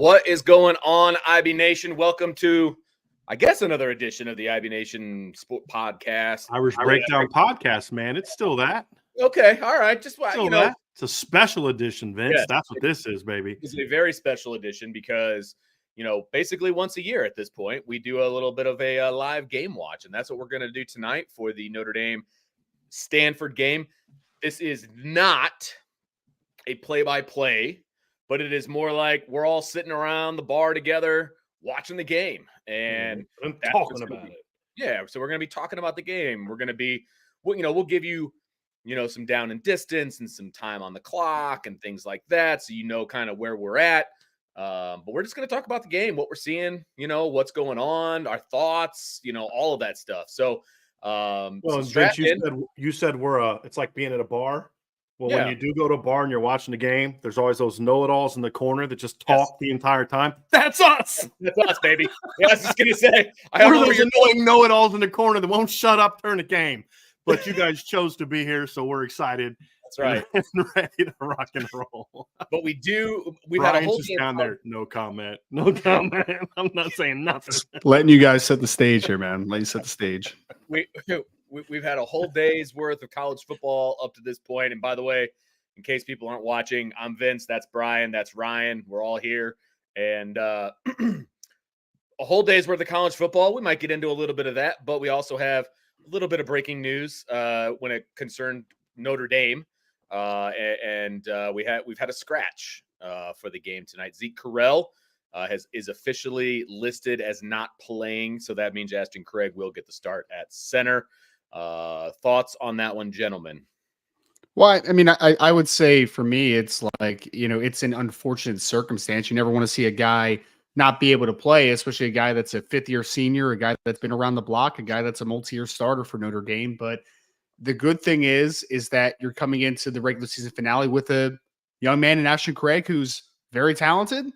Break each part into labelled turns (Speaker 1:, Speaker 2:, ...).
Speaker 1: What is going on, IB Nation? Welcome to, I guess, another edition of the IB Nation Sport Podcast.
Speaker 2: Irish Breakdown Podcast, man. It's still that.
Speaker 1: Okay, all right. Just
Speaker 2: Still that. It's a special edition, Vince.
Speaker 1: Yes.
Speaker 2: That's what this is, baby.
Speaker 1: It's a very special edition because, basically once a year at this point, we do a little bit of a live game watch, and that's what we're going to do tonight for the Notre Dame Stanford game. This is not a play-by-play, but it is more like we're all sitting around the bar together watching the game and
Speaker 2: talking about it.
Speaker 1: Yeah, so we're going to be talking about the game. We're going to be, we'll give you, some down and distance and some time on the clock and things like that, so kind of where we're at. But we're just going to talk about the game, what we're seeing, what's going on, our thoughts, all of that stuff. So,
Speaker 2: well, Vince, you said we're it's like being at a bar. Well,
Speaker 1: Yeah.
Speaker 2: When you do go to a bar and you're watching the game, there's always those know-it-alls in the corner that just talk the entire time. That's us.
Speaker 1: That's us, baby. Yeah, I was just gonna say,
Speaker 2: we're those annoying know-it-alls in the corner that won't shut up during the game. But you guys chose to be here, so we're excited.
Speaker 1: That's right.
Speaker 2: And ready to rock and roll.
Speaker 1: But we've
Speaker 2: Brian's
Speaker 1: had a whole
Speaker 2: just down there. No comment. No comment. I'm not saying nothing.
Speaker 3: Just letting you guys set the stage here, man. Let you set the stage.
Speaker 1: We've had a whole day's worth of college football up to this point. And by the way, in case people aren't watching, I'm Vince. That's Brian. That's Ryan. We're all here. And a whole day's worth of college football. We might get into a little bit of that, but we also have a little bit of breaking news when it concerned Notre Dame. We've had a scratch for the game tonight. Zeke Correll is officially listed as not playing, so that means Ashton Craig will get the start at center. Thoughts on that one, gentlemen?
Speaker 3: Well, I mean, I would say for me, it's like, it's an unfortunate circumstance. You never want to see a guy not be able to play, especially a guy that's a fifth-year senior, a guy that's been around the block, a guy that's a multi-year starter for Notre Dame. But the good thing is that you're coming into the regular season finale with a young man in Ashton Craig who's very talented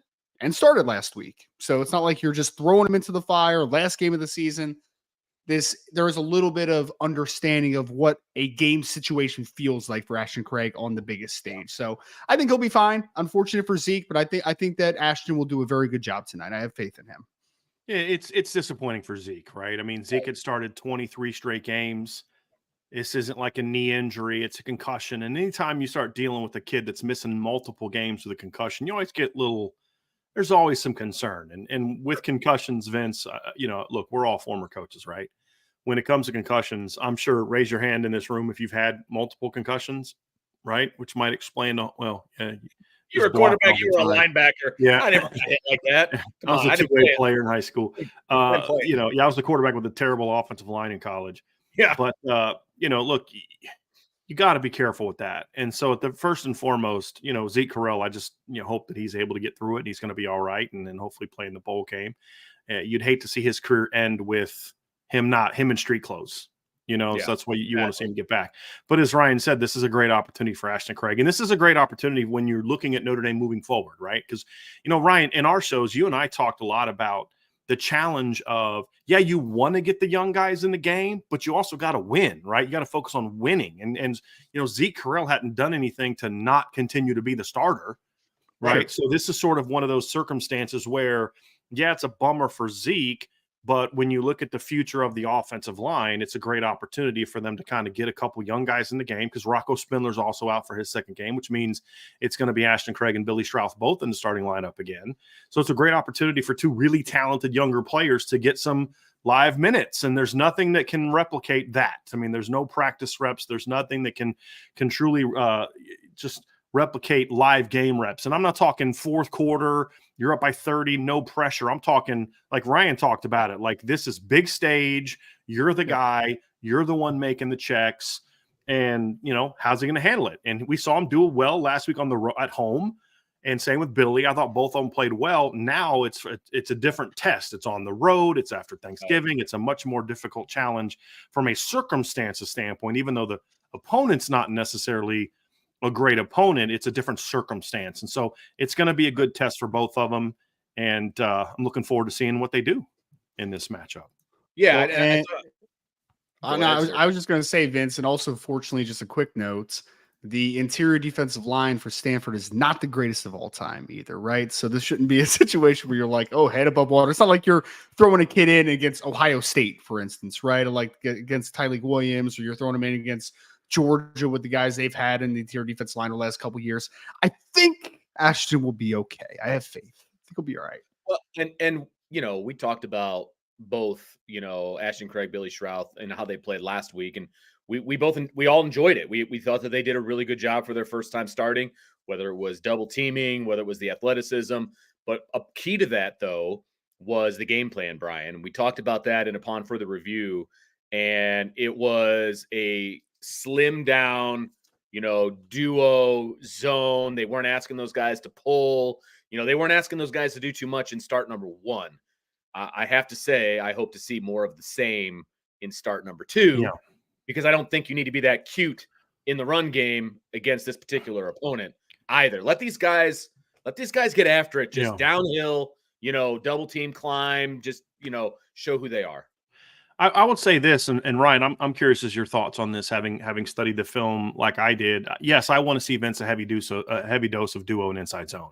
Speaker 3: and started last week. So it's not like you're just throwing him into the fire last game of the season. There is a little bit of understanding of what a game situation feels like for Ashton Craig on the biggest stage. So I think he'll be fine. Unfortunate for Zeke, but I think that Ashton will do a very good job tonight. I have faith in him.
Speaker 2: Yeah, it's disappointing for Zeke, right? I mean, Zeke had started 23 straight games. This isn't like a knee injury. It's a concussion. And anytime you start dealing with a kid that's missing multiple games with a concussion, you always get there's always some concern. And with concussions, Vince, look, we're all former coaches, right? When it comes to concussions, I'm sure, raise your hand in this room if you've had multiple concussions, right? Which might explain,
Speaker 1: you were a quarterback, you were a linebacker.
Speaker 2: Yeah.
Speaker 1: I never got hit like that.
Speaker 2: I was a two-way player in high school. I was the quarterback with a terrible offensive line in college.
Speaker 1: Yeah.
Speaker 2: But, look, you got to be careful with that. And so at the first and foremost, Zeke Correll, I just, hope that he's able to get through it and he's going to be all right. And then hopefully play in the bowl game. You'd hate to see his career end with him in street clothes, so that's why you want to see him get back. But as Ryan said, this is a great opportunity for Ashton Craig. And this is a great opportunity when you're looking at Notre Dame moving forward, right? Because, Ryan, in our shows, you and I talked a lot about the challenge of, you want to get the young guys in the game, but you also got to win, right? You got to focus on winning. And Zeke Correll hadn't done anything to not continue to be the starter, right? Sure. So this is sort of one of those circumstances where, it's a bummer for Zeke, but when you look at the future of the offensive line, it's a great opportunity for them to kind of get a couple young guys in the game because Rocco Spindler's also out for his second game, which means it's going to be Ashton Craig and Billy Strauss both in the starting lineup again. So it's a great opportunity for two really talented younger players to get some live minutes, and there's nothing that can replicate that. I mean, there's no practice reps. There's nothing that can truly just replicate live game reps. And I'm not talking fourth quarter, you're up by 30, no pressure. I'm talking like Ryan talked about it. Like, this is big stage. You're the guy. You're the one making the checks. And, how's he going to handle it? And we saw him do it well last week at home. And same with Billy. I thought both of them played well. Now it's a different test. It's on the road. It's after Thanksgiving. It's a much more difficult challenge from a circumstances standpoint, even though the opponent's not necessarily a great opponent. It's a different circumstance. And so it's going to be a good test for both of them. And I'm looking forward to seeing what they do in this matchup.
Speaker 3: Yeah. I was just going to say, Vince, and also fortunately, just a quick note the interior defensive line for Stanford is not the greatest of all time either, right? So this shouldn't be a situation where you're like, oh, head above water. It's not like you're throwing a kid in against Ohio State, for instance, right? Or like against Tyleik Williams, or you're throwing him in against Georgia with the guys they've had in the interior defensive line the last couple of years. I think Ashton will be okay. I have faith. I think he'll be all right.
Speaker 1: Well, and we talked about both, Ashton Craig, Billy Schrouth, and how they played last week, and we all enjoyed it. We thought that they did a really good job for their first time starting, whether it was double teaming, whether it was the athleticism. But a key to that, though, was the game plan, Brian. We talked about that in Upon Further Review, and it was a slim down, duo zone. They weren't asking those guys to pull. They weren't asking those guys to do too much in start number one. I have to say, I hope to see more of the same in start number two, because I don't think you need to be that cute in the run game against this particular opponent either. Let these guys get after it, just downhill, double team climb, just, show who they are.
Speaker 2: I would say this, and Ryan, I'm curious as your thoughts on this, having studied the film like I did. Yes, I want to see Vince a heavy dose of duo and inside zone.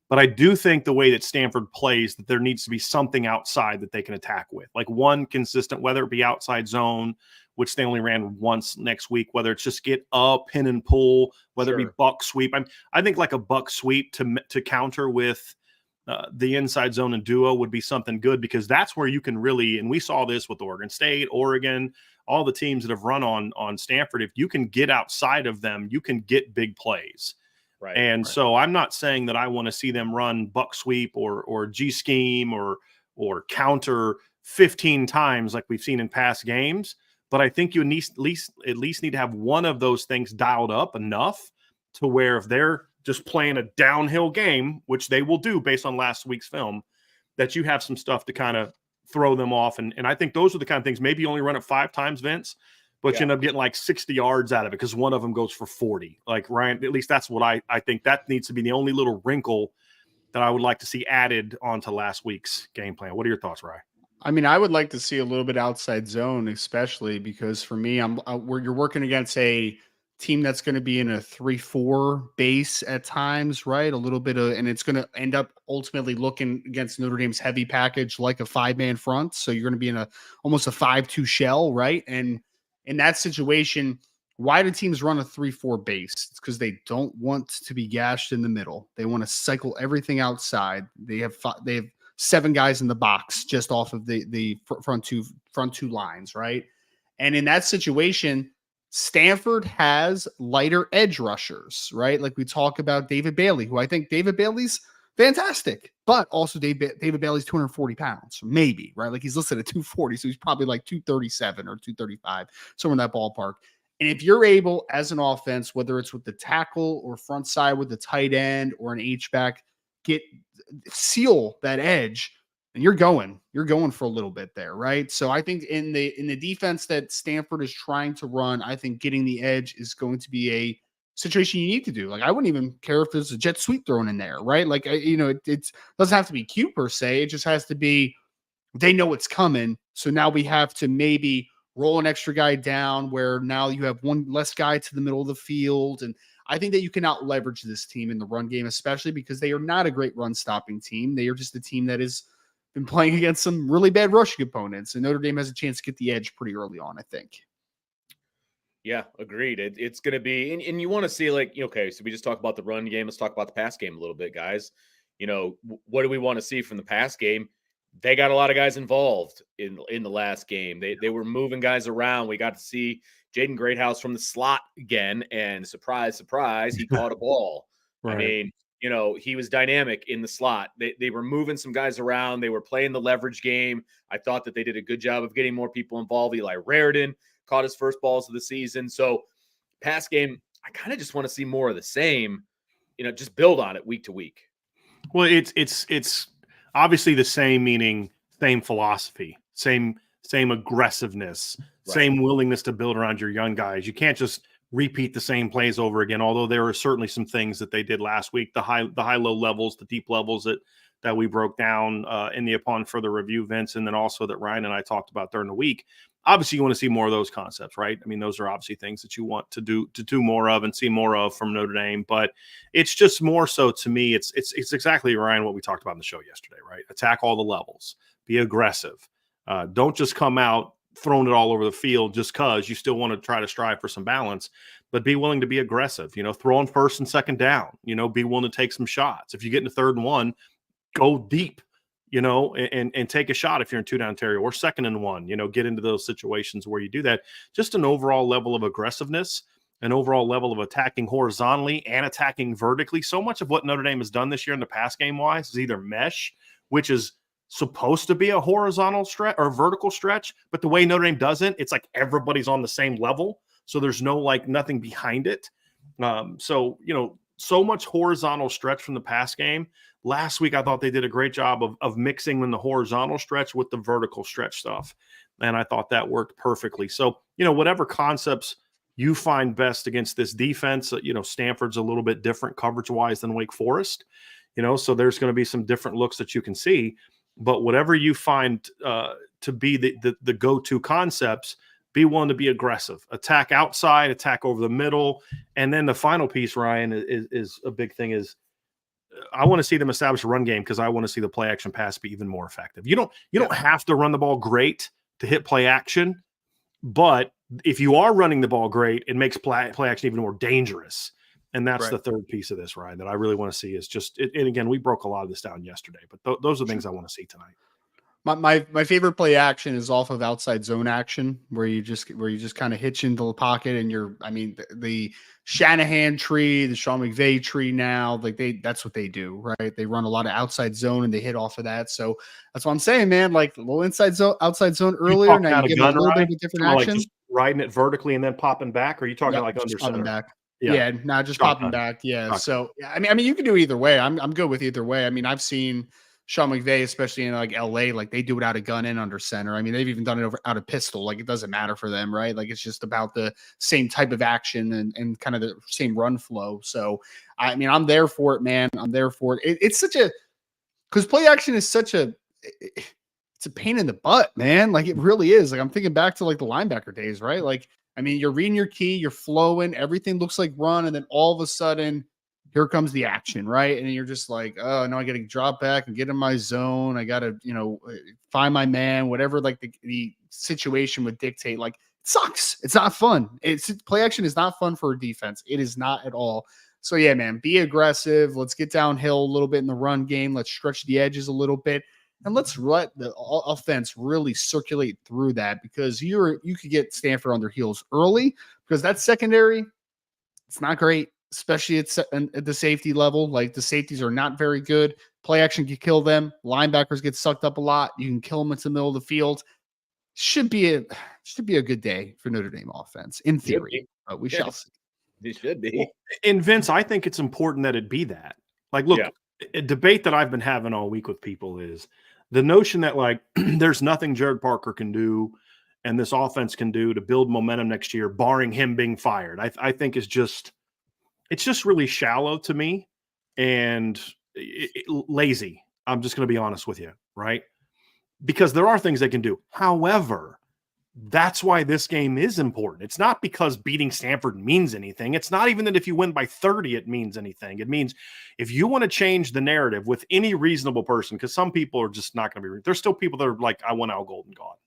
Speaker 2: But I do think the way that Stanford plays, that there needs to be something outside that they can attack with, like one consistent, whether it be outside zone, which they only ran once next week, whether it's just get up, pin and pull, whether it be buck sweep. I think like a buck sweep to counter with the inside zone and duo would be something good, because that's where you can really, and we saw this with Oregon State, Oregon, all the teams that have run on Stanford. If you can get outside of them, you can get big plays.
Speaker 1: Right.
Speaker 2: And so I'm not saying that I want to see them run buck sweep or G scheme or counter 15 times like we've seen in past games. But I think you at least need to have one of those things dialed up enough to where if they're just playing a downhill game, which they will do based on last week's film, that you have some stuff to kind of throw them off. And I think those are the kind of things, maybe you only run it 5 times, Vince, but you end up getting like 60 yards out of it because one of them goes for 40. Like, Ryan, at least that's what I think that needs to be the only little wrinkle that I would like to see added onto last week's game plan. What are your thoughts, Ryan?
Speaker 3: I mean, I would like to see a little bit outside zone, especially because for me, where you're working against a team that's going to be in a 3-4 base at times, right? A little bit of, and it's going to end up ultimately looking against Notre Dame's heavy package like a 5-man front. So you're going to be in almost a 5-2 shell, right? And in that situation, why do teams run a 3-4 base? It's because they don't want to be gashed in the middle. They want to cycle everything outside. They have 7 guys in the box just off of the front two lines, right? And in that situation, Stanford has lighter edge rushers, right? Like we talk about David Bailey, who I think David Bailey's fantastic, but also David Bailey's 240 pounds, maybe, right? Like he's listed at 240, so he's probably like 237 or 235, somewhere in that ballpark. And if you're able, as an offense, whether it's with the tackle or front side with the tight end or an H-back, seal that edge, and you're going for a little bit there, right? So I think in the defense that Stanford is trying to run, I think getting the edge is going to be a situation you need to do. Like I wouldn't even care if there's a jet sweep thrown in there, right? Like it doesn't have to be cute per se. It just has to be they know it's coming. So now we have to maybe roll an extra guy down where now you have one less guy to the middle of the field. And I think that you can out leverage this team in the run game, especially because they are not a great run stopping team. They are just a team that has been playing against some really bad rushing opponents, and Notre Dame has a chance to get the edge pretty early on, I think.
Speaker 1: Yeah, agreed. It's going to be, and you want to see like, okay, so we just talked about the run game. Let's talk about the pass game a little bit, guys. What do we want to see from the pass game? They got a lot of guys involved in the last game. They were moving guys around. We got to see Jaden Greathouse from the slot again, and surprise, surprise, he caught a ball. Right. I mean, he was dynamic in the slot. They were moving some guys around. They were playing the leverage game. I thought that they did a good job of getting more people involved. Eli Raridan caught his first balls of the season. So pass game, I kind of just want to see more of the same, just build on it week to week.
Speaker 2: Well, it's obviously the same, meaning same philosophy, same aggressiveness, right. Same willingness to build around your young guys. You can't just repeat the same plays over again, although there are certainly some things that they did last week, the high-low levels, the deep levels that we broke down in the Upon Further Review, Vince, and then also that Ryan and I talked about during the week. obviously you want to see more of those concepts, right? I mean, those are obviously things that you want to do more of and see more of from Notre Dame. But it's just more so to me, it's exactly, Ryan, what we talked about in the show yesterday, right? Attack all the levels, be aggressive. Don't just come out throwing it all over the field just because you still want to try to strive for some balance, but be willing to be aggressive, throw on first and second down, be willing to take some shots. If you get into 3rd and 1, go deep, and take a shot if you're in 2-down territory, or 2nd and 1, get into those situations where you do that. Just an overall level of aggressiveness, an overall level of attacking horizontally and attacking vertically. So much of what Notre Dame has done this year in the pass game wise is either mesh, which is supposed to be a horizontal stretch or vertical stretch, but the way Notre Dame does it, it's like everybody's on the same level. So there's no nothing behind it. So much horizontal stretch from the pass game. Last week, I thought they did a great job of mixing in the horizontal stretch with the vertical stretch stuff. And I thought that worked perfectly. So, whatever concepts you find best against this defense, Stanford's a little bit different coverage-wise than Wake Forest, so there's going to be some different looks that you can see. But whatever you find to be the go-to concepts, be willing to be aggressive. Attack outside, attack over the middle. And then the final piece, Ryan, is a big thing is I want to see them establish a run game because I want to see the play action pass be even more effective. You don't have to run the ball great to hit play action, but if you are running the ball great, it makes play action even more dangerous. And that's the third piece of this, Ryan, that I really want to see is just – and again, we broke a lot of this down yesterday, but those are things I want to see tonight.
Speaker 3: My favorite play action is off of outside zone action where you just kind of hitch into the pocket and the Shanahan tree, the Sean McVay tree now, that's what they do, right? They run a lot of outside zone and they hit off of that. So that's what I'm saying, man. Like a little inside zone, outside zone earlier. Now you get a little bit of a different action.
Speaker 2: Like just riding it vertically and then popping back, or are you talking like under center?
Speaker 3: Back. Yeah, not just popping back. Yeah. Shotgun. So I mean, you can do either way. I'm good with either way. I mean, I've seen Sean McVay, especially in like LA, like they do it out of gun and under center. I mean, they've even done it out of pistol. Like it doesn't matter for them, right? Like it's just about the same type of action and kind of the same run flow. So I mean, I'm there for it, man. I'm there for it. It's such a because play action is such a it's a pain in the butt, man. Like it really is. Like I'm thinking back to like the linebacker days, right? Like I mean, you're reading your key, you're flowing, everything looks like run, and then all of a sudden, here comes the action, right? And you're just like, oh, no, I got to drop back and get in my zone. I got to, find my man, whatever like the situation would dictate. Like, it sucks. It's not fun. Play action is not fun for a defense. It is not at all. So, yeah, man, be aggressive. Let's get downhill a little bit in the run game. Let's stretch the edges a little bit. And let's let the offense really circulate through that because you could get Stanford on their heels early because that secondary, it's not great, especially at the safety level. Like the safeties are not very good. Play action can kill them. Linebackers get sucked up a lot. You can kill them into the middle of the field. Should be a good day for Notre Dame offense in theory. But we shall see.
Speaker 1: It should be.
Speaker 2: And Vince, I think it's important that it be that. Like, look, a debate that I've been having all week with people is the notion that like there's nothing Jared Parker can do and this offense can do to build momentum next year, barring him being fired. I think it's just really shallow to me and lazy. I'm just going to be honest with you, right? Because there are things they can do. However, that's why this game is important. It's not because beating Stanford means anything. It's not even that if you win by 30, it means anything. It means if you want to change the narrative with any reasonable person, because some people are just not going to be – there's still people that are like, I want Al Golden gone.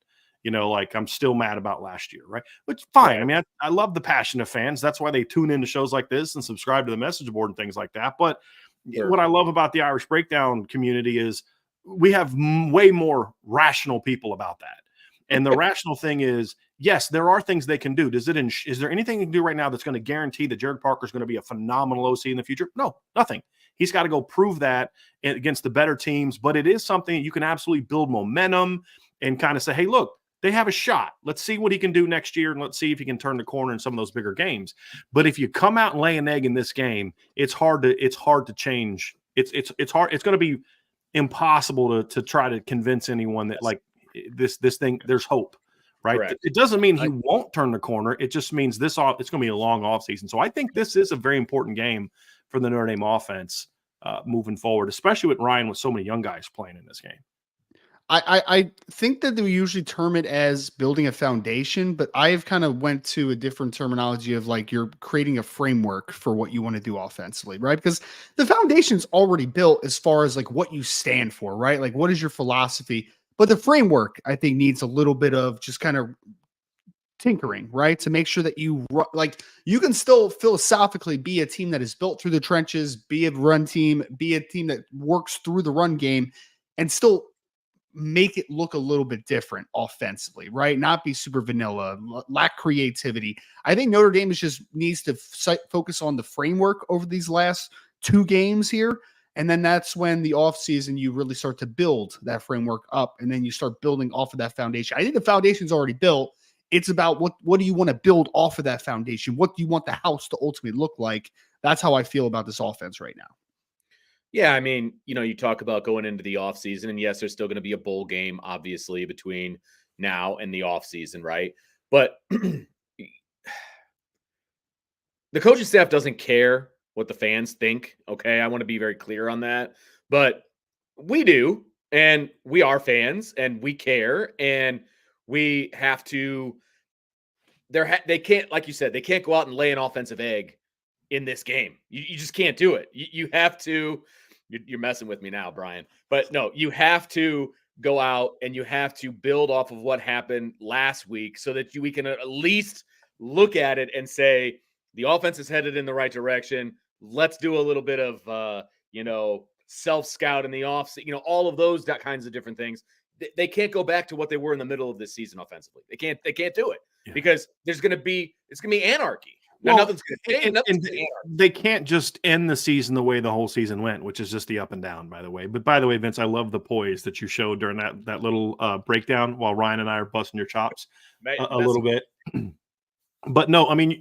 Speaker 2: Like I'm still mad about last year, right? Which fine. I mean, I love the passion of fans. That's why they tune into shows like this and subscribe to the message board and things like that. But what I love about the Irish Breakdown community is we have way more rational people about that. And the rational thing is, yes, there are things they can do. Is there anything they can do right now that's going to guarantee that Jared Parker is going to be a phenomenal OC in the future? No, nothing. He's got to go prove that against the better teams. But it is something that you can absolutely build momentum and kind of say, hey, look, they have a shot. Let's see what he can do next year, and let's see if he can turn the corner in some of those bigger games. But if you come out and lay an egg in this game, it's hard to change. It's hard. It's going to be impossible to try to convince anyone that like this thing there's hope, right? Correct. It doesn't mean he won't turn the corner. It just means it's going to be a long offseason. So I think this is a very important game for the Notre Dame offense moving forward, especially with Ryan with so many young guys playing in this game.
Speaker 3: I think that we usually term it as building a foundation, but I've kind of went to a different terminology of like you're creating a framework for what you want to do offensively, right? Because the foundation's already built as far as like what you stand for, right? Like what is your philosophy? But the framework, I think, needs a little bit of just kind of tinkering, right? To make sure that like you can still philosophically be a team that is built through the trenches, be a run team, be a team that works through the run game, and still make it look a little bit different offensively, right? Not be super vanilla, lack creativity. I think Notre Dame just needs to focus on the framework over these last 2 games here. And then that's when the offseason you really start to build that framework up, and then you start building off of that foundation. I think the foundation's already built. It's about what do you want to build off of that foundation? What do you want the house to ultimately look like? That's how I feel about this offense right now.
Speaker 1: Yeah, I mean, you talk about going into the offseason, and yes, there's still going to be a bowl game, obviously, between now and the offseason, right? But the coaching staff doesn't care what the fans think, okay? I want to be very clear on that. But we do, and we are fans, and we care, and we have to they can't, like you said, they can't go out and lay an offensive egg in this game. You just can't do it. You have to. You're messing with me now, Brian. But no, you have to go out and you have to build off of what happened last week so that we can at least look at it and say the offense is headed in the right direction. Let's do a little bit of self-scout in the offseason, all of those kinds of different things. They can't go back to what they were in the middle of this season offensively. They can't do it because it's going to be anarchy. Now, nothing's going to change.
Speaker 2: They can't just end the season the way the whole season went, which is just the up and down, by the way. But by the way, Vince, I love the poise that you showed during that little breakdown while Ryan and I are busting your chops a little bit. But no, I mean,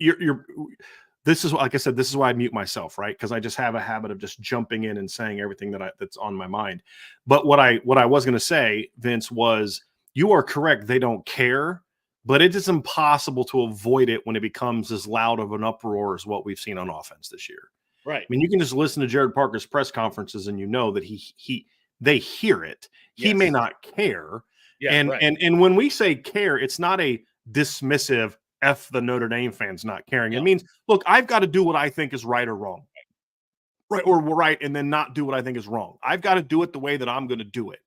Speaker 2: this is, like I said, this is why I mute myself, right? Because I just have a habit of just jumping in and saying everything that's on my mind. But what I was going to say, Vince, was you are correct. They don't care. But it is impossible to avoid it when it becomes as loud of an uproar as what we've seen on offense this year.
Speaker 1: Right.
Speaker 2: I mean, you can just listen to Jared Parker's press conferences and you know that they hear it. Yes. He may not care. Yeah, and when we say care, it's not a dismissive F the Notre Dame fans not caring. No. It means, look, I've got to do what I think is right or wrong. Right or right, and then not do what I think is wrong. I've got to do it the way that I'm going to do it.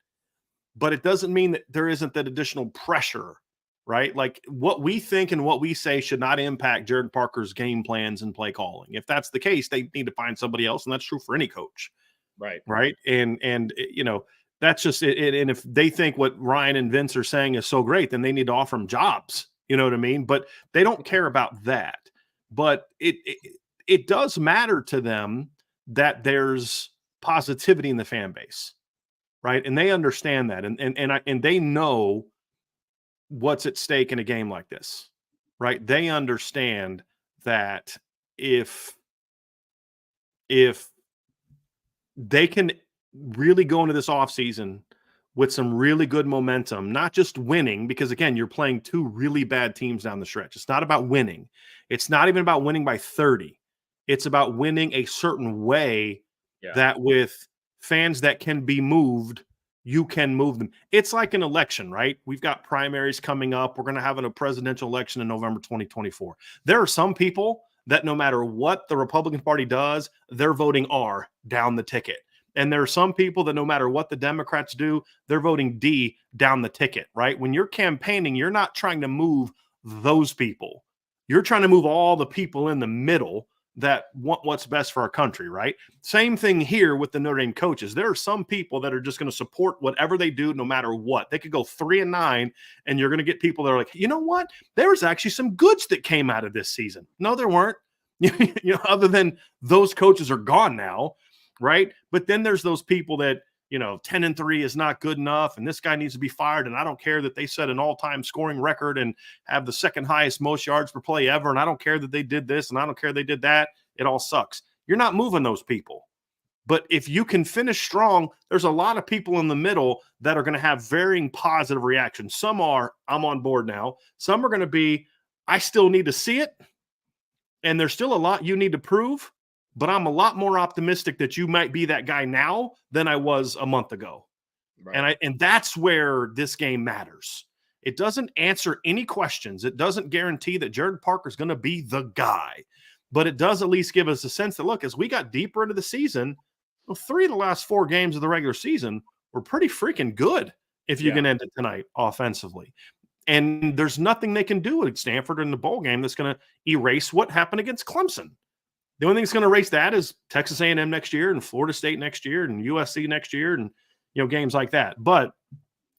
Speaker 2: But it doesn't mean that there isn't that additional pressure. Right? Like what we think and what we say should not impact Jared Parker's game plans and play calling. If that's the case, they need to find somebody else. And that's true for any coach.
Speaker 1: Right.
Speaker 2: Right. And that's just it. And if they think what Ryan and Vince are saying is so great, then they need to offer them jobs. You know what I mean? But they don't care about that. But it does matter to them that there's positivity in the fan base. Right. And they understand that. And they know what's at stake in a game like this, right? They understand that if they can really go into this offseason with some really good momentum, not just winning, because again, you're playing 2 really bad teams down the stretch. It's not about winning. It's not even about winning by 30. It's about winning a certain way that with fans that can be moved, you can move them. It's like an election, right? We've got primaries coming up. We're going to have a presidential election in November 2024. There are some people that no matter what the Republican Party does, they're voting R down the ticket. And there are some people that no matter what the Democrats do, they're voting D down the ticket, right? When you're campaigning, you're not trying to move those people. You're trying to move all the people in the middle that want what's best for our country, right? Same thing here with the Notre Dame coaches. There are some people that are just going to support whatever they do, no matter what. They could go 3-9, and you're going to get people that are like, you know what? There was actually some goods that came out of this season. No, there weren't. Other than those coaches are gone now, right? But then there's those people that 10-3 is not good enough, and this guy needs to be fired. And I don't care that they set an all-time scoring record and have the second highest most yards per play ever. And I don't care that they did this, and I don't care they did that. It all sucks. You're not moving those people. But if you can finish strong, there's a lot of people in the middle that are going to have varying positive reactions. Some are, I'm on board now. Some are going to be, I still need to see it. And there's still a lot you need to prove. But I'm a lot more optimistic that you might be that guy now than I was a month ago.
Speaker 1: Right.
Speaker 2: And that's where this game matters. It doesn't answer any questions. It doesn't guarantee that Jared Parker is going to be the guy, but it does at least give us a sense that, look, as we got deeper into the season, well, 3 of the last 4 games of the regular season were pretty freaking good if you can end it tonight offensively. And there's nothing they can do at Stanford in the bowl game that's going to erase what happened against Clemson. The only thing that's going to erase that is Texas A&M next year and Florida State next year and USC next year and, games like that. But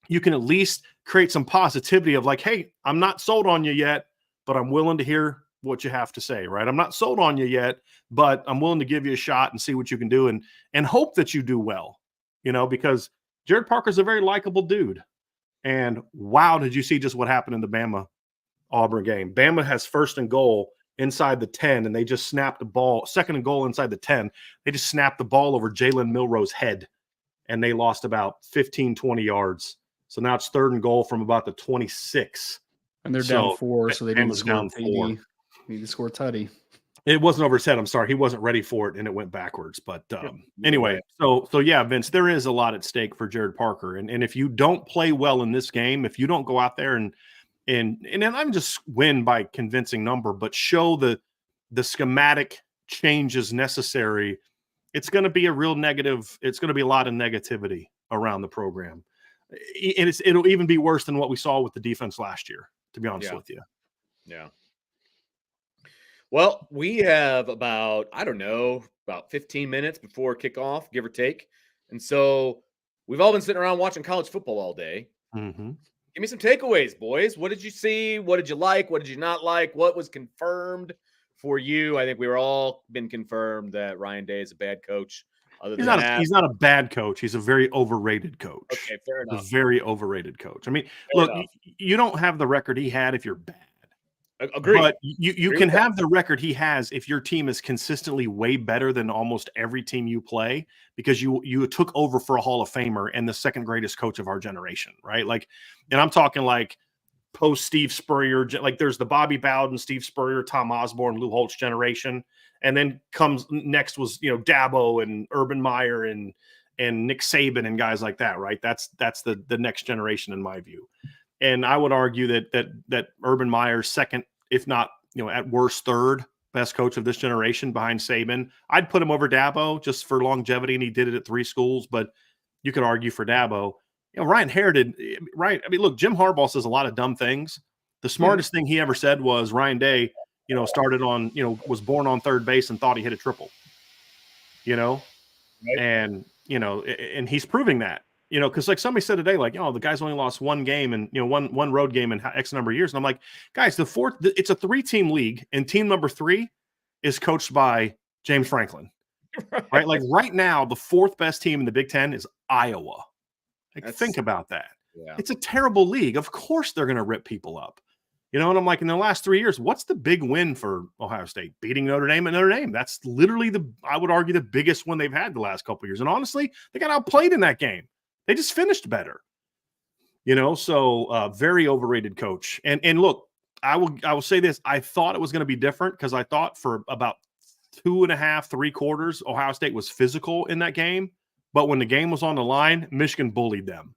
Speaker 2: you can at least create some positivity of like, hey, I'm not sold on you yet, but I'm willing to hear what you have to say, right? I'm not sold on you yet, but I'm willing to give you a shot and see what you can do and hope that you do well, because Jared Parker's a very likable dude. And wow, did you see just what happened in the Bama-Auburn game? Bama has 1st and goal inside the 10, and they just snapped the ball. 2nd and goal inside the 10. They just snapped the ball over Jalen Milroe's head, and they lost about 15, 20 yards. So now it's 3rd and goal from about the 26.
Speaker 3: And they're down 4, so they need to score TD. Need to score tutty.
Speaker 2: It wasn't over his head. I'm sorry. He wasn't ready for it, and it went backwards. But anyway, so yeah, Vince, there is a lot at stake for Jared Parker. And if you don't play well in this game, if you don't go out there and I'm just win by convincing number, but show the schematic changes necessary, it's going to be a real negative. It's going to be a lot of negativity around the program. And it'll even be worse than what we saw with the defense last year, to be honest with you.
Speaker 1: Yeah. Well, we have about 15 minutes before kickoff, give or take. And so we've all been sitting around watching college football all day.
Speaker 2: Mm-hmm.
Speaker 1: Give me some takeaways, boys. What did you see? What did you like? What did you not like? What was confirmed for you? I think we were all been confirmed that Ryan Day is a bad coach.
Speaker 2: He's not a bad coach. He's a very overrated coach.
Speaker 1: Okay, fair enough.
Speaker 2: A very overrated coach. I mean, look, you don't have the record he had if you're bad.
Speaker 1: Agreed.
Speaker 2: But you can have the record he has if your team is consistently way better than almost every team you play, because you took over for a Hall of Famer and the 2nd greatest coach of our generation, right? Like, and I'm talking like post Steve Spurrier, like there's the Bobby Bowden, Steve Spurrier, Tom Osborne, Lou Holtz generation, and then comes next was Dabo and Urban Meyer and Nick Saban and guys like that, right? That's the next generation in my view. And I would argue that Urban Meyer's 2nd, if not, at worst 3rd best coach of this generation behind Saban. I'd put him over Dabo just for longevity, and he did it at 3 schools, but you could argue for Dabo. Ryan Hare did, right? I mean, look, Jim Harbaugh says a lot of dumb things. The smartest thing he ever said was Ryan Day, started on, was born on 3rd base and thought he hit a triple, right. And, and he's proving that. Because like somebody said today, like, the guy's only lost 1 game and, one road game in X number of years. And I'm like, guys, it's a 3-team league, and team number 3 is coached by James Franklin, right? Like right now, the 4th best team in the Big Ten is Iowa. Like, think about that.
Speaker 1: Yeah.
Speaker 2: It's a terrible league. Of course they're going to rip people up, and I'm like, in the last 3 years, what's the big win for Ohio State? Beating Notre Dame at Notre Dame. That's literally I would argue, the biggest win they've had the last couple of years. And honestly, they got outplayed in that game. They just finished better, so very overrated coach. And look, I will say this. I thought it was going to be different because I thought for about 2.5, 3 quarters, Ohio State was physical in that game. But when the game was on the line, Michigan bullied them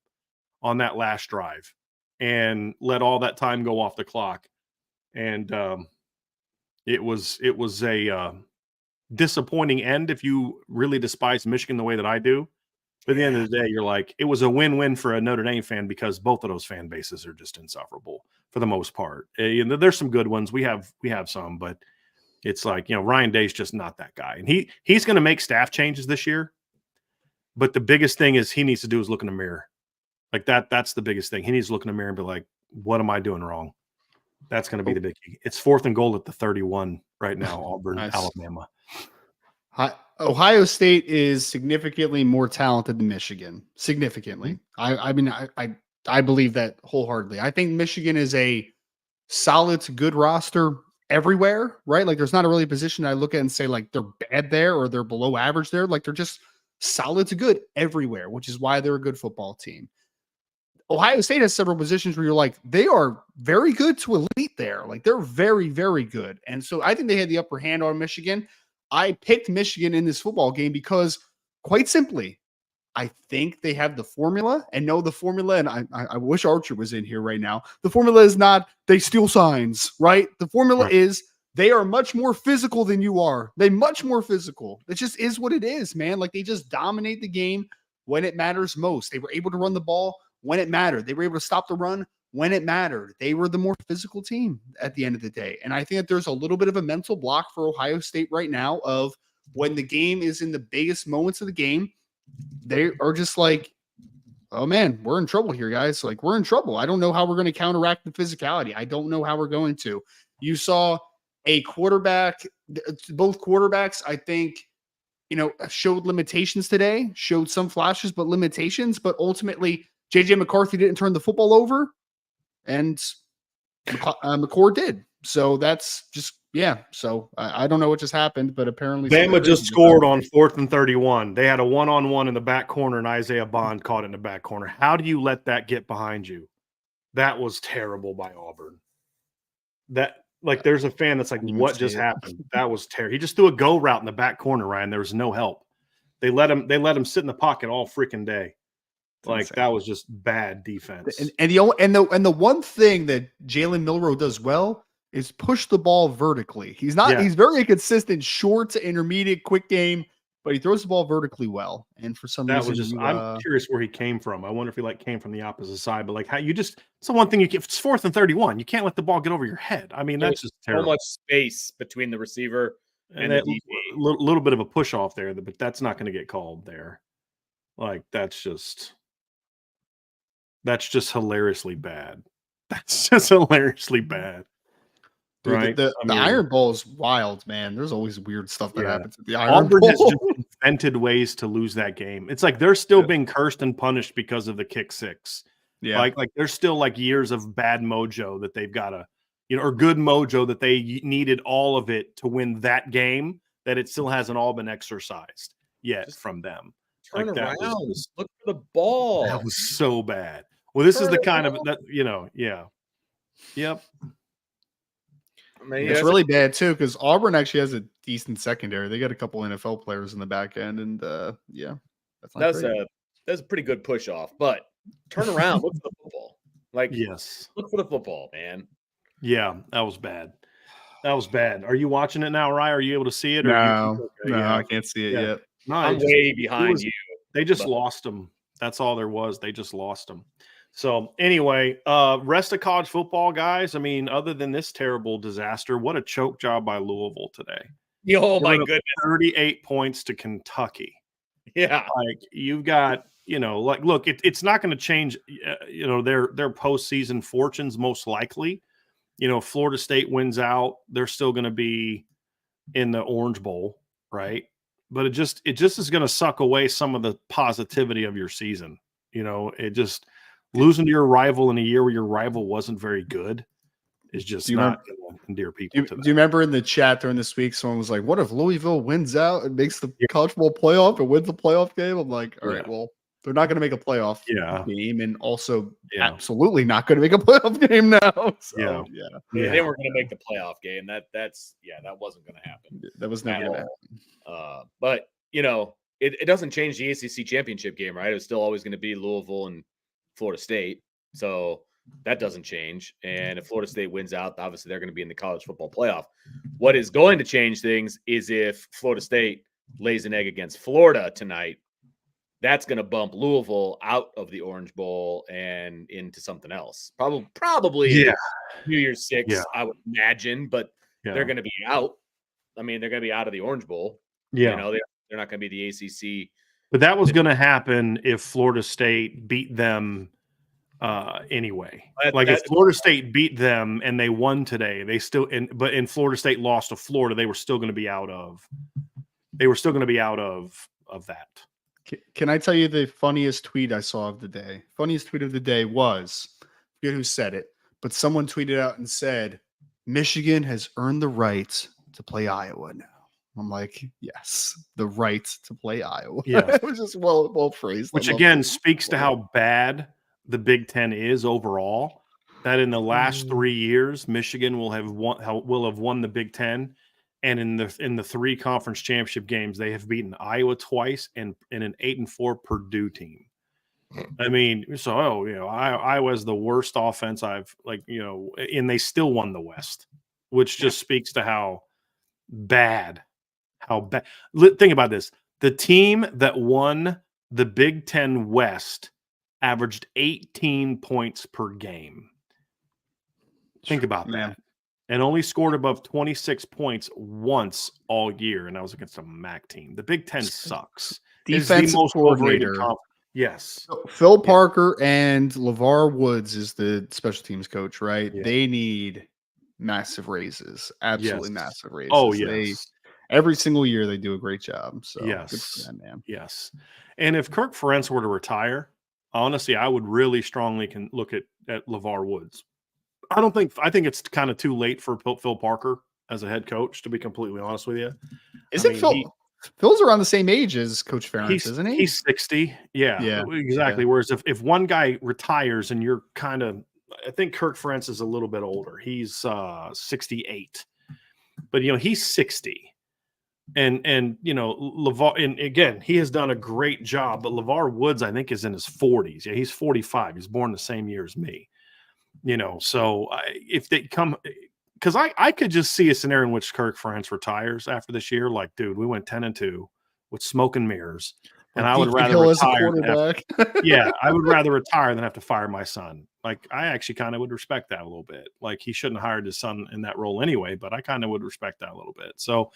Speaker 2: on that last drive and let all that time go off the clock. And it was a disappointing end if you really despise Michigan the way that I do. But at the end of the day, you're like, it was a win-win for a Notre Dame fan because both of those fan bases are just insufferable for the most part. There's some good ones. We have some, but it's like, Ryan Day's just not that guy. And he's going to make staff changes this year. But the biggest thing is he needs to do is look in the mirror. Like that's the biggest thing. He needs to look in the mirror and be like, what am I doing wrong? That's going to be the big key. It's 4th and goal at the 31 right now, Auburn, nice. Alabama.
Speaker 3: Ohio State is significantly more talented than Michigan. Significantly. I believe that wholeheartedly. I think Michigan is a solid to good roster everywhere, right? Like there's not a really position I look at and say like they're bad there or they're below average there. Like they're just solid to good everywhere, which is why they're a good football team. Ohio State has several positions where you're like, they are very good to elite there. Like they're very, very good. And so I think they had the upper hand on Michigan. I picked Michigan in this football game because quite simply, I think they have the formula and know the formula. And I wish Archer was in here right now. The formula is not they steal signs, right? The formula is they are much more physical than you are. They much more physical. It just is what it is, man. Like they just dominate the game when it matters most. They were able to run the ball when it mattered. They were able to stop the run when it mattered. They were the more physical team at the end of the day. And I think that there's a little bit of a mental block for Ohio State right now of when the game is in the biggest moments of the game, they are just like, oh man, we're in trouble here, guys. Like we're in trouble. I don't know how we're going to counteract the physicality. I don't know how we're going to. You saw a quarterback, both quarterbacks, I think, showed limitations today, showed some flashes, but limitations. But ultimately, JJ McCarthy didn't turn the football over, and McCord did. So that's just, yeah. So I don't know what just happened, but apparently
Speaker 2: Bama just scored on 4th and 31. They had a one-on-one in the back corner, and Isaiah Bond caught it in the back corner. How do you let that get behind you? That was terrible by Auburn. There's a fan that's like, what just happened? That was terrible. He just threw a go route in the back corner, Ryan. There was no help. They let him sit in the pocket all freaking day. That was just bad defense.
Speaker 3: And the one thing that Jalen Milroe does well is push the ball vertically. He's very consistent, short to intermediate, quick game, but he throws the ball vertically well. And for some reason,
Speaker 2: I'm curious where he came from. I wonder if he came from the opposite side, but it's the one thing if it's 4th and 31, you can't let the ball get over your head. I mean, that's just terrible.
Speaker 1: So much space between the receiver and
Speaker 2: a little bit of a push off there, but that's not going to get called there. That's just hilariously bad. That's just hilariously bad.
Speaker 3: Dude,
Speaker 2: right?
Speaker 3: The Iron Bowl is wild, man. There's always weird stuff that happens at the Iron
Speaker 2: Auburn
Speaker 3: Bowl.
Speaker 2: has just invented ways to lose that game. It's like they're still being cursed and punished because of the kick six.
Speaker 3: Yeah.
Speaker 2: Like there's still years of bad mojo that they've got to, or good mojo that they needed all of it to win that game, that it still hasn't all been exercised yet from them.
Speaker 1: Turn around. Look for the ball.
Speaker 2: That was so bad. Well, this is the kind of that, yeah. Yep.
Speaker 3: I mean, it's really bad too because Auburn actually has a decent secondary. They got a couple NFL players in the back end, and that's
Speaker 1: a pretty good push off. But turn around, look for the football. Look for the football, man.
Speaker 2: Yeah, that was bad. That was bad. Are you watching it now, Ryan? Are you able to see it?
Speaker 3: No, I can't see it yet.
Speaker 2: No,
Speaker 1: I'm way behind you.
Speaker 2: They just lost them. That's all there was. They just lost them. So anyway, rest of college football, guys. I mean, other than this terrible disaster, what a choke job by Louisville today.
Speaker 1: Oh my goodness.
Speaker 2: 38 points to Kentucky.
Speaker 1: Yeah.
Speaker 2: You've got, look, it's not going to change, their postseason fortunes most likely. Florida State wins out. They're still going to be in the Orange Bowl, right? But it just is going to suck away some of the positivity of your season. It just losing to your rival in a year where your rival wasn't very good is just not going to endear people to that.
Speaker 3: Do you remember in the chat during this week, someone was like, what if Louisville wins out and makes the college football playoff and wins the playoff game? I'm like, all right, well, they're not going to make a playoff game and also absolutely not going to make a playoff game now. So,
Speaker 1: They weren't going to make the playoff game. That wasn't going to happen.
Speaker 3: That was never going to
Speaker 1: happen. But, it doesn't change the ACC championship game, right? It's still always going to be Louisville and Florida State. So that doesn't change. And if Florida State wins out, obviously they're going to be in the college football playoff. What is going to change things is if Florida State lays an egg against Florida tonight. That's going to bump Louisville out of the Orange Bowl and into something else. Probably New Year's 6, I would imagine, but they're going to be out. I mean, they're going to be out of the Orange Bowl.
Speaker 2: Yeah.
Speaker 1: They're not going to be the ACC.
Speaker 2: But that was going to happen if Florida State beat them anyway. If Florida State beat them and they won today, but Florida State lost to Florida, they were still going to be out of. They were still going to be out of that.
Speaker 3: Can I tell you the funniest tweet I saw of the day? Funniest tweet of the day was, I forget who said it, but someone tweeted out and said, Michigan has earned the right to play Iowa now. I'm like, yes, the right to play Iowa.
Speaker 2: Yeah.
Speaker 3: It was just well phrased.
Speaker 2: Which again speaks to how bad the Big Ten is overall. That in the last 3 years, Michigan will have won the Big Ten, And in the 3 conference championship games, they have beaten Iowa twice and an 8-4 Purdue team. I mean, so Iowa's the worst offense I've and they still won the West, which just speaks to how bad. Think about this. The team that won the Big Ten West averaged 18 points per game. Think about that. And only scored above 26 points once all year, and that was against a MAC team. The Big Ten sucks.
Speaker 3: Defensive coordinator.
Speaker 2: Yes.
Speaker 3: Phil Parker and LeVar Woods is the special teams coach, right?
Speaker 2: Yeah.
Speaker 3: They need massive raises. Absolutely massive raises.
Speaker 2: Oh, yes.
Speaker 3: Every single year they do a great job. So
Speaker 2: yes.
Speaker 3: good for them, man.
Speaker 2: Yes. And if Kirk Ferentz were to retire, honestly, I would really strongly look at LeVar Woods. I think it's kind of too late for Phil Parker as a head coach, to be completely honest with you.
Speaker 3: Phil's around the same age as Coach Ferentz, isn't he?
Speaker 2: He's 60. Yeah, exactly. Yeah. Whereas if one guy retires and you're I think Kirk Ferentz is a little bit older. He's 68, but he's 60. And LeVar, and again, he has done a great job, but LeVar Woods, I think, is in his 40s. Yeah, he's 45. He's born the same year as me. So if they come, because I could just see a scenario in which Kirk Ferentz retires after this year. Like, dude, we went 10-2 with smoke and mirrors, and I would rather retire. I would rather retire than have to fire my son. Like, I actually kind of would respect that a little bit. Like, he shouldn't have hired his son in that role anyway, but I kind of would respect that a little bit. So,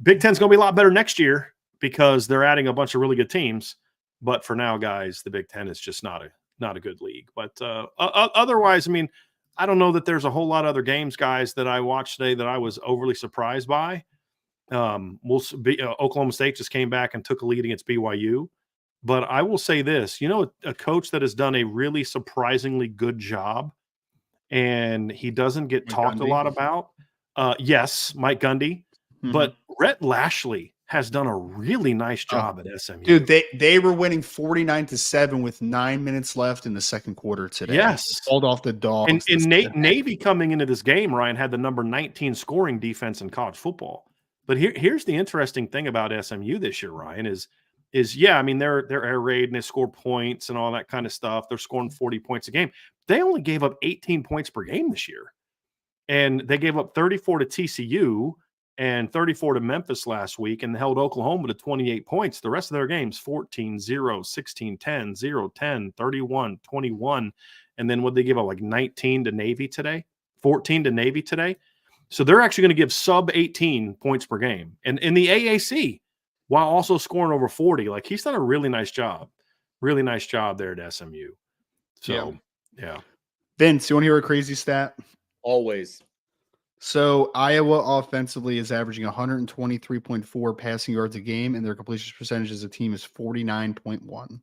Speaker 2: Big Ten's going to be a lot better next year because they're adding a bunch of really good teams. But for now, guys, the Big Ten is just not a good league. But otherwise, I mean, I don't know that there's a whole lot of other games, guys, that I watched today that I was overly surprised by. Oklahoma State just came back and took a lead against BYU. But I will say this, a coach that has done a really surprisingly good job, and he doesn't get talked a lot about. Yes, Mike Gundy, but Rhett Lashley has done a really nice job at SMU.
Speaker 3: Dude, they were winning 49-7 with 9 minutes left in the second quarter today.
Speaker 2: Yes.
Speaker 3: Called off the Dogs.
Speaker 2: And Navy coming into this game, Ryan, had the number 19 scoring defense in college football. But here's the interesting thing about SMU this year, Ryan, is I mean, they're air raid and they score points and all that kind of stuff. They're scoring 40 points a game. They only gave up 18 points per game this year. And they gave up 34 to TCU and 34 to Memphis last week and held Oklahoma to 28 points. The rest of their games, 14-0, 16-10, 0-10, 31, 21. And then what they give up, like 19 to Navy today, 14 to Navy today. So they're actually going to give sub 18 points per game. And in the AAC, while also scoring over 40, like, he's done a really nice job. Really nice job there at SMU. So, yeah.
Speaker 3: Vince, you want to hear a crazy stat?
Speaker 1: Always.
Speaker 3: So Iowa offensively is averaging 123.4 passing yards a game, and their completion percentage as a team is 49.1,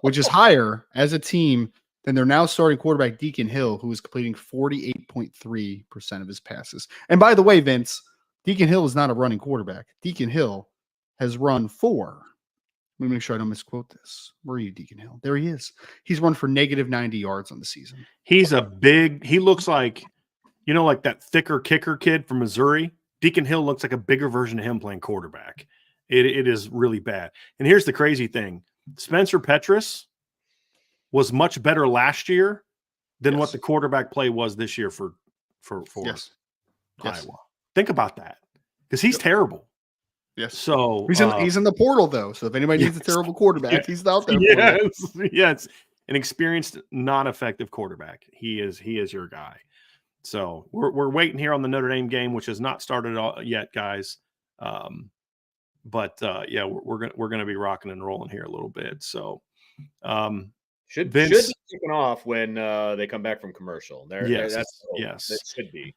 Speaker 3: which is higher as a team than their now starting quarterback Deacon Hill, who is completing 48.3% of his passes. And by the way, Vince, Deacon Hill is not a running quarterback. Deacon Hill has run for, let me make sure I don't misquote this. Where are you, Deacon Hill? There he is. He's run for negative 90 yards on the season.
Speaker 2: He looks like, like that thicker kicker kid from Missouri. Deacon Hill looks like a bigger version of him playing quarterback. It is really bad. And here's the crazy thing. Spencer Petras was much better last year than what the quarterback play was this year for Iowa. Think about that, because he's terrible.
Speaker 3: Yes.
Speaker 2: So
Speaker 3: he's in the portal, though. So if anybody needs a terrible quarterback, he's out there.
Speaker 2: Yes. An experienced, non-effective quarterback. He is your guy. So we're waiting here on the Notre Dame game, which has not started yet, guys. But we're gonna be rocking and rolling here a little bit. So
Speaker 1: should be kicking off when they come back from commercial.
Speaker 2: Yes.
Speaker 1: That should be.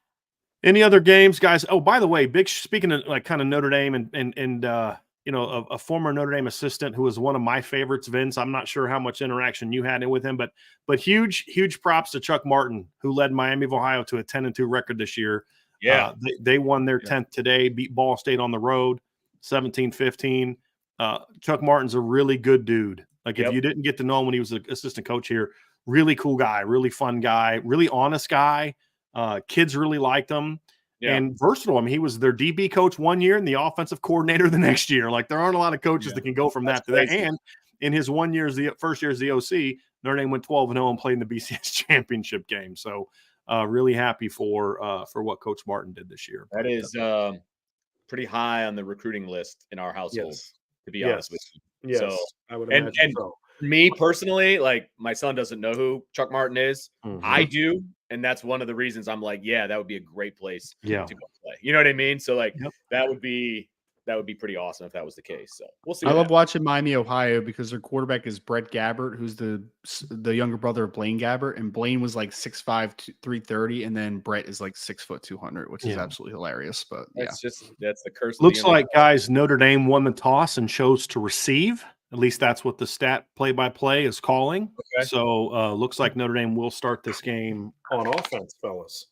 Speaker 2: Any other games, guys? Oh, by the way, speaking of like kind of Notre Dame and a former Notre Dame assistant who was one of my favorites, Vince. I'm not sure how much interaction you had with him, but huge props to Chuck Martin, who led Miami of Ohio to a 10-2 record this year.
Speaker 1: Yeah,
Speaker 2: they won their 10th today, beat Ball State on the road, 17-15. Chuck Martin's a really good dude. Like, if you didn't get to know him when he was an assistant coach here, really cool guy, really fun guy, really honest guy. Kids really liked him. and versatile. I mean, he was their DB coach one year and the offensive coordinator the next year. Like, there aren't a lot of coaches that can go from that to that. And in his first year as the OC, Notre Dame went 12-0 and played in the BCS championship game. So really happy for what Coach Martin did this year.
Speaker 1: That is pretty high on the recruiting list in our household, to be honest with you.
Speaker 2: Yes,
Speaker 1: so
Speaker 2: I would imagine so.
Speaker 1: Me personally, like, my son doesn't know who Chuck Martin is. I do. And that's one of the reasons I'm like, yeah, that would be a great place to go play. You know what I mean? So, like, that would be pretty awesome if that was the case. So we'll see.
Speaker 3: I love watching Miami, Ohio, because their quarterback is Brett Gabbert, who's the younger brother of Blaine Gabbert, and Blaine was like 6'5", 330, and then Brett is like 6 foot 200, which is absolutely hilarious. But
Speaker 1: that's the curse.
Speaker 2: Looks like, guys, Notre Dame won the toss and chose to receive. At least that's what the stat play-by-play is calling. Okay. So looks like Notre Dame will start this game on offense, fellas.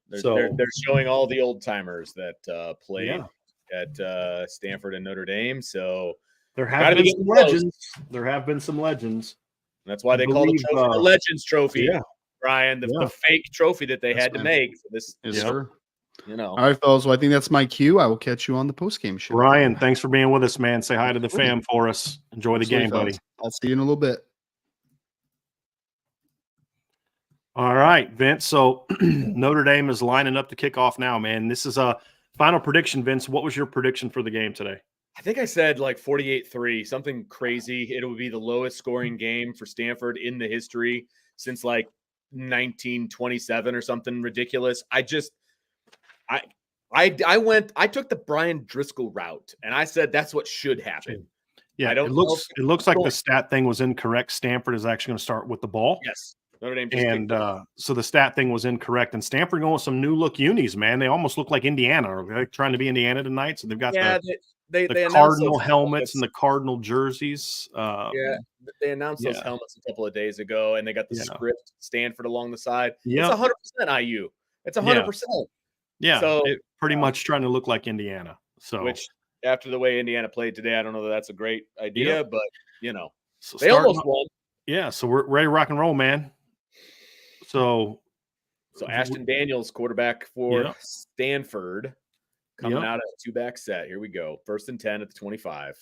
Speaker 1: They're showing all the old timers that played at Stanford and Notre Dame. So
Speaker 2: there have been some legends. There have been some legends.
Speaker 1: And that's why they call the trophy the Legends Trophy, Brian, the fake trophy that they had to make. So this,
Speaker 3: All right, fellas. Well, I think that's my cue. I will catch you on the post-game show.
Speaker 2: Ryan, thanks for being with us, man. Say hi to the fam for us. Enjoy the game, buddy.
Speaker 3: I'll see you in a little bit.
Speaker 2: All right, Vince. So Notre Dame is lining up to kick off now, man. This is a final prediction, Vince. What was your prediction for the game today?
Speaker 1: I think I said like 48-3, something crazy. It will be the lowest scoring game for Stanford in the history since like 1927 or something ridiculous. I took the Brian Driscoll route, and I said that's what should happen.
Speaker 2: Yeah, it looks like the stat thing was incorrect. Stanford is actually going to start with the ball.
Speaker 1: Yes, Notre Dame.
Speaker 2: So the stat thing was incorrect, and Stanford going with some new look unis, man. They almost look like Indiana. They're trying to be Indiana tonight, so they've got the Cardinal helmets and the Cardinal jerseys.
Speaker 1: They announced those helmets a couple of days ago, and they got the script Stanford along the side. It's 100% IU. It's 100%.
Speaker 2: Yeah, so pretty much trying to look like Indiana. So,
Speaker 1: which after the way Indiana played today, I don't know that that's a great idea, but so they almost won.
Speaker 2: Yeah, so we're ready to rock and roll, man. So
Speaker 1: Ashton Daniels, quarterback for Stanford, coming out of a two-back set. Here we go. 1st and 10 at the 25.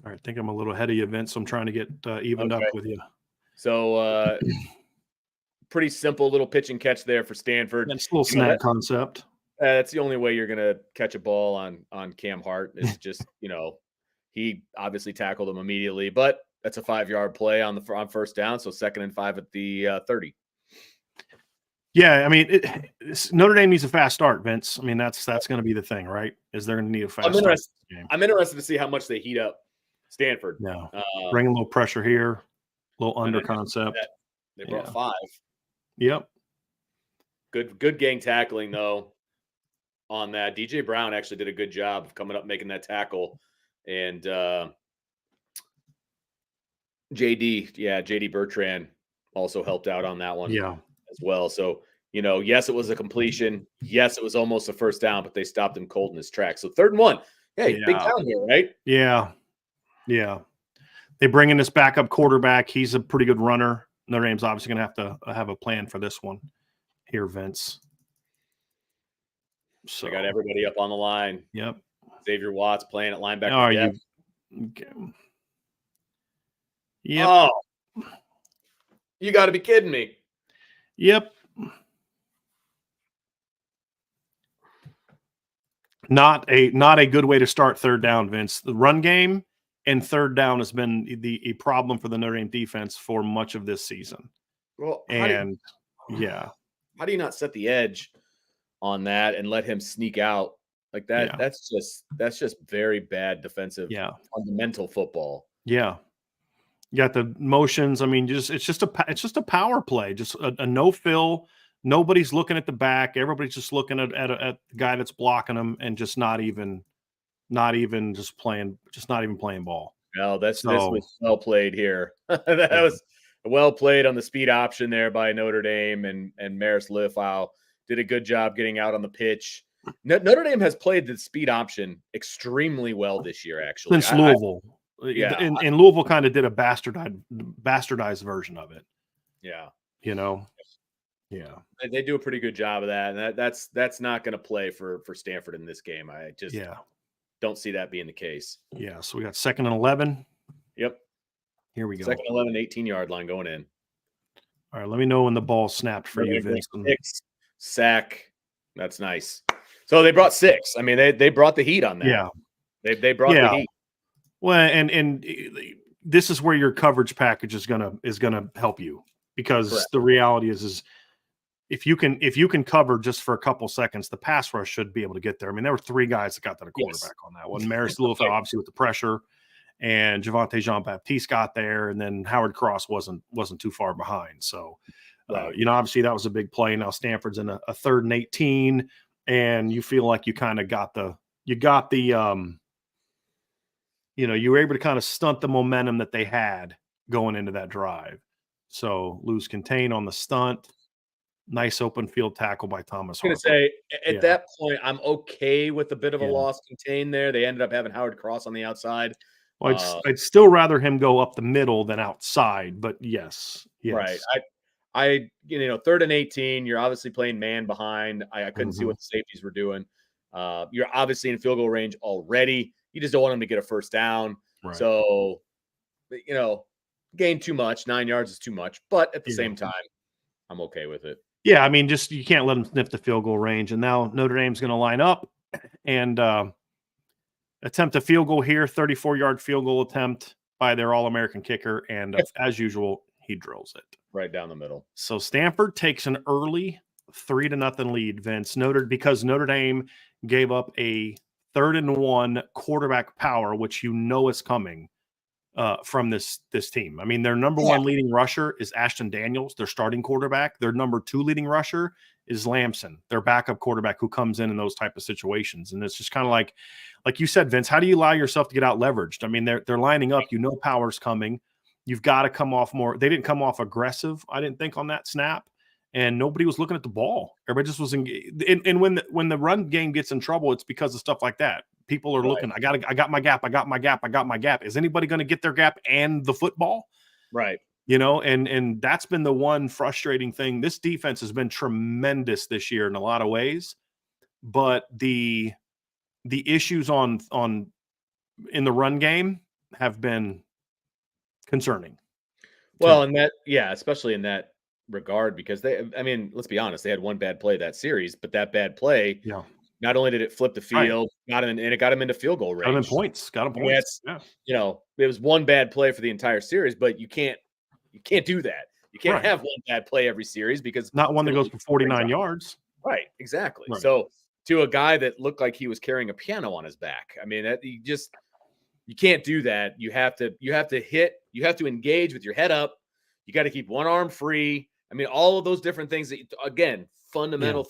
Speaker 2: All right, I think I'm a little ahead of you, Vince. So I'm trying to get evened up with you.
Speaker 1: So pretty simple little pitch and catch there for Stanford.
Speaker 2: It's a little snag concept.
Speaker 1: That's the only way you're going to catch a ball on Cam Hart. Is just, he obviously tackled him immediately, but that's a 5-yard play on 1st down. So 2nd and 5 at the 30.
Speaker 2: Yeah, I mean, Notre Dame needs a fast start, Vince. I mean, that's going to be the thing, right? Is they're going to need a fast start.
Speaker 1: I'm interested to see how much they heat up Stanford.
Speaker 2: No, bring a little pressure here. Little under concept.
Speaker 1: They brought 5.
Speaker 2: Yep.
Speaker 1: Good gang tackling though. On that, DJ Brown actually did a good job of coming up making that tackle, and JD Bertrand also helped out on that one. As well. So yes, it was a completion. Yes, it was almost a 1st down, but they stopped him cold in his tracks. So 3rd and 1. Hey, big down here, right?
Speaker 2: Yeah. They bring in this backup quarterback. He's a pretty good runner. Notre Dame's obviously going to have to have a plan for this one here, Vince. So
Speaker 1: I got everybody up on the line.
Speaker 2: Yep.
Speaker 1: Xavier Watts playing at linebacker.
Speaker 2: Yep.
Speaker 1: Oh, you got to be kidding me.
Speaker 2: Yep. Not a good way to start 3rd down, Vince. The run game and 3rd down has been a problem for the Notre Dame defense for much of this season.
Speaker 1: Well, how do you not set the edge on that and let him sneak out like that? Yeah. That's just very bad defensive, fundamental football.
Speaker 2: Yeah, you got the motions. I mean, it's just a power play, just a no fill. Nobody's looking at the back. Everybody's just looking at the guy that's blocking them and just not even playing ball.
Speaker 1: No, this was well played here. That was well played on the speed option there by Notre Dame, and Maris Liufau did a good job getting out on the pitch. Notre Dame has played the speed option extremely well this year, actually.
Speaker 2: Since Louisville. And Louisville kind of did a bastardized version of it.
Speaker 1: Yeah.
Speaker 2: Yeah.
Speaker 1: They do a pretty good job of that. And that's not going to play for Stanford in this game. I just don't see that being the case.
Speaker 2: Yeah. So we got 2nd and 11.
Speaker 1: Yep.
Speaker 2: Here we go.
Speaker 1: 2nd 11, 18-yard line going in.
Speaker 2: All right. Let me know when the ball snapped for you, Vince.
Speaker 1: 6 sack. That's nice. So they brought 6. I mean, they brought the heat on that.
Speaker 2: Yeah.
Speaker 1: They brought the heat.
Speaker 2: Well, and this is where your coverage package is gonna help you, because the reality is if you can cover just for a couple seconds, the pass rush should be able to get there. I mean, there were 3 guys that got to the quarterback on that one. Maris Louisville, obviously, with the pressure, and Javonte Jean-Baptiste got there, and then Howard Cross wasn't too far behind. So, obviously that was a big play. Now Stanford's in a 3rd and 18, and you feel like you kind of you were able to kind of stunt the momentum that they had going into that drive. So lose contain on the stunt. Nice open field tackle by Thomas Harper.
Speaker 1: I was going to say, at that point, I'm okay with a bit of a loss contained there. They ended up having Howard Cross on the outside.
Speaker 2: Well, I'd still rather him go up the middle than outside, but yes.
Speaker 1: Right. I 3rd and 18, you're obviously playing man behind. I couldn't see what the safeties were doing. You're obviously in field goal range already. You just don't want them to get a first down.
Speaker 2: Right.
Speaker 1: So, gain too much. 9 yards is too much. But at the same time, I'm okay with it.
Speaker 2: Yeah, I mean, just you can't let them sniff the field goal range. And now Notre Dame's going to line up and attempt a field goal here, 34-yard field goal attempt by their All-American kicker. And as usual, he drills it.
Speaker 1: Right down the middle.
Speaker 2: So Stanford takes an early 3-0 lead, Vince, because Notre Dame gave up a 3rd and 1 quarterback power, which is coming from this team. I mean, their number 1 leading rusher is Ashton Daniels, their starting quarterback. Their number 2 leading rusher is Lamson, their backup quarterback, who comes in those type of situations. And it's just kind of like you said, Vince, how do you allow yourself to get out leveraged? I mean, they're lining up. Power's coming. You've got to come off more. They didn't come off aggressive, I didn't think, on that snap. And nobody was looking at the ball. Everybody just was engaged. And when the run game gets in trouble, it's because of stuff like that. People are looking. I got my gap. I got my gap. Is anybody going to get their gap and the football?
Speaker 1: Right.
Speaker 2: And that's been the one frustrating thing. This defense has been tremendous this year in a lot of ways, but the issues in the run game have been concerning.
Speaker 1: Well, and especially in that regard, because let's be honest, they had one bad play that series, but that bad play, not only did it flip the field, it got him into field goal range.
Speaker 2: Got him points.
Speaker 1: It was one bad play for the entire series, but you can't do that. You can't have one bad play every series, because
Speaker 2: not one that goes for 49 yards.
Speaker 1: Right, exactly. Right. So to a guy that looked like he was carrying a piano on his back, I mean, you can't do that. You have to hit. You have to engage with your head up. You got to keep one arm free. I mean, all of those different things that, again, fundamental.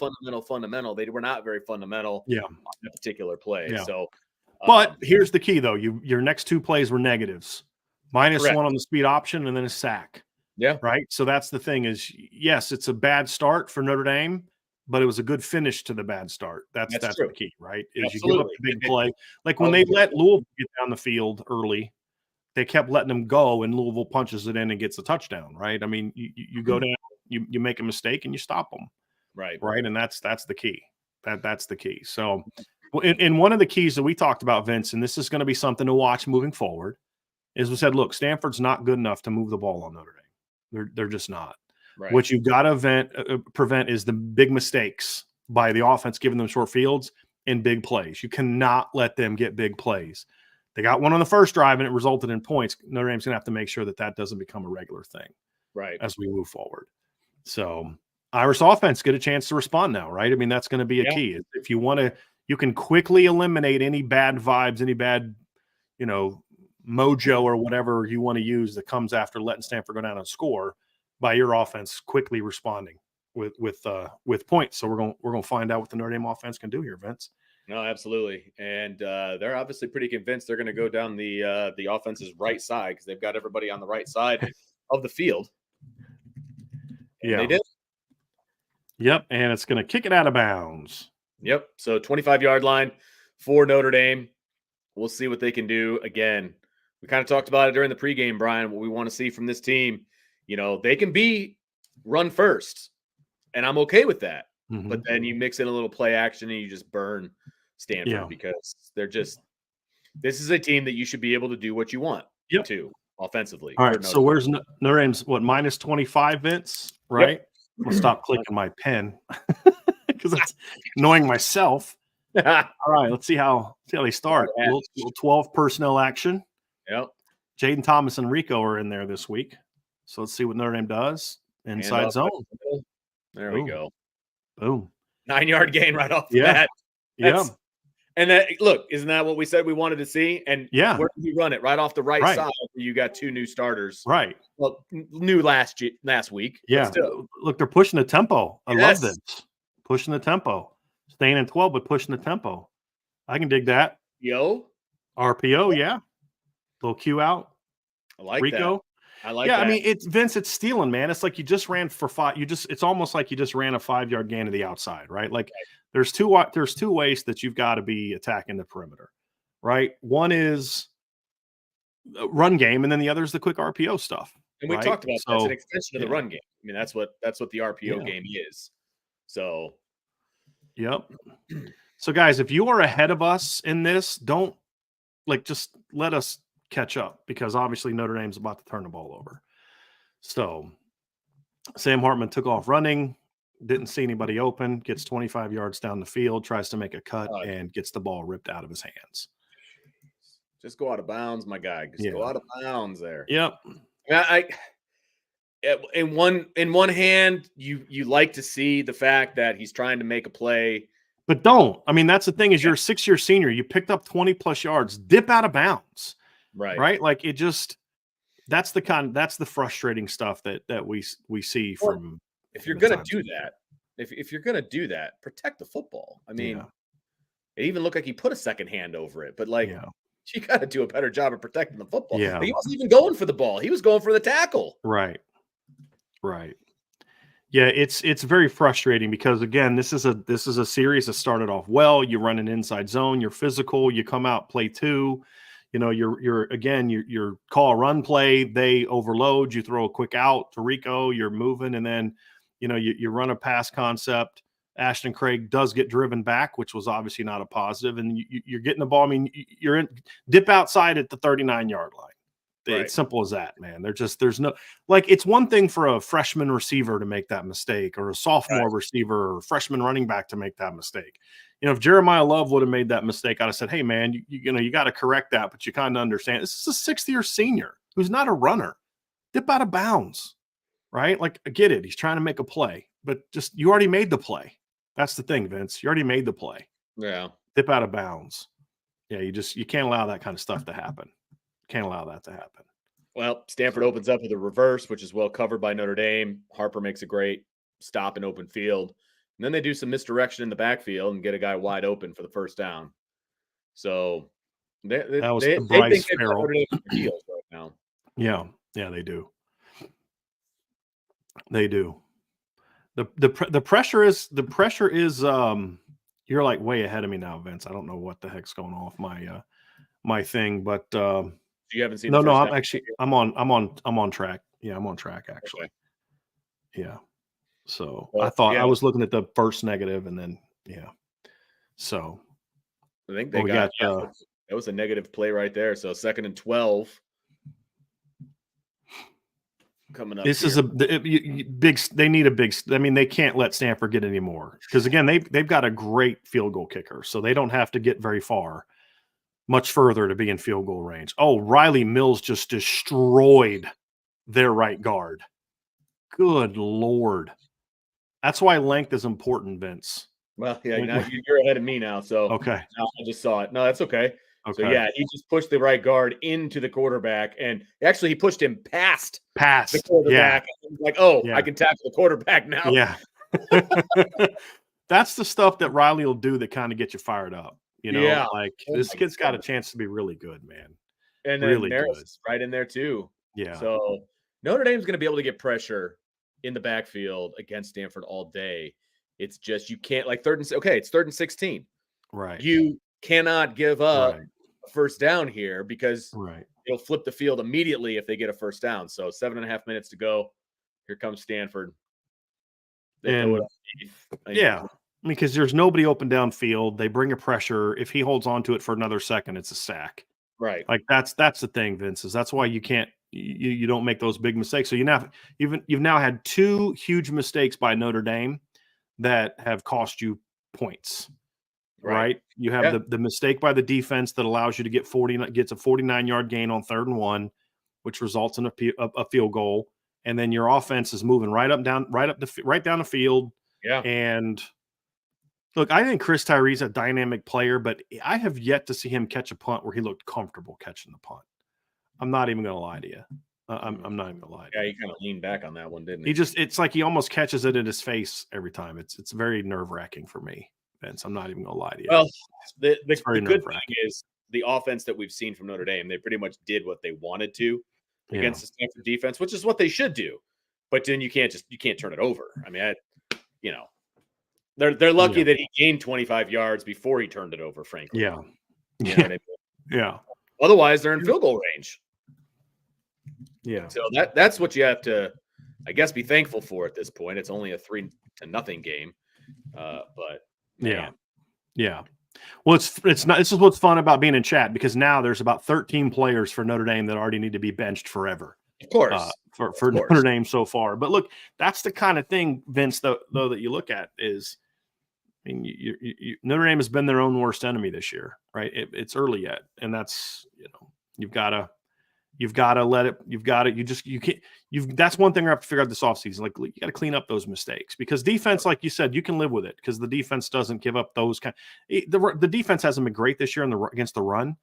Speaker 1: They were not very fundamental on that particular play. Yeah. So,
Speaker 2: but here's the key, though. Your next 2 plays were negatives. -1 on the speed option and then a sack.
Speaker 1: Yeah.
Speaker 2: Right. So that's the thing is, yes, it's a bad start for Notre Dame, but it was a good finish to the bad start. That's the key, right? Is you give up a big play. Like when they let Louisville get down the field early, they kept letting them go, and Louisville punches it in and gets a touchdown, right? I mean, you go down, you make a mistake and you stop them.
Speaker 1: Right.
Speaker 2: And that's the key. That's the key. So, and one of the keys that we talked about, Vince, and this is going to be something to watch moving forward, is we said, look, Stanford's not good enough to move the ball on Notre Dame. They're just not.
Speaker 1: Right.
Speaker 2: What you've got to prevent is the big mistakes by the offense, giving them short fields and big plays. You cannot let them get big plays. They got one on the first drive and it resulted in points. Notre Dame's going to have to make sure that doesn't become a regular thing,
Speaker 1: right,
Speaker 2: as we move forward. So Irish offense get a chance to respond now, right? I mean, that's going to be a key. If you want to, you can quickly eliminate any bad vibes, any bad, mojo or whatever you want to use that comes after letting Stanford go down and score, by your offense quickly responding with points. So we're going to find out what the Notre Dame offense can do here, Vince.
Speaker 1: No, absolutely. And they're obviously pretty convinced they're going to go down the offense's right side, because they've got everybody on the right side of the field. And they did.
Speaker 2: Yep. And it's going to kick it out of bounds.
Speaker 1: Yep. So 25-yard line for Notre Dame. We'll see what they can do. Again, we kind of talked about it during the pregame, Brian, what we want to see from this team. They can be run first, and I'm okay with that.
Speaker 2: Mhm.
Speaker 1: But then you mix in a little play action and you just burn Stanford
Speaker 2: Yeah.
Speaker 1: because this is a team that you should be able to do what you want
Speaker 2: Yep.
Speaker 1: to offensively.
Speaker 2: All
Speaker 1: for
Speaker 2: right. So where's Notre Dame's what minus 25, Vince? Right.
Speaker 1: Yep.
Speaker 2: I'm gonna stop clicking my pen because it's annoying myself. All right. Let's see how they start. Little 12 personnel action.
Speaker 1: Yep.
Speaker 2: Jaden Thomas and Rico are in there this week. So let's see what Notre Dame does. Inside zone.
Speaker 1: There
Speaker 2: Boom.
Speaker 1: we go.
Speaker 2: Boom.
Speaker 1: 9-yard gain right off the bat.
Speaker 2: Yeah.
Speaker 1: And that, look, isn't that what we said we wanted to see? And
Speaker 2: yeah,
Speaker 1: where did we run it? Right off the right side. You got 2 new starters.
Speaker 2: Right.
Speaker 1: Well, new last week.
Speaker 2: Yeah. Look, they're pushing the tempo. I love this. Pushing the tempo. Staying in 12, but pushing the tempo. I can dig that. RPO, yeah. Little Q out.
Speaker 1: I like
Speaker 2: Rico.
Speaker 1: that. I like that.
Speaker 2: I mean, it's Vince, it's stealing, man. It's like you just ran for 5. It's almost like you just ran a 5-yard gain to the outside, right? Like there's two ways that you've got to be attacking the perimeter, right? One is run game, and then the other is the quick RPO stuff.
Speaker 1: And we talked about that's an extension of the run game. I mean, that's what the RPO game is. So,
Speaker 2: yep. So, guys, if you are ahead of us in this, don't just let us catch up because obviously Notre Dame's about to turn the ball over. So, Sam Hartman took off running, didn't see anybody open, gets 25 yards down the field, tries to make a cut, and gets the ball ripped out of his hands.
Speaker 1: Just go out of bounds, my guy. Just go out of bounds there.
Speaker 2: Yep.
Speaker 1: In one hand, you like to see the fact that he's trying to make a play.
Speaker 2: But don't. I mean, that's the thing is you're a 6-year senior. You picked up 20-plus yards. Dip out of bounds. Right? Like it just that's the frustrating stuff that we see from
Speaker 1: if you're gonna do that, if you're gonna do that, protect the football. I mean, it even looked like he put a second hand over it, but you got to do a better job of protecting the football.
Speaker 2: Yeah.
Speaker 1: He wasn't even going for the ball. He was going for the tackle.
Speaker 2: Right. Yeah, it's very frustrating because again, this is a series that started off well. You run an inside zone, you're physical, you come out, play 2. You know, you're call a run play, they overload, you throw a quick out to Rico, you're moving, and then you run a pass concept. Ashton Craig does get driven back, which was obviously not a positive, and you're getting the ball. I mean, you're in dip outside at the 39-yard line. It's simple as that, man. There's no it's one thing for a freshman receiver to make that mistake, or a sophomore receiver or freshman running back to make that mistake. If Jeremiah Love would have made that mistake, I'd have said, hey, man, you got to correct that, but you kind of understand. This is a 6th-year senior who's not a runner. Dip out of bounds, right? Like, I get it. He's trying to make a play, but you already made the play. That's the thing, Vince. You already made the play.
Speaker 1: Yeah.
Speaker 2: Dip out of bounds. Yeah, you can't allow that kind of stuff to happen. Can't allow that to happen.
Speaker 1: Well, Stanford opens up with a reverse, which is well covered by Notre Dame. Harper makes a great stop in open field. And then they do some misdirection in the backfield and get a guy wide open for the first down. So
Speaker 2: that was
Speaker 1: they
Speaker 2: Bryce
Speaker 1: think
Speaker 2: Farrell
Speaker 1: deals right now.
Speaker 2: Yeah, they do. They do. The pressure is you're like way ahead of me now, Vince. I don't know what the heck's going on with my thing, but
Speaker 1: you haven't seen
Speaker 2: no, I'm on track. Yeah, I'm on track actually. Okay. Yeah. So I thought I was looking at the first negative and then So
Speaker 1: I think that was a negative play right there. So 2nd and 12 coming up.
Speaker 2: This is a big. They need a big. I mean, they can't let Stanford get any more because again, they've got a great field goal kicker, so they don't have to get very much further to be in field goal range. Oh, Riley Mills just destroyed their right guard. Good Lord. That's why length is important, Vince.
Speaker 1: Well, yeah, now you're ahead of me now. So
Speaker 2: okay,
Speaker 1: I just saw it. No, that's okay.
Speaker 2: Okay.
Speaker 1: So yeah, he just pushed the right guard into the quarterback, and actually he pushed him past the quarterback. Yeah. Like, I can tackle the quarterback now.
Speaker 2: Yeah. That's the stuff that Riley will do that kind of gets you fired up. This kid's got a chance to be really good, man.
Speaker 1: And then really good. Right in there too.
Speaker 2: Yeah.
Speaker 1: So Notre Dame's going to be able to get pressure in the backfield against Stanford all day. It's just you can't it's 3rd and 16.
Speaker 2: Right.
Speaker 1: You cannot give up a first down here because it'll flip the field immediately if they get a first down. So 7.5 minutes to go. Here comes Stanford. They throw it underneath.
Speaker 2: Yeah. I mean, because there's nobody open downfield. They bring a pressure. If he holds on to it for another second, it's a sack.
Speaker 1: Right.
Speaker 2: Like that's the thing, Vince. Is that's why you can't you don't make those big mistakes. So you've now had 2 huge mistakes by Notre Dame that have cost you points. Right? You have the mistake by the defense that allows you to get gets a 49-yard gain on 3rd and 1, which results in a field goal, and then your offense is moving right down the field.
Speaker 1: Yeah.
Speaker 2: And look, I think Chris Tyree's a dynamic player, but I have yet to see him catch a punt where he looked comfortable catching the punt. I'm not even going to lie to you. I'm not even going to lie to you.
Speaker 1: Yeah, he kind of leaned back on that one, didn't he?
Speaker 2: It's like he almost catches it in his face every time. It's very nerve-wracking for me, Vince. I'm not even going to lie to you.
Speaker 1: Well, the good thing is the offense that we've seen from Notre Dame, they pretty much did what they wanted to against the Stanford defense, which is what they should do. But then you can't turn it over. I mean, they're lucky that he gained 25 yards before he turned it over, frankly.
Speaker 2: Yeah.
Speaker 1: You know what I mean?
Speaker 2: Yeah.
Speaker 1: Otherwise, they're in field goal range.
Speaker 2: Yeah.
Speaker 1: So that's what you have to, I guess, be thankful for at this point. It's only a 3-0 game. But
Speaker 2: yeah. Well, it's not. This is what's fun about being in chat, because now there's about 13 players for Notre Dame that already need to be benched forever.
Speaker 1: Of course,
Speaker 2: for Notre Dame so far. But look, that's the kind of thing, Vince, though that you look at is, I mean, you Notre Dame has been their own worst enemy this year, right? It's early yet, and that's you've got to let it. You can't. That's one thing we have to figure out this offseason. Like, you got to clean up those mistakes, because defense, like you said, you can live with it because the defense doesn't give up those kind. The defense hasn't been great this year against the run.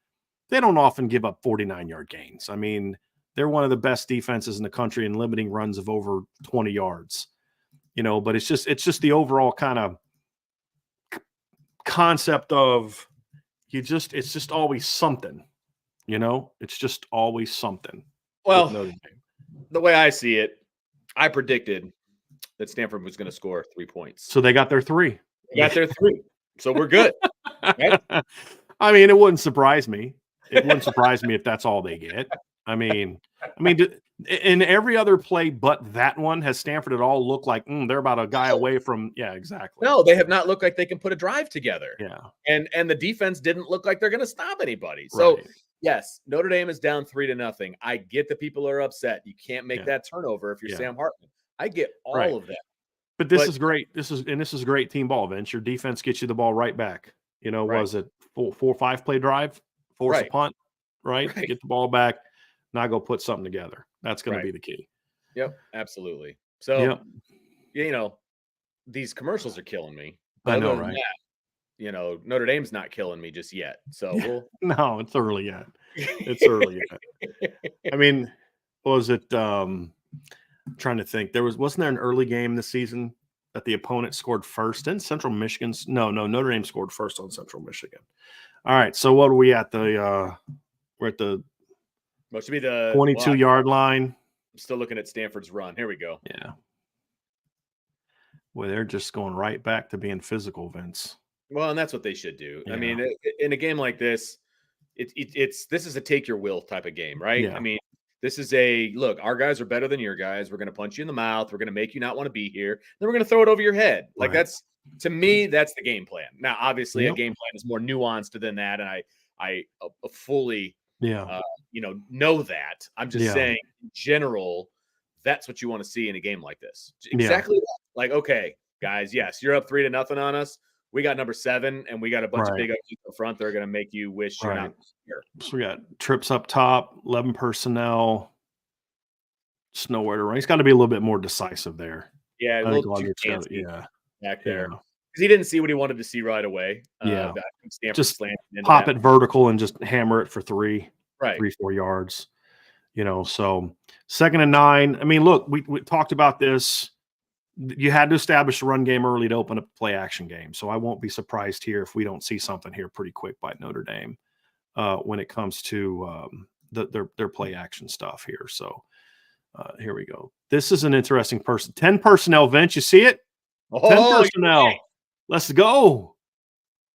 Speaker 2: They don't often give up 49-yard gains. I mean, they're one of the best defenses in the country in limiting runs of over 20 yards. But it's just the overall kind of concept of it's just always something. It's just always something.
Speaker 1: Well, the way I see it, I predicted that Stanford was going to score 3 points.
Speaker 2: So they got their 3.
Speaker 1: So we're good. Right?
Speaker 2: I mean, it wouldn't surprise me. It wouldn't surprise me if that's all they get. I mean, in every other play but that one, has Stanford at all looked like they're about a guy away from? Yeah, exactly.
Speaker 1: No, they have not looked like they can put a drive together.
Speaker 2: Yeah,
Speaker 1: and the defense didn't look like they're going to stop anybody. So. Right. Yes, Notre Dame is down 3-0. I get that people are upset. You can't make that turnover if you're Sam Hartman. I get all of that.
Speaker 2: But this is great. This is great team ball, Vince. Your defense gets you the ball right back. Was it 4 or 5 play drive, force a punt, right? Get the ball back, now go put something together. That's going to be the key.
Speaker 1: Yep, absolutely. So, these commercials are killing me.
Speaker 2: I know, right?
Speaker 1: Notre Dame's not killing me just yet. So
Speaker 2: no, it's early yet. It's early yet. I mean, was it? I'm trying to think. Wasn't there an early game this season that the opponent scored first? Didn't Central Michigan's? No, Notre Dame scored first on Central Michigan. All right, so what are we at? We're at the.
Speaker 1: What should be the
Speaker 2: 22-yard line?
Speaker 1: I'm still looking at Stanford's run. Here we go.
Speaker 2: Yeah. Well, they're just going right back to being physical, Vince.
Speaker 1: Well, and that's what they should do. Yeah. I mean, in a game like this, this is a take your will type of game, right?
Speaker 2: Yeah.
Speaker 1: I mean, this is look, our guys are better than your guys. We're going to punch you in the mouth. We're going to make you not want to be here. Then we're going to throw it over your head. Like to me, that's the game plan. Now, obviously, a game plan is more nuanced than that, and I fully, know that. I'm just saying, in general, that's what you want to see in a game like this. Exactly. Like, okay, guys, yes, you're up 3-0 on us. We got number 7, and we got a bunch of big ups in front. They're going to make you wish you're not here.
Speaker 2: So we got trips up top, 11 personnel, just nowhere to run. He's got to be a little bit more decisive there.
Speaker 1: Yeah, a little too fancy back there. Because he didn't see what he wanted to see right away.
Speaker 2: Just pop it vertical and just hammer it for 3, 4 yards. So 2nd and 9. I mean, look, we talked about this. You had to establish a run game early to open up the play action game. So I won't be surprised here if we don't see something here pretty quick by Notre Dame when it comes to their play action stuff here. So here we go. This is an interesting 10 personnel, Vince. You see it? 10 personnel. Okay. Let's go.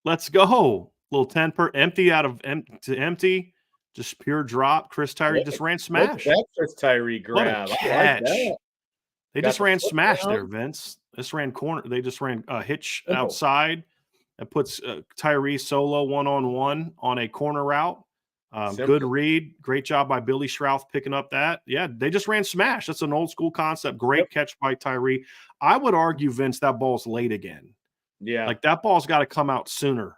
Speaker 2: Little 10 per empty out of to empty. Just pure drop. Chris Tyree just ran smash.
Speaker 1: That Chris Tyree grab.
Speaker 2: What a catch. They just ran smash there, Vince. This ran corner. They just ran a hitch
Speaker 1: Simple.
Speaker 2: outside. That puts Tyree solo one-on-one on a corner route. Good read. Great job by Billy Schrouth picking up that. Yeah, they just ran smash. That's an old school concept. Great catch by Tyree. I would argue, Vince, that ball's late again.
Speaker 1: Yeah.
Speaker 2: Like that ball's got to come out sooner.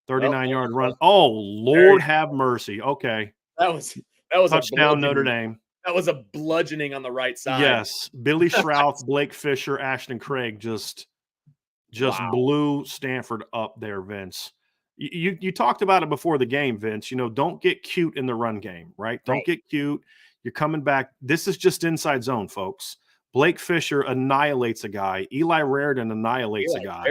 Speaker 2: 39-yard run. Oh, Lord have mercy. Okay.
Speaker 1: That was
Speaker 2: touchdown Notre Dame.
Speaker 1: That was a bludgeoning on the right side.
Speaker 2: Yes. Billy Schrouth, Blake Fisher, Ashton Craig just blew Stanford up there, Vince. You talked about it before the game, Vince. Don't get cute in the run game, right? Don't get cute. You're coming back. This is just inside zone, folks. Blake Fisher annihilates a guy. Eli Raridan annihilates a guy.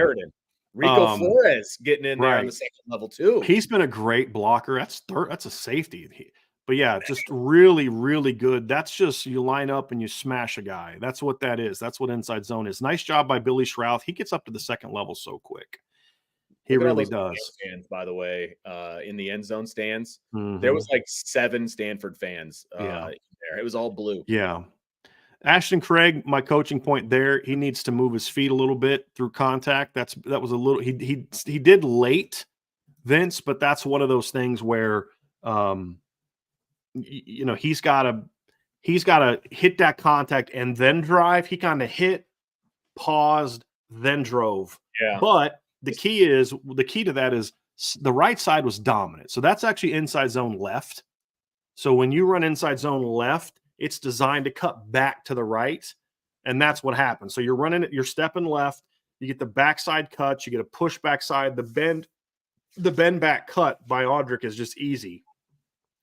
Speaker 1: Rico Flores getting in there on the second level too.
Speaker 2: He's been a great blocker. That's a safety. But yeah, just really, really good. That's just you line up and you smash a guy. That's what that is. That's what inside zone is. Nice job by Billy Schrouth. He gets up to the second level so quick. He really does.
Speaker 1: Fans, by the way, in the end zone stands, there was like 7 Stanford fans there. It was all blue.
Speaker 2: Yeah. Ashton Craig, my coaching point there, he needs to move his feet a little bit through contact. That was a little he did late, Vince, but that's one of those things where he's got to hit that contact and then drive. He kind of hit, paused, then drove.
Speaker 1: Yeah.
Speaker 2: But the key to that is the right side was dominant. So that's actually inside zone left. So when you run inside zone left, it's designed to cut back to the right, and that's what happens. So you're running it, you're stepping left, you get the backside cuts, you get a push backside, the bend back cut by Audric is just easy.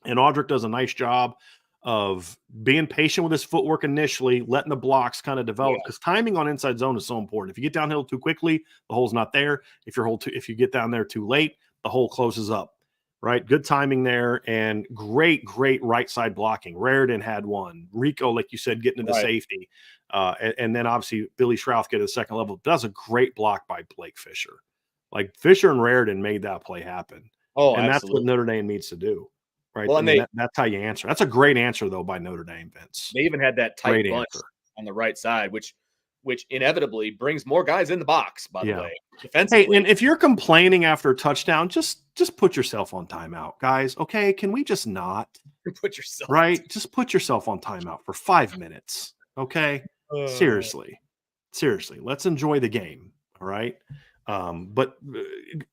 Speaker 2: And Audric does a nice job of being patient with his footwork initially, letting the blocks kind of develop, because timing on inside zone is so important. If you get downhill too quickly, the hole's not there. If you get down there too late, the hole closes up. Right, good timing there, and great right side blocking. Raridan had one. Rico, like you said, getting into safety, and then obviously Billy Schrouth get to the second level. Does a great block by Blake Fisher. Like Fisher and Raridan made that play happen.
Speaker 1: Oh,
Speaker 2: and
Speaker 1: absolutely.
Speaker 2: That's what Notre Dame needs to do. Right,
Speaker 1: well,
Speaker 2: that's how you answer. That's a great answer though by Notre Dame, Vince.
Speaker 1: They even had that tight bunch on the right side, which inevitably brings more guys in the box. By the way, defensively.
Speaker 2: Hey, and if you're complaining after a touchdown, just put yourself on timeout, guys. Okay, can we just not
Speaker 1: put yourself
Speaker 2: Just put yourself on timeout for 5 minutes. Okay, seriously, let's enjoy the game. All right, but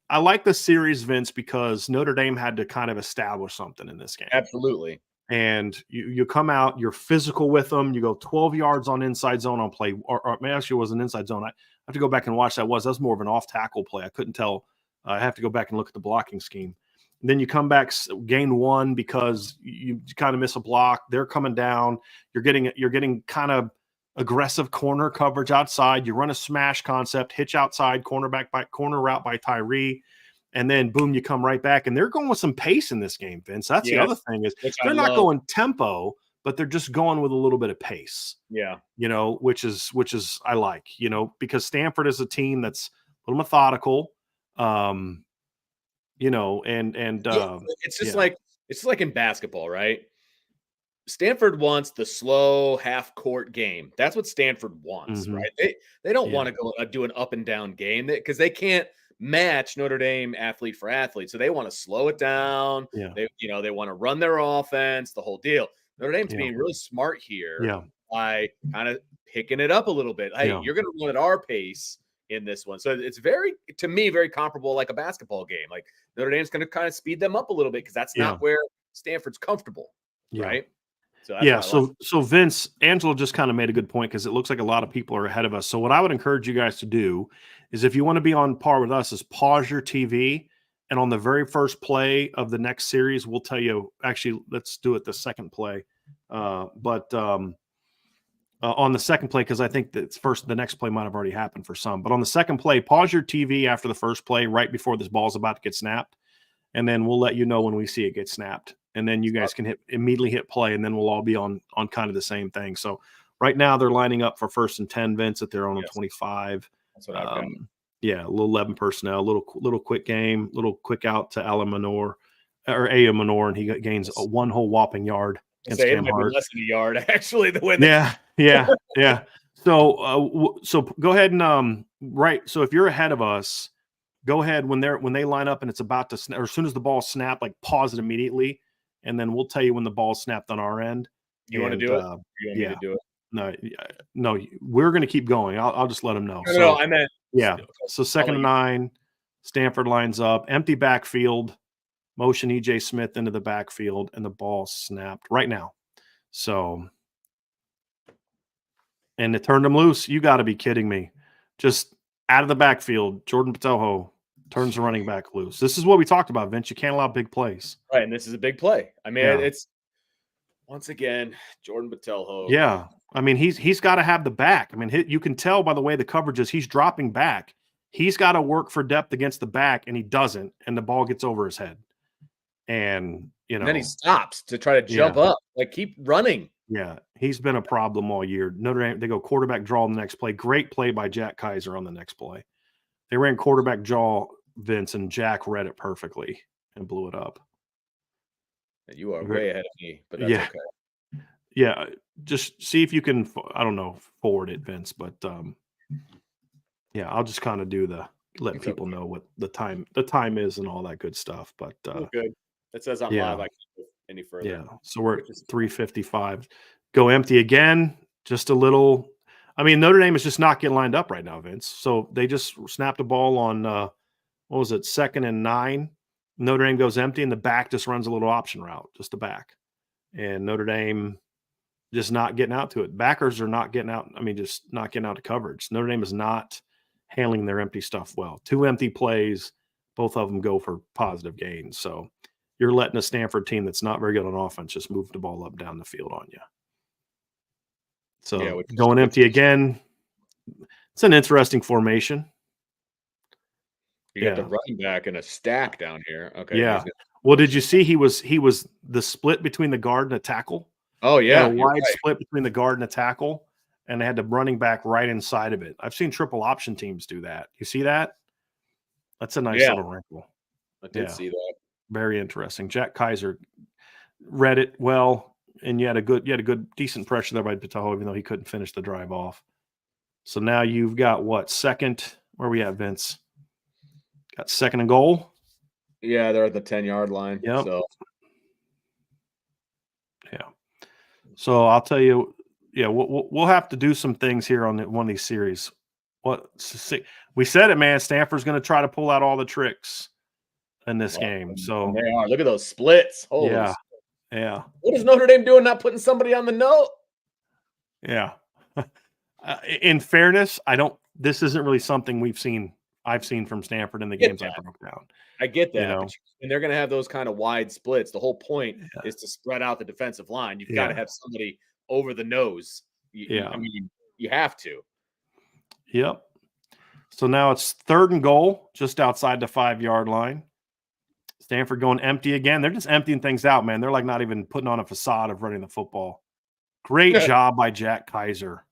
Speaker 2: I like the series, Vince, because Notre Dame had to kind of establish something in this game.
Speaker 1: Absolutely.
Speaker 2: And you come out, you're physical with them. You go 12 yards on inside zone on play, or actually it was an inside zone. I have to go back and watch that. That was more of an off tackle play. I couldn't tell. I have to go back and look at the blocking scheme. And then you come back, gain 1 because you kind of miss a block. They're coming down. You're getting kind of aggressive corner coverage outside. You run a smash concept, hitch outside, corner route by Tyree. And then, boom, you come right back. And they're going with some pace in this game, Vince. That's the other thing is they're not going tempo, but they're just going with a little bit of pace.
Speaker 1: Yeah.
Speaker 2: Which is I like, because Stanford is a team that's a little methodical, and
Speaker 1: it's just like in basketball, right? Stanford wants the slow half-court game. That's what Stanford wants, right? They don't want to go do an up and down game because they can't match Notre Dame athlete for athlete. So they want to slow it down.
Speaker 2: Yeah.
Speaker 1: They want to run their offense, the whole deal. Notre Dame's being really smart here by kind of picking it up a little bit. Hey, you're going to run at our pace in this one. So it's to me, very comparable like a basketball game. Like Notre Dame's going to kind of speed them up a little bit because that's not where Stanford's comfortable, right?
Speaker 2: So Vince, Angelo just kind of made a good point because it looks like a lot of people are ahead of us. So what I would encourage you guys to do is if you want to be on par with us is pause your TV, and on the very first play of the next series, we'll tell you, actually, let's do it the second play. On the second play, because I think the next play might have already happened for some, but on the second play, pause your TV after the first play right before this ball's about to get snapped. And then we'll let you know when we see it get snapped. And then you guys can immediately hit play, and then we'll all be on kind of the same thing. So right now they're lining up for 1st and 10, Vince, at their own 25.
Speaker 1: That's what I've got.
Speaker 2: Yeah, a little 11 personnel, little quick game, little quick out to Aya Manor, and he gains one whole whopping yard against Cam Hart.
Speaker 1: Less than a yard, actually. The way
Speaker 2: yeah. So go ahead and right. So if you're ahead of us, go ahead when they line up and it's about to snap, or as soon as the ball snap, like pause it immediately, and then we'll tell you when the ball snapped on our end.
Speaker 1: You want to do it? You want me
Speaker 2: Yeah.
Speaker 1: to do it?
Speaker 2: No, we're going to keep going. I'll just let them know.
Speaker 1: No, I meant
Speaker 2: yeah. So 2nd and 9, Stanford lines up, empty backfield, motion EJ Smith into the backfield, and the ball snapped right now. So, and it turned him loose. You got to be kidding me. Just out of the backfield, Jordan Patojo turns the running back loose. This is what we talked about, Vince. You can't allow big plays.
Speaker 1: Right, and this is a big play. I mean, it's once again Jordan Patelho.
Speaker 2: Yeah, I mean he's got to have the back. I mean, you can tell by the way the coverage is. He's dropping back. He's got to work for depth against the back, and he doesn't. And the ball gets over his head. And
Speaker 1: and then he stops to try to jump up. Like, keep running.
Speaker 2: Yeah, he's been a problem all year. Notre Dame, they go quarterback draw on the next play. Great play by Jack Kaiser on the next play. They ran quarterback draw, Vince, and Jack read it perfectly and blew it up.
Speaker 1: You are way ahead of me, but that's okay.
Speaker 2: Yeah, just see if you can, I don't know, forward it, Vince, but yeah, I'll just kind of do let people know what the time is and all that good stuff. But
Speaker 1: good. It says I'm live. I can't go any further.
Speaker 2: Yeah, so we're at 3:55. Go empty again. Just a little. I mean, Notre Dame is just not getting lined up right now, Vince. So they just snapped a ball on what was it, 2nd and 9. Notre Dame goes empty, and the back just runs a little option route, just the back. And Notre Dame just not getting out to it. Backers are not getting out. I mean, just not getting out to coverage. Notre Dame is not handling their empty stuff well. 2 empty plays, both of them go for positive gains. So you're letting a Stanford team that's not very good on offense just move the ball up down the field on you. So going empty again, it's an interesting formation.
Speaker 1: You got the running back in a stack down here. Okay.
Speaker 2: Yeah. Well, did you see he was the split between the guard and a tackle?
Speaker 1: Oh, yeah.
Speaker 2: A wide split between the guard and a tackle, and they had the running back right inside of it. I've seen triple option teams do that. You see that? That's a nice little wrinkle.
Speaker 1: I did see that.
Speaker 2: Very interesting. Jack Kaiser read it well, and you had a good decent pressure there by Patojo, even though he couldn't finish the drive off. So now you've got what, second? Where are we at, Vince? Got 2nd and goal.
Speaker 1: Yeah, they're at the 10-yard line.
Speaker 2: Yep.
Speaker 1: So.
Speaker 2: Yeah. So I'll tell you, we'll have to do some things here on one of these series. We said it, man. Stanford's going to try to pull out all the tricks in this game. So
Speaker 1: they are. Look at those splits. Holy
Speaker 2: yeah.
Speaker 1: What is Notre Dame doing? Not putting somebody on the note?
Speaker 2: Yeah. In fairness, this isn't really something I've seen from Stanford in the games I broke down.
Speaker 1: I get that. And they're going to have those kind of wide splits. The whole point is to spread out the defensive line. You've got to have somebody over the nose. I mean, you have to.
Speaker 2: Yep. So now it's 3rd and goal, just outside the 5-yard line. Stanford going empty again. They're just emptying things out, man. They're like not even putting on a facade of running the football. Great job by Jack Kaiser.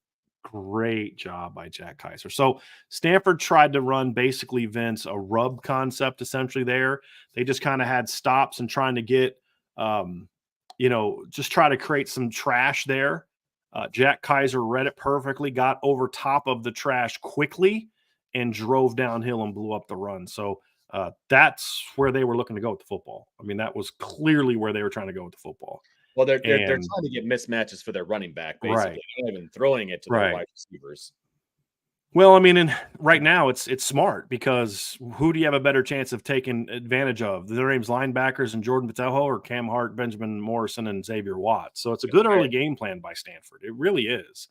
Speaker 2: Great job by Jack Kaiser. So Stanford tried to run basically, Vince, a rub concept essentially there. They just kind of had stops and trying to get, just try to create some trash there. Jack Kaiser read it perfectly, got over top of the trash quickly, and drove downhill and blew up the run. So that's where they were looking to go with the football. I mean, that was clearly where they were trying to go with the football.
Speaker 1: Well, they're trying to get mismatches for their running back, basically.
Speaker 2: Right.
Speaker 1: They're not even throwing it to their wide receivers.
Speaker 2: Well, I mean, right now it's smart, because who do you have a better chance of taking advantage of? Their name's linebackers and Jordan Pateljo, or Cam Hart, Benjamin Morrison, and Xavier Watts. So it's a good early game plan by Stanford. It really is.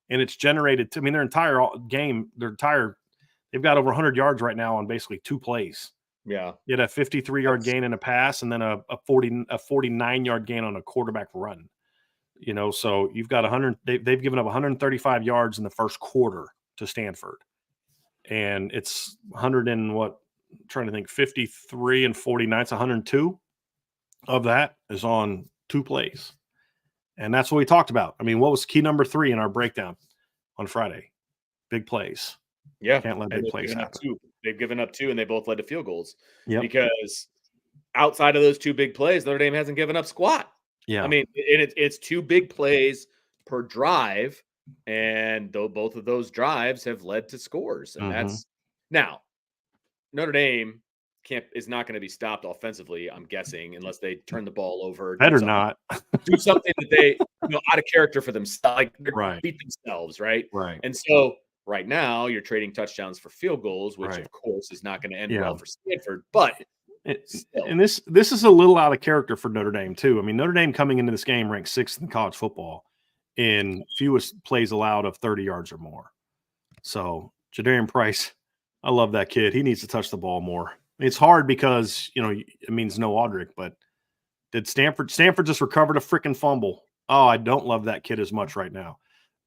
Speaker 2: And it's generated, their entire game, they've got over 100 yards right now on basically 2 plays.
Speaker 1: Yeah.
Speaker 2: You had a 53-yard gain in a pass, and then a 49-yard gain on a quarterback run. So you've got 100. They've given up 135 yards in the first quarter to Stanford, and it's 100 and what? I'm trying to think, 53 and 49. It's 102 of that is on 2 plays, and that's what we talked about. I mean, what was key number 3 in our breakdown on Friday? Big plays.
Speaker 1: Yeah,
Speaker 2: can't let big plays happen.
Speaker 1: They've given up 2, and they both led to field goals.
Speaker 2: Yep.
Speaker 1: Because outside of those 2 big plays, Notre Dame hasn't given up squat.
Speaker 2: Yeah.
Speaker 1: I mean, it's 2 big plays per drive, And though both of those drives have led to scores, and
Speaker 2: Mm-hmm.
Speaker 1: that's now Notre Dame is not going to be stopped offensively, I'm guessing, unless they turn the ball over,
Speaker 2: Better not.
Speaker 1: do something that they out of character for themselves, like
Speaker 2: Right.
Speaker 1: beat themselves, right?
Speaker 2: Right.
Speaker 1: And so right now you're trading touchdowns for field goals, which
Speaker 2: Right.
Speaker 1: of course is not going to end
Speaker 2: Yeah.
Speaker 1: well for Stanford, but still.
Speaker 2: And this is a little out of character for Notre Dame too. I mean, Notre Dame coming into this game ranked 6th in college football in fewest plays allowed of 30 yards or more. So Jadarian Price, I love that kid. He needs to touch the ball more. It's hard because, it means no Audric, but did Stanford just recovered a freaking fumble? Oh, I don't love that kid as much right now.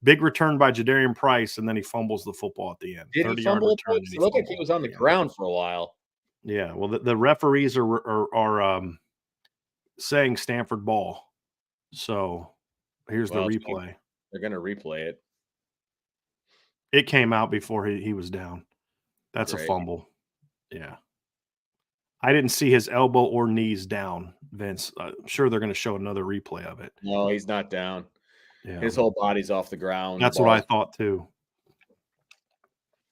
Speaker 2: Big return by Jadarian Price, and then he fumbles the football at the end.
Speaker 1: Did he
Speaker 2: 30-yard
Speaker 1: fumble?
Speaker 2: return.
Speaker 1: It looked like he was on the ground for a while.
Speaker 2: Yeah, well, the referees are saying Stanford ball. So here's the replay.
Speaker 1: They're going to replay it.
Speaker 2: It came out before he was down. That's
Speaker 1: Great.
Speaker 2: a fumble. Yeah. I didn't see his elbow or knees down, Vince. I'm sure they're going to show another replay of it.
Speaker 1: No, he's not down.
Speaker 2: Yeah.
Speaker 1: His whole body's off the ground.
Speaker 2: That's what I thought too.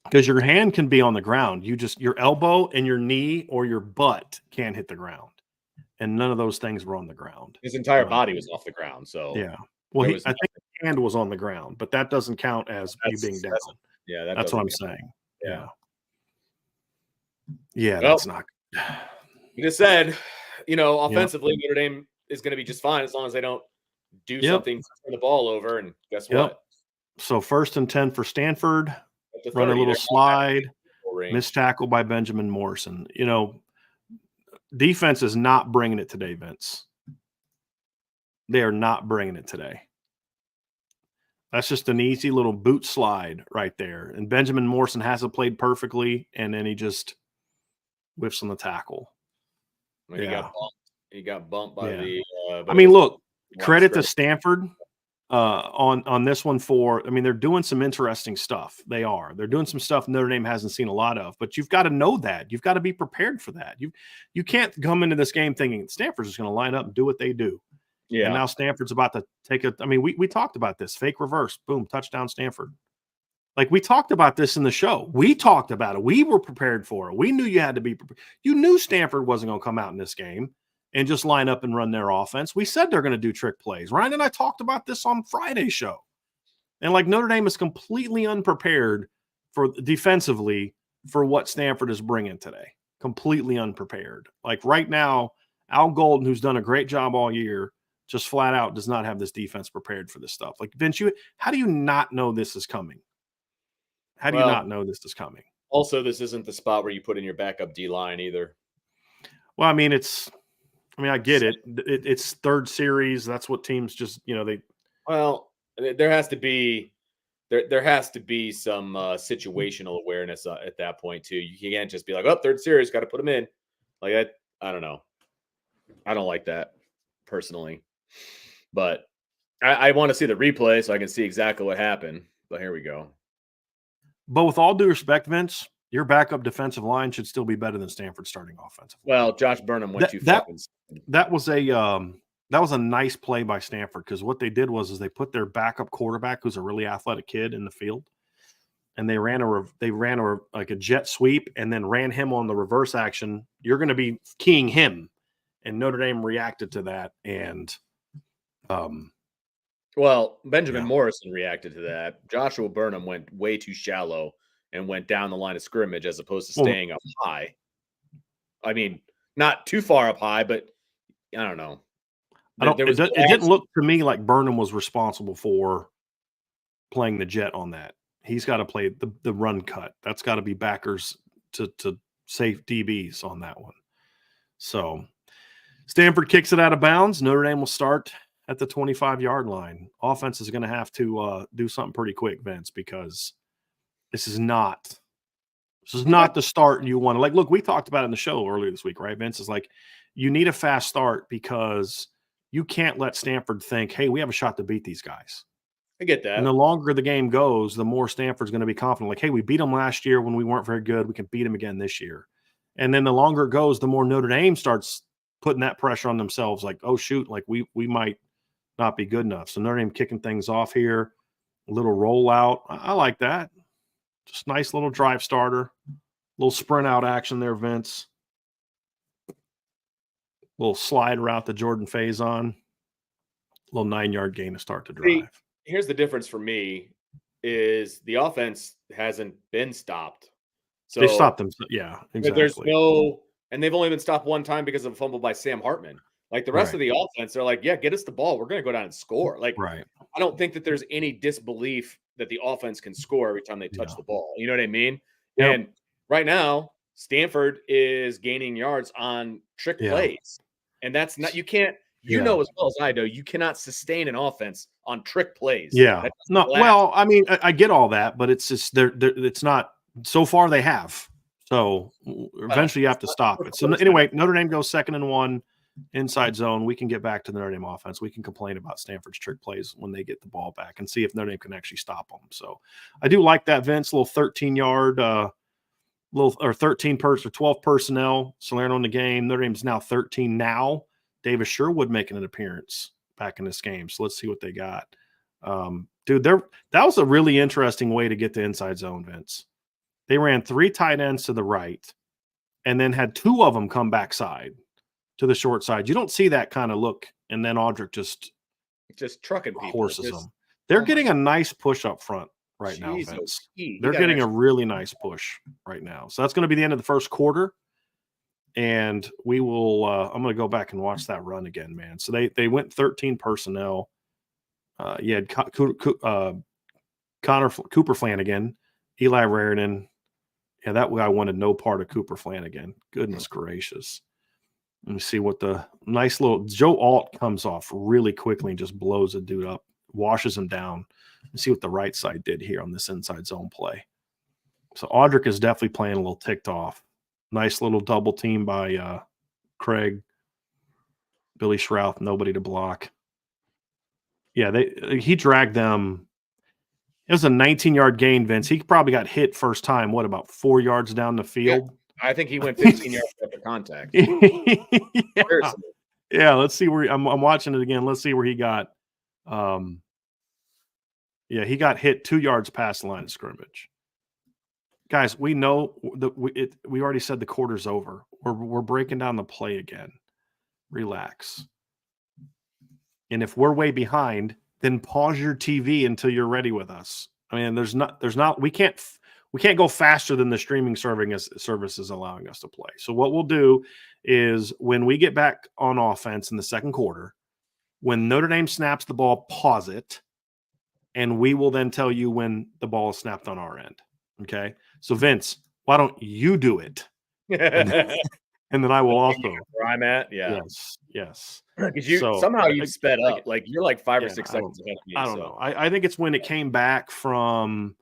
Speaker 2: Because your hand can be on the ground. Your elbow and your knee or your butt can't hit the ground. And none of those things were on the ground.
Speaker 1: His entire body was off the ground. So
Speaker 2: yeah. Well, I think his hand was on the ground, but that doesn't count as you being down. That's what I'm saying. Yeah. Yeah, that's not good.
Speaker 1: You just said, offensively, Notre Dame is going to be just fine as long as they don't do something to turn the ball over. And guess what?
Speaker 2: So 1st and 10 for Stanford. Run a little slide. Missed tackle by Benjamin Morrison. Defense is not bringing it today, Vince. They are not bringing it today. That's just an easy little boot slide right there. And Benjamin Morrison hasn't played perfectly, and then he just whiffs on the tackle.
Speaker 1: He got bumped by the
Speaker 2: I mean, look, credit to Stanford on this one they're doing some interesting stuff. They are. They're doing some stuff Notre Dame hasn't seen a lot of, but you've got to know that. You've got to be prepared for that. You can't come into this game thinking Stanford's just going to line up and do what they do. Yeah. And now Stanford's about to take we talked about this. Fake reverse, boom, touchdown Stanford. Like, we talked about this in the show. We talked about it. We were prepared for it. We knew you had to be prepared. You knew Stanford wasn't going to come out in this game and just line up and run their offense. We said they're going to do trick plays. Ryan and I talked about this on Friday's show. And Notre Dame is completely unprepared defensively for what Stanford is bringing today. Completely unprepared. Right now, Al Golden, who's done a great job all year, just flat out does not have this defense prepared for this stuff. Vince, how do you not know this is coming? How do you not know this is coming?
Speaker 1: Also, this isn't the spot where you put in your backup D-line either.
Speaker 2: Well, I get it. It's third series. That's what teams just, they.
Speaker 1: Well, there has to be some situational awareness at that point too. You can't just be like, third series, got to put them in. I don't know. I don't like that personally, but I want to see the replay so I can see exactly what happened. But here we go.
Speaker 2: But with all due respect, Vince, your backup defensive line should still be better than Stanford's starting offensive line.
Speaker 1: Well, Josh Burnham went too
Speaker 2: far. That was a nice play by Stanford, because what they did was they put their backup quarterback, who's a really athletic kid, in the field, and they ran a jet sweep and then ran him on the reverse action. You're going to be keying him, and Notre Dame reacted to that, and
Speaker 1: Benjamin Morrison reacted to that. Joshua Burnham went way too shallow and went down the line of scrimmage as opposed to staying up high. I mean, not too far up high, but I don't know.
Speaker 2: It didn't look to me like Burnham was responsible for playing the jet on that. He's got to play the run cut. That's got to be backers to save DBs on that one. So Stanford kicks it out of bounds. Notre Dame will start at the 25-yard line. Offense is going to have to do something pretty quick, Vince, because this is not the start you want to. Look, we talked about it in the show earlier this week, right, Vince? It's you need a fast start because you can't let Stanford think, hey, we have a shot to beat these guys.
Speaker 1: I get that.
Speaker 2: And the longer the game goes, the more Stanford's going to be confident. Hey, we beat them last year when we weren't very good. We can beat them again this year. And then the longer it goes, the more Notre Dame starts putting that pressure on themselves. Oh, shoot, we might not be good enough. So Notre Dame kicking things off here. A little rollout. I like that. Just nice little drive starter. Little sprint out action there, Vince. Little slide route to Jordan Faison. Little 9-yard gain to start the drive.
Speaker 1: See, here's the difference for me is the offense hasn't been stopped. So
Speaker 2: They stopped them. Yeah,
Speaker 1: there's
Speaker 2: exactly.
Speaker 1: and they've only been stopped one time because of a fumble by Sam Hartman. Like the rest
Speaker 2: Right.
Speaker 1: of the offense, they're like, yeah, get us the ball. We're going to go down and score. Like,
Speaker 2: Right.
Speaker 1: I don't think that there's any disbelief that the offense can score every time they touch the ball. You know what I mean?
Speaker 2: Yep.
Speaker 1: And right now, Stanford is gaining yards on trick plays. And that's not, you can't, know as well as I do, you cannot sustain an offense on trick plays.
Speaker 2: Yeah. No, well, I mean, I get all that, but it's just it's not so far they have. So eventually you have to stop it. So anyway, Notre Dame goes 2nd and 1 inside zone. We can get back to the Notre Dame offense. We can complain about Stanford's trick plays when they get the ball back and see if Notre Dame can actually stop them. So I do like that, Vince, little 13-yard, little or 13 or 12 personnel. Salerno in the game. Notre Dame's now 13 now. Davis Sherwood making an appearance back in this game. So let's see what they got. Dude, that was a really interesting way to get the inside zone, Vince. They ran 3 tight ends to the right and then had 2 of them come backside to the short side. You don't see that kind of look. And then Audric just
Speaker 1: trucking people.
Speaker 2: Horses them. They're getting a nice push up front right now, Vince. They're getting a really nice push right now. So that's going to be the end of the first quarter. And we will I'm going to go back and watch that run again, man. So they went 13 personnel. You had Cooper Flanagan, Eli Raridan. Yeah, that guy wanted no part of Cooper Flanagan. Goodness gracious. Let me see what the nice little Joe Alt comes off really quickly and just blows a dude up, washes him down. Let's see what the right side did here on this inside zone play. So Audric is definitely playing a little ticked off. Nice little double team by Craig, Billy Schrouth, nobody to block. Yeah, he dragged them. It was a 19-yard gain, Vince. He probably got hit first time, about 4 yards down the field?
Speaker 1: Yeah, I think he went 15 yards after contact.
Speaker 2: Yeah, let's see where I'm watching it again. Let's see where he got. Yeah, he got hit 2 yards past the line of scrimmage. Guys, we know that we already said the quarter's over. We're breaking down the play again. Relax. And if we're way behind, then pause your TV until you're ready with us. I mean, we can't go faster than the streaming service is allowing us to play. So what we'll do is when we get back on offense in the second quarter, when Notre Dame snaps the ball, pause it, and we will then tell you when the ball is snapped on our end. Okay? So Vince, why don't you do it? And then I will also.
Speaker 1: Where I'm at, yeah.
Speaker 2: Yes.
Speaker 1: Because somehow you sped up. Like you're like 5 or 6 seconds ahead of me.
Speaker 2: I don't know. I think it's when it came back from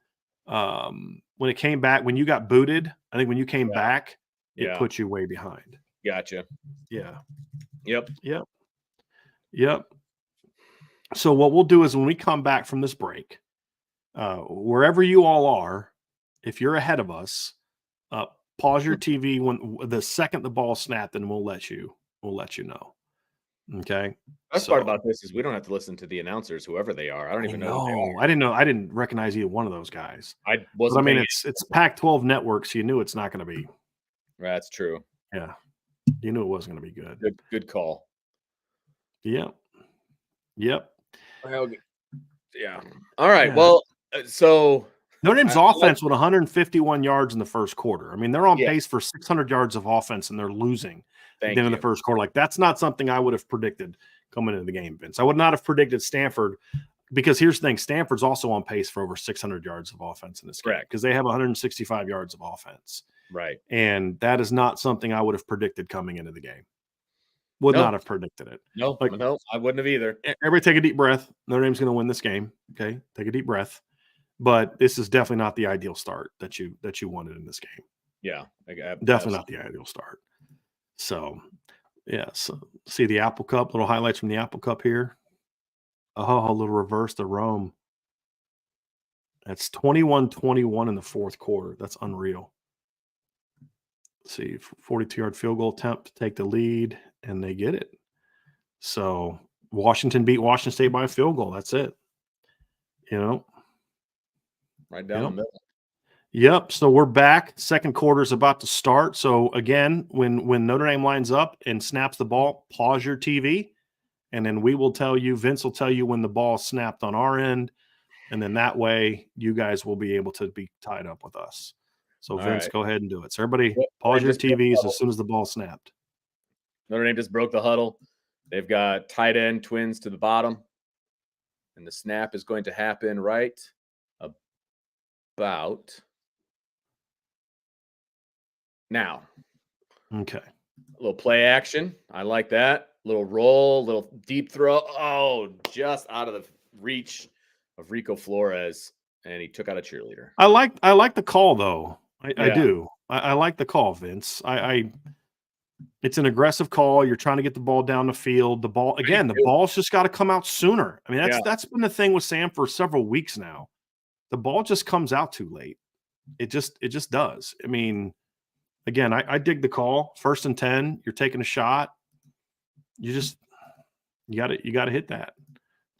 Speaker 2: when you got booted. I think when you came back, it put you way behind.
Speaker 1: Gotcha.
Speaker 2: Yeah.
Speaker 1: Yep.
Speaker 2: So what we'll do is when we come back from this break, wherever you all are, if you're ahead of us, pause your TV when the second the ball snapped, and we'll let you know. Okay.
Speaker 1: Best part about this is we don't have to listen to the announcers, whoever they are. I don't even know who they are.
Speaker 2: I didn't know. I didn't recognize either one of those guys. It's Pac-12 network, so you knew it's not going to be.
Speaker 1: That's true.
Speaker 2: Yeah, you knew it wasn't going to be good.
Speaker 1: Good call.
Speaker 2: Yep.
Speaker 1: Well, yeah. All right. Yeah. Well, so
Speaker 2: Notre Dame's offense with 151 yards in the first quarter. I mean, they're on pace for 600 yards of offense, and they're losing at the end of the first quarter. Like, that's not something I would have predicted coming into the game, Vince. I would not have predicted Stanford, because here's the thing. Stanford's also on pace for over 600 yards of offense in this game, because they have 165 yards of offense.
Speaker 1: Right.
Speaker 2: And that is not something I would have predicted coming into the game. Would not have predicted it.
Speaker 1: No, I wouldn't have either.
Speaker 2: Everybody take a deep breath. Notre Dame's going to win this game. Okay, take a deep breath. But this is definitely not the ideal start that you wanted in this game.
Speaker 1: Yeah,
Speaker 2: definitely not the ideal start. So, so see the Apple Cup, little highlights from the Apple Cup here. Oh, a little reverse the Rome. That's 21-21 in the fourth quarter. That's unreal. Let's see, 42-yard field goal attempt to take the lead, and they get it. So Washington beat Washington State by a field goal. That's it.
Speaker 1: right down the middle.
Speaker 2: Yep. So we're back. Second quarter is about to start. So again, when Notre Dame lines up and snaps the ball, pause your TV, and then we will tell you. Vince will tell you when the ball snapped on our end, and then that way you guys will be able to be tied up with us. So
Speaker 1: All
Speaker 2: Vince,
Speaker 1: right.
Speaker 2: go ahead and do it. So everybody,
Speaker 1: Yep,
Speaker 2: pause your
Speaker 1: just broke the
Speaker 2: TVs
Speaker 1: huddle.
Speaker 2: as soon as the ball snapped.
Speaker 1: Notre Dame just broke the huddle. They've got tight end twins to the bottom, and the snap is going to happen right about now.
Speaker 2: Okay.
Speaker 1: A little play action. I like that. Little roll, little deep throw. Oh, just out of the reach of Rico Flores, and he took out a cheerleader.
Speaker 2: I like the call though. I
Speaker 1: Yeah.
Speaker 2: do. I like the call, Vince. It's an aggressive call. You're trying to get the ball down the field. The ball again. The ball's just got to come out sooner. I mean, that's been the thing with Sam for several weeks now. The ball just comes out too late. It just does. I mean, again, I dig the call. 1st and 10. You're taking a shot. You got to hit that.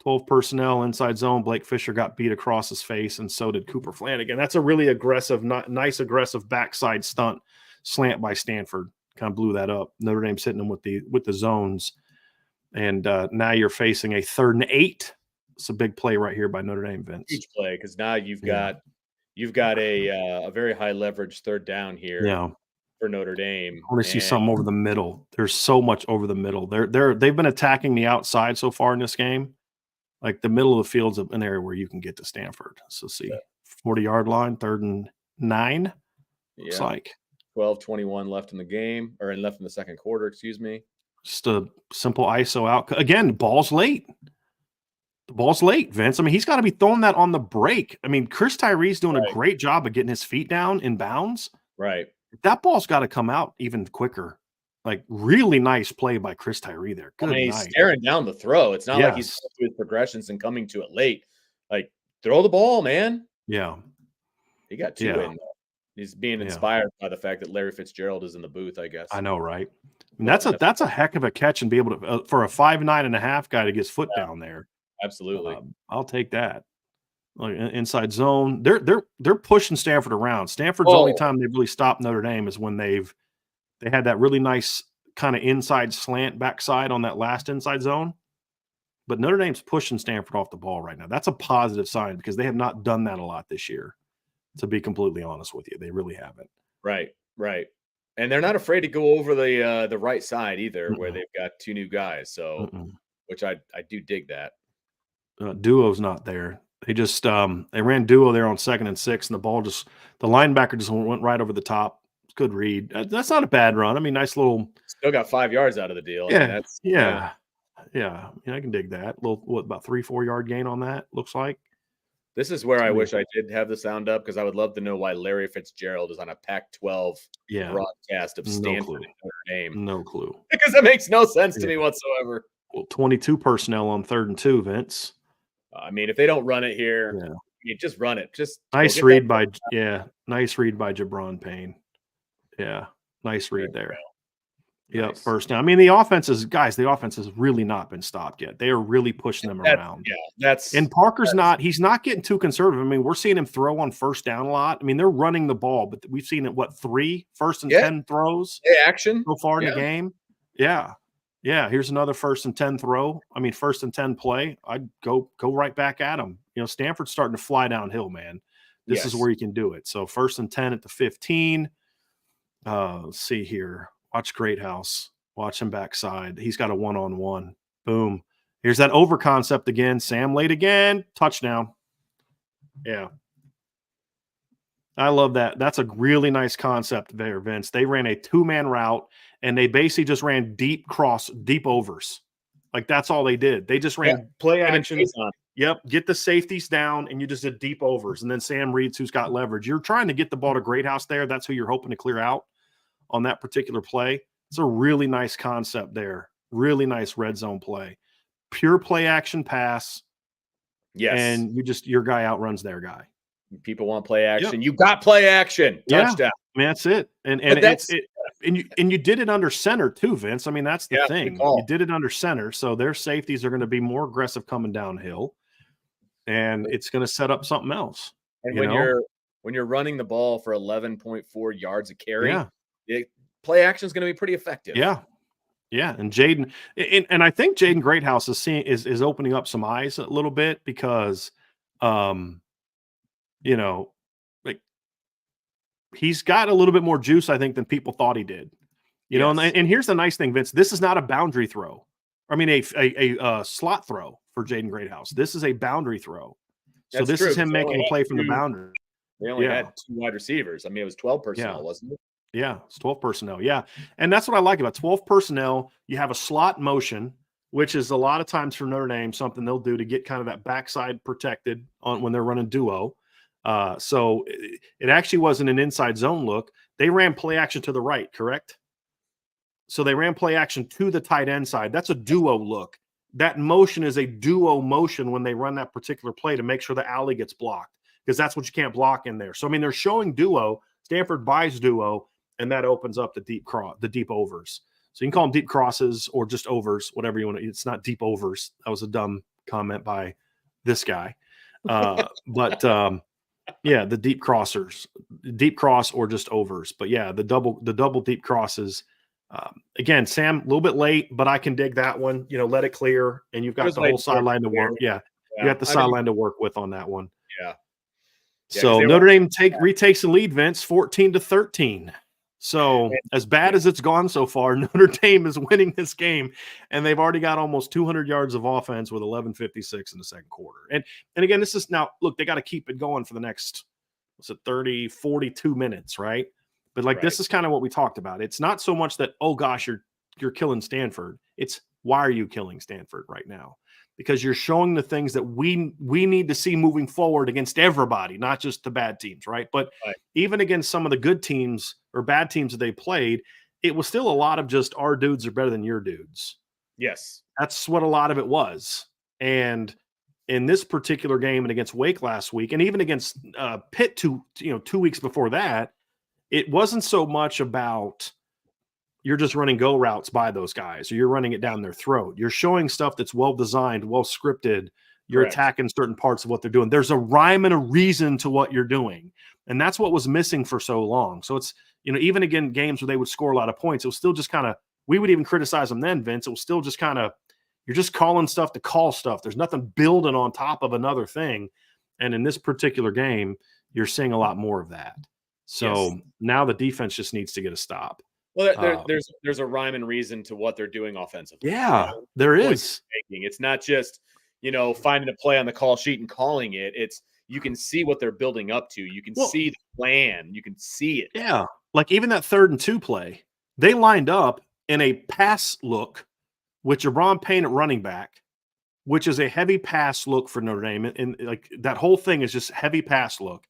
Speaker 2: 12 personnel inside zone. Blake Fisher got beat across his face, and so did Cooper Flanagan. That's a really aggressive, nice aggressive backside stunt slant by Stanford. Kind of blew that up. Notre Dame's hitting them with the zones, and now you're facing a 3rd and 8. It's a big play right here by Notre Dame, Vince.
Speaker 1: Huge play because now you've got a very high leverage 3rd down here for Notre Dame.
Speaker 2: I want to see something over the middle. There's so much over the middle. They've been attacking the outside so far in this game. Like the middle of the field's an area where you can get to Stanford. So see, 40-yard line, 3rd and 9. Looks like
Speaker 1: 12:21 left in the game, or left in the second quarter. Excuse me.
Speaker 2: Just a simple ISO out. Again, ball's late. The ball's late, Vince. I mean, he's got to be throwing that on the break. I mean, Chris Tyree's doing a great job of getting his feet down in bounds.
Speaker 1: Right.
Speaker 2: That ball's got to come out even quicker. Like, really nice play by Chris Tyree there. Good night.
Speaker 1: He's staring down the throw. It's not like he's going through his progressions and coming to it late. Like, throw the ball, man.
Speaker 2: Yeah.
Speaker 1: He got 2 in there. He's being inspired by the fact that Larry Fitzgerald is in the booth, I guess.
Speaker 2: I know, right? I mean, that's a heck of a catch and be able to for a 5'9.5" guy to get his foot down there.
Speaker 1: Absolutely.
Speaker 2: I'll take that. Like inside zone. They're pushing Stanford around. Stanford's only time they've really stopped Notre Dame is when they had that really nice kind of inside slant backside on that last inside zone. But Notre Dame's pushing Stanford off the ball right now. That's a positive sign because they have not done that a lot this year, to be completely honest with you. They really haven't.
Speaker 1: Right. And they're not afraid to go over the right side either, where they've got 2 new guys. So, which I do dig that.
Speaker 2: Duo's not there. They just they ran duo there on 2nd and 6, and the linebacker just went right over the top. Good read. That's not a bad run. I mean, nice little.
Speaker 1: Still got 5 yards out of the deal.
Speaker 2: Yeah,
Speaker 1: I mean,
Speaker 2: yeah. I can dig that. About 3-4 yard gain on that. Looks like.
Speaker 1: This is where I wish I did have the sound up because I would love to know why Larry Fitzgerald is on a Pac-12 broadcast of Stanford and Notre Dame.
Speaker 2: No clue.
Speaker 1: Because it makes no sense to me whatsoever.
Speaker 2: Well, 22 personnel on 3rd and 2, Vince.
Speaker 1: I mean, if they don't run it here, you just run it. Just
Speaker 2: nice read by Jabron Payne. Yeah, nice read there. Yeah, first down. I mean, the offense has really not been stopped yet. They are really pushing them around.
Speaker 1: Yeah,
Speaker 2: and Parker's he's not getting too conservative. I mean, we're seeing him throw on 1st down a lot. I mean, they're running the ball, but we've seen it 3 1st and 10 throws
Speaker 1: action
Speaker 2: so far in the game. Yeah. Here's another 1st and 10 throw. I mean, 1st and 10 play. I'd go right back at him. You know, Stanford's starting to fly downhill, man. This is where you can do it. So 1st and 10 at the 15. Let's see here. Watch Greathouse. Watch him backside. He's got a 1-on-1. Boom. Here's that over concept again. Sam late again. Touchdown. Yeah. I love that. That's a really nice concept there, Vince. They ran a 2-man route, and they basically just ran deep overs. Like, that's all they did. They just ran play action. Yep. Get the safeties down, and you just did deep overs. And then Sam reads who's got leverage. You're trying to get the ball to Greathouse there. That's who you're hoping to clear out on that particular play. It's a really nice concept there. Really nice red zone play. Pure play action pass.
Speaker 1: Yes.
Speaker 2: And your guy outruns their guy.
Speaker 1: People want play action. Yep. You got play action. Touchdown.
Speaker 2: I mean, that's it. And you did it under center too, Vince. I mean, that's the thing. You did it under center, so their safeties are going to be more aggressive coming downhill, and it's going to set up something else.
Speaker 1: And
Speaker 2: you know?
Speaker 1: when you're running the ball for 11.4 yards a carry,
Speaker 2: Yeah.
Speaker 1: play action is going to be pretty effective.
Speaker 2: Yeah. Yeah. And Jaden, and I think Jaden Greathouse is opening up some eyes a little bit because, you know, like he's got a little bit more juice, I think, than people thought he did. You know,
Speaker 1: Yes.
Speaker 2: and here's the nice thing, Vince. This is not a boundary throw. I mean, a slot throw for Jaden Greathouse. This is a boundary throw. So
Speaker 1: That's
Speaker 2: this
Speaker 1: true,
Speaker 2: is him
Speaker 1: 'cause they
Speaker 2: making
Speaker 1: only
Speaker 2: a
Speaker 1: had
Speaker 2: play from the
Speaker 1: 2
Speaker 2: boundary.
Speaker 1: they only
Speaker 2: Yeah.
Speaker 1: had 2 wide receivers. I mean, it was 12
Speaker 2: Yeah.
Speaker 1: personnel, wasn't it?
Speaker 2: Yeah, it's 12 personnel. Yeah. And that's what I like about 12 personnel. You have a slot motion, which is a lot of times for Notre Dame something they'll do to get kind of that backside protected on when they're running duo. So it actually wasn't an inside zone look. They ran play action to the right, correct? So they ran play action to the tight end side. That's a duo look. That motion is a duo motion when they run that particular play to make sure the alley gets blocked, because that's what you can't block in there. So, I mean, they're showing duo. Stanford buys duo, and that opens up the deep overs. So you can call them deep crosses or just overs, whatever you want to. It's not deep overs. That was a dumb comment by this guy. Yeah, the deep crossers, deep cross or just overs. But yeah, the double deep crosses. Again, Sam, a little bit late, but I can dig that one. You know, let it clear, and you've got the whole sideline to work. Yeah, you got the sideline to work with on that one.
Speaker 1: Yeah.
Speaker 2: So Notre Dame retakes the lead, Vince, 14-13. So as bad as it's gone so far, Notre Dame is winning this game, and they've already got almost 200 yards of offense with 11:56 in the second quarter. And again, this is now, look, they got to keep it going for the next, 30, 42 minutes, right? But this is kind of what we talked about. It's not so much that, oh gosh, you're killing Stanford. It's why are you killing Stanford right now? Because you're showing the things that we need to see moving forward against everybody, not just the bad teams, right? But even against some of the good teams or bad teams that they played, it was still a lot of just our dudes are better than your dudes.
Speaker 1: Yes.
Speaker 2: That's what a lot of it was. And in this particular game and against Wake last week, and even against Pitt 2 weeks before that, it wasn't so much about you're just running go routes by those guys, or you're running it down their throat. You're showing stuff that's well designed, well scripted. You're attacking certain parts of what they're doing. There's a rhyme and a reason to what you're doing. And that's what was missing for so long. So it's, even again, games where they would score a lot of points, it was still just kind of, we would even criticize them then, Vince. It was still just kind of, you're just calling stuff to call stuff. There's nothing building on top of another thing. And in this particular game, you're seeing a lot more of that. So now the defense just needs to get a stop.
Speaker 1: Well, there's a rhyme and reason to what they're doing offensively.
Speaker 2: Yeah, there is.
Speaker 1: It's not just, finding a play on the call sheet and calling it. It's, you can see what they're building up to. You can see the plan. You can see it.
Speaker 2: Yeah. Like even that 3rd and 2 play, they lined up in a pass look with Jabron Payne at running back, which is a heavy pass look for Notre Dame. And like that whole thing is just heavy pass look.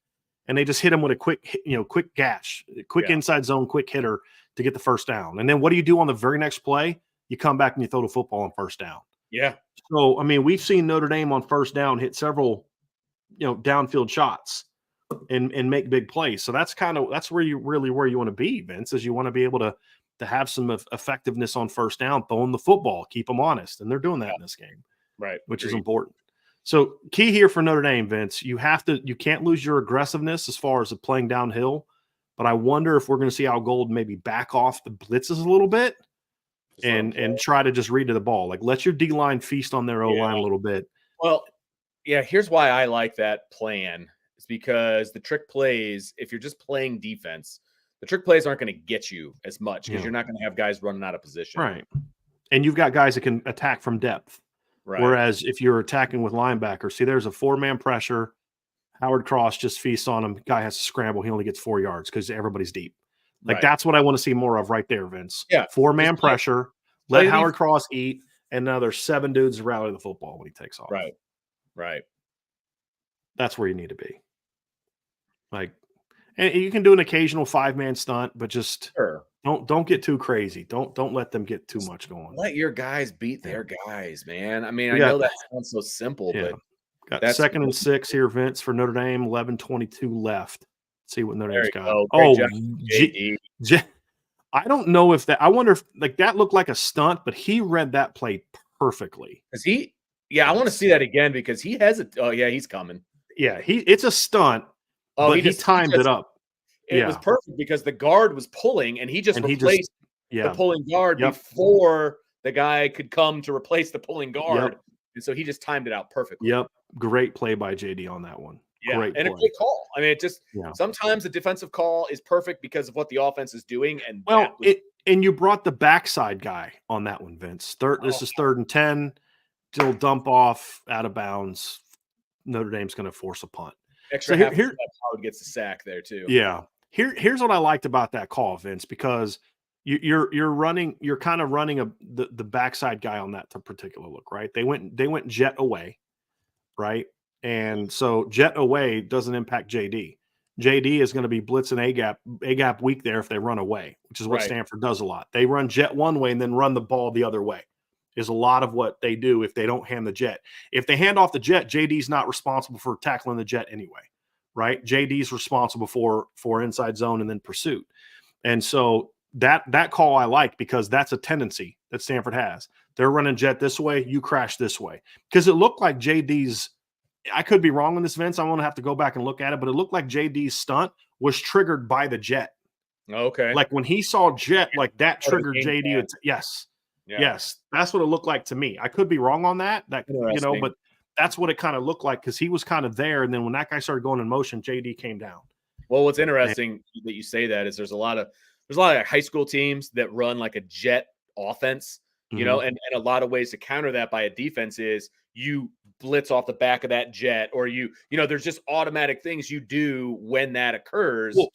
Speaker 2: And they just hit him with a quick gash, quick inside zone, quick hitter to get the first down. And then what do you do on the very next play? You come back and you throw the football on first down.
Speaker 1: Yeah.
Speaker 2: So, I mean, we've seen Notre Dame on first down hit several, downfield shots and make big plays. So that's where you want to be, Vince, is you want to be able to have some effectiveness on first down, throwing the football, keep them honest. And they're doing that in this game.
Speaker 1: Right.
Speaker 2: Which is important. So key here for Notre Dame, Vince, you can't lose your aggressiveness as far as playing downhill. But I wonder if we're going to see Al Gold maybe back off the blitzes a little bit and try to just read to the ball. Like let your D-line feast on their O-line a little bit.
Speaker 1: Well, yeah, here's why I like that plan. It's because the trick plays, if you're just playing defense, the trick plays aren't going to get you as much because you're not going to have guys running out of position.
Speaker 2: Right. And you've got guys that can attack from depth. Right. Whereas if you're attacking with linebackers, see, there's a 4-man pressure. Howard Cross just feasts on him. Guy has to scramble. He only gets 4 yards because everybody's deep. That's what I want to see more of right there, Vince.
Speaker 1: Yeah.
Speaker 2: 4-man pressure. Let Howard Cross eat. And now there's 7 dudes rally the football when he takes off.
Speaker 1: Right. Right.
Speaker 2: That's where you need to be. And you can do an occasional 5-man stunt, but just don't get too crazy. Don't let them get too much going.
Speaker 1: Let your guys beat their guys, man. I mean, I know that sounds so simple, but
Speaker 2: got 2nd and 6 here, Vince, for Notre Dame. 11:22 left. Let's see what Notre Dame's got. I don't know if that. I wonder if that looked like a stunt, but he read that play perfectly.
Speaker 1: Is he? Yeah, I want to see that again because he has it. Oh yeah, he's coming.
Speaker 2: Yeah, it's a stunt. but he timed it up.
Speaker 1: It was perfect because the guard was pulling, and he just replaced the pulling guard before the guy could come to replace the pulling guard. And so he just timed it out perfectly.
Speaker 2: Great play by JD on that one.
Speaker 1: Yeah,
Speaker 2: great
Speaker 1: and
Speaker 2: play.
Speaker 1: A great call. I mean, it just sometimes the defensive call is perfect because of what the offense is doing. And
Speaker 2: and you brought the backside guy on that one, Vince. This is 3rd and 10. Still dump off out of bounds. Notre Dame's going to force a punt.
Speaker 1: Extra half here Howard gets the sack there too.
Speaker 2: Yeah. Here's what I liked about that call, Vince, because you're kind of running the backside guy on that particular look, right? They went jet away, right? And so jet away doesn't impact JD. JD is going to be blitzing A gap weak there if they run away, which is what Stanford does a lot. They run jet one way and then run the ball the other way. Is a lot of what they do if they don't hand the jet. If they hand off the jet, JD's not responsible for tackling the jet anyway, right? JD's responsible for inside zone and then pursuit. And so that call I like because that's a tendency that Stanford has. They're running jet this way, you crash this way. Because it looked like JD's, I could be wrong on this, Vince. I'm going to have to go back and look at it, but it looked like JD's stunt was triggered by the jet.
Speaker 1: Okay.
Speaker 2: Like when he saw jet, like that triggered JD. Yes. Yeah. Yes, that's what it looked like to me. I could be wrong on that. But that's what it kind of looked like because he was kind of there, and then when that guy started going in motion, JD came down.
Speaker 1: Well, what's interesting that you say that is there's a lot of high school teams that run like a jet offense, you know, and a lot of ways to counter that by a defense is you blitz off the back of that jet, or there's just automatic things you do when that occurs.
Speaker 2: Well,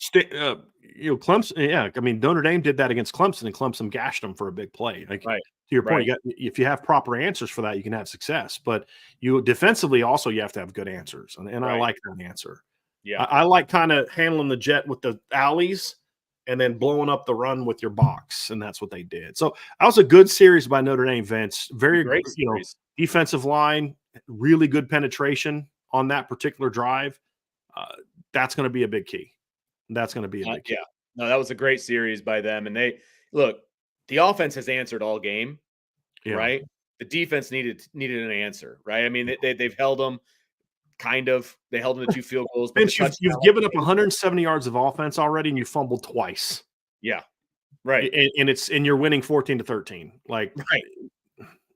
Speaker 2: Clemson, I mean, Notre Dame did that against Clemson, and Clemson gashed them for a big play. Like, to your point, if you have proper answers for that, you can have success. But you defensively also you have to have good answers, and I like that answer. Yeah, I like kind of handling the jet with the alleys and then blowing up the run with your box, and that's what they did. So that was a good series by Notre Dame, Vince. Very great, defensive line, really good penetration on that particular drive. That's going to be a big key. That's going to be a big key.
Speaker 1: Yeah, no, that was a great series by them. And the offense has answered all game, right? The defense needed an answer, right? I mean, they've held them. They held them to 2 field goals.
Speaker 2: But you've given up 170 yards of offense already, and you fumbled twice.
Speaker 1: Yeah, right.
Speaker 2: And you're winning 14-13. Like,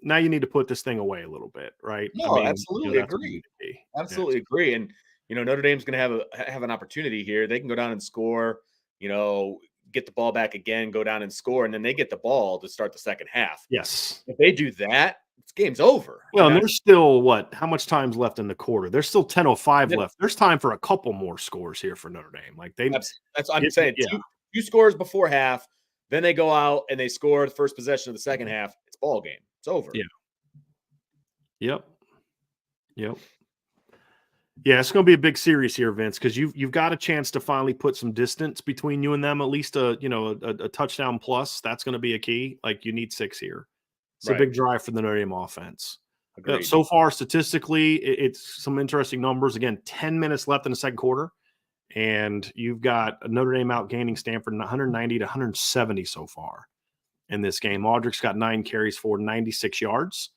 Speaker 2: now you need to put this thing away a little bit, right?
Speaker 1: No, absolutely agree. Absolutely agree. And Notre Dame's going to have an opportunity here. They can go down and score. Get the ball back again, go down and score, and then they get the ball to start the second half.
Speaker 2: Yes.
Speaker 1: If they do that, this game's over.
Speaker 2: Well, and there's still how much time's left in the quarter? There's still 10:05 left. There's time for a couple more scores here for Notre Dame. Like that's
Speaker 1: I'm saying. Two scores before half, then they go out and they score the first possession of the second half. It's ball game. It's over.
Speaker 2: Yeah. Yep. Yeah, it's going to be a big series here, Vince, because you've got a chance to finally put some distance between you and them, at least a touchdown plus. That's going to be a key. Like you need 6 here. It's a big drive for the Notre Dame offense. So far, statistically, it's some interesting numbers. Again, 10 minutes left in the second quarter, and you've got Notre Dame outgaining Stanford 190-170 so far in this game. Audrick's got 9 carries for 96 yards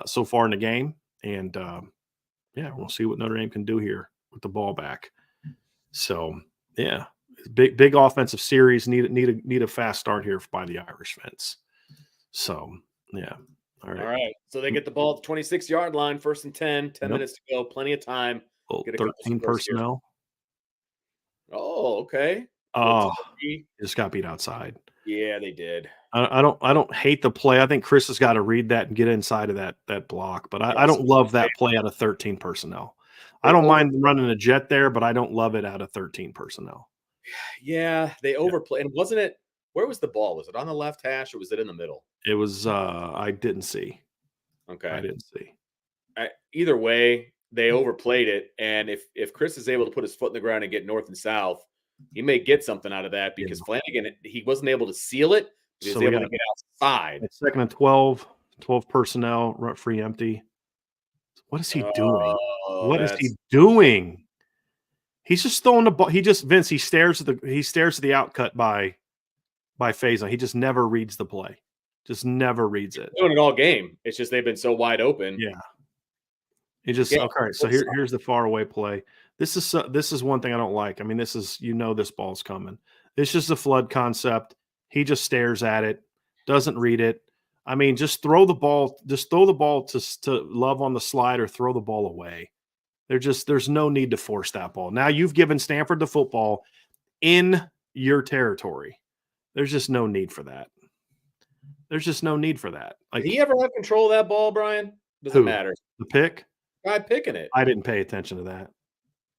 Speaker 2: so far in the game, and we'll see what Notre Dame can do here with the ball back. So, big offensive series. Need a fast start here by the Irish, Vince. So, all right.
Speaker 1: So they get the ball at the 26-yard line, 1st and 10. 10 minutes to go. Plenty of time.
Speaker 2: 13 personnel.
Speaker 1: Here. Oh, okay.
Speaker 2: Just got beat outside.
Speaker 1: Yeah, they did.
Speaker 2: I don't hate the play. I think Chris has got to read that and get inside of that block. But I don't love that play out of 13 personnel. I don't mind running a jet there, but I don't love it out of 13 personnel.
Speaker 1: Yeah, they overplayed. And wasn't it? Where was the ball? Was it on the left hash or was it in the middle?
Speaker 2: It was. I didn't see.
Speaker 1: Okay,
Speaker 2: I didn't see.
Speaker 1: Either way, they overplayed it. And if Chris is able to put his foot in the ground and get north and south, he may get something out of that because Flanagan, he wasn't able to seal it. He was able to get outside.
Speaker 2: It's 2nd and 12 personnel, run free empty. What is he doing? What is he doing? He's just throwing the ball. Vince, he stares at the outcut by Faison. He just never reads the play. Just never reads it.
Speaker 1: Doing it all game. It's just they've been so wide open.
Speaker 2: Yeah. He just
Speaker 1: Yeah,
Speaker 2: okay. So here's the far away play. This is one thing I don't like. I mean, this is this ball's coming. It's just a flood concept. He just stares at it, doesn't read it. I mean, just throw the ball. Just throw the ball to Love on the slide or throw the ball away. There's no need to force that ball. Now you've given Stanford the football in your territory. There's just no need for that. There's just no need for that.
Speaker 1: Did he ever have control of that ball, Brian? Doesn't
Speaker 2: Who?
Speaker 1: matter.
Speaker 2: The pick?
Speaker 1: Guy picking it.
Speaker 2: I didn't pay attention to that.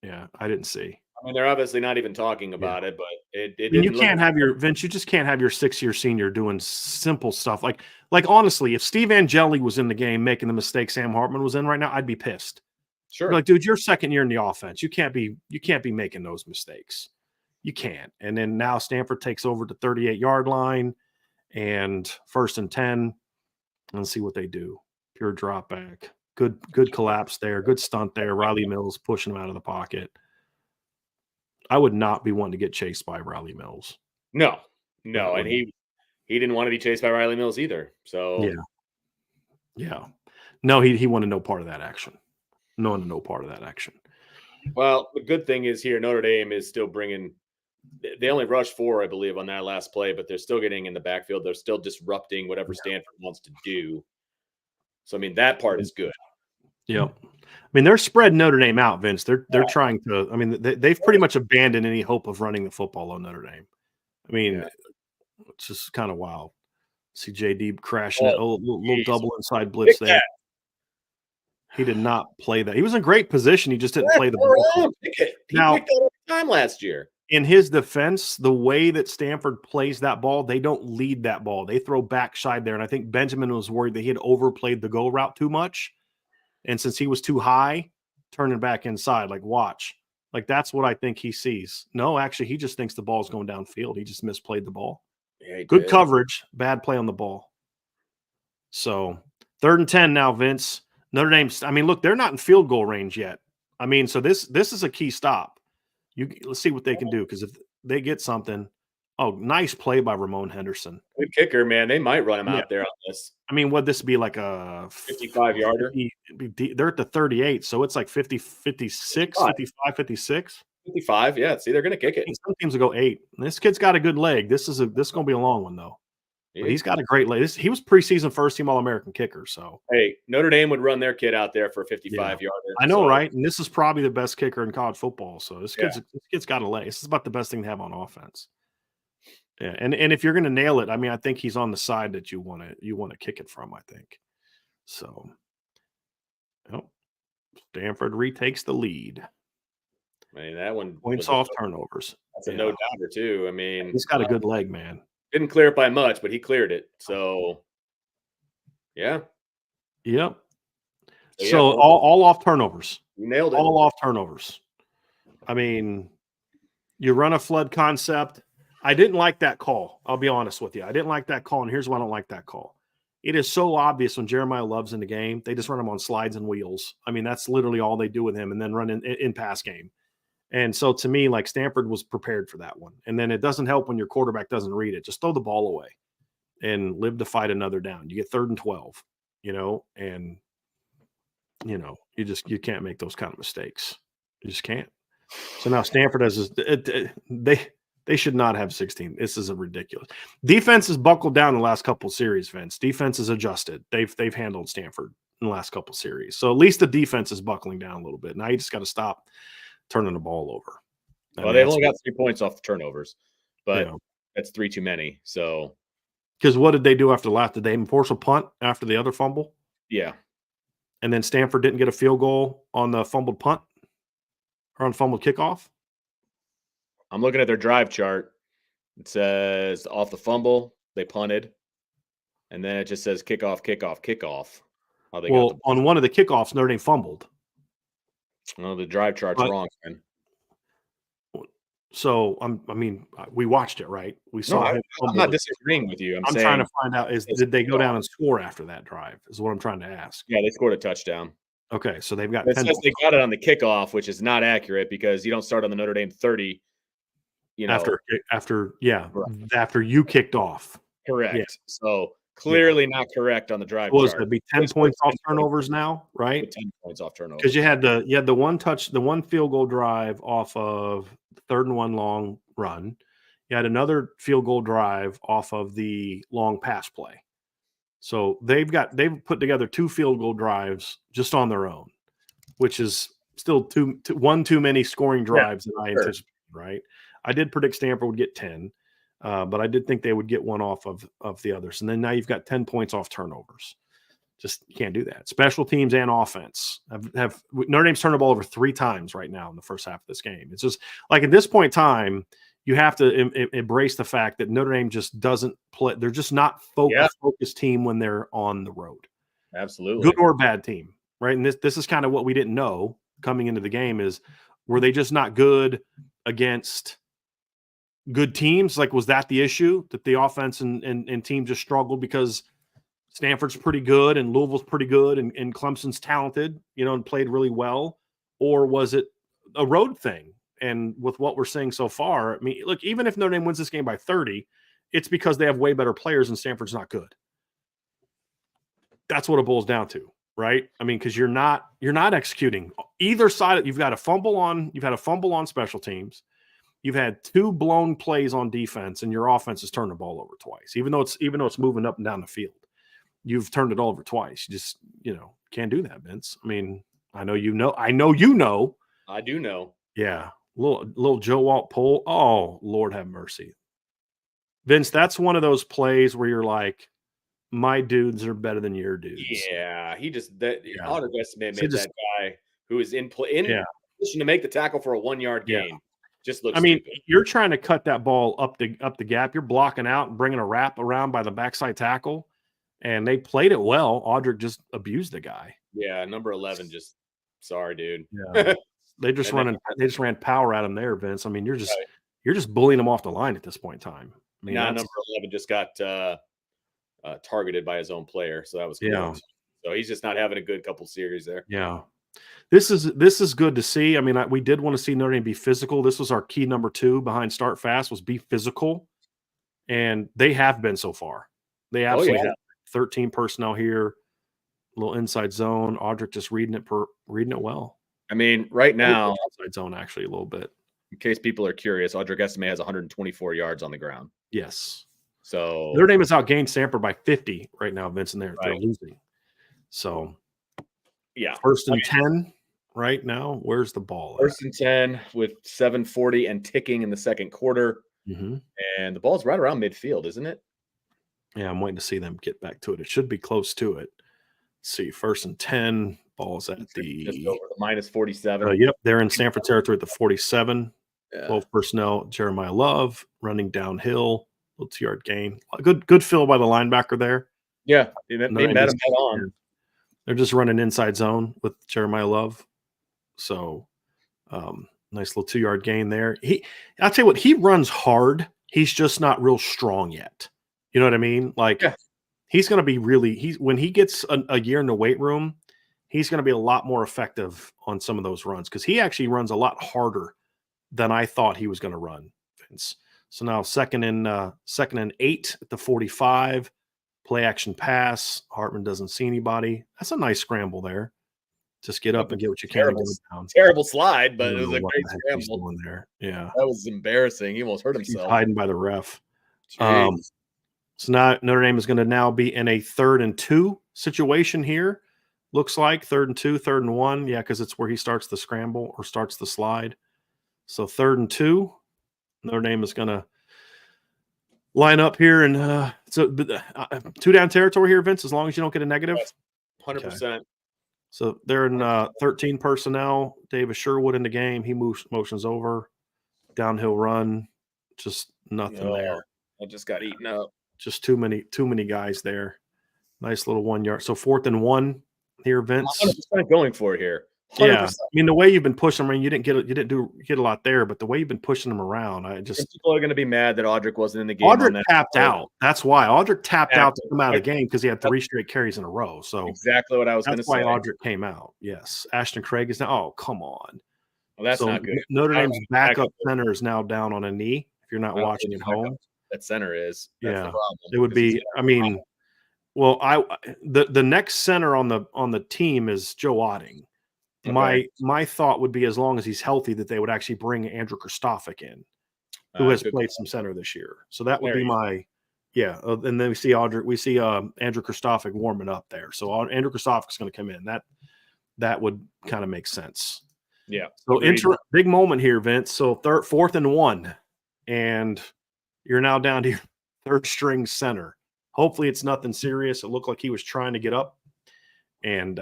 Speaker 2: Yeah, I didn't see.
Speaker 1: I mean, they're obviously not even talking about it, but it
Speaker 2: I mean, you can't have your Vince. You just can't have your 6-year senior doing simple stuff like honestly, if Steve Angeli was in the game making the mistake Sam Hartman was in right now, I'd be pissed.
Speaker 1: Sure.
Speaker 2: Like, dude, you're second year in the offense. You can't be making those mistakes. You can't. And then now Stanford takes over the 38-yard line and 1st and 10. Let's see what they do. Pure drop back. Good collapse there. Good stunt there. Riley Mills pushing him out of the pocket. I would not be wanting to get chased by Riley Mills.
Speaker 1: No. And he didn't want to be chased by Riley Mills either. So
Speaker 2: yeah. No, he wanted no part of that action. No part of that action.
Speaker 1: Well, the good thing is here, Notre Dame is still bringing. They only rushed 4, I believe, on that last play, but they're still getting in the backfield. They're still disrupting whatever Stanford wants to do. So, I mean, that part is good.
Speaker 2: Yeah. I mean, they're spreading Notre Dame out, Vince. They're trying to – I mean, they've pretty much abandoned any hope of running the football on Notre Dame. I mean, it's just kind of wild. See JD crashing it. Little double inside blitz there. He did not play that. He was in great position. He just didn't play the ball.
Speaker 1: He picked that all the time last year.
Speaker 2: In his defense, the way that Stanford plays that ball, they don't lead that ball. They throw backside there. And I think Benjamin was worried that he had overplayed the go route too much. And since he was too high, turning back inside, like watch. Like that's what I think he sees. No, actually, he just thinks the ball's going downfield. He just misplayed the ball.
Speaker 1: Yeah,
Speaker 2: good coverage, bad play on the ball. So 3rd and 10 now, Vince. Notre Dame, I mean, look, they're not in field goal range yet. I mean, so this is a key stop. Let's see what they can do, because if they get something, nice play by Ramon Henderson.
Speaker 1: Good kicker, man. They might run him out there on this.
Speaker 2: I mean, would this be like a
Speaker 1: 55-yarder?
Speaker 2: They're at the 38, so it's like 50, 56, 55, 56.
Speaker 1: 55, yeah. See, they're going to kick it.
Speaker 2: Some teams will go 8. This kid's got a good leg. This is going to be a long one, though. But he's got a great leg. He was preseason first-team All-American kicker. So
Speaker 1: hey, Notre Dame would run their kid out there for a 55-yarder.
Speaker 2: I know, right? And this is probably the best kicker in college football. So this kid's got a leg. This is about the best thing to have on offense. Yeah, and if you're going to nail it, I mean, I think he's on the side that you want to kick it from. I think so. Stanford retakes the lead.
Speaker 1: I mean, that one
Speaker 2: points off turnovers.
Speaker 1: That's a no doubter too. I mean,
Speaker 2: he's got a good leg, man.
Speaker 1: Didn't clear it by much, but he cleared it. So, yeah.
Speaker 2: Yep. So all off turnovers.
Speaker 1: You nailed it.
Speaker 2: All off turnovers. I mean, you run a flood concept. I didn't like that call. I'll be honest with you. I didn't like that call, and here's why I don't like that call. It is so obvious when Jeremiah Love's in the game. They just run him on slides and wheels. I mean, that's literally all they do with him, and then run in pass game. And so to me, like Stanford was prepared for that one. And then it doesn't help when your quarterback doesn't read it. Just throw the ball away and live to fight another down. You get 3rd and 12, and you can't make those kind of mistakes. You just can't. So now Stanford has they should not have 16. This is a ridiculous. Defense has buckled down the last couple of series, Vince. Defense has adjusted. They've handled Stanford in the last couple of series. So at least the defense is buckling down a little bit. Now you just got to stop turning the ball over.
Speaker 1: Well, they've only got 3 points off the turnovers, but that's 3 too many. So,
Speaker 2: because what did they do after the last? Did they enforce a punt after the other fumble?
Speaker 1: Yeah.
Speaker 2: And then Stanford didn't get a field goal on the fumbled punt or on fumbled kickoff?
Speaker 1: I'm looking at their drive chart. It says off the fumble, they punted. And then it just says kickoff, kickoff, kickoff.
Speaker 2: On one of the kickoffs, Notre Dame fumbled.
Speaker 1: No, the drive chart's wrong, man.
Speaker 2: So, we watched it, right? We saw him.
Speaker 1: I'm not disagreeing with you. I'm saying,
Speaker 2: trying to find out, did they go down and score after that drive, is what I'm trying to ask.
Speaker 1: Yeah, they scored a touchdown.
Speaker 2: Okay, so they've got
Speaker 1: 10 says they got it on the kickoff, which is not accurate because you don't start on the Notre Dame 30.
Speaker 2: After you kicked off.
Speaker 1: Correct.
Speaker 2: Yeah.
Speaker 1: So Clearly not correct on the drive
Speaker 2: What was
Speaker 1: chart.
Speaker 2: it? Be 10 points off turnovers now, right?
Speaker 1: 10 points off turnovers.
Speaker 2: Because you had the one field goal drive off of the 3rd and 1 long run. You had another field goal drive off of the long pass play. So they've put together 2 field goal drives just on their own, which is still one too many scoring drives than I anticipated, right? I did predict Stanford would get 10, but I did think they would get one off of the others. And then now you've got 10 points off turnovers. Just you can't do that. Special teams and offense have Notre Dame's turned the ball over 3 times right now in the first half of this game. It's just like at this point in time, you have to embrace the fact that Notre Dame just doesn't play. They're just not a focused team when they're on the road.
Speaker 1: Absolutely.
Speaker 2: Good or bad team, right? And this is kind of what we didn't know coming into the game is, were they just not good against good teams? Like, was that the issue, that the offense and team just struggled because Stanford's pretty good and Louisville's pretty good and Clemson's talented, and played really well? Or was it a road thing? And with what we're seeing so far, I mean, look, even if Notre Dame wins this game by 30, it's because they have way better players and Stanford's not good. That's what it boils down to, right? I mean, because you're not executing either side. You've had a fumble on special teams. You've had 2 blown plays on defense, and your offense has turned the ball over twice, even though it's moving up and down the field. You've turned it all over twice. You just, can't do that, Vince. I mean, I know you know. I do know. Yeah. Little Joe Walt pull. Oh, Lord have mercy. Vince, that's one of those plays where you're like, my dudes are better than your dudes.
Speaker 1: Yeah. Otter Estimate made that guy who is in position to make the tackle for a 1-yard gain. Just looks stupid.
Speaker 2: You're trying to cut that ball up the gap. You're blocking out and bringing a wrap around by the backside tackle. And they played it well. Audric just abused the guy.
Speaker 1: Yeah, number 11 just sorry, dude.
Speaker 2: Yeah. They just ran power at him there, Vince. I mean, you're just bullying him off the line at this point in time. I mean,
Speaker 1: number 11 just got targeted by his own player, so that was cool. Yeah. So he's just not having a good couple series there.
Speaker 2: Yeah. This is good to see. I mean, we did want to see Notre Dame be physical. This was our key number 2 behind start fast, was be physical. And they have been so far. They absolutely have. 13 personnel here, a little inside zone. Audric just reading it well.
Speaker 1: I mean, right now,
Speaker 2: outside zone actually a little bit.
Speaker 1: In case people are curious, Audric Estimate has 124 yards on the ground.
Speaker 2: Yes.
Speaker 1: So
Speaker 2: Notre Dame has outgained Stanford by 50 right now, Vince, and they're losing. So
Speaker 1: yeah,
Speaker 2: 1st and 10 right now. Where's the ball?
Speaker 1: 1st and 10 with 7:40 and ticking in the second quarter.
Speaker 2: Mm-hmm.
Speaker 1: And the ball's right around midfield, isn't it?
Speaker 2: Yeah, I'm waiting to see them get back to it. It should be close to it. Let's see, 1st and 10. Ball's at
Speaker 1: just over the minus 47.
Speaker 2: Yep, they're in Stanford territory at the 47. 12 personnel. Jeremiah Love running downhill. Little 2-yard gain. Good fill by the linebacker there.
Speaker 1: Yeah, they met him head on.
Speaker 2: They're just running inside zone with Jeremiah Love. So nice little 2-yard gain there. I'll tell you what, he runs hard. He's just not real strong yet. You know what I mean? Like he's going to be when he gets a year in the weight room, he's going to be a lot more effective on some of those runs because he actually runs a lot harder than I thought he was going to run, Vince. So now second and 8 at the 45, play action pass. Hartman doesn't see anybody. That's a nice scramble there. Just get up and get what you can.
Speaker 1: Terrible slide, but it was a great scramble
Speaker 2: there. Yeah,
Speaker 1: that was embarrassing. He almost hurt himself.
Speaker 2: He's hiding by the ref. So now Notre Dame is going to now be in a 3rd and 2 situation here. Looks like 3rd and 2, 3rd and 1. Yeah, because it's where he starts the scramble or starts the slide. So 3rd and 2. Notre Dame is going to line up here and 2 down territory here, Vince, as long as you don't get a negative.
Speaker 1: 100%.
Speaker 2: Okay. So they're in 13 personnel. Davis Sherwood in the game. He motions over. Downhill run. Just nothing there.
Speaker 1: I just got eaten up.
Speaker 2: Just too many guys there. Nice little 1 yard. So 4th and 1 here, Vince.
Speaker 1: 100% going for it here. 100%.
Speaker 2: Yeah, I mean the way you've been pushing them, I mean, you didn't get a lot there, but the way you've been pushing them around,
Speaker 1: people are going to be mad that Audric wasn't in the game.
Speaker 2: Audric tapped out. That's why Audric tapped out to come out of the game because he had 3 straight carries in a row. So
Speaker 1: exactly what I was going to say.
Speaker 2: That's why Audric came out. Yes, Ashton Craig is now. Oh, come on.
Speaker 1: Well, that's not good.
Speaker 2: Notre Dame's backup center is now down on a knee. If you're not watching at home,
Speaker 1: that center is.
Speaker 2: That's the problem. It would be. I mean, Well, the next center on the team is Joe Otting.
Speaker 1: Okay.
Speaker 2: My thought would be as long as he's healthy that they would actually bring Andrew Kristofic in, who has
Speaker 1: Good
Speaker 2: played
Speaker 1: call.
Speaker 2: some center this year. So that would
Speaker 1: There
Speaker 2: be
Speaker 1: you go.
Speaker 2: my and then we see Andrew Kristofic warming up there. So Andrew Kristofic is going to come in. That would kind of make sense.
Speaker 1: Yeah.
Speaker 2: So
Speaker 1: Agreed.
Speaker 2: big moment here, Vince. So 4th and 1, and you're now down to your third string center. Hopefully it's nothing serious. It looked like he was trying to get up, and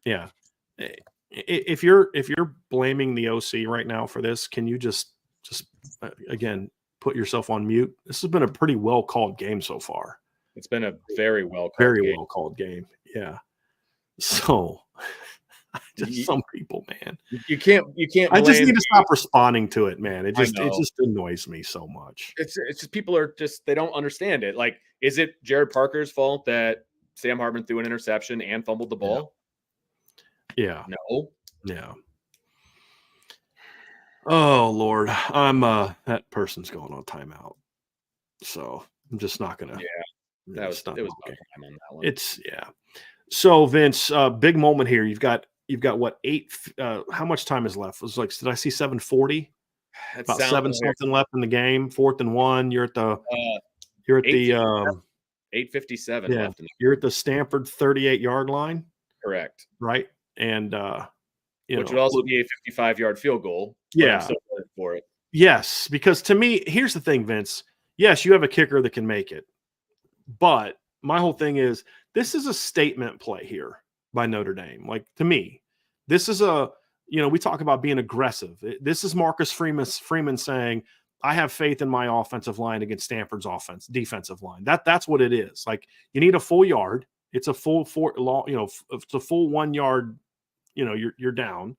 Speaker 2: yeah. If you're blaming the OC right now for this, can you just again put yourself on mute? This has been a pretty well called game so far.
Speaker 1: It's been a very well called game.
Speaker 2: Well called game. Yeah. So some people, man.
Speaker 1: You can't
Speaker 2: I just need to stop responding to it, man. It just annoys me so much.
Speaker 1: It's just people are they don't understand it. Like, is it Jared Parker's fault that Sam Hartman threw an interception and fumbled the ball?
Speaker 2: Yeah.
Speaker 1: No.
Speaker 2: Yeah. Oh Lord, that person's going on timeout. So I'm just not gonna.
Speaker 1: Yeah, it was okay. Time on that one.
Speaker 2: It's So Vince, big moment here. You've got what 8? How much time is left? It was like, did I see 7:40? About 7 something left in the game. 4th and 1. You're at the
Speaker 1: 8:57 left.
Speaker 2: You're at the Stanford 38-yard line.
Speaker 1: Correct.
Speaker 2: Right, and
Speaker 1: which would also be a 55-yard field goal.
Speaker 2: Yeah,
Speaker 1: I'm still for it.
Speaker 2: Yes, because to me, here's the thing, Vince. Yes, you have a kicker that can make it, but my whole thing is this is a statement play here by Notre Dame. Like, to me, this is we talk about being aggressive. This is Marcus Freeman saying, I have faith in my offensive line against Stanford's defensive line. That's what it is. Like, you need a full yard. It's a full it's a full 1 yard, you're down.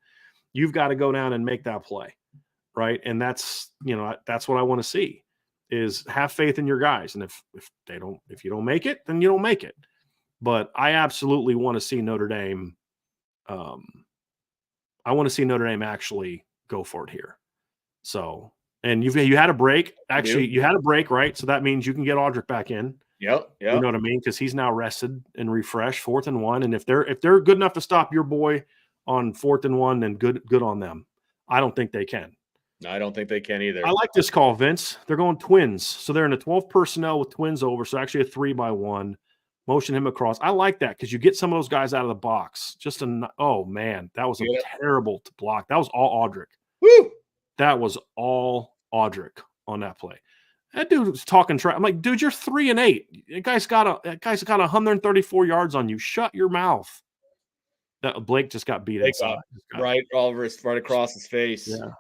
Speaker 2: You've got to go down and make that play. Right. And that's what I want to see, is have faith in your guys. And if you don't make it, then you don't make it. But I absolutely want to see Notre Dame. I want to see Notre Dame actually go for it here. So, and you had a break. Actually, you had a break, right? So that means you can get Audric back in.
Speaker 1: Yep.
Speaker 2: You know what I mean? Because he's now rested and refreshed. 4th and 1. And if they're good enough to stop your boy on 4th and 1, then good on them. I don't think they can.
Speaker 1: No, I don't think they can either.
Speaker 2: I like this call, Vince. They're going twins. So they're in a 12 personnel with twins over. So actually a 3-by-1. Motion him across. I like that because you get some of those guys out of the box. Oh, man, that was terrible to block. That was all Audric.
Speaker 1: Woo!
Speaker 2: That was all Audric on that play. That dude was talking trash. I'm like, dude, you're 3 and 8. That guy's got 134 yards on you. Shut your mouth. That Blake just got beat inside.
Speaker 1: Right across his face.
Speaker 2: Yeah.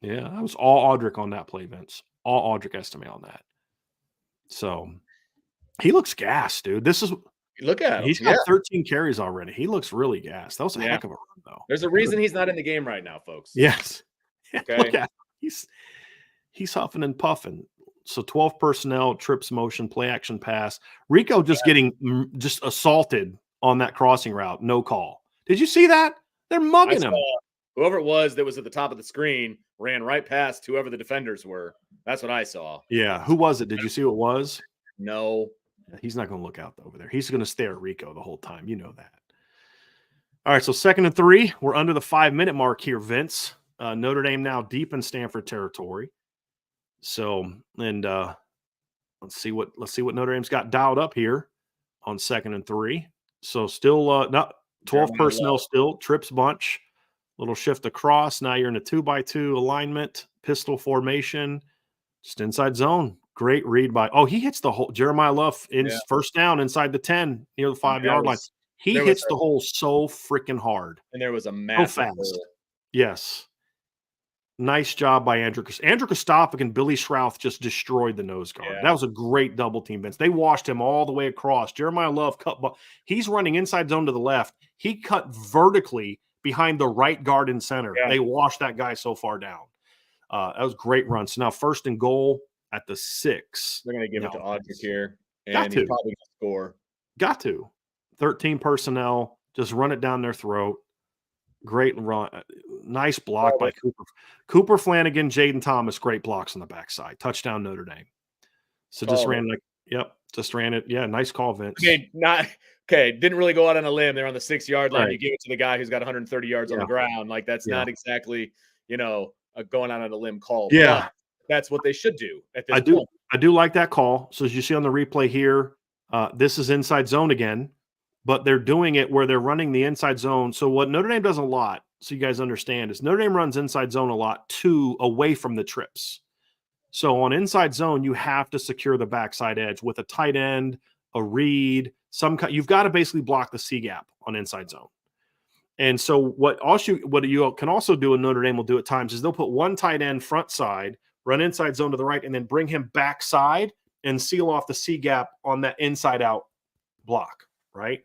Speaker 2: Yeah, that was all Audric on that play, Vince. All Audric estimate on that. So he looks gassed, dude.
Speaker 1: Look at him.
Speaker 2: He's got 13 carries already. He looks really gassed. That was a heck of a run, though.
Speaker 1: There's a reason he's not in the game right now, folks.
Speaker 2: Yes.
Speaker 1: Okay.
Speaker 2: Look at him. He's huffing and puffing. So 12 personnel, trips motion, play action pass. Rico getting assaulted on that crossing route. No call. Did you see that? They're mugging him.
Speaker 1: Whoever it was that was at the top of the screen ran right past whoever the defenders were. That's what I saw.
Speaker 2: Yeah. Who was it? Did you see who it was?
Speaker 1: No.
Speaker 2: He's not going to look out over there. He's going to stare at Rico the whole time. You know that. All right. So 2nd and 3. We're under the 5-minute mark here, Vince. Notre Dame now deep in Stanford territory. So, and let's see what Notre Dame's got dialed up here on 2nd and 3. So still not 12 personnel still. Trips bunch. Little shift across. Now you're in a 2-by-2 alignment, pistol formation, just inside zone. Great read by. Oh, he hits the hole. Jeremiah Love first down inside the 10 near the 5-yard line. He hits the hole so freaking hard.
Speaker 1: And there was a massive hole.
Speaker 2: Yes. Nice job by Andrew Kristofic and Billy Schrouth just destroyed the nose guard. Yeah. That was a great double team, Vince. They washed him all the way across. Jeremiah Love he's running inside zone to the left. He cut vertically behind the right guard and center. Yeah. They washed that guy so far down. That was a great run. So now 1st and goal at the 6.
Speaker 1: They're going to give it to Audric here. And he's probably going to score.
Speaker 2: Got to. 13 personnel. Just run it down their throat. Great run. Nice block by Cooper. Cooper Flanagan, Jaden Thomas, great blocks on the backside. Touchdown Notre Dame. So just ran Just ran it. Yeah, nice call, Vince.
Speaker 1: I mean, not okay. Didn't really go out on a limb. They're on the 6-yard line.
Speaker 2: Right.
Speaker 1: You give it to the guy who's got 130 yards on the ground. Like that's
Speaker 2: Yeah.
Speaker 1: not exactly, a going out on a limb call.
Speaker 2: Yeah.
Speaker 1: But that's what they should do at this
Speaker 2: I do.
Speaker 1: point.
Speaker 2: I do like that call. So as you see on the replay here, this is inside zone again, but they're doing it where they're running the inside zone. So what Notre Dame does a lot, so you guys understand, is Notre Dame runs inside zone a lot away from the trips. So on inside zone, you have to secure the backside edge with a tight end, a read, you've got to basically block the C gap on inside zone. And so what you can also do, and Notre Dame will do at times, is they'll put one tight end front side, run inside zone to the right, and then bring him backside and seal off the C gap on that inside out block, right?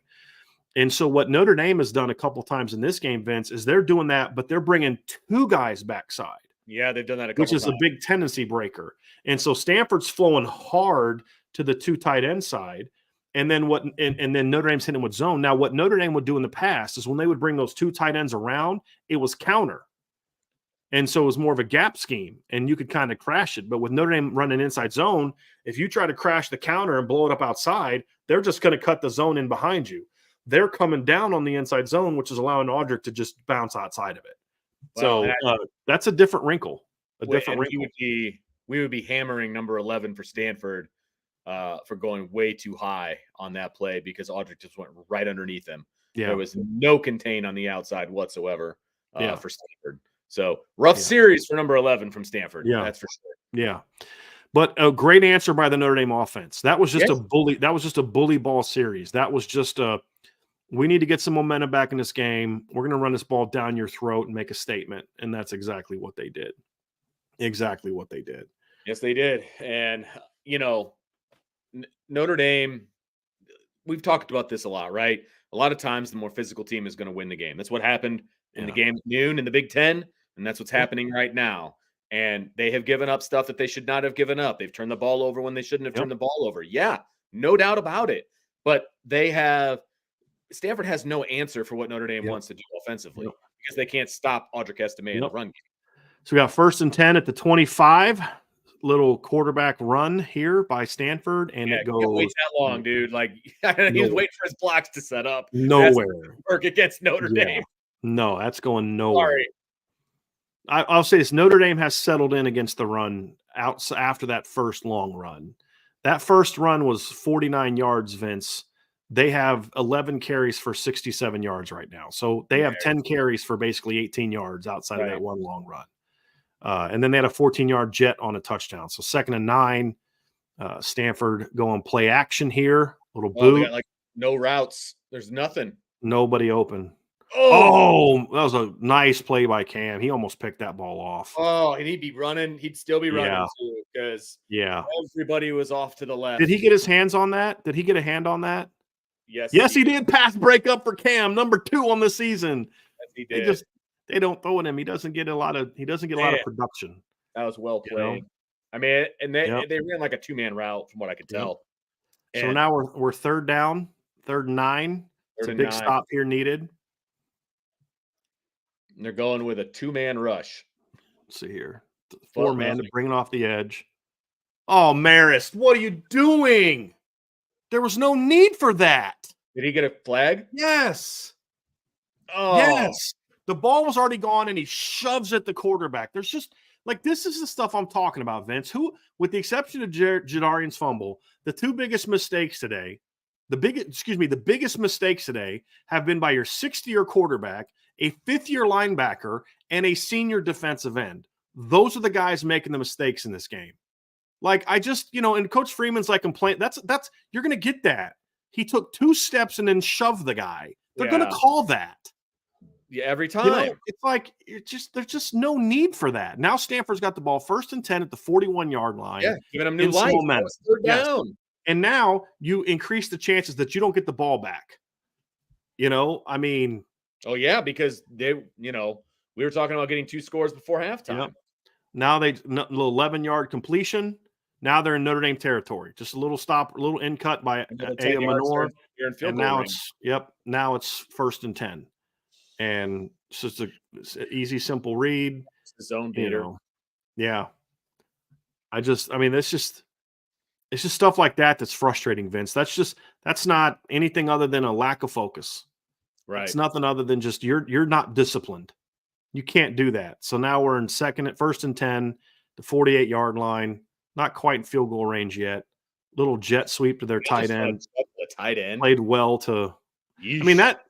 Speaker 2: And so what Notre Dame has done a couple times in this game, Vince, is they're doing that, but they're bringing two guys backside.
Speaker 1: Yeah, they've done that a couple
Speaker 2: which is
Speaker 1: times.
Speaker 2: a big tendency breaker. And so Stanford's flowing hard to the two tight end side. And then then Notre Dame's hitting with zone. Now, what Notre Dame would do in the past is when they would bring those two tight ends around, it was counter. And so it was more of a gap scheme, and you could kind of crash it. But with Notre Dame running inside zone, if you try to crash the counter and blow it up outside, they're just going to cut the zone in behind you. They're coming down on the inside zone, which is allowing Audric to just bounce outside of it.
Speaker 1: Well,
Speaker 2: so that's a different wrinkle. We
Speaker 1: would be hammering number 11 for Stanford for going way too high on that play because Audric just went right underneath him.
Speaker 2: Yeah.
Speaker 1: There was no contain on the outside whatsoever for Stanford. So rough
Speaker 2: Yeah.
Speaker 1: series for number 11 from Stanford.
Speaker 2: Yeah.
Speaker 1: That's for sure.
Speaker 2: Yeah. But a great answer by the Notre Dame offense. That was just
Speaker 1: Yes.
Speaker 2: a bully. That was just a bully ball series. That was just we need to get some momentum back in this game. We're going to run this ball down your throat and make a statement. And that's exactly what they did. Exactly what they did.
Speaker 1: Yes, they did. And, Notre Dame, we've talked about this a lot, right? A lot of times the more physical team is going to win the game. That's what happened in the game at noon in the Big Ten, and that's what's happening right now. And they have given up stuff that they should not have given up. They've turned the ball over when they shouldn't have turned the ball over. Yeah, no doubt about it. But Stanford has no answer for what Notre Dame wants to do offensively because they can't stop Audric Estime in the run game.
Speaker 2: So we got 1st and 10 at the 25. Little quarterback run here by Stanford, and it goes.
Speaker 1: Can't wait that long, dude. Like he was waiting for his blocks to set up.
Speaker 2: Nowhere.
Speaker 1: Work against Notre Dame.
Speaker 2: No, that's going nowhere.
Speaker 1: Sorry.
Speaker 2: I'll say this: Notre Dame has settled in against the run after that first long run. That first run was 49 yards, Vince. They have 11 carries for 67 yards right now. So they have 10 carries for basically 18 yards outside of that one long run. And then they had a 14-yard jet on a touchdown. So 2nd and 9, Stanford going play action here. Little boot.
Speaker 1: We got like no routes. There's nothing.
Speaker 2: Nobody open. Oh, that was a nice play by Cam. He almost picked that ball off.
Speaker 1: Oh, and he'd be running. He'd still be running too because everybody was off to the left.
Speaker 2: Did he get his hands on that? Did he get a hand on that?
Speaker 1: Yes,
Speaker 2: he did. Pass breakup for Cam, number 2 on the season.
Speaker 1: Yes, he did.
Speaker 2: They don't throw at him. He doesn't get a lot of production.
Speaker 1: That was well played. I mean, and they ran like a 2-man route from what I could tell.
Speaker 2: So now we're 3rd down, 3rd and 9. It's a big stop here needed.
Speaker 1: And they're going with a 2-man rush.
Speaker 2: Let's see here. 4-man to bring it off the edge. Oh, Marist, what are you doing? There was no need for that.
Speaker 1: Did he get a flag?
Speaker 2: Yes.
Speaker 1: Oh.
Speaker 2: Yes. The ball was already gone, and he shoves at the quarterback. There's just this is the stuff I'm talking about, Vince. Who, with the exception of Jadarian's fumble, the two biggest mistakes today, the biggest mistakes today have been by your 6th-year quarterback, a 5th-year linebacker, and a senior defensive end. Those are the guys making the mistakes in this game. Like and Coach Freeman's like complaint. That's you're going to get that. He took 2 steps and then shoved the guy. They're going to call that.
Speaker 1: Yeah, every time.
Speaker 2: It's like there's just no need for that. Now Stanford's got the ball 1st and 10 at the 41-yard line.
Speaker 1: Yeah, giving them new life.
Speaker 2: Third down. And now you increase the chances that you don't get the ball back. I mean.
Speaker 1: Oh yeah, because we were talking about getting 2 scores before halftime.
Speaker 2: Yep. Now little 11-yard completion. Now they're in Notre Dame territory. Just a little stop, a little in cut by Aya Menor. And now it's 1st and 10. And it's just an easy, simple read.
Speaker 1: It's the zone beater.
Speaker 2: Yeah. That's just It's just stuff like that that's frustrating, Vince. That's not anything other than a lack of focus.
Speaker 1: Right.
Speaker 2: It's nothing other than just you're not disciplined. You can't do that. So now we're in first and 10, the 48-yard line, not quite in field goal range yet. Little jet sweep to their tight end.
Speaker 1: The tight end
Speaker 2: Played well to
Speaker 1: Yeesh.
Speaker 2: I mean, that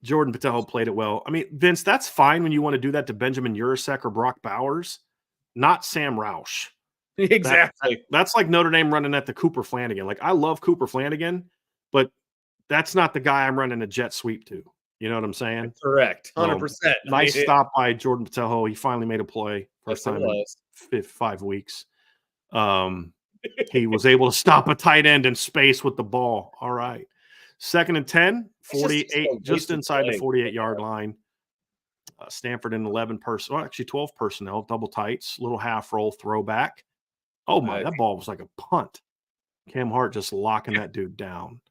Speaker 2: Jordan Patel played it well. I mean, Vince, that's fine when you want to do that to Benjamin Urasek or Brock Bowers, not Sam Roush.
Speaker 1: Exactly.
Speaker 2: That's like Notre Dame running at the Cooper Flanagan. Like, I love Cooper Flanagan, but that's not the guy I'm running a jet sweep to. You know what I'm saying?
Speaker 1: Correct. 100%.
Speaker 2: Nice stop by Jordan Patel. He finally made a play. First time in 5 weeks. He was able to stop a tight end in space with the ball. All right. 2nd and 10, 48, just inside the 48-yard line. Stanford in 11 personnel, well, actually 12 personnel, double tights, little half roll throwback. Oh my, that ball was like a punt. Cam Hart just locking that dude down.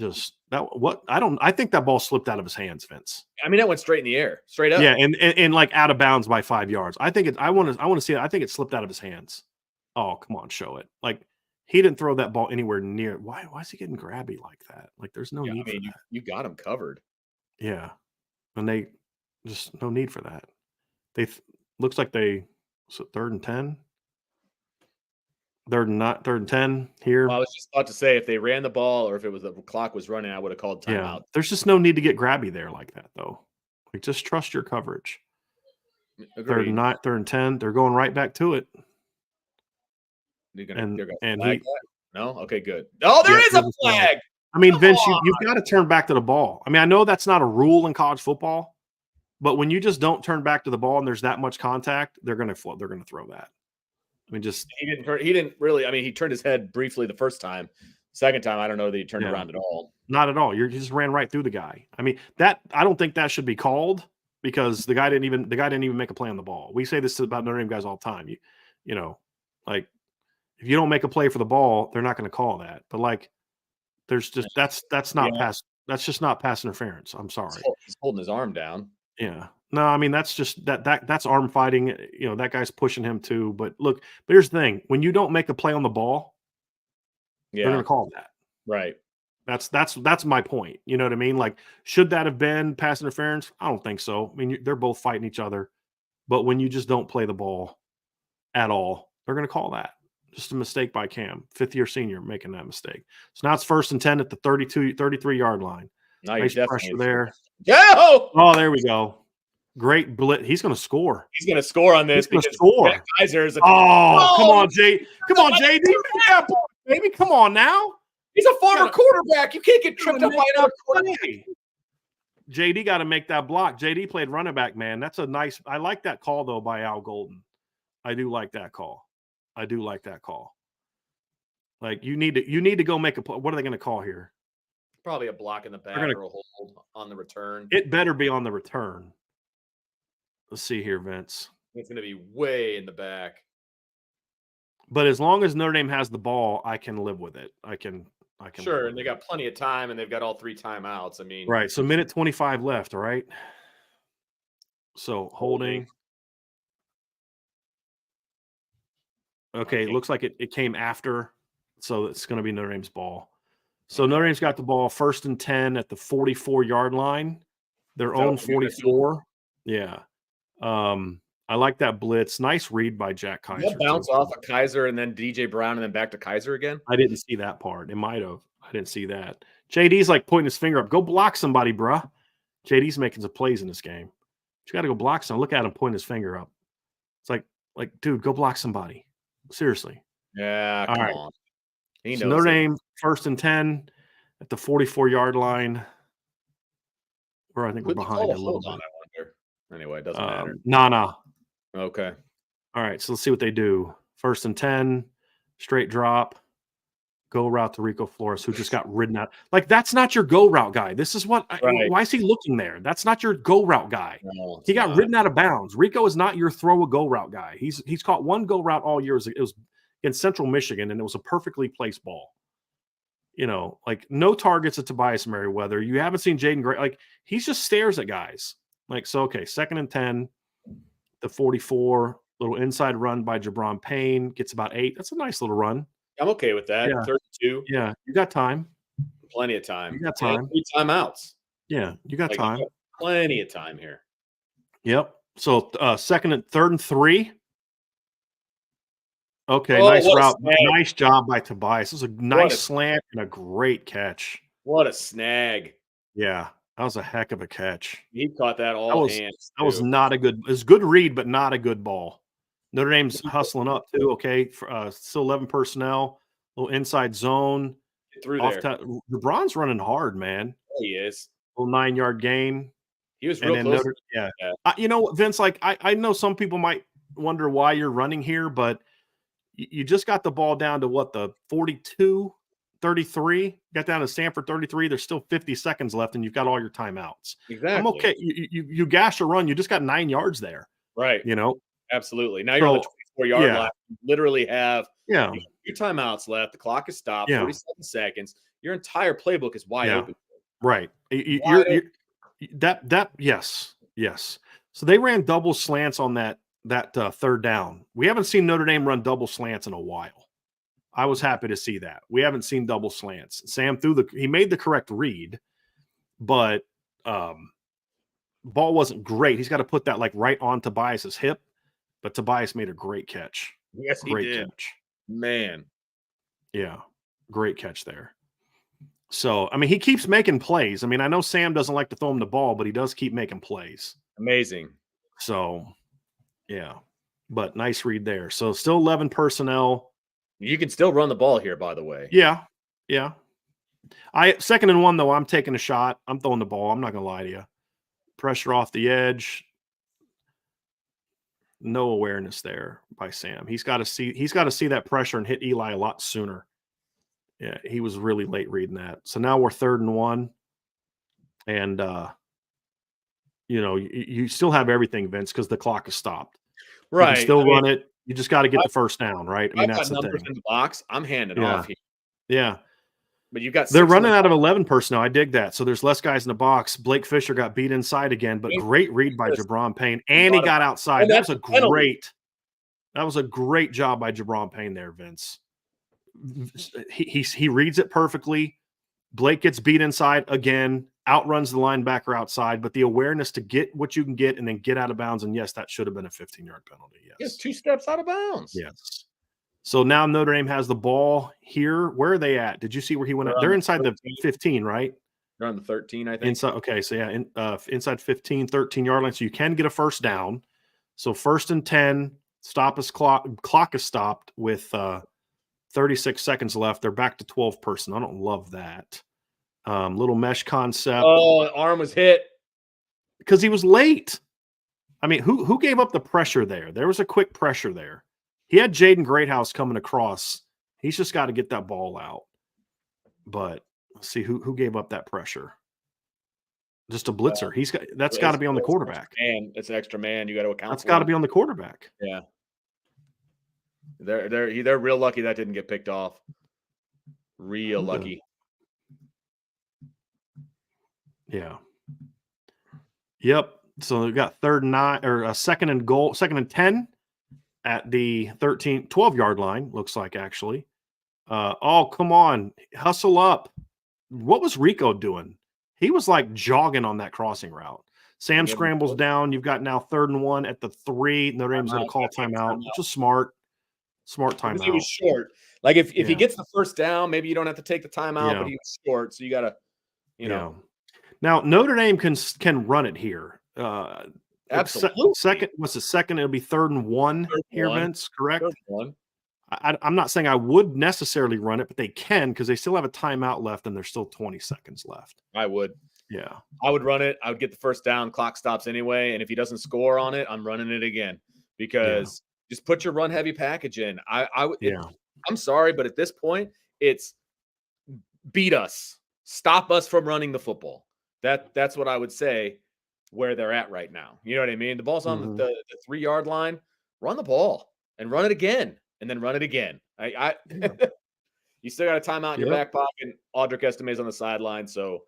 Speaker 2: I think that ball slipped out of his hands, Vince.
Speaker 1: I mean, that went straight in the air, straight up.
Speaker 2: Yeah, and like out of bounds by 5 yards. I want to see it. I think it slipped out of his hands. Oh, come on, show it. Like, he didn't throw that ball anywhere near. Why is he getting grabby like that? Like, there's no need for that.
Speaker 1: You got him covered.
Speaker 2: Yeah. And they just no need for that. Looks like was it 3rd and 10? 3rd and 10 here.
Speaker 1: Well, I was just about to say, if they ran the ball or if it was the clock was running, I would have called timeout.
Speaker 2: Yeah. There's just no need to get grabby there like that, though. Like, just trust your coverage.
Speaker 1: Agreed.
Speaker 2: 3rd and 10. They're going right back to it.
Speaker 1: They're gonna flag that? No? Okay, good. Oh, there is a flag.
Speaker 2: I mean, Vince, you've got to turn back to the ball. I mean, I know that's not a rule in college football, but when you just don't turn back to the ball and there's that much contact, they're going to throw that. I mean,
Speaker 1: he didn't really. I mean, he turned his head briefly the first time. Second time, I don't know that he turned around at all.
Speaker 2: Not at all. You just ran right through the guy. I mean, I don't think that should be called because the guy didn't even make a play on the ball. We say this about Notre Dame guys all the time. You know, like, if you don't make a play for the ball, they're not going to call that. But like, there's just that's not pass. That's just not pass interference. I'm sorry.
Speaker 1: He's holding his arm down.
Speaker 2: Yeah. No, I mean, that's just that's arm fighting. You know, that guy's pushing him too. But here's the thing: when you don't make a play on the ball, they're going to call that.
Speaker 1: Right.
Speaker 2: That's my point. You know what I mean? Like, should that have been pass interference? I don't think so. I mean, they're both fighting each other. But when you just don't play the ball at all, they're going to call that. Just a mistake by Cam, 5th-year senior, making that mistake. So now it's 1st and 10 at the 33-yard line. Nice pressure there. Oh, there we go. Great blitz. He's going to score.
Speaker 1: He's going to score on this.
Speaker 2: He's going to score.
Speaker 1: Kaiser is
Speaker 2: come on, JD. Baby, come on now.
Speaker 1: He's a former quarterback. You can't get tripped up by another quarterback.
Speaker 2: JD got to make that block. JD played running back, man. That's a nice – I like that call, though, by Al Golden. I do like that call. Like, you need to go make a play. What are they going to call here?
Speaker 1: Probably a block in the back or a hold on the return.
Speaker 2: It better be on the return. Let's see here, Vince.
Speaker 1: It's going to be way in the back.
Speaker 2: But as long as Notre Dame has the ball, I can live with it. I can.
Speaker 1: Sure, and they got plenty of time, and they've got all 3 timeouts. I mean,
Speaker 2: right. So minute 25 left. All right. So holding. Okay, it looks like it came after, so it's going to be Notre Dame's ball. So Notre Dame's got the ball 1st and 10 at the 44-yard line, their own 44. Yeah. I like that blitz. Nice read by Jack Kaiser.
Speaker 1: Did that bounce off of Kaiser and then DJ Brown and then back to Kaiser again?
Speaker 2: I didn't see that part. It might have. I didn't see that. JD's like pointing his finger up. Go block somebody, bruh. JD's making some plays in this game. You got to go block someone. Look at him pointing his finger up. It's like, dude, go block somebody. Seriously.
Speaker 1: Yeah, come on. He knows
Speaker 2: Notre Dame 1st and 10 at the 44-yard line. Where I think we're behind a little bit.
Speaker 1: I wonder. Anyway, it doesn't matter.
Speaker 2: Nah.
Speaker 1: Okay.
Speaker 2: All right, so let's see what they do. 1st and 10, straight drop, go route to Rico Flores, who just got ridden out. Like, that's not your go route guy. This is what why is he looking there? That's not your go route guy. No, he got ridden out of bounds. Rico is not your throw a go route guy. He's caught one go route all year. It was in Central Michigan, and it was a perfectly placed ball. You know, like, no targets at Tobias Merriweather. You haven't seen Jaden Gray. Like, he just stares at guys. Like, so, okay, 2nd and 10, the 44, little inside run by Jabron Payne, gets about 8. That's a nice little run.
Speaker 1: I'm okay with that.
Speaker 2: Yeah.
Speaker 1: 32,
Speaker 2: Yeah. You got time.
Speaker 1: plenty of time.
Speaker 2: You got
Speaker 1: And
Speaker 2: time.
Speaker 1: 3 timeouts.
Speaker 2: Yeah. You got
Speaker 1: Like, you
Speaker 2: time.
Speaker 1: got plenty of time here.
Speaker 2: Yep. So third and 3. Okay,
Speaker 1: Oh,
Speaker 2: nice
Speaker 1: what a
Speaker 2: route.
Speaker 1: snag.
Speaker 2: Nice job by Tobias. This is a nice slant and a great catch.
Speaker 1: What a snag.
Speaker 2: Yeah, that was a heck of a catch.
Speaker 1: He caught that
Speaker 2: That
Speaker 1: all
Speaker 2: was
Speaker 1: hands,
Speaker 2: that was
Speaker 1: too.
Speaker 2: not a good. It was a good read, but not a good ball. Notre Dame's hustling up too. Okay, still 11 personnel, little inside zone.
Speaker 1: Get through
Speaker 2: Off
Speaker 1: there.
Speaker 2: LeBron's running hard, man.
Speaker 1: He is.
Speaker 2: Little 9-yard gain.
Speaker 1: He was
Speaker 2: And
Speaker 1: real
Speaker 2: then
Speaker 1: close.
Speaker 2: yeah.
Speaker 1: Yeah.
Speaker 2: You know what, Vince, like I know some people might wonder why you're running here, but you just got the ball down to what, the 42, 33, got down to Stanford 33. There's still 50 seconds left and you've got all your timeouts.
Speaker 1: Exactly.
Speaker 2: I'm okay. You gash a run. You just got 9 yards there.
Speaker 1: Right.
Speaker 2: You know?
Speaker 1: Absolutely. Now you're on the 24-yard line. You literally have you got 2 timeouts left. The clock is stopped, 47 seconds. Your entire playbook is wide open.
Speaker 2: Right. Yes. So they ran double slants on that third down. We haven't seen Notre Dame run double slants in a while. I was happy to see that. We haven't seen double slants. Sam he made the correct read, but ball wasn't great. He's got to put that like right on Tobias's hip, but Tobias made a great catch.
Speaker 1: Yes, he did.
Speaker 2: Catch.
Speaker 1: Man.
Speaker 2: Yeah. Great catch there. So, I mean, he keeps making plays. I mean, I know Sam doesn't like to throw him the ball, but he does keep making plays.
Speaker 1: Amazing.
Speaker 2: So, yeah. But nice read there. So, still 11 personnel.
Speaker 1: You can still run the ball here, by the way.
Speaker 2: Yeah. Yeah. 2nd and 1, though, I'm taking a shot. I'm throwing the ball. I'm not going to lie to you. Pressure off the edge. No awareness there by Sam. He's got to see that pressure and hit Eli a lot sooner. Yeah, he was really late reading that. So now we're 3rd and 1. And, you still have everything, Vince, because the clock is stopped.
Speaker 1: Right.
Speaker 2: You can still run it. You just got to get the first down, right? I mean, that's the thing.
Speaker 1: In the box. I'm handing off here.
Speaker 2: Yeah.
Speaker 1: But you've got
Speaker 2: They're running out of 11 personnel. I dig that. So there's less guys in the box. Blake Fisher got beat inside again, but great read by Jabron Payne. And he got outside. That was a great job by Jabron Payne there, Vince. He reads it perfectly. Blake gets beat inside again, outruns the linebacker outside, but the awareness to get what you can get and then get out of bounds. And yes, that should have been a 15-yard penalty. Yes.
Speaker 1: 2 steps out of bounds.
Speaker 2: Yes. So now Notre Dame has the ball here. Where are they at? Did you see where he went? They're inside the 15, right?
Speaker 1: They're on the 13, I think.
Speaker 2: Inside. Okay. So yeah, inside 15, 13-yard line. So you can get a first down. So 1st and 10, clock is stopped with 36 seconds left. They're back to 12 person. I don't love that. Little mesh concept.
Speaker 1: Oh, the arm was hit.
Speaker 2: Because he was late. I mean, who gave up the pressure there? There was a quick pressure there. He had Jaden Greathouse coming across. He's just got to get that ball out. But let's see who gave up that pressure. Just a blitzer. That's got to be on the quarterback.
Speaker 1: And it's an extra man. You got to account.
Speaker 2: That's got to be on the quarterback.
Speaker 1: Yeah. They're real lucky that didn't get picked off. Real lucky.
Speaker 2: Yeah. Yep. So they've got 3rd and 9 or a 2nd and goal, 2nd and 10 at the 12-yard line, looks like actually. Oh, come on. Hustle up. What was Rico doing? He was like jogging on that crossing route. Sam scrambles down. You've got now 3rd and 1 at the 3. Notre Dame's going to call timeout, which is smart. Smart timeout.
Speaker 1: He was short. Like if he gets the first down, maybe you don't have to take the timeout, but he was short. So you got to, know.
Speaker 2: Now, Notre Dame can run it here.
Speaker 1: Absolutely.
Speaker 2: What's the second? It'll be 3rd and 1 here, Vince, correct?
Speaker 1: 3rd and 1.
Speaker 2: I'm not saying I would necessarily run it, but they can because they still have a timeout left and there's still 20 seconds left.
Speaker 1: I would.
Speaker 2: Yeah.
Speaker 1: I would run it. I would get the first down. Clock stops anyway. And if he doesn't score on it, I'm running it again because just put your run heavy package in. I'm sorry, but at this point, it's beat us. Stop us from running the football. That's what I would say where they're at right now. You know what I mean? The ball's on the 3-yard line. Run the ball and run it again. And then run it again. You still got a timeout in your back pocket. Audric Estime's on the sideline, so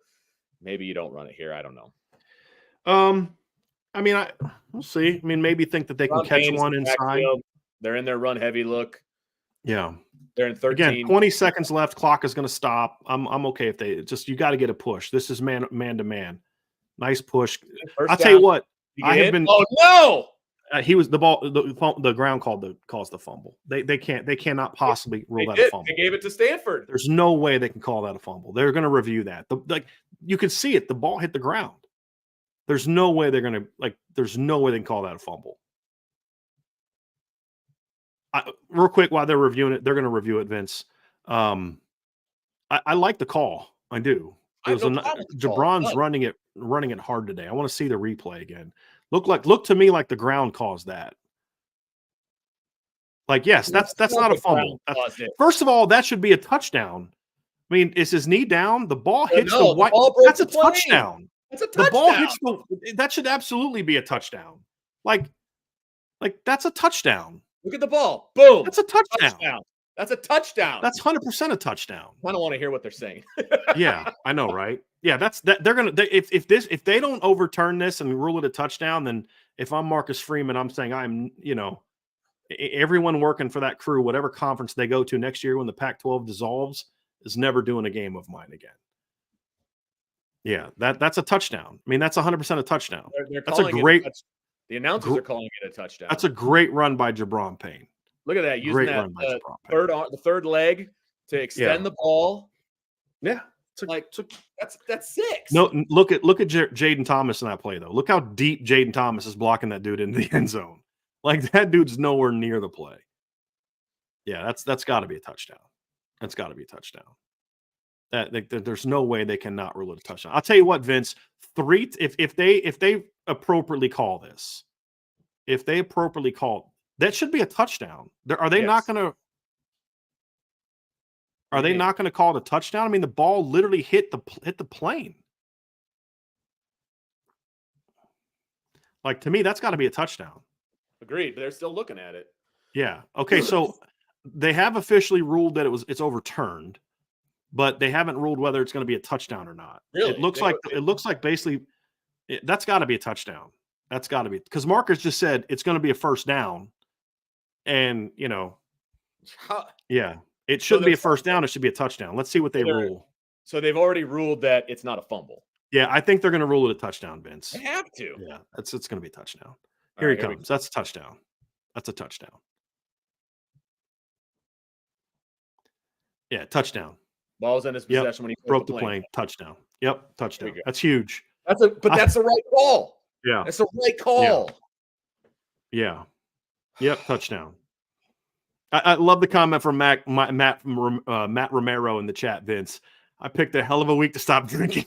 Speaker 1: maybe you don't run it here. I don't know.
Speaker 2: I mean, we'll see. I mean, maybe think that they can catch one inside.
Speaker 1: They're in their run heavy look.
Speaker 2: Yeah.
Speaker 1: They're in 13.
Speaker 2: Again, 20 seconds left. Clock is going to stop. I'm okay if they just, you got to get a push. This is man to man. Nice push. I'll tell you what. I have been.
Speaker 1: Oh no!
Speaker 2: He was the ball. The ground calls the fumble. They cannot possibly rule that a fumble.
Speaker 1: They gave it to Stanford.
Speaker 2: There's no way they can call that a fumble. They're going to review that. You could see it. The ball hit the ground. There's no way they're going to There's no way they can call that a fumble. Real quick, while they're reviewing it, they're going to review it, Vince. I like the call. I do. Jabron's running it hard today. I want to see the replay again. Look to me like the ground caused that. Yes, that's not a fumble. First of all, that should be a touchdown. I mean, is his knee down? The ball hits the white. That's a touchdown.
Speaker 1: That's a touchdown.
Speaker 2: The ball hits that should absolutely be a touchdown. That's a touchdown.
Speaker 1: Look at the ball. Boom.
Speaker 2: That's a touchdown.
Speaker 1: That's a touchdown.
Speaker 2: That's 100% a touchdown.
Speaker 1: I don't want to hear what they're saying.
Speaker 2: Yeah, I know, right? Yeah, they're gonna if they don't overturn this and rule it a touchdown, then if I'm Marcus Freeman, I'm saying I'm everyone working for that crew, whatever conference they go to next year when the Pac-12 dissolves, is never doing a game of mine again. Yeah, that's a touchdown. I mean, that's 100% a touchdown. That's a great.
Speaker 1: The announcers are calling it a touchdown.
Speaker 2: That's a great run by Jabron Payne.
Speaker 1: Look at that, using the third leg to extend the ball.
Speaker 2: Yeah,
Speaker 1: that's six.
Speaker 2: No, look at Jaden Thomas in that play though. Look how deep Jaden Thomas is blocking that dude into the end zone. That dude's nowhere near the play. Yeah, that's got to be a touchdown. That's got to be a touchdown. There's no way they cannot rule it a touchdown. I'll tell you what, Vince. If they appropriately call this, that should be a touchdown. Are they not going to? Are they not going to call it a touchdown? I mean, the ball literally hit the plane. To me, that's got to be a touchdown.
Speaker 1: Agreed, but they're still looking at it.
Speaker 2: Yeah. Okay. So they have officially ruled that it's overturned, but they haven't ruled whether it's going to be a touchdown or not.
Speaker 1: Really?
Speaker 2: It looks like basically that's got to be a touchdown. That's got to be, because Marcus just said it's going to be a first down, and yeah, it shouldn't be a first down. It should be a touchdown. Let's see what they rule.
Speaker 1: So they've already ruled that it's not a fumble.
Speaker 2: Yeah, I think they're going to rule it a touchdown, Vince.
Speaker 1: They have to.
Speaker 2: Yeah, it's going to be a touchdown. Here he comes. That's a touchdown. That's a touchdown. Yeah, touchdown.
Speaker 1: Ball's in his possession when he
Speaker 2: broke the plane. Touchdown. Yep, touchdown. That's huge.
Speaker 1: That's the right call.
Speaker 2: Yeah,
Speaker 1: that's the right call.
Speaker 2: Yeah. Yep, touchdown. I love the comment from Matt Romero in the chat, Vince. I picked a hell of a week to stop drinking.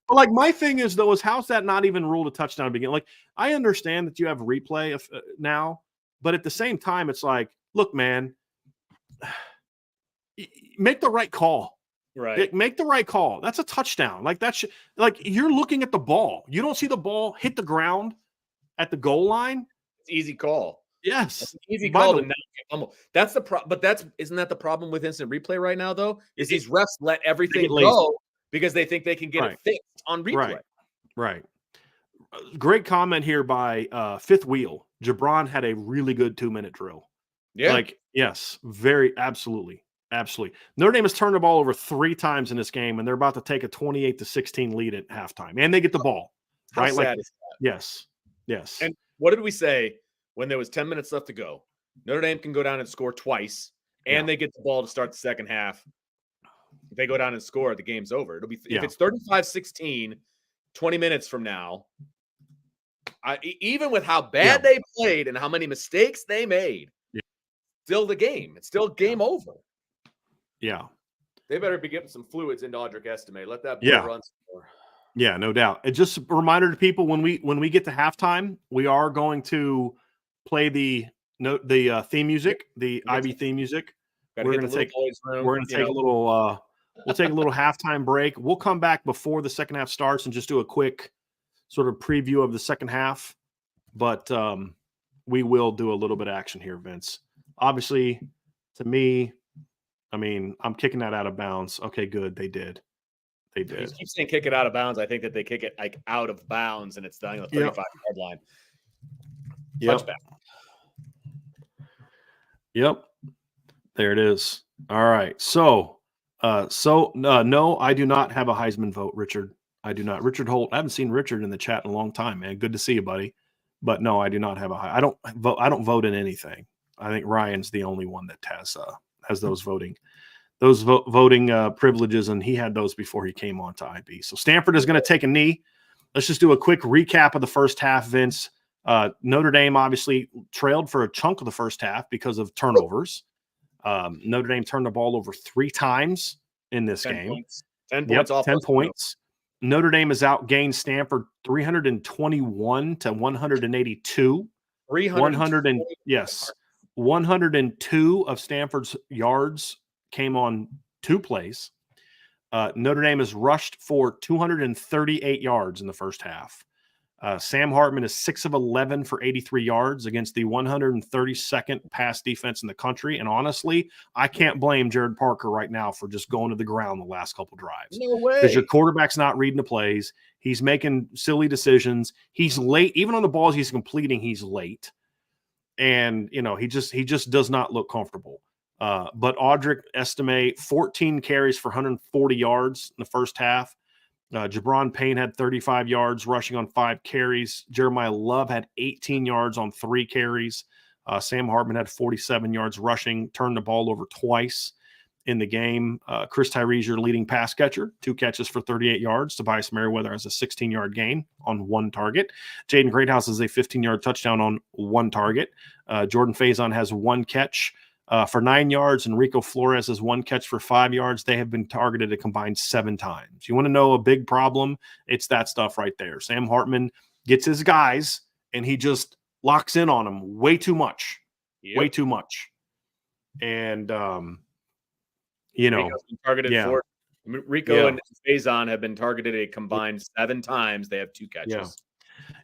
Speaker 2: My thing is, though, how's that not even ruled a touchdown to begin? I understand that you have replay now, but at the same time, it's look, man, make the right call.
Speaker 1: Right.
Speaker 2: Make the right call. That's a touchdown. You're looking at the ball. You don't see the ball hit the ground at the goal line.
Speaker 1: It's easy call.
Speaker 2: Yes.
Speaker 1: That's an easy call to not get fumbled. That's the problem. But isn't that the problem with instant replay right now, though? Is these refs let everything go because they think they can get it fixed on replay.
Speaker 2: Right. Great comment here by Fifth Wheel. Jabron had a really good 2-minute drill.
Speaker 1: Yeah.
Speaker 2: Yes, absolutely. Notre Dame has turned the ball over 3 times in this game, and they're about to take a 28-16 lead at halftime, and they get the ball.
Speaker 1: How sad is that?
Speaker 2: Yes.
Speaker 1: And what did we say when there was 10 minutes left to go? Notre Dame can go down and score twice, and they get the ball to start the second half. If they go down and score, the game's over. It'll be if it's 35-16, 20 minutes from now. Even with how bad they played and how many mistakes they made, still the game. It's still game over.
Speaker 2: Yeah.
Speaker 1: They better be getting some fluids into Audric Estime. Let that ball run some more.
Speaker 2: Yeah, no doubt. And just a reminder to people, when we get to halftime, we are going to play the theme music, the Ivy theme music. We're going to take a little we'll take a little halftime break. We'll come back before the second half starts and just do a quick sort of preview of the second half. But we will do a little bit of action here, Vince. Obviously, to me, I mean, I'm kicking that out of bounds. Okay, good. They did.
Speaker 1: You keep saying kick it out of bounds. I think that they kick it out of bounds, and it's down the 35-yard line. Touchback.
Speaker 2: Yep. There it is. All right. So, no, I do not have a Heisman vote, Richard. I do not. Richard Holt. I haven't seen Richard in the chat in a long time, man. Good to see you, buddy. But no, I do not have I don't vote. I don't vote in anything. I think Ryan's the only one that has those voting privileges, and he had those before he came on to IB. So Stanford is going to take a knee. Let's just do a quick recap of the first half, Vince. Notre Dame obviously trailed for a chunk of the first half because of turnovers. Notre Dame turned the ball over 3 times in this
Speaker 1: 10
Speaker 2: game.
Speaker 1: Points. 10 points off.
Speaker 2: 10 points. Notre Dame has outgained Stanford 321 to 182. 102 of Stanford's yards came on 2 plays. Notre Dame has rushed for 238 yards in the first half. Sam Hartman is 6 of 11 for 83 yards against the 132nd pass defense in the country. And honestly, I can't blame Jared Parker right now for just going to the ground the last couple drives.
Speaker 1: No way.
Speaker 2: Because your quarterback's not reading the plays. He's making silly decisions. He's late. Even on the balls he's completing, he's late. And, he just does not look comfortable. But Audric Estime, 14 carries for 140 yards in the first half. Jabron Payne had 35 yards rushing on 5 carries. Jeremiah Love had 18 yards on 3 carries. Sam Hartman had 47 yards rushing, turned the ball over twice in the game. Chris Tyree, your leading pass catcher, 2 catches for 38 yards. Tobias Merriweather has a 16-yard gain on 1 target. Jaden Greathouse has a 15-yard touchdown on 1 target. Jordan Faison has 1 catch for 9 yards, and Rico Flores has 1 catch for 5 yards. They have been targeted a combined 7 times. You want to know a big problem? It's that stuff right there. Sam Hartman gets his guys, and he just locks in on them way too much. Way too much. And,
Speaker 1: Rico's been targeted 4. Rico and Faison have been targeted a combined 7 times. They have 2 catches.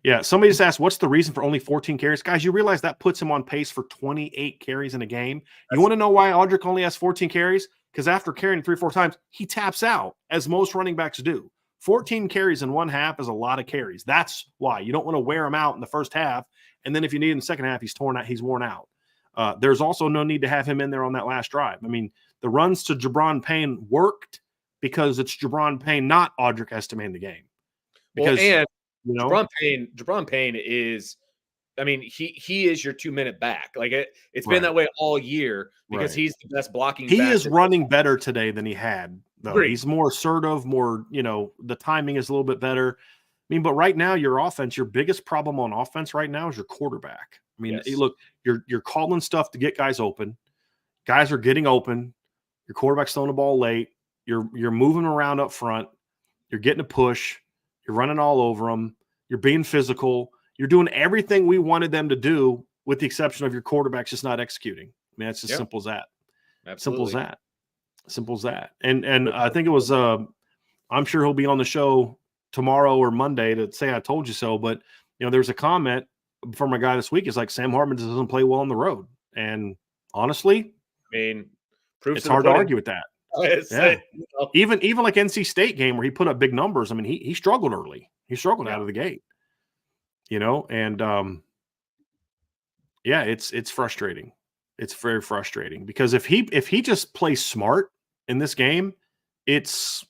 Speaker 2: Yeah, somebody just asked, what's the reason for only 14 carries? Guys, you realize that puts him on pace for 28 carries in a game. You want to know why Audric only has 14 carries? Because after carrying 3 or 4 times, he taps out, as most running backs do. 14 carries in 1 half is a lot of carries. That's why. You don't want to wear him out in the first half, and then if you need in the second half, he's worn out. There's also no need to have him in there on that last drive. I mean, the runs to Jabron Payne worked because it's Jabron Payne, not Audric Estime in the game. Because
Speaker 1: Jabron Payne is, he is your 2-minute back. Like it's been that way all year because he's the best blocking.
Speaker 2: He is running better today than he had, though. He's more assertive, more, the timing is a little bit better. But right now, your offense, your biggest problem on offense right now is your quarterback. Look, you're calling stuff to get guys open. Guys are getting open. Your quarterback's throwing the ball late. You're moving around up front. You're getting a push. You're running all over them. You're being physical. You're doing everything we wanted them to do, with the exception of your quarterback's just not executing. It's just simple as that.
Speaker 1: Absolutely.
Speaker 2: Simple as that. And I think it was. I'm sure he'll be on the show tomorrow or Monday to say I told you so. But there's a comment from a guy this week. It's like Sam Hartman doesn't play well on the road, and honestly, it's hard to argue with that. Even like NC State game where he put up big numbers. He struggled early. He struggled out of the gate. And it's frustrating. It's very frustrating because if he just plays smart in this game, it's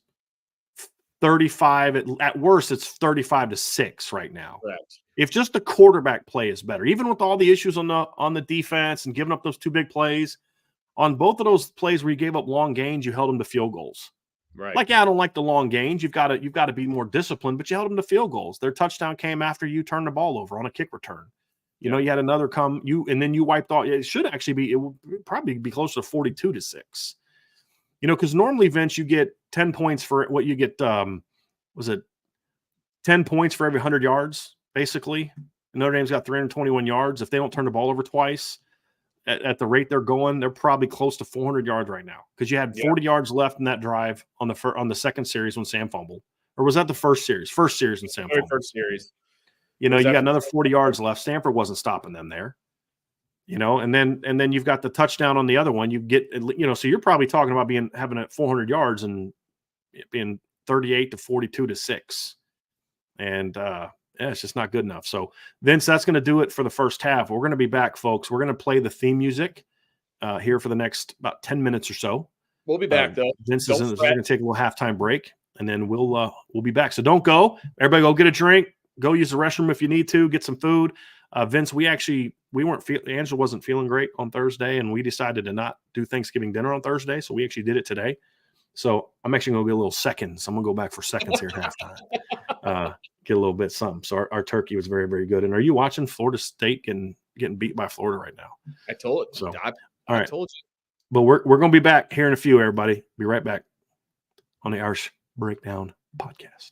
Speaker 2: 35 at worst. It's 35-6 right now.
Speaker 1: Correct.
Speaker 2: If just the quarterback play is better, even with all the issues on the defense and giving up those 2 big plays. On both of those plays where you gave up long gains, you held them to field goals.
Speaker 1: Right.
Speaker 2: I don't like the long gains. You've got to be more disciplined, but you held them to field goals. Their touchdown came after you turned the ball over on a kick return. You had another and then you wiped off. It would probably be closer to 42-6. Because normally, Vince, you get 10 points for what you get. Was it 10 points for every 100 yards, basically? Notre Dame's got 321 yards. If they don't turn the ball over twice, at the rate they're going, they're probably close to 400 yards right now because you had 40 yards left in that drive on the second series when Sam fumbled. Or was that the first series? First series when Sam fumbled.
Speaker 1: First series.
Speaker 2: You got another 40 yards left. Stanford wasn't stopping them there. And then you've got the touchdown on the other one. You get, so you're probably talking about having it 400 yards and being 38-42-6. And it's just not good enough. So, Vince, that's going to do it for the first half. We're going to be back, folks. We're going to play the theme music here for the next about 10 minutes or so.
Speaker 1: We'll be back though.
Speaker 2: Vince is going to take a little halftime break, and then we'll be back. So don't go. Everybody go get a drink. Go use the restroom if you need to. Get some food. Vince, Angela wasn't feeling great on Thursday, and we decided to not do Thanksgiving dinner on Thursday. So we actually did it today. So I'm actually going to get a little seconds. I'm going to go back for seconds here at halftime. Get a little bit something. So our turkey was very, very good. And are you watching Florida State getting beat by Florida right now?
Speaker 1: I told you.
Speaker 2: So,
Speaker 1: all
Speaker 2: right.
Speaker 1: I told you.
Speaker 2: But we're going to be back here in a few, everybody. Be right back on the Irish Breakdown podcast.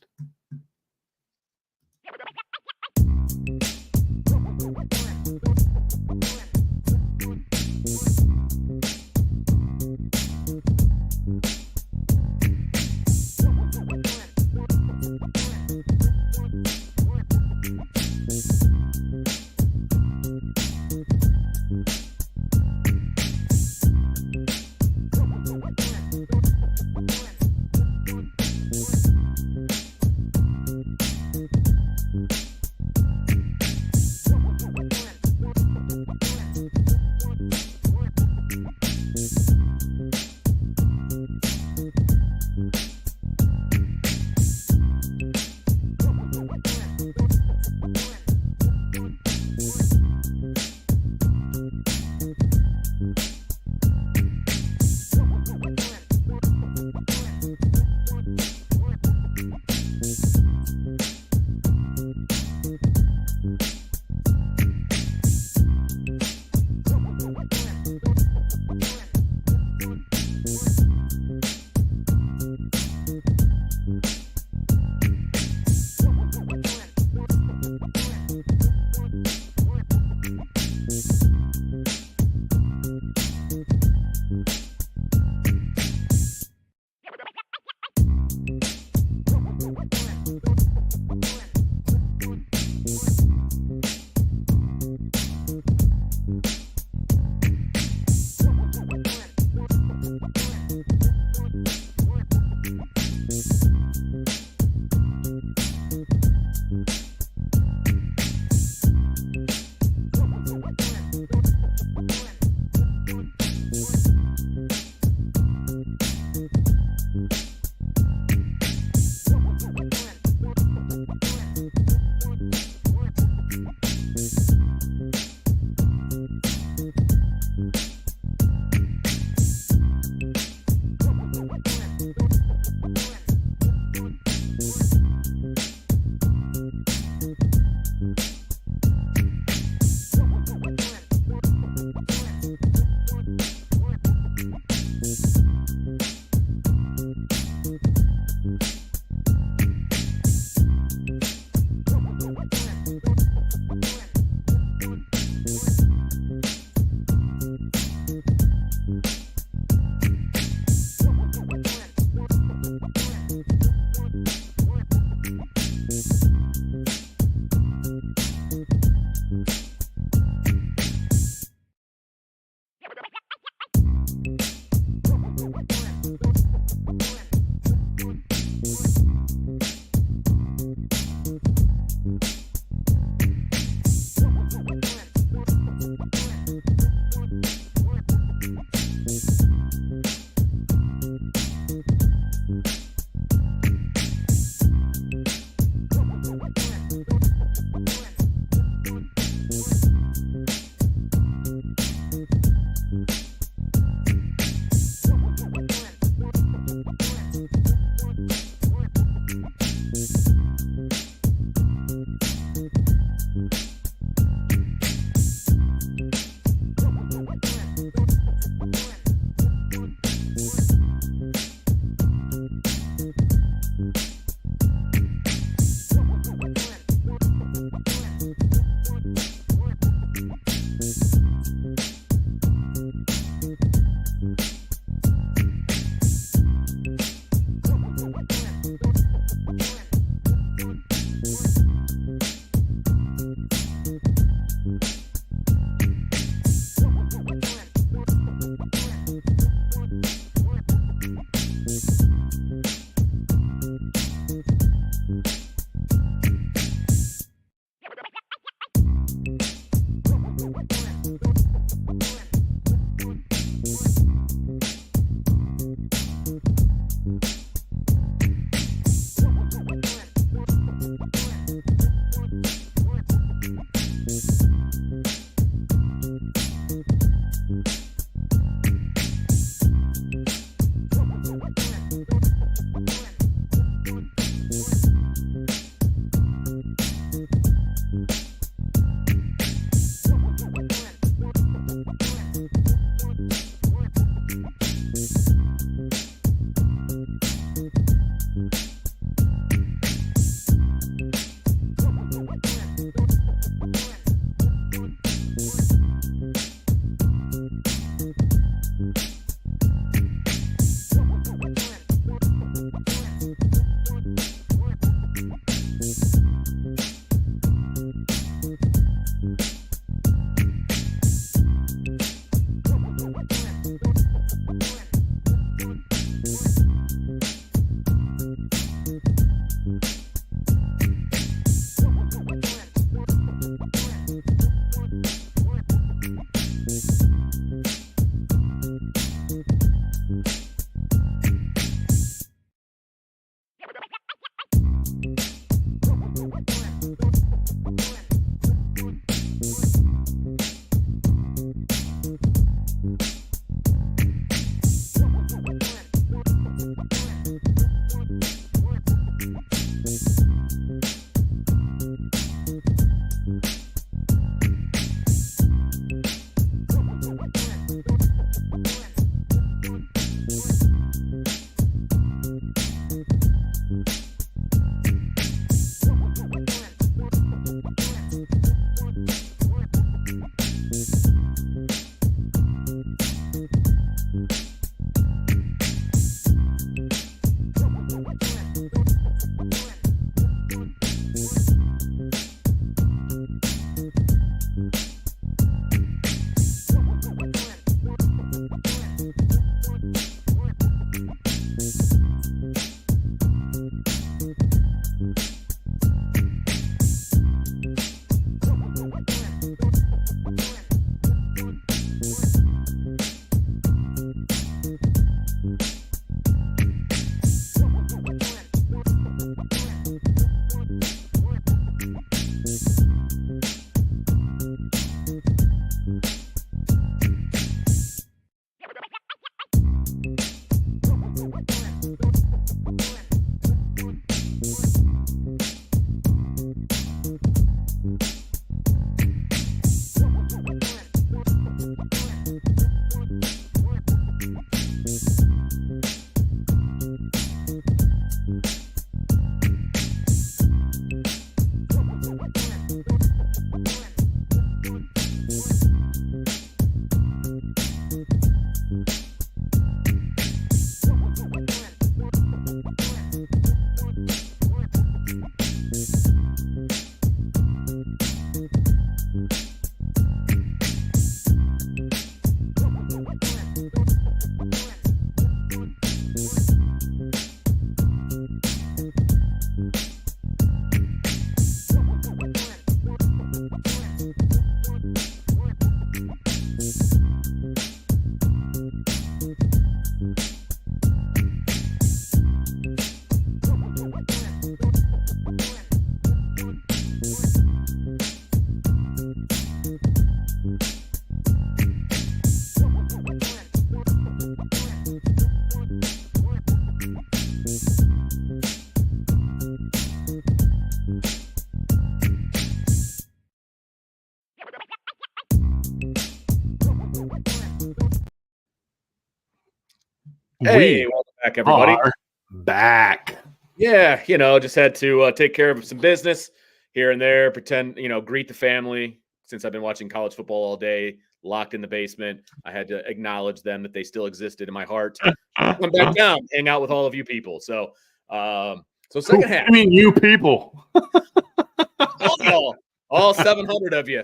Speaker 1: Hey,
Speaker 2: We
Speaker 1: welcome back, everybody.
Speaker 2: are back.
Speaker 1: Yeah, just had to take care of some business here and there, pretend, greet the family. Since I've been watching college football all day, locked in the basement, I had to acknowledge them that they still existed in my heart. Come back down, hang out with all of you people. So second half,
Speaker 2: I mean, you people.
Speaker 1: all y'all, all 700 of you.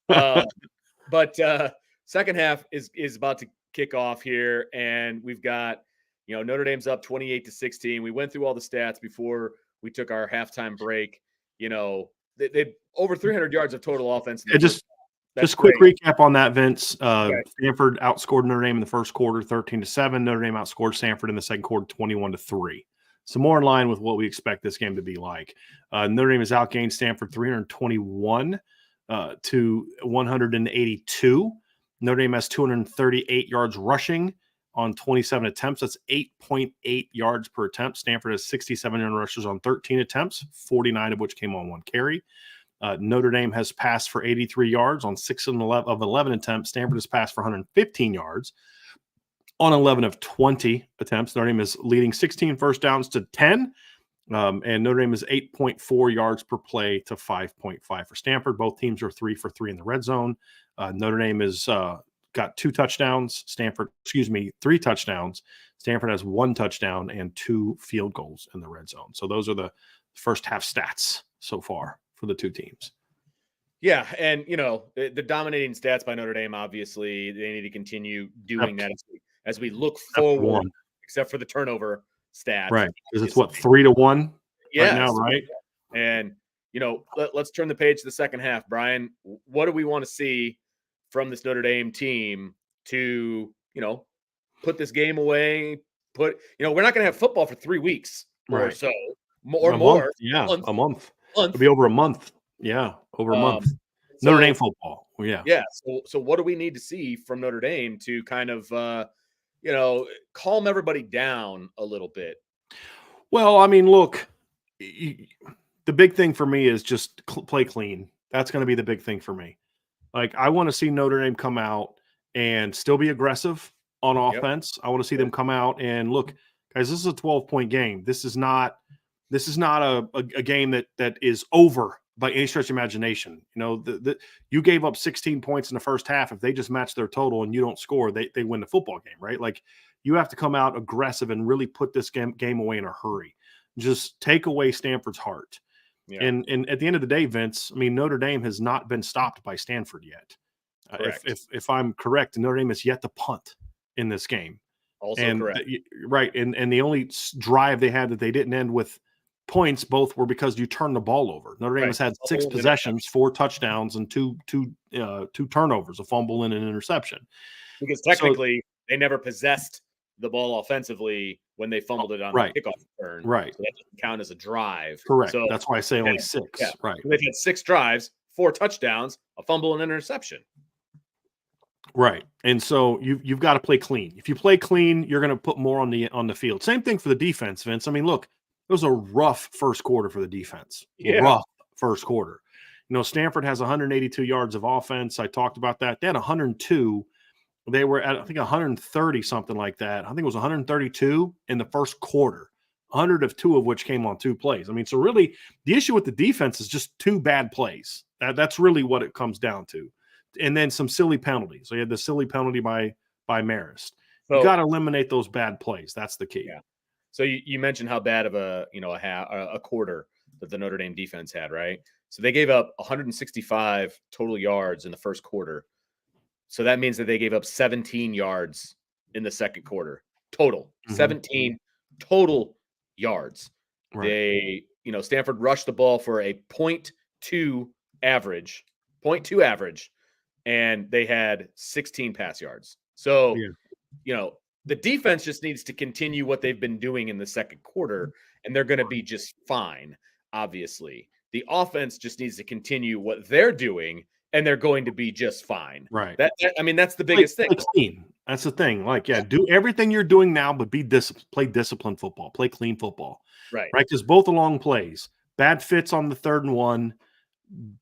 Speaker 1: But second half is about to kick off here, and we've got Notre Dame's up 28-16. We went through all the stats before we took our halftime break. They over 300 yards of total offense. In the
Speaker 2: Just quick
Speaker 1: great.
Speaker 2: recap on that, Vince.
Speaker 1: Okay.
Speaker 2: Stanford outscored Notre Dame in the first quarter 13-7. Notre Dame outscored Stanford in the second quarter 21-3. So more in line with what we expect this game to be like. Notre Dame has outgained Stanford 321 to 182. Notre Dame has 238 yards rushing on 27 attempts. That's 8.8 yards per attempt. Stanford has 67 rushers on 13 attempts, 49 of which came on one carry. Notre Dame has passed for 83 yards on 6 of 11 attempts. Stanford has passed for 115 yards on 11 of 20 attempts. Notre Dame is leading 16 first downs to 10. And Notre Dame is 8.4 yards per play to 5.5 for Stanford. Both teams are 3 for 3 in the red zone. Notre Dame has got 2 touchdowns. Stanford, 3 touchdowns. Stanford has 1 touchdown and 2 field goals in the red zone. So those are the first half stats so far for the two teams.
Speaker 1: Yeah, and the dominating stats by Notre Dame. Obviously, they need to continue doing that as we look forward, except for the turnover stats,
Speaker 2: right? Because it's 3-1 right now, right?
Speaker 1: And let's turn the page to the second half. Brian, what do we want to see from this Notre Dame team to put this game away? We're not going to have football for 3 weeks or so, or more.
Speaker 2: Month. Yeah, a month. It'll be over a month. Yeah, over a month. Notre Dame football. Yeah.
Speaker 1: Yeah. So what do we need to see from Notre Dame to kind of calm everybody down a little bit?
Speaker 2: Well, I mean, look, the big thing for me is just play clean. That's going to be the big thing for me. Like, I want to see Notre Dame come out and still be aggressive on offense. I want to see them come out and look, guys, this is a 12-point game. This is not a game that is over by any stretch of imagination. You gave up 16 points in the first half. If they just match their total and you don't score, they win the football game, right? Like, you have to come out aggressive and really put this game away in a hurry. Just take away Stanford's heart. Yeah. And at the end of the day, Vince, I mean, Notre Dame has not been stopped by Stanford yet. If I'm correct, Notre Dame has yet to punt in this game.
Speaker 1: Also correct.
Speaker 2: Right. And the only drive they had that they didn't end with points, both were because you turned the ball over. Notre Dame has had 6 possessions, 4 touchdowns, and two turnovers, a fumble and an interception.
Speaker 1: Because technically, they never possessed the ball offensively when they fumbled it on the kickoff return.
Speaker 2: Right.
Speaker 1: So that doesn't count as a drive.
Speaker 2: Correct. So that's why I say only 6.
Speaker 1: Yeah.
Speaker 2: Right.
Speaker 1: So they've had 6 drives, 4 touchdowns, a fumble, and an interception.
Speaker 2: Right. And so you've got to play clean. If you play clean, you're going to put more on the field. Same thing for the defense, Vince. I mean, look, it was a rough first quarter for the defense. Yeah. Rough first quarter. Stanford has 182 yards of offense. I talked about that. They had 102. They were at, I think, 130, something like that. I think it was 132 in the first quarter, 102 of which came on 2 plays. I mean, so really the issue with the defense is just 2 bad plays. That's really what it comes down to. And then some silly penalties. So you had the silly penalty by Marist. You got to eliminate those bad plays. That's the key.
Speaker 1: Yeah. So you mentioned how bad of a quarter that the Notre Dame defense had, right? So they gave up 165 total yards in the first quarter. So that means that they gave up 17 yards in the second quarter total. 17 total yards. Right. Stanford rushed the ball for a 0.2 average, and they had 16 pass yards. So, the defense just needs to continue what they've been doing in the second quarter, and they're going to be just fine, obviously. The offense just needs to continue what they're doing, and they're going to be just fine.
Speaker 2: Right.
Speaker 1: That's the biggest thing.
Speaker 2: Clean. That's the thing. Like, do everything you're doing now, but play disciplined football, play clean football.
Speaker 1: Right.
Speaker 2: Right. Because both long plays, bad fits on the 3rd and 1,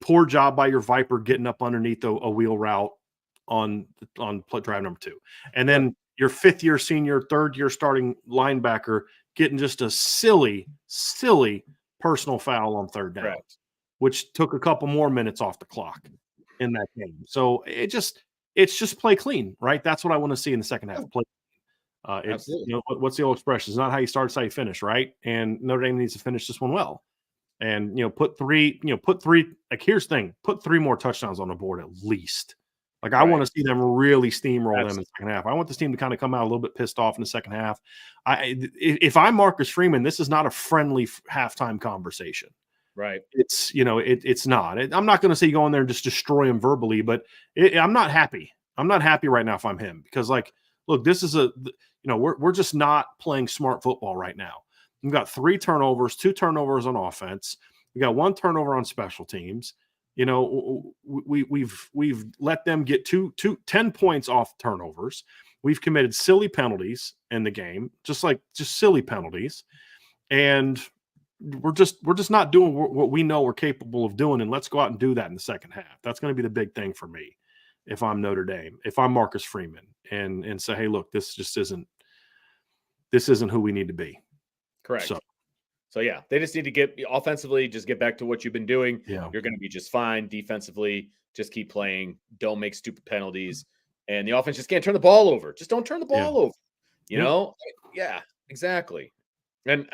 Speaker 2: poor job by your Viper getting up underneath a wheel route on drive number 2. And then your fifth-year senior, third-year starting linebacker getting just a silly personal foul on third down,
Speaker 1: Correct.
Speaker 2: which took a couple more minutes off the clock in that game. So it's just play clean, right? That's what I want to see in the second half. Play. It's
Speaker 1: Absolutely.
Speaker 2: what's the old expression? It's not how you start, it's how you finish, right? And Notre Dame needs to finish this one well. And put three. Like, here's the thing: put 3 more touchdowns on the board at least. Like, I want to see them really steamroll them in the second half. I want this team to kind of come out a little bit pissed off in the second half. If I'm Marcus Freeman, this is not a friendly halftime conversation.
Speaker 1: Right.
Speaker 2: It's it's not. I'm not going to say go in there and just destroy him verbally, but I'm not happy. I'm not happy right now if I'm him, because, like, look, this is we're just not playing smart football right now. We've got 3 turnovers, 2 turnovers on offense. We got 1 turnover on special teams. We've let them get 10 points off turnovers. We've committed silly penalties in the game, just silly penalties, and we're just not doing what we know we're capable of doing. And let's go out and do that in the second half. That's going to be the big thing for me if I'm Notre Dame, if I'm Marcus Freeman, and say, hey, look, this isn't who we need to be.
Speaker 1: Correct. So yeah, they just need to get offensively, just get back to what you've been doing.
Speaker 2: Yeah.
Speaker 1: You're going to be just fine. Defensively, just keep playing. Don't make stupid penalties. And the offense just can't turn the ball over. Just don't turn the ball over. You know? Yeah, exactly. And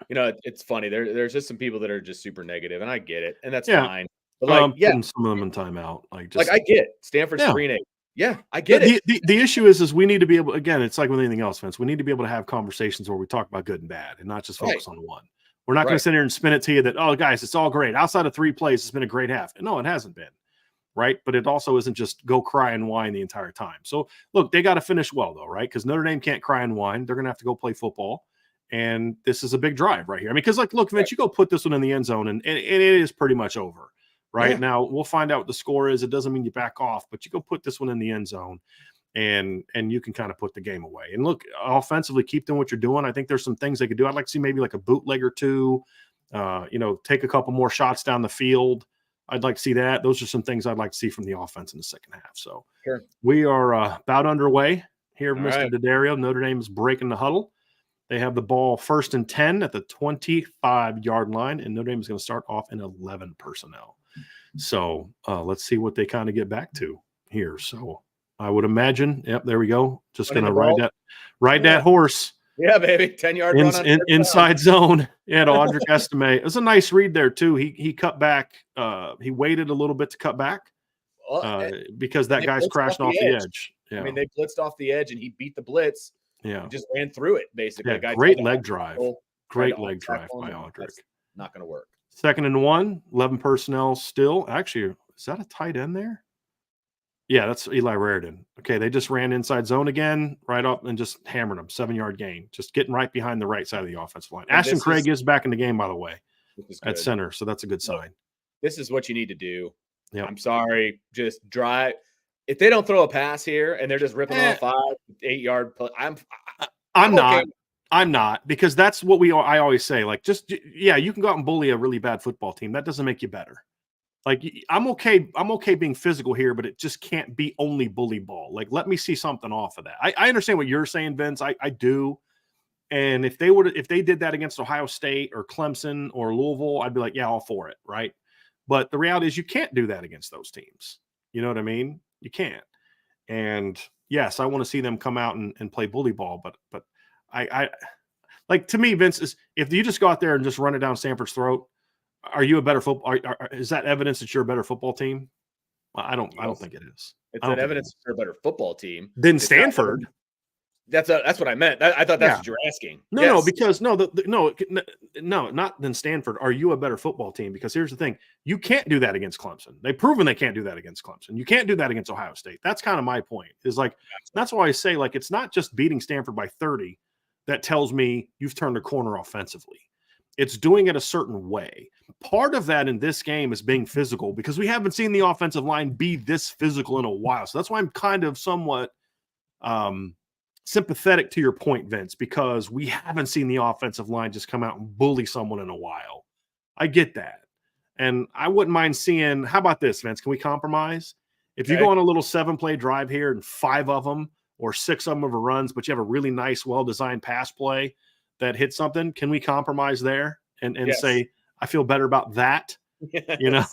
Speaker 1: it's funny. There's just some people that are just super negative, and I get it, and that's fine. But
Speaker 2: putting some of them in timeout. Like
Speaker 1: I get Stanford's 3-8. Yeah, I get it.
Speaker 2: The issue is we need to be able, again, it's like with anything else, Vince. We need to be able to have conversations where we talk about good and bad and not just focus on one. We're not going to sit here and spin it to you that, oh, guys, it's all great. Outside of 3 plays, it's been a great half. No, it hasn't been, right? But it also isn't just go cry and whine the entire time. So, look, they got to finish well, though, right? Because Notre Dame can't cry and whine. They're going to have to go play football. And this is a big drive right here. I mean, because, like, look, Vince, you go put this one in the end zone, and it is pretty much over. Right now, we'll find out what the score is. It doesn't mean you back off, but you go put this one in the end zone, and you can kind of put the game away. And look, offensively, keep doing what you're doing. I think there's some things they could do. I'd like to see maybe like a bootleg or 2. Take a couple more shots down the field. I'd like to see that. Those are some things I'd like to see from the offense in the second half. So we are about underway here, Mr. D'Addario. Notre Dame is breaking the huddle. They have the ball 1st and 10 at the 25-yard line, and Notre Dame is going to start off in 11 personnel. So let's see what they kind of get back to here. So I would imagine, there we go. Just going to ride that horse.
Speaker 1: Yeah, baby. 10-yard run
Speaker 2: inside zone. Yeah, to Audric Estime. It was a nice read there, too. He cut back. He waited a little bit to cut back because that guy's crashing off the edge. Yeah.
Speaker 1: I mean, they blitzed off the edge, and he beat the blitz.
Speaker 2: Yeah.
Speaker 1: He just ran through it, basically.
Speaker 2: Yeah, great leg drive. Great leg drive by Audric.
Speaker 1: Not going to work.
Speaker 2: 2nd and 1, 11 personnel still. Actually, is that a tight end there? Yeah, that's Eli Raridan. Okay, they just ran inside zone again, right up, and just hammered them. 7-yard gain. Just getting right behind the right side of the offensive line. Ashton Craig is back in the game, by the way, at center, so that's a good sign.
Speaker 1: This is what you need to do.
Speaker 2: Yep.
Speaker 1: I'm sorry. Just drive. If they don't throw a pass here and they're just ripping off 5, 8-yard play,
Speaker 2: I'm not, because that's what I always say. Like, you can go out and bully a really bad football team. That doesn't make you better. Like, I'm okay being physical here, but it just can't be only bully ball. Like, let me see something off of that. I understand what you're saying, Vince. I do. And if they did that against Ohio State or Clemson or Louisville, I'd be like, yeah, all for it, right? But the reality is you can't do that against those teams. You know what I mean? You can't. And yes, I want to see them come out and play bully ball, but I like, to me, Vince, is if you just go out there and just run it down Stanford's throat, are you a better football? Is that evidence that you're a better football team? Well, I don't think it is.
Speaker 1: It's an evidence that you're a better football team
Speaker 2: than Stanford.
Speaker 1: That's what I meant. I thought that's what you were asking.
Speaker 2: No, because no, not than Stanford. Are you a better football team? Because here's the thing: you can't do that against Clemson. They've proven they can't do that against Clemson. You can't do that against Ohio State. That's kind of my point. Is like, that's why I say, like, it's not just beating Stanford by 30 that tells me you've turned a corner offensively. It's doing it a certain way. Part of that in this game is being physical, because we haven't seen the offensive line be this physical in a while. So that's why I'm kind of somewhat sympathetic to your point, Vince, because we haven't seen the offensive line just come out and bully someone in a while. I get that. And I wouldn't mind seeing, how about this, Vince? Can we compromise? If you go on a little 7-play drive here and 5 of them or 6 of them over runs, but you have a really nice, well-designed pass play that hits something, can we compromise there and
Speaker 1: Yes.
Speaker 2: say, I feel better about that?
Speaker 1: Yes.
Speaker 2: You know,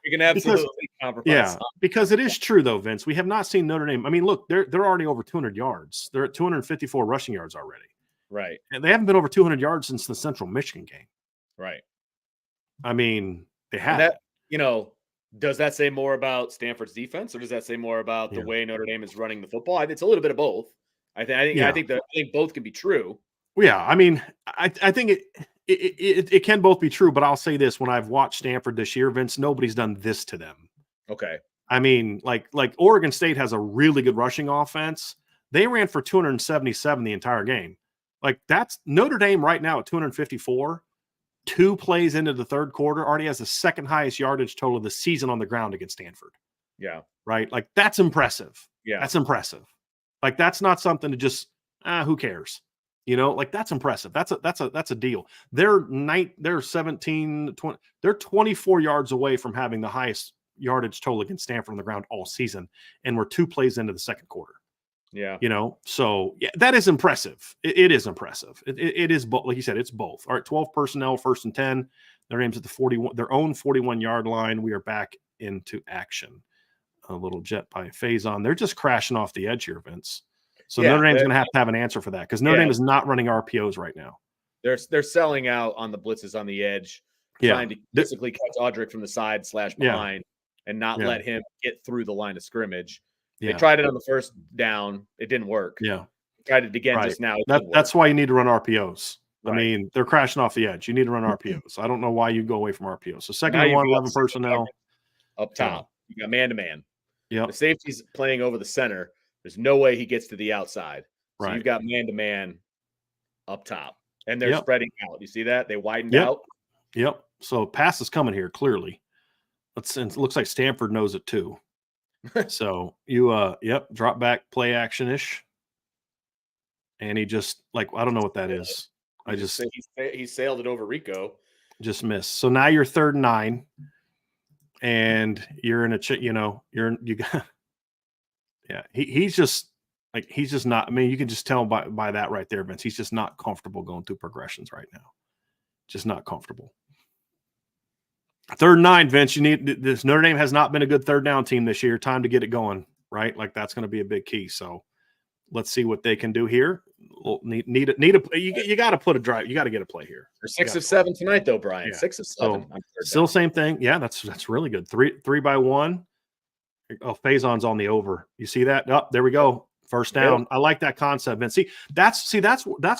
Speaker 1: We can absolutely compromise.
Speaker 2: because it is true though, Vince. We have not seen Notre Dame. I mean, look, they're already over 200 yards. They're at 254 rushing yards already.
Speaker 1: Right.
Speaker 2: And they haven't been over 200 yards since the Central Michigan game.
Speaker 1: Right.
Speaker 2: I mean, they have.
Speaker 1: That, does that say more about Stanford's defense, or does that say more about the way Notre Dame is running the football? It's a little bit of both. I think both can be true.
Speaker 2: Well, yeah, I mean, I think it can both be true, but I'll say this: when I've watched Stanford this year, Vince, nobody's done this to them.
Speaker 1: Okay.
Speaker 2: I mean, like Oregon State has a really good rushing offense. They ran for 277 the entire game. Like, that's Notre Dame right now at 254. 2 plays into the third quarter, already has the second highest yardage total of the season on the ground against Stanford.
Speaker 1: Yeah.
Speaker 2: Right. Like, that's impressive.
Speaker 1: Yeah.
Speaker 2: That's impressive. Like, that's not something to just, who cares? Like, that's impressive. That's a deal. They're 17, 20, they're 24 yards away from having the highest yardage total against Stanford on the ground all season. And we're 2 plays into the second quarter.
Speaker 1: Yeah.
Speaker 2: So yeah, that is impressive. It is impressive. It is both. Like you said, it's both. All right, 12 personnel, 1st and 10. Their name's at their own 41-yard line. We are back into action. A little jet by Faison. They're just crashing off the edge here, Vince. So Notre Dame's going to have an answer for that, because Notre Dame is not running RPOs right now.
Speaker 1: They're selling out on the blitzes on the edge, trying to basically catch Audric from the side / behind and not let him get through the line of scrimmage. They tried it on the first down. It didn't work.
Speaker 2: Yeah.
Speaker 1: Tried it again just now.
Speaker 2: That's why you need to run RPOs. Right. I mean, they're crashing off the edge. You need to run RPOs. I don't know why you go away from RPOs. So 2nd and 1, 11 personnel.
Speaker 1: Up top. You got man-to-man.
Speaker 2: Yeah.
Speaker 1: The safety's playing over the center. There's no way he gets to the outside. So you've got man-to-man up top. And they're spreading out. You see that? They widened out.
Speaker 2: Yep. So pass is coming here, clearly. It looks like Stanford knows it too. So you drop back, play action-ish. And he just, I don't know what that is.
Speaker 1: He sailed it over Rico.
Speaker 2: Just missed. So now you're 3rd and 9. And you're in he's just not, I mean, you can just tell by that right there, Vince. He's just not comfortable going through progressions right now. Just not comfortable. 3rd and 9, Vince. You need this. Notre Dame has not been a good 3rd down team this year. Time to get it going, right? Like, that's going to be a big key. So let's see what they can do here. You got to put a drive. You got to get a play here.
Speaker 1: They're 6 of 7 tonight, though, Brian.
Speaker 2: Yeah.
Speaker 1: 6 of 7.
Speaker 2: So, still same thing. Yeah, that's really good. 3 by 1. Oh, Faison's on the over. You see that? Oh, there we go. First down. Yep. I like that concept, man. That's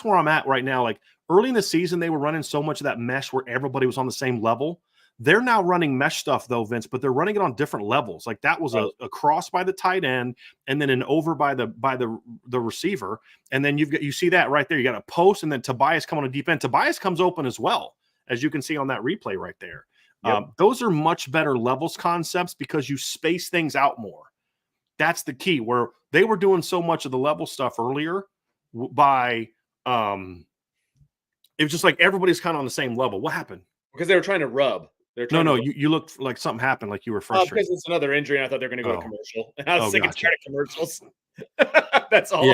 Speaker 2: where I'm at right now. Like, early in the season, they were running so much of that mesh where everybody was on the same level. They're now running mesh stuff though, Vince, but they're running it on different levels. Like, that was a cross by the tight end, and then an over by the receiver, and then you see that right there. You got a post, and then Tobias come on a deep end. Tobias comes open as well, as you can see on that replay right there. Yep. Those are much better levels concepts because you space things out more. That's the key. Where they were doing so much of the level stuff earlier by it was just like everybody's kind of on the same level. What happened?
Speaker 1: Because they were trying to rub.
Speaker 2: You looked like something happened, like you were frustrated.
Speaker 1: Because it's another injury, and I thought they were going to go to commercial. And I was sick and tired of commercials. That's all.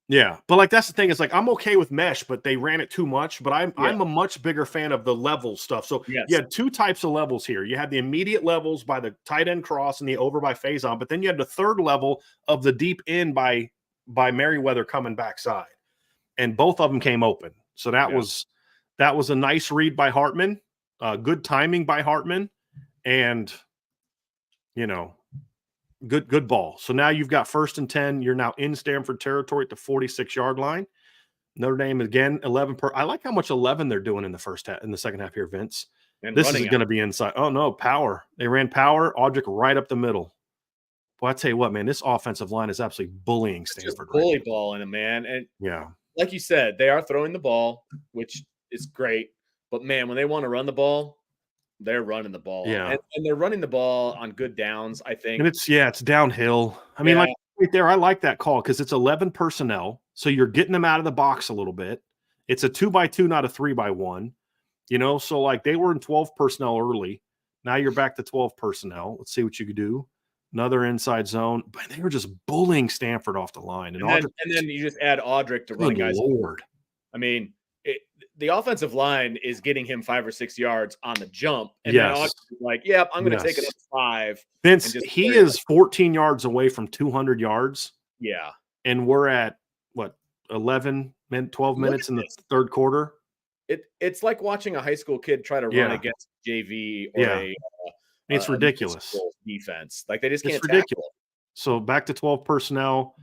Speaker 2: Yeah. But like, that's the thing. It's like, I'm okay with mesh, but they ran it too much. But I'm a much bigger fan of the level stuff. So you had 2 types of levels here. You had the immediate levels by the tight end cross and the over by Faison, but then you had the 3rd level of the deep end by Merriweather coming backside, and both of them came open. So that was a nice read by Hartman. Good timing by Hartman, and good ball. So now you've got 1st and 10. You're now in Stanford territory at the 46-yard line. Notre Dame again, 11 per. I like how much 11 they're doing in the second half here, Vince. And this is going to be inside. Oh no, power. They ran power. Audric right up the middle. Well, I tell you what, man, this offensive line is absolutely bullying Stanford.
Speaker 1: Bully ball in them, man. And like you said, they are throwing the ball, which is great. But, man, when they want to run the ball, they're running the ball.
Speaker 2: Yeah.
Speaker 1: And they're running the ball on good downs, I think.
Speaker 2: And it's downhill. I mean, like right there, I like that call because it's 11 personnel. So you're getting them out of the box a little bit. It's a 2-by-2, not a 3-by-1. So like they were in 12 personnel early. Now you're back to 12 personnel. Let's see what you could do. Another inside zone. But they were just bullying Stanford off the line.
Speaker 1: And then you just add Audric to running guys.
Speaker 2: Lord.
Speaker 1: I mean, the offensive line is getting him 5 or 6 yards on the jump. And
Speaker 2: Yes.
Speaker 1: then Audric is like, yep, I'm going to take it up 5.
Speaker 2: Vince, he is 14 yards away from 200 yards.
Speaker 1: Yeah.
Speaker 2: And we're at, what, 12 minutes in the third quarter?
Speaker 1: It's like watching a high school kid try to run against JV or
Speaker 2: it's ridiculous
Speaker 1: defense. Like they just can't
Speaker 2: ridiculous.
Speaker 1: tackle.
Speaker 2: So back to 12 personnel.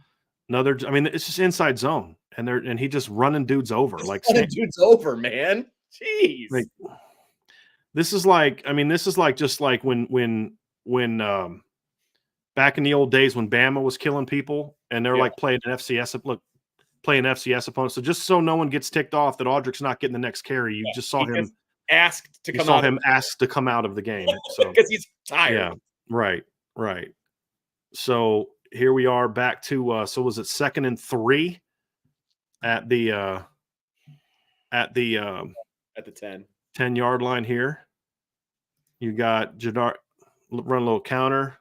Speaker 2: It's just inside zone, and he just running dudes over. Like
Speaker 1: dudes over, man. Jeez.
Speaker 2: Like, this is like just like when back in the old days when Bama was killing people and they're like playing an FCS opponent. So just so no one gets ticked off that Audric's not getting the next carry, you just saw him
Speaker 1: asked to come
Speaker 2: out of the game. So
Speaker 1: because he's tired.
Speaker 2: Yeah, right. So here we are back to so was it 2nd and 3 at the 10-yard line here. You got Jadar run a little counter.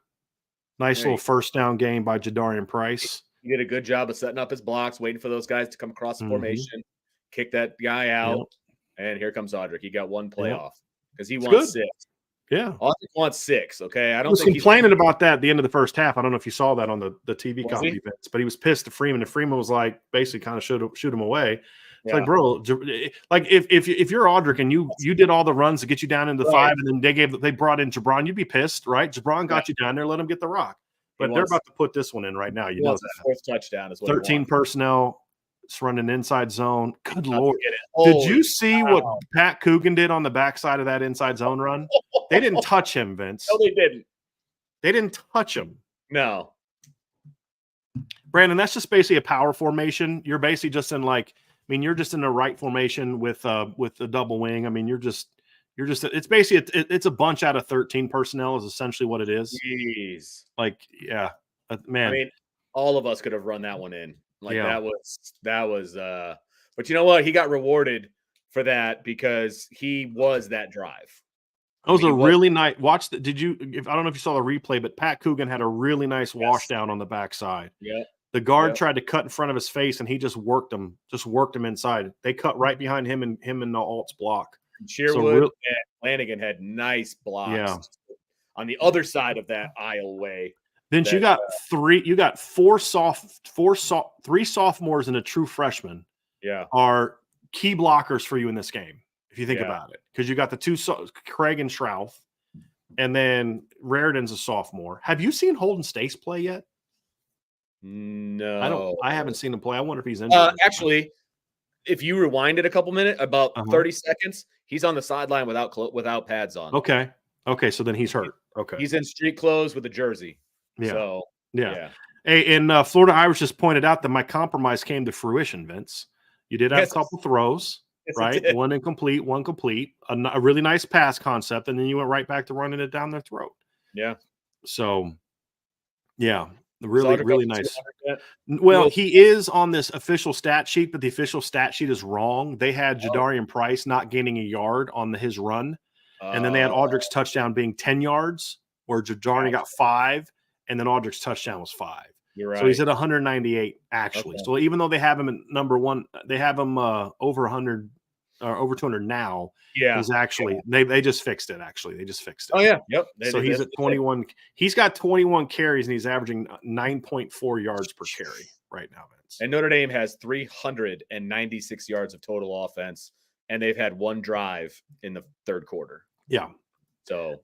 Speaker 2: Nice little first down game by Jadarian Price.
Speaker 1: He did a good job of setting up his blocks, waiting for those guys to come across the formation, kick that guy out, and here comes Audric. He got one play off because he wants 6.
Speaker 2: Yeah.
Speaker 1: Audric wants 6, okay? I
Speaker 2: was complaining about that at the end of the first half. I don't know if you saw that on the TV copy, but he was pissed at Freeman, and Freeman was like basically kind of shoot him away. It's like, bro, like if you're Audric and you did all the runs to get you down into the 5, and then they brought in Jabron, you'd be pissed, right? Jabron got you down there, let him get the rock. But they're about to put this one in right now. You know that.
Speaker 1: 4th touchdown is what
Speaker 2: 13 personnel. It's running inside zone. Good Lord. Did you see what Pat Coogan did on the backside of that inside zone run? They didn't touch him, Vince.
Speaker 1: No, they didn't.
Speaker 2: They didn't touch him.
Speaker 1: No.
Speaker 2: Brandon, that's just basically a power formation. You're basically just in you're just in the right formation with the double wing. I mean, it's basically it's a bunch out of 13 personnel is essentially what it is.
Speaker 1: Jeez.
Speaker 2: Man.
Speaker 1: I mean, all of us could have run that one in. That was but you know what? He got rewarded for that because he was that drive.
Speaker 2: That was really nice. I don't know if you saw the replay, but Pat Coogan had a really nice wash down on the backside.
Speaker 1: Yeah.
Speaker 2: The guard tried to cut in front of his face and he just worked him inside. They cut right behind him and the Alt's block.
Speaker 1: Sherwood and Flanagan had nice blocks on the other side of that aisleway.
Speaker 2: Then you got three sophomores and a true freshman.
Speaker 1: Yeah.
Speaker 2: Are key blockers for you in this game, if you think about it. Because you got the 2 Craig and Shrouth, and then Raridan's a sophomore. Have you seen Holden Stace play yet?
Speaker 1: No.
Speaker 2: I haven't seen him play. I wonder if he's injured.
Speaker 1: Actually, if you rewind it a couple minutes, about 30 seconds, he's on the sideline without pads on.
Speaker 2: Okay, so then he's hurt. Okay.
Speaker 1: He's in street clothes with a jersey.
Speaker 2: Yeah.
Speaker 1: So,
Speaker 2: yeah. Hey, and Florida Irish just pointed out that my compromise came to fruition, Vince. You did have a couple throws, right? One incomplete, one complete, a really nice pass concept, and then you went right back to running it down their throat.
Speaker 1: Yeah.
Speaker 2: So, really nice. Well, he is on this official stat sheet, but the official stat sheet is wrong. They had Jadarian Price not gaining a yard on his run, and then they had Audric's touchdown being 10 yards, where Jadarian got 5. And then Audric's touchdown was 5.
Speaker 1: You're right.
Speaker 2: So he's at 198 actually. Okay. So even though they have him at number 1, they have him over 100 or over 200 now.
Speaker 1: Yeah,
Speaker 2: he's actually they just fixed it. Actually, they just fixed it.
Speaker 1: Oh yeah, yep.
Speaker 2: So he's at 21. He's got 21 carries and he's averaging 9.4 yards per carry right now, Vince.
Speaker 1: And Notre Dame has 396 yards of total offense, and they've had 1 drive in the third quarter.
Speaker 2: Yeah.
Speaker 1: So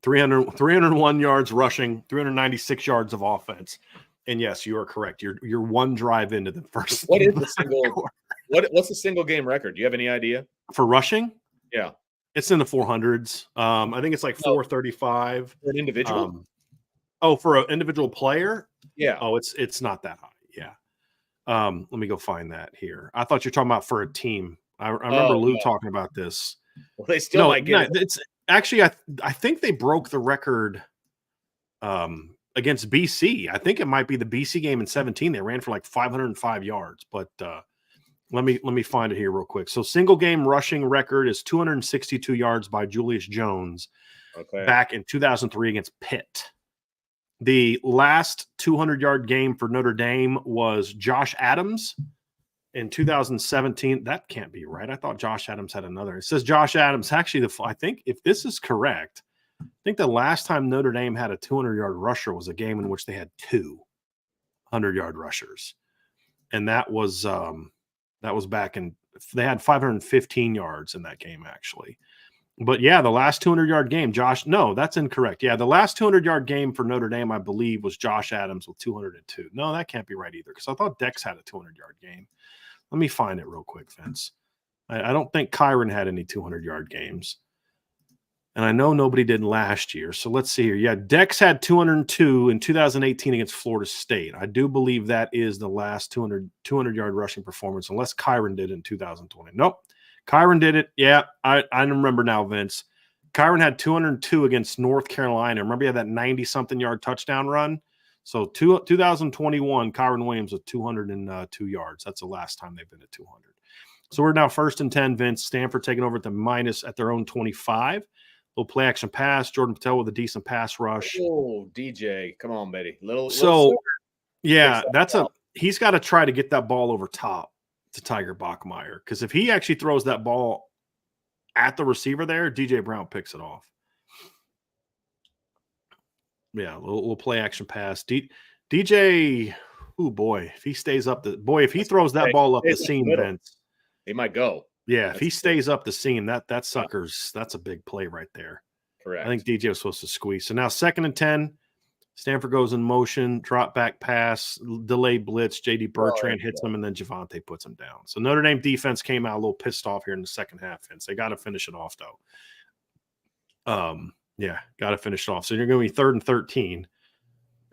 Speaker 2: 301 yards rushing, 396 yards of offense, and yes, you are correct. You're 1 drive into the first.
Speaker 1: What is the single? What's the single game record? Do you have any idea
Speaker 2: for rushing?
Speaker 1: Yeah,
Speaker 2: it's in the 400s. I think it's like 435
Speaker 1: for an individual.
Speaker 2: For an individual player?
Speaker 1: Yeah.
Speaker 2: Oh, it's not that high. Yeah. Let me go find that here. I thought you're talking about for a team. I remember Lou talking about this.
Speaker 1: Well, they still might get it.
Speaker 2: It's actually I think they broke the record against BC. I think it might be the BC game in 17. They ran for like 505 yards, but let me find it here real quick. So single game rushing record is 262 yards by Julius Jones back in 2003 against Pitt. The last 200-yard game for Notre Dame was Josh Adams in 2017. That can't be right. I thought Josh Adams had another. It says Josh Adams. Actually, I think if this is correct, I think the last time Notre Dame had a 200-yard rusher was a game in which they had 2 100-yard rushers, and that was back in. They had 515 yards in that game, actually. But yeah, the last 200-yard game, no, that's incorrect. Yeah, the last 200-yard game for Notre Dame, I believe, was Josh Adams with 202. No, that can't be right either, because I thought Dex had a 200-yard game. Let me find it real quick, Vince. I don't think Kyron had any 200-yard games. And I know nobody did last year. So let's see here. Yeah, Dex had 202 in 2018 against Florida State. I do believe that is the last 200-yard rushing performance, unless Kyron did it in 2020. Nope. Kyron did it. Yeah, I remember now, Vince. Kyron had 202 against North Carolina. Remember he had that 90-something yard touchdown run? So 2021, Kyron Williams with 202 yards. That's the last time they've been at 200. So we're now 1st and 10, Vince. Stanford taking over at the minus at their own 25. Little play action pass. Jordan Patel with a decent pass rush.
Speaker 1: Oh, DJ. Come on, baby.
Speaker 2: Yeah, he's got to try to get that ball over top to Tiger Bachmeier, because if he actually throws that ball at the receiver there, DJ Brown picks it off. Yeah, little play action pass. DJ, oh boy, if he stays up if he throws that ball up the seam, Vince,
Speaker 1: he might go.
Speaker 2: Yeah, if he stays up the seam, that's a big play right there.
Speaker 1: Correct.
Speaker 2: I think DJ was supposed to squeeze. So now 2nd and 10. Stanford goes in motion, drop back pass, delay blitz. J.D. Bertrand hits him, and then Javante puts him down. So Notre Dame defense came out a little pissed off here in the second half, Vince. They got to finish it off, though. Yeah, got to finish it off. So you're going to be 3rd and 13,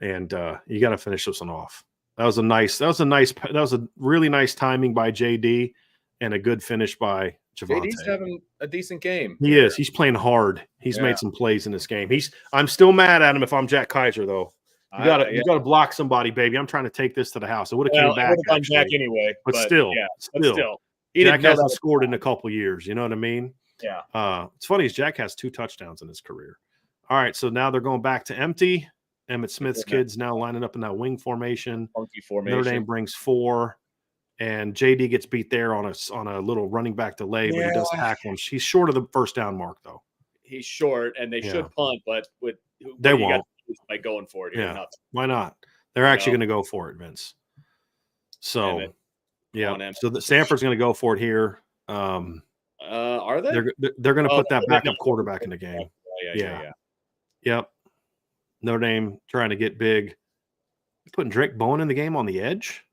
Speaker 2: and you got to finish this one off. That was a really nice timing by J.D. and a good finish by Javante.
Speaker 1: JD's having a decent game.
Speaker 2: He is. He's playing hard. He's made some plays in this game. I'm still mad at him if I'm Jack Kaiser, though. You gotta block somebody, baby. I'm trying to take this to the house. It would have came back.
Speaker 1: I'm Jack anyway.
Speaker 2: But still. Jack hasn't scored in a couple years. You know what I mean?
Speaker 1: Yeah.
Speaker 2: It's funny is Jack has 2 touchdowns in his career. All right, so now they're going back to empty. Emmett Smith's kids now lining up in that wing formation.
Speaker 1: Funky formation.
Speaker 2: Notre Dame brings 4. And JD gets beat there on a little running back delay, but he does tackle him. He's short of the first down mark, though.
Speaker 1: He's short, and they should punt, but
Speaker 2: they won't.
Speaker 1: By going for it,
Speaker 2: why not? They're actually going to go for it, Vince. So, so the Stanford's going to go for it here.
Speaker 1: Are they?
Speaker 2: They're going to put that backup quarterback in the game.
Speaker 1: Yeah.
Speaker 2: Yep. Notre Dame trying to get big. Putting Drake Bowen in the game on the edge.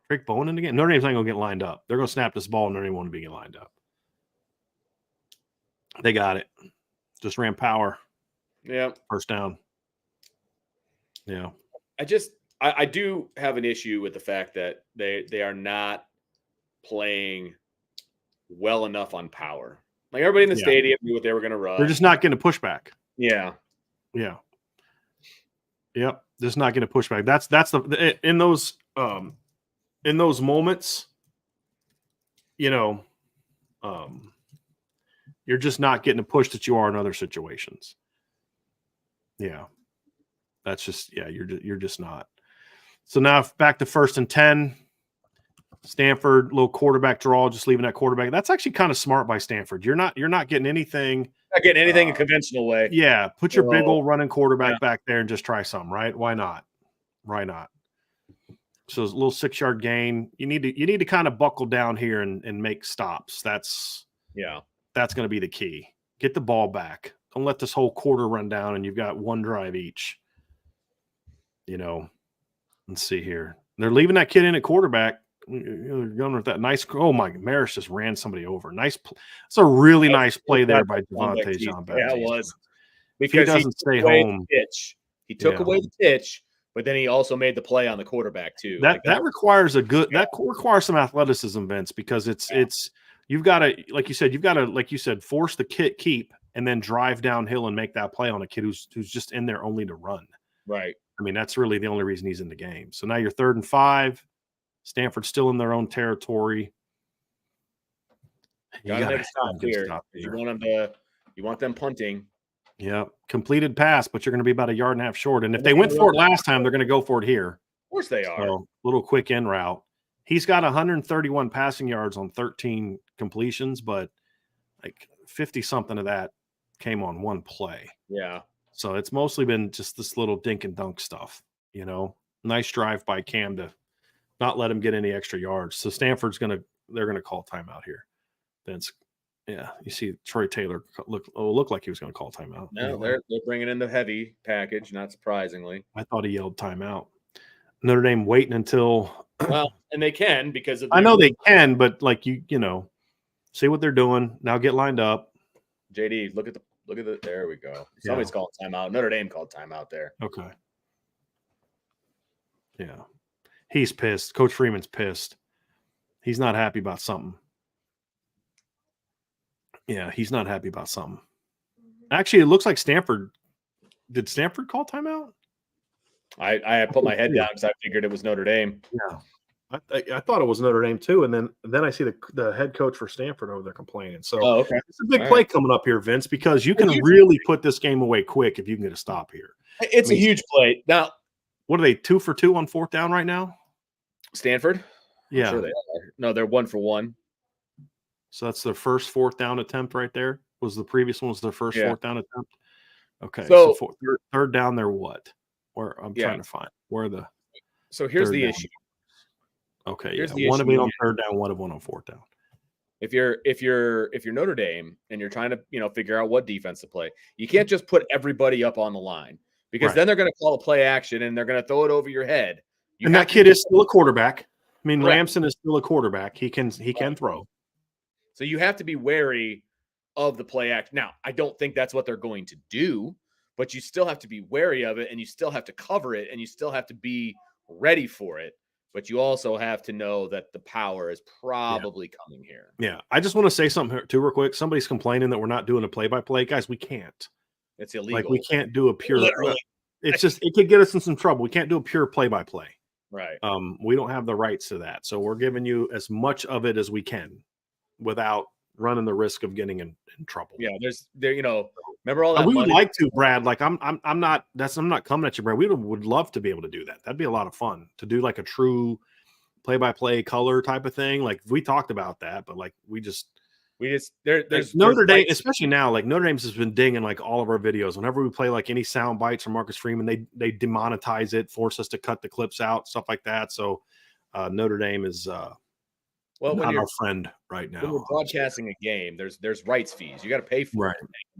Speaker 2: Drake Bowen in the game. Notre Dame's not going to get lined up. They're going to snap this ball, and Notre Dame won't be getting lined up. They got it. Just ran power.
Speaker 1: Yeah.
Speaker 2: First down. Yeah.
Speaker 1: I do have an issue with the fact that they are not playing well enough on power. Like everybody in the stadium knew what they were going to run.
Speaker 2: They're just not getting a pushback.
Speaker 1: Yeah.
Speaker 2: Yeah. Yep. Just not getting a pushback. That's in those moments, you're just not getting a push that you are in other situations. Yeah. That's just, you're just not. So now back to 1st and 10. Stanford, little quarterback draw, just leaving that quarterback. That's actually kind of smart by Stanford. You're not getting anything.
Speaker 1: Not getting anything in conventional way.
Speaker 2: Yeah. Put your big old running quarterback back there and just try some, right? Why not? So it's a little 6-yard gain. You need to kind of buckle down here and make stops. That's going to be the key. Get the ball back. Don't let this whole quarter run down and you've got 1 drive each. Let's see here. They're leaving that kid in at quarterback. Going with that nice. Oh my! Maris just ran somebody over. Nice. It's a really nice play there by Devontae Jean-Baptiste.
Speaker 1: Yeah, it was.
Speaker 2: Because he doesn't stay home.
Speaker 1: He took away the pitch, but then he also made the play on the quarterback too.
Speaker 2: That requires that requires some athleticism, Vince, because you've got to, like you said, force the kid keep and then drive downhill and make that play on a kid who's just in there only to run.
Speaker 1: Right.
Speaker 2: I mean, that's really the only reason he's in the game. So now you're 3rd and 5. Stanford's still in their own territory.
Speaker 1: You gotta make a stop here. You want them punting.
Speaker 2: Yeah, completed pass, but you're going to be about 1.5 yards short. And if they went for it last time, they're going to go for it here.
Speaker 1: Of course they are.
Speaker 2: So, little quick in route. He's got 131 passing yards on 13 completions, but like 50-something of that came on one play.
Speaker 1: Yeah.
Speaker 2: So it's mostly been just this little dink and dunk stuff, you know. Nice drive by Cam to not let him get any extra yards. So Stanford's they're gonna call timeout here. Vince, yeah, you see Troy Taylor looked like he was gonna call timeout.
Speaker 1: No,
Speaker 2: anyway.
Speaker 1: they're bringing in the heavy package, not surprisingly.
Speaker 2: I thought he yelled timeout. Notre Dame waiting until
Speaker 1: well, and they can because of
Speaker 2: I know they can, but like you know, see what they're doing. Now get lined up.
Speaker 1: JD, look at the there we go. Somebody's called timeout. Notre Dame called timeout there.
Speaker 2: Okay. Yeah. He's pissed. Coach Freeman's pissed. He's not happy about something. Yeah, he's not happy about something. Actually, it looks like Stanford. Did Stanford call timeout?
Speaker 1: I put my head down because I figured it was Notre Dame.
Speaker 2: Yeah. I thought it was Notre Dame too, and then I see the head coach for Stanford over there complaining. So
Speaker 1: okay.
Speaker 2: It's a big play coming up here, Vince, because you can really put this game away quick if you can get a stop here.
Speaker 1: It's a huge play. Now,
Speaker 2: what are they 2 for 2 on 4th down right now?
Speaker 1: Stanford?
Speaker 2: Yeah.
Speaker 1: I'm sure they are. No, they're 1 for 1.
Speaker 2: So that's their first 4th down attempt right there. Was the previous one was their first 4th down attempt? Okay. So third down, they're what? Where I'm trying to find where the.
Speaker 1: So here's the issue.
Speaker 2: Okay, one of it on 3rd down, one on 4th down.
Speaker 1: If you're Notre Dame and you're trying to figure out what defense to play, you can't just put everybody up on the line because then they're going to call a play action and they're going to throw it over your head.
Speaker 2: And that kid is still a quarterback. I mean, Lamson is still a quarterback. He can throw.
Speaker 1: So you have to be wary of the play action. Now, I don't think that's what they're going to do, but you still have to be wary of it and you still have to cover it and you still have to be ready for it. But you also have to know that the power is probably coming here.
Speaker 2: Yeah. I just want to say something too real quick. Somebody's complaining that we're not doing a play-by-play. Guys, we can't.
Speaker 1: It's illegal.
Speaker 2: Like we can't do a pure
Speaker 1: Literally.
Speaker 2: It's just it could get us in some trouble. We can't do a pure play-by-play.
Speaker 1: Right.
Speaker 2: We don't have the rights to that. So we're giving you as much of it as we can without running the risk of getting in trouble.
Speaker 1: Yeah, remember all that
Speaker 2: we
Speaker 1: money?
Speaker 2: Would like to, Brad. Like I'm not coming at you, Brad. We would love to be able to do that. That'd be a lot of fun to do like a true play-by-play color type of thing. Like we talked about that, but like there's Notre Dame, especially now, like Notre Dame's has been dinging like all of our videos. Whenever we play like any sound bites from Marcus Freeman, they demonetize it, force us to cut the clips out, stuff like that. So Notre Dame is not our friend right now.
Speaker 1: When we're broadcasting a game, there's rights fees. You got to pay for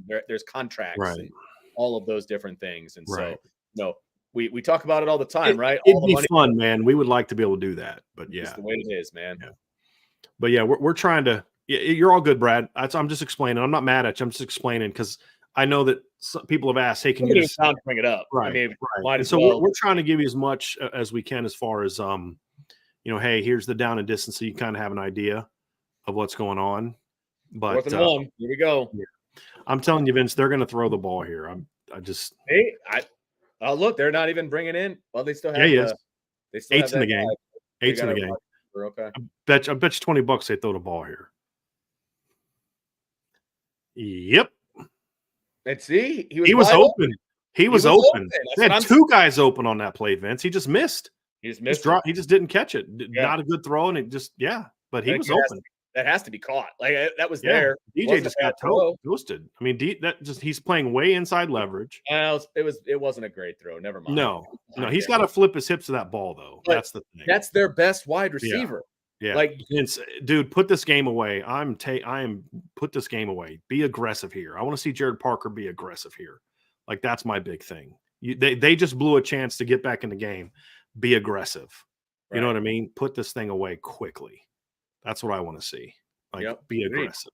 Speaker 1: it. There's contracts and all of those different things. And so we talk about it all the time, right?
Speaker 2: It'd be fun, man. We would like to be able to do that, but
Speaker 1: it's the way it is, man.
Speaker 2: Yeah. But yeah, we're trying to. You're all good, Brad. I'm just explaining. I'm not mad at you. I'm just explaining because I know that some people have asked, "Hey, can you just
Speaker 1: bring it up?"
Speaker 2: Right.
Speaker 1: I mean,
Speaker 2: right. And so we're trying to give you as much as we can as far as hey, here's the down and distance, so you kind of have an idea of what's going on. But
Speaker 1: 4th and 1. Here we go.
Speaker 2: Yeah. I'm telling you, Vince, they're going to throw the ball here.
Speaker 1: Look, they're not even bringing in. Well, they still have.
Speaker 2: They still Eight's in the game. Eight's in the game.
Speaker 1: Okay.
Speaker 2: I bet you $20 they throw the ball here. Yep.
Speaker 1: Let's see.
Speaker 2: He was open. He was open. They had 2 guys open on that play, Vince. He just missed.
Speaker 1: He just missed.
Speaker 2: He just didn't catch it. Not a good throw, and it just but he was open.
Speaker 1: That has to be caught. Like that was there.
Speaker 2: DJ just got toasted. I mean, he's playing way inside leverage.
Speaker 1: It wasn't a great throw. Never mind.
Speaker 2: No, he's got to flip his hips to that ball though. But that's the thing.
Speaker 1: That's their best wide receiver.
Speaker 2: Yeah. Like, dude, put this game away. Put this game away. Be aggressive here. I want to see Jared Parker be aggressive here. Like that's my big thing. They just blew a chance to get back in the game. Be aggressive. You know what I mean? Put this thing away quickly. That's what I want to see. Like, be aggressive.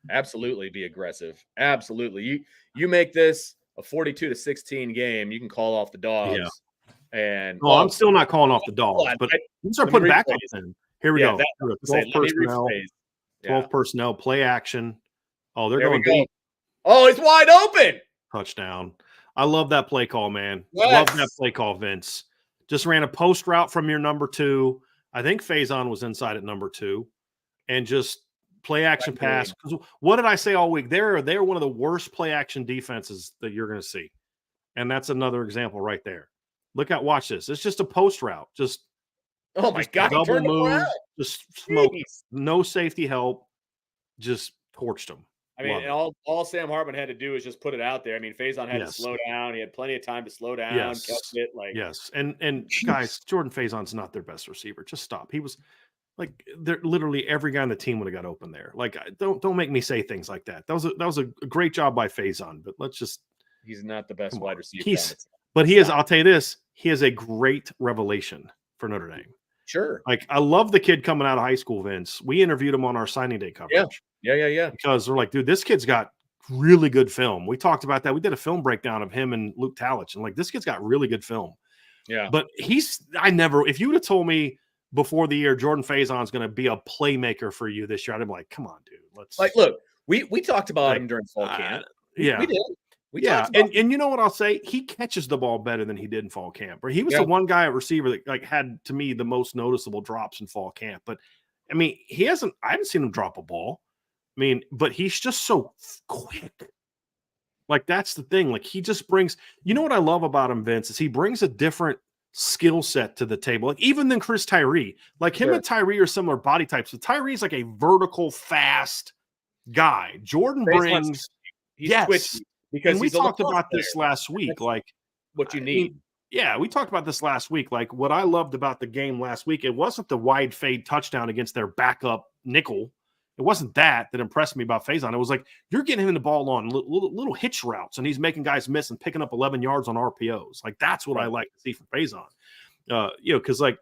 Speaker 1: Absolutely, be aggressive. Absolutely. You make this a 42-16 game. You can call off the dogs.
Speaker 2: Yeah.
Speaker 1: And
Speaker 2: I'm still not calling off the dogs, but you start putting backups in. Here we go. 12 personnel. 12 personnel. Play action. Oh, they're going deep.
Speaker 1: Oh, it's wide open.
Speaker 2: Touchdown. I love that play call, man.
Speaker 1: Yes.
Speaker 2: Love that play call, Vince. Just ran a post route from your number 2. I think Faison was inside at number 2. And just Play action pass. 'Cause what did I say all week? They're one of the worst play action defenses that you're going to see. And that's another example right there. Watch this. It's just a post route. Just
Speaker 1: Oh my God, he
Speaker 2: double
Speaker 1: turned
Speaker 2: move,
Speaker 1: around.
Speaker 2: just smoke.
Speaker 1: Jeez.
Speaker 2: No safety help. Just torched them.
Speaker 1: I mean, and all Sam Hartman had to do is just put it out there. I mean, Faison had to slow down. He had plenty of time to slow down, catch it. Like,
Speaker 2: yes. And guys, Jordan Faison's not their best receiver. Just stop. He was like, they're literally every guy on the team would have got open there. Like, don't make me say things like that. That was a great job by Faison, but let's just.
Speaker 1: He's not the best wide receiver.
Speaker 2: But he is. I'll tell you this. He is a great revelation for Notre Dame.
Speaker 1: Sure.
Speaker 2: Like, I love the kid coming out of high school, Vince. We interviewed him on our signing day coverage.
Speaker 1: Yeah.
Speaker 2: Because they're like, dude, this kid's got really good film. We talked about that. We did a film breakdown of him and Luke Talich, and like, this kid's got really good film.
Speaker 1: Yeah.
Speaker 2: But if you would have told me before the year Jordan Faison's going to be a playmaker for you this year, I'd be like, come on, dude.
Speaker 1: Look, we talked about him during fall camp.
Speaker 2: Yeah.
Speaker 1: We did.
Speaker 2: And you know what I'll say? He catches the ball better than he did in fall camp. Or he was the one guy at receiver that like had, to me, the most noticeable drops in fall camp. But I mean, I haven't seen him drop a ball. I mean, but he's just so quick. Like, that's the thing. Like, he just brings, you know what I love about him, Vince, is he brings a different skill set to the table. Like, even than Chris Tyree. Like, him and Tyree are similar body types. So Tyree's like a vertical, fast guy. Jordan brings,
Speaker 1: he's twitchy.
Speaker 2: Because we talked about this last week. Like,
Speaker 1: what you need.
Speaker 2: We talked about this last week. Like, what I loved about the game last week, it wasn't the wide fade touchdown against their backup nickel. It wasn't that impressed me about Faison. It was like, you're getting him the ball on little hitch routes, and he's making guys miss and picking up 11 yards on RPOs. Like, that's what I like to see from Faison. Because like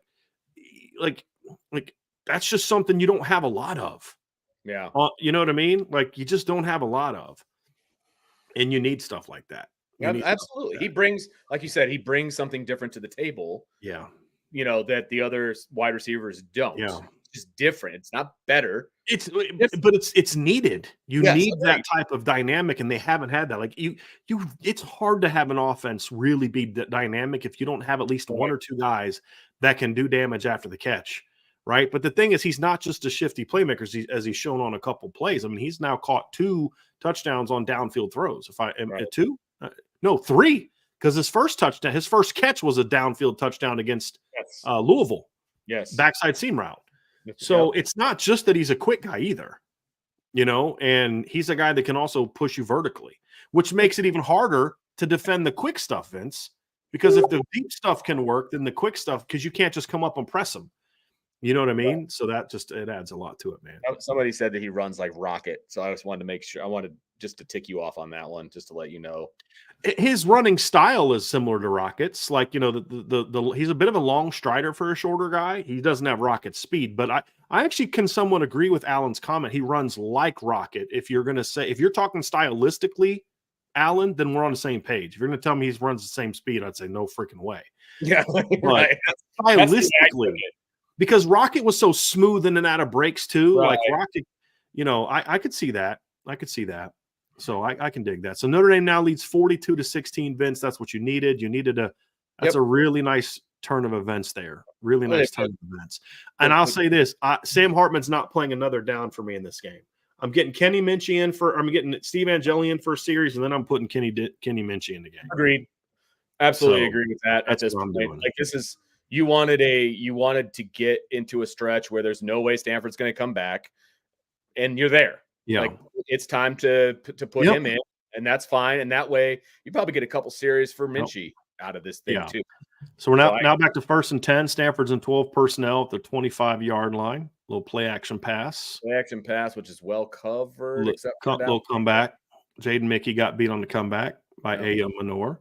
Speaker 2: that's just something you don't have a lot of.
Speaker 1: Yeah.
Speaker 2: You know what I mean? Like, you just don't have a lot of. And you need stuff like that.
Speaker 1: Yeah, absolutely. He brings, like you said, he brings something different to the table.
Speaker 2: Yeah.
Speaker 1: You know, that the other wide receivers don't.
Speaker 2: Yeah.
Speaker 1: It's different. It's not better.
Speaker 2: But it's needed. You need that type of dynamic, and they haven't had that. Like, it's hard to have an offense really be dynamic if you don't have at least one or two guys that can do damage after the catch. Right. But the thing is, he's not just a shifty playmaker, as he's shown on a couple plays. I mean, he's now caught 2 touchdowns on downfield throws. If I am 2, no, 3, because his first catch was a downfield touchdown against Louisville.
Speaker 1: Yes.
Speaker 2: Backside seam route. So it's not just that he's a quick guy either, you know, and he's a guy that can also push you vertically, which makes it even harder to defend the quick stuff, Vince, because if the deep stuff can work, then the quick stuff, because you can't just come up and press him. You know what I mean? Right. So that it adds a lot to it, man.
Speaker 1: Somebody said that he runs like rocket. So I just wanted to make sure. I wanted just to tick you off on that one, just to let you know.
Speaker 2: His running style is similar to Rocket's. Like, you know, he's a bit of a long strider for a shorter guy. He doesn't have Rocket speed, but I actually can somewhat agree with Alan's comment. He runs like Rocket. If you're talking stylistically, Alan, then we're on the same page. If you're going to tell me he runs the same speed, I'd say no freaking way.
Speaker 1: Yeah, right.
Speaker 2: Stylistically. Because Rocket was so smooth in and out of breaks too.
Speaker 1: Right.
Speaker 2: Like Rocket, you know, I could see that. So I can dig that. So Notre Dame now leads 42-16, Vince. That's what you needed. That's a really nice turn of events there. Really nice turn of events. And I'll say this, Sam Hartman's not playing another down for me in this game. I'm getting Kenny Minchey I'm getting Steve Angeli in for a series, and then I'm putting Kenny Minchey in the game.
Speaker 1: Agreed. Absolutely agree with that.
Speaker 2: That's what I'm doing.
Speaker 1: Like, this is, you wanted to get into a stretch where there's no way Stanford's going to come back, and you're there.
Speaker 2: Yeah,
Speaker 1: like, it's time to put him in, and that's fine. And that way, you probably get a couple series for Minchey out of this thing too.
Speaker 2: So we're now back to 1st and 10. Stanford's in 12 personnel at the 25-yard line. Little play action pass.
Speaker 1: Which is well covered.
Speaker 2: Little comeback. Jaden Mickey got beat on the comeback by A.M. Manor.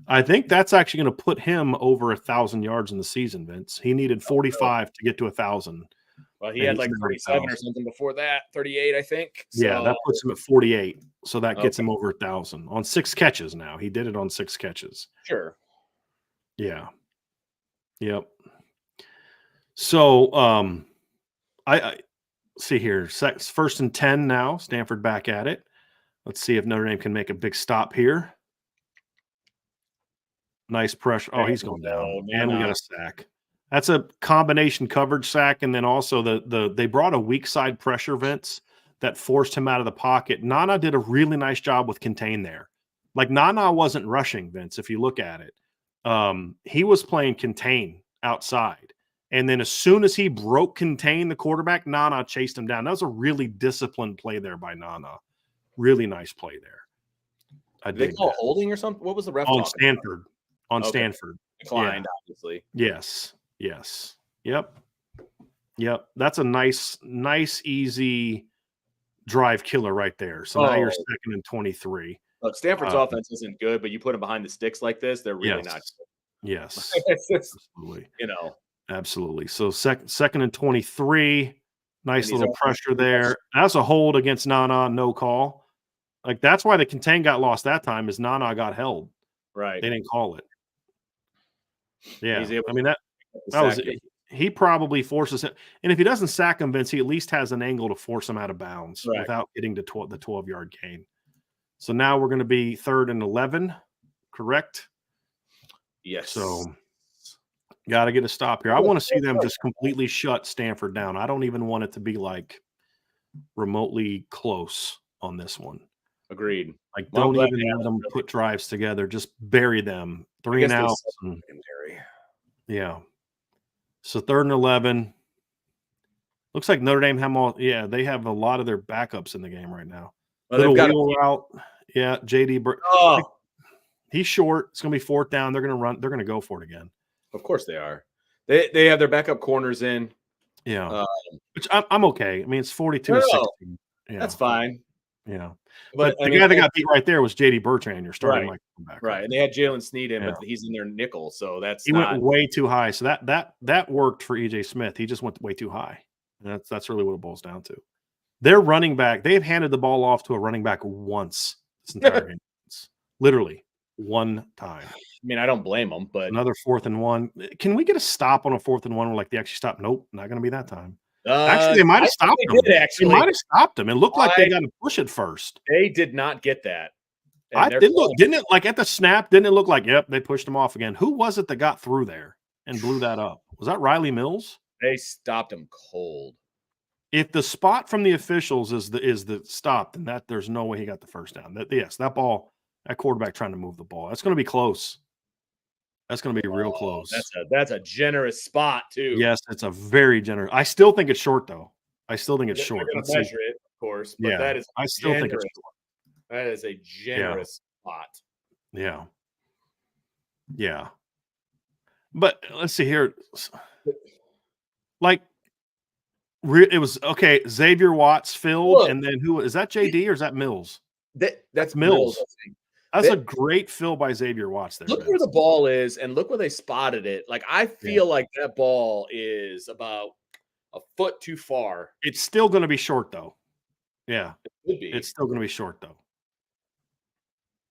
Speaker 2: I think that's actually going to put him over 1,000 yards in the season, Vince. He needed 45 to get to 1,000.
Speaker 1: Well, he had like 37 or something before that, 38, I think. So.
Speaker 2: Yeah, that puts him at 48. So that gets him over 1,000 on 6 catches now. He did it on 6 catches.
Speaker 1: Sure.
Speaker 2: Yeah. Yep. So I see here. 1st and 10 now. Stanford back at it. Let's see if Notre Dame can make a big stop here. Nice pressure. Oh, he's going down. And we got a sack. That's a combination coverage sack, and then also they brought a weak side pressure, Vince, that forced him out of the pocket. Nana did a really nice job with contain there. Like Nana wasn't rushing, Vince, if you look at it. He was playing contain outside. And then as soon as he broke contain the quarterback, Nana chased him down. That was a really disciplined play there by Nana. Really nice play there.
Speaker 1: Did they call holding or something? What was the ref
Speaker 2: on Stanford?
Speaker 1: About?
Speaker 2: On Stanford.
Speaker 1: Declined, obviously.
Speaker 2: Yes. Yep. That's a nice, easy drive killer right there. So now you're 2nd and 23.
Speaker 1: Look, Stanford's offense isn't good, but you put them behind the sticks like this, they're really not good.
Speaker 2: Yes.
Speaker 1: Absolutely.
Speaker 2: Absolutely. So 2nd and 23. Nice little pressure there. That's a hold against Nana, no call. Like that's why the contain got lost that time, is Nana got held.
Speaker 1: Right.
Speaker 2: They didn't call it. Yeah. I mean that was it. He probably forces him, and if he doesn't sack him, Vince, he at least has an angle to force him out of bounds without getting to the 12-yard gain. So now we're going to be 3rd and 11, correct?
Speaker 1: Yes.
Speaker 2: So got to get a stop here. I want to see them just completely shut Stanford down. I don't even want it to be like remotely close on this one.
Speaker 1: Agreed.
Speaker 2: Like don't even let them put drives together. Just bury them. 3 and outs. Yeah. So 3rd and 11. Looks like Notre Dame they have a lot of their backups in the game right now.
Speaker 1: Well, they've got
Speaker 2: wheel route. Yeah, JD. He's short. It's going to be 4th down. They're going to run. They're going to go for it again.
Speaker 1: Of course they are. They have their backup corners in.
Speaker 2: Yeah. Which I'm okay. I mean, it's 42-16. Yeah.
Speaker 1: That's fine.
Speaker 2: Yeah. But the guy that got beat right there was JD Bertrand. You're starting back.
Speaker 1: Right. And they had Jalen Sneed in, but he's in their nickel. So he
Speaker 2: went way too high. So that worked for EJ Smith. He just went way too high. And that's really what it boils down to. Their running back, they've handed the ball off to a running back once this entire game. Literally one time.
Speaker 1: I mean, I don't blame them, but
Speaker 2: another 4th and 1. Can we get a stop on a 4th and 1 where like they actually stopped? Nope, not going to be that time. Actually, they might have stopped him. They might have stopped him. It looked like they got to push it first.
Speaker 1: They did not get that.
Speaker 2: Didn't it like at the snap? Didn't it look like they pushed him off again? Who was it that got through there and blew that up? Was that Riley Mills?
Speaker 1: They stopped him cold.
Speaker 2: If the spot from the officials is the stop, then there's no way he got the first down. That quarterback trying to move the ball. That's going to be close. That's going to be real close.
Speaker 1: That's a generous spot too.
Speaker 2: Yes, it's a very generous. I still think it's short though. I still think it's short.
Speaker 1: Let's measure it, of course. But that is.
Speaker 2: I still think it's short.
Speaker 1: That is a generous spot.
Speaker 2: Yeah. Yeah. But let's see here. Like, it was okay. Xavier Watts filled, and then who is that? JD or is that Mills?
Speaker 1: That's
Speaker 2: Mills. That's a great fill by Xavier Watts there.
Speaker 1: Look where the ball is, and look where they spotted it. Like I feel like that ball is about a foot too far.
Speaker 2: It's still going to be short, though. Yeah,
Speaker 1: it could be.
Speaker 2: It's still going to be short, though.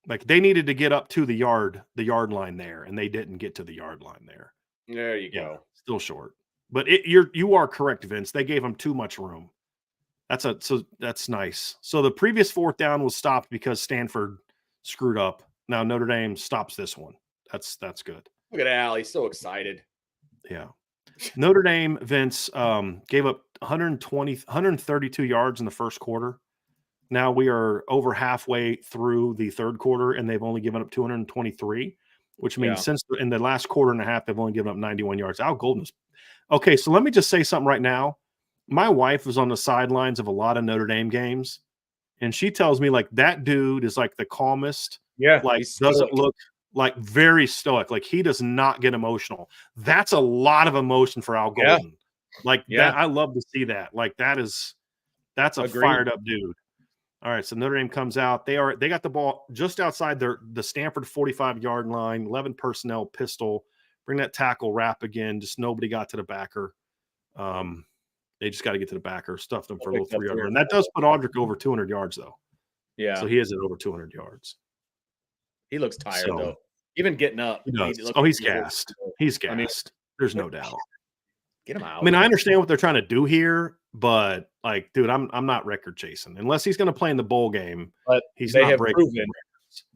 Speaker 2: Like they needed to get up to the yard line there, and they didn't get to the yard line there.
Speaker 1: There you go.
Speaker 2: Still short. But you are correct, Vince. They gave him too much room. That's nice. So the previous 4th down was stopped because Stanford screwed up. Now Notre Dame stops this one. That's good.
Speaker 1: Look at Al. He's so excited.
Speaker 2: Yeah. Notre Dame, Vince, gave up 132 yards in the first quarter. Now we are over halfway through the 3rd quarter, and they've only given up 223, which means since in the last quarter and a half, they've only given up 91 yards. Al Golden is okay. So let me just say something right now. My wife was on the sidelines of a lot of Notre Dame games, and she tells me like that dude is like the calmest.
Speaker 1: Yeah.
Speaker 2: Like doesn't look like very stoic. Like he does not get emotional. That's a lot of emotion for Al Golden. Like that. I love to see that. Like that's a fired up dude. All right. So Notre Dame comes out. They got the ball just outside the Stanford 45-yard line, 11 personnel pistol, bring that tackle wrap again. Just nobody got to the backer. They just got to get to the backer, stuff them for a little 300. And that does put Audric over 200 yards, though.
Speaker 1: Yeah.
Speaker 2: So he is at over 200 yards.
Speaker 1: He looks tired, though. Even getting up.
Speaker 2: He's gassed. He's gassed. I mean, there's no doubt.
Speaker 1: Get him out.
Speaker 2: I mean, I understand what they're trying to do here, but, like, dude, I'm not record chasing. Unless he's going to play in the bowl game,
Speaker 1: but
Speaker 2: he's
Speaker 1: they
Speaker 2: not
Speaker 1: have
Speaker 2: breaking
Speaker 1: proven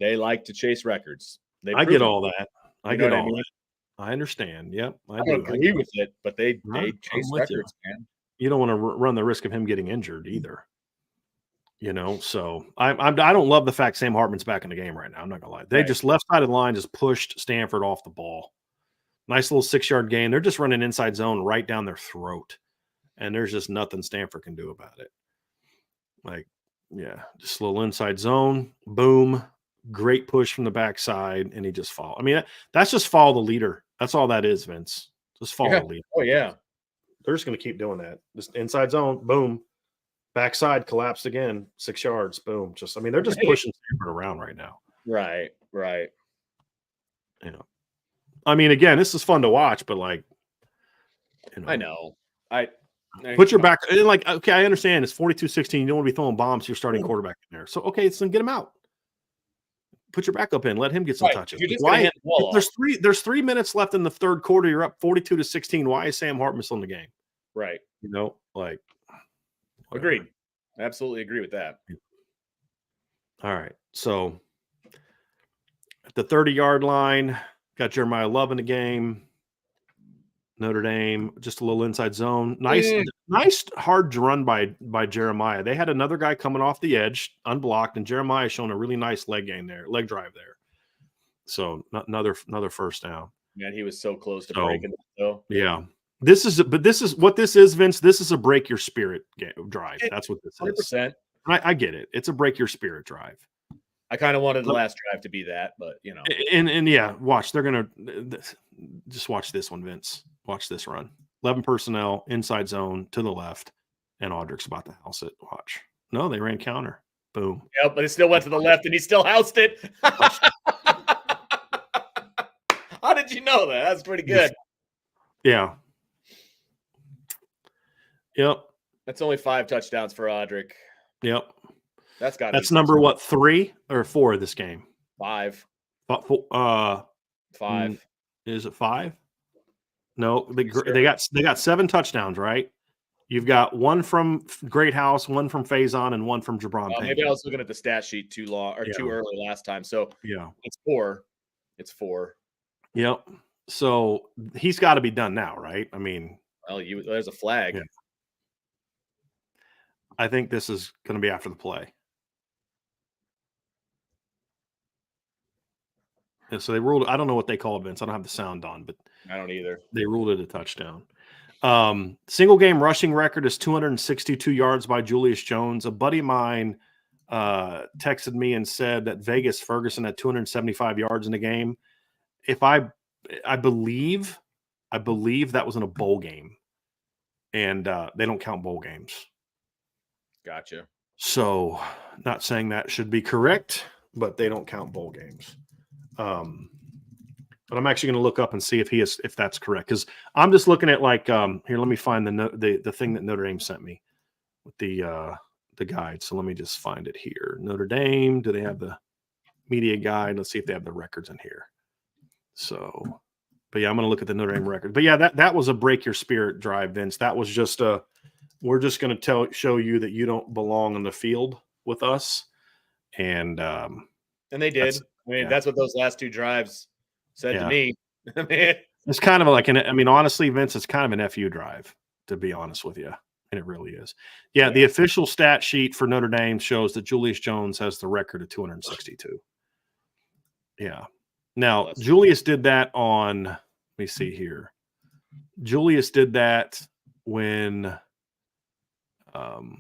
Speaker 1: they like to chase records.
Speaker 2: I get all that. I get all that. I understand. Yep. I
Speaker 1: don't agree with it, but they chase records, man.
Speaker 2: You don't want to run the risk of him getting injured either. So I don't love the fact Sam Hartman's back in the game right now. I'm not gonna lie. They just left side of the line just pushed Stanford off the ball. Nice little 6-yard gain. They're just running inside zone right down their throat, and there's just nothing Stanford can do about it. Just a little inside zone. Boom. Great push from the backside, and he just follow. I mean, that's just follow the leader. That's all that is, Vince. Just follow the leader.
Speaker 1: Oh, yeah.
Speaker 2: They're just going to keep doing that. Just inside zone. Boom. Backside collapsed again. 6 yards. Boom. They're just pushing Stanford around right now.
Speaker 1: Right.
Speaker 2: Again, this is fun to watch, but
Speaker 1: I know.
Speaker 2: Put your back – okay, I understand. It's 42-16. You don't want to be throwing bombs to your starting quarterback in there. So, okay, so get him out. Put your backup in. Let him get some touches. There's 3 minutes left in the third quarter. You're up 42-16. Why is Sam Hartman still in the game?
Speaker 1: Right.
Speaker 2: Agreed.
Speaker 1: Absolutely agree with that.
Speaker 2: All right. So at the 30-yard line, got Jeremiah Love in the game. Notre Dame, just a little inside zone. Nice hard run by Jeremiah. They had another guy coming off the edge, unblocked, and Jeremiah showing a really nice leg drive there. So another first down.
Speaker 1: Man, he was so close to breaking it, though.
Speaker 2: Yeah. This is what this is, Vince. This is a break your spirit drive. That's what this
Speaker 1: 100%.
Speaker 2: is. I get it. It's a break your spirit drive.
Speaker 1: I kind of wanted the last drive to be that, but
Speaker 2: And yeah, watch. They're gonna just watch this one, Vince. Watch this run. 11 personnel, inside zone to the left, and Audrick's about to house it. Watch. No, they ran counter. Boom.
Speaker 1: Yep, but it still went to the left, and he still housed it. How did you know that? That's pretty good.
Speaker 2: Yeah. Yep.
Speaker 1: That's only 5 touchdowns for Audrick.
Speaker 2: Yep.
Speaker 1: That's
Speaker 2: number what, 3 or 4 of this game?
Speaker 1: 5.
Speaker 2: 5. Is it 5? No, they got 7 touchdowns, right? You've got 1 from Greathouse, 1 from Faison, and 1 from Jabron Payne.
Speaker 1: Maybe I was looking at the stat sheet too early last time. So it's 4. It's 4.
Speaker 2: Yep. So he's got to be done now, right?
Speaker 1: There's a flag.
Speaker 2: Yeah. I think this is going to be after the play. And so they ruled. I don't know what they call it, Vince. I don't have the sound on, but
Speaker 1: I don't either.
Speaker 2: They ruled it a touchdown. Single game rushing record is 262 yards by Julius Jones. A buddy of mine texted me and said that Vegas Ferguson had 275 yards in the game. If I believe that was in a bowl game, and they don't count bowl games.
Speaker 1: Gotcha.
Speaker 2: So, not saying that should be correct, but they don't count bowl games. But I'm actually going to look up and see if that's correct, because I'm just looking at here. Let me find the thing that Notre Dame sent me with the guide. So let me just find it here. Notre Dame. Do they have the media guide? Let's see if they have the records in here. So, but yeah, I'm going to look at the Notre Dame record. But yeah, that was a break your spirit drive, Vince. That was just we're just going to show you that you don't belong on the field with us, and
Speaker 1: they did. That's what those last 2 drives said to me.
Speaker 2: It's kind of honestly, Vince, it's kind of an FU drive, to be honest with you. And it really is. Yeah, the official stat sheet for Notre Dame shows that Julius Jones has the record of 262. Yeah. Now, Julius did that on, let me see here. Julius did that when, let's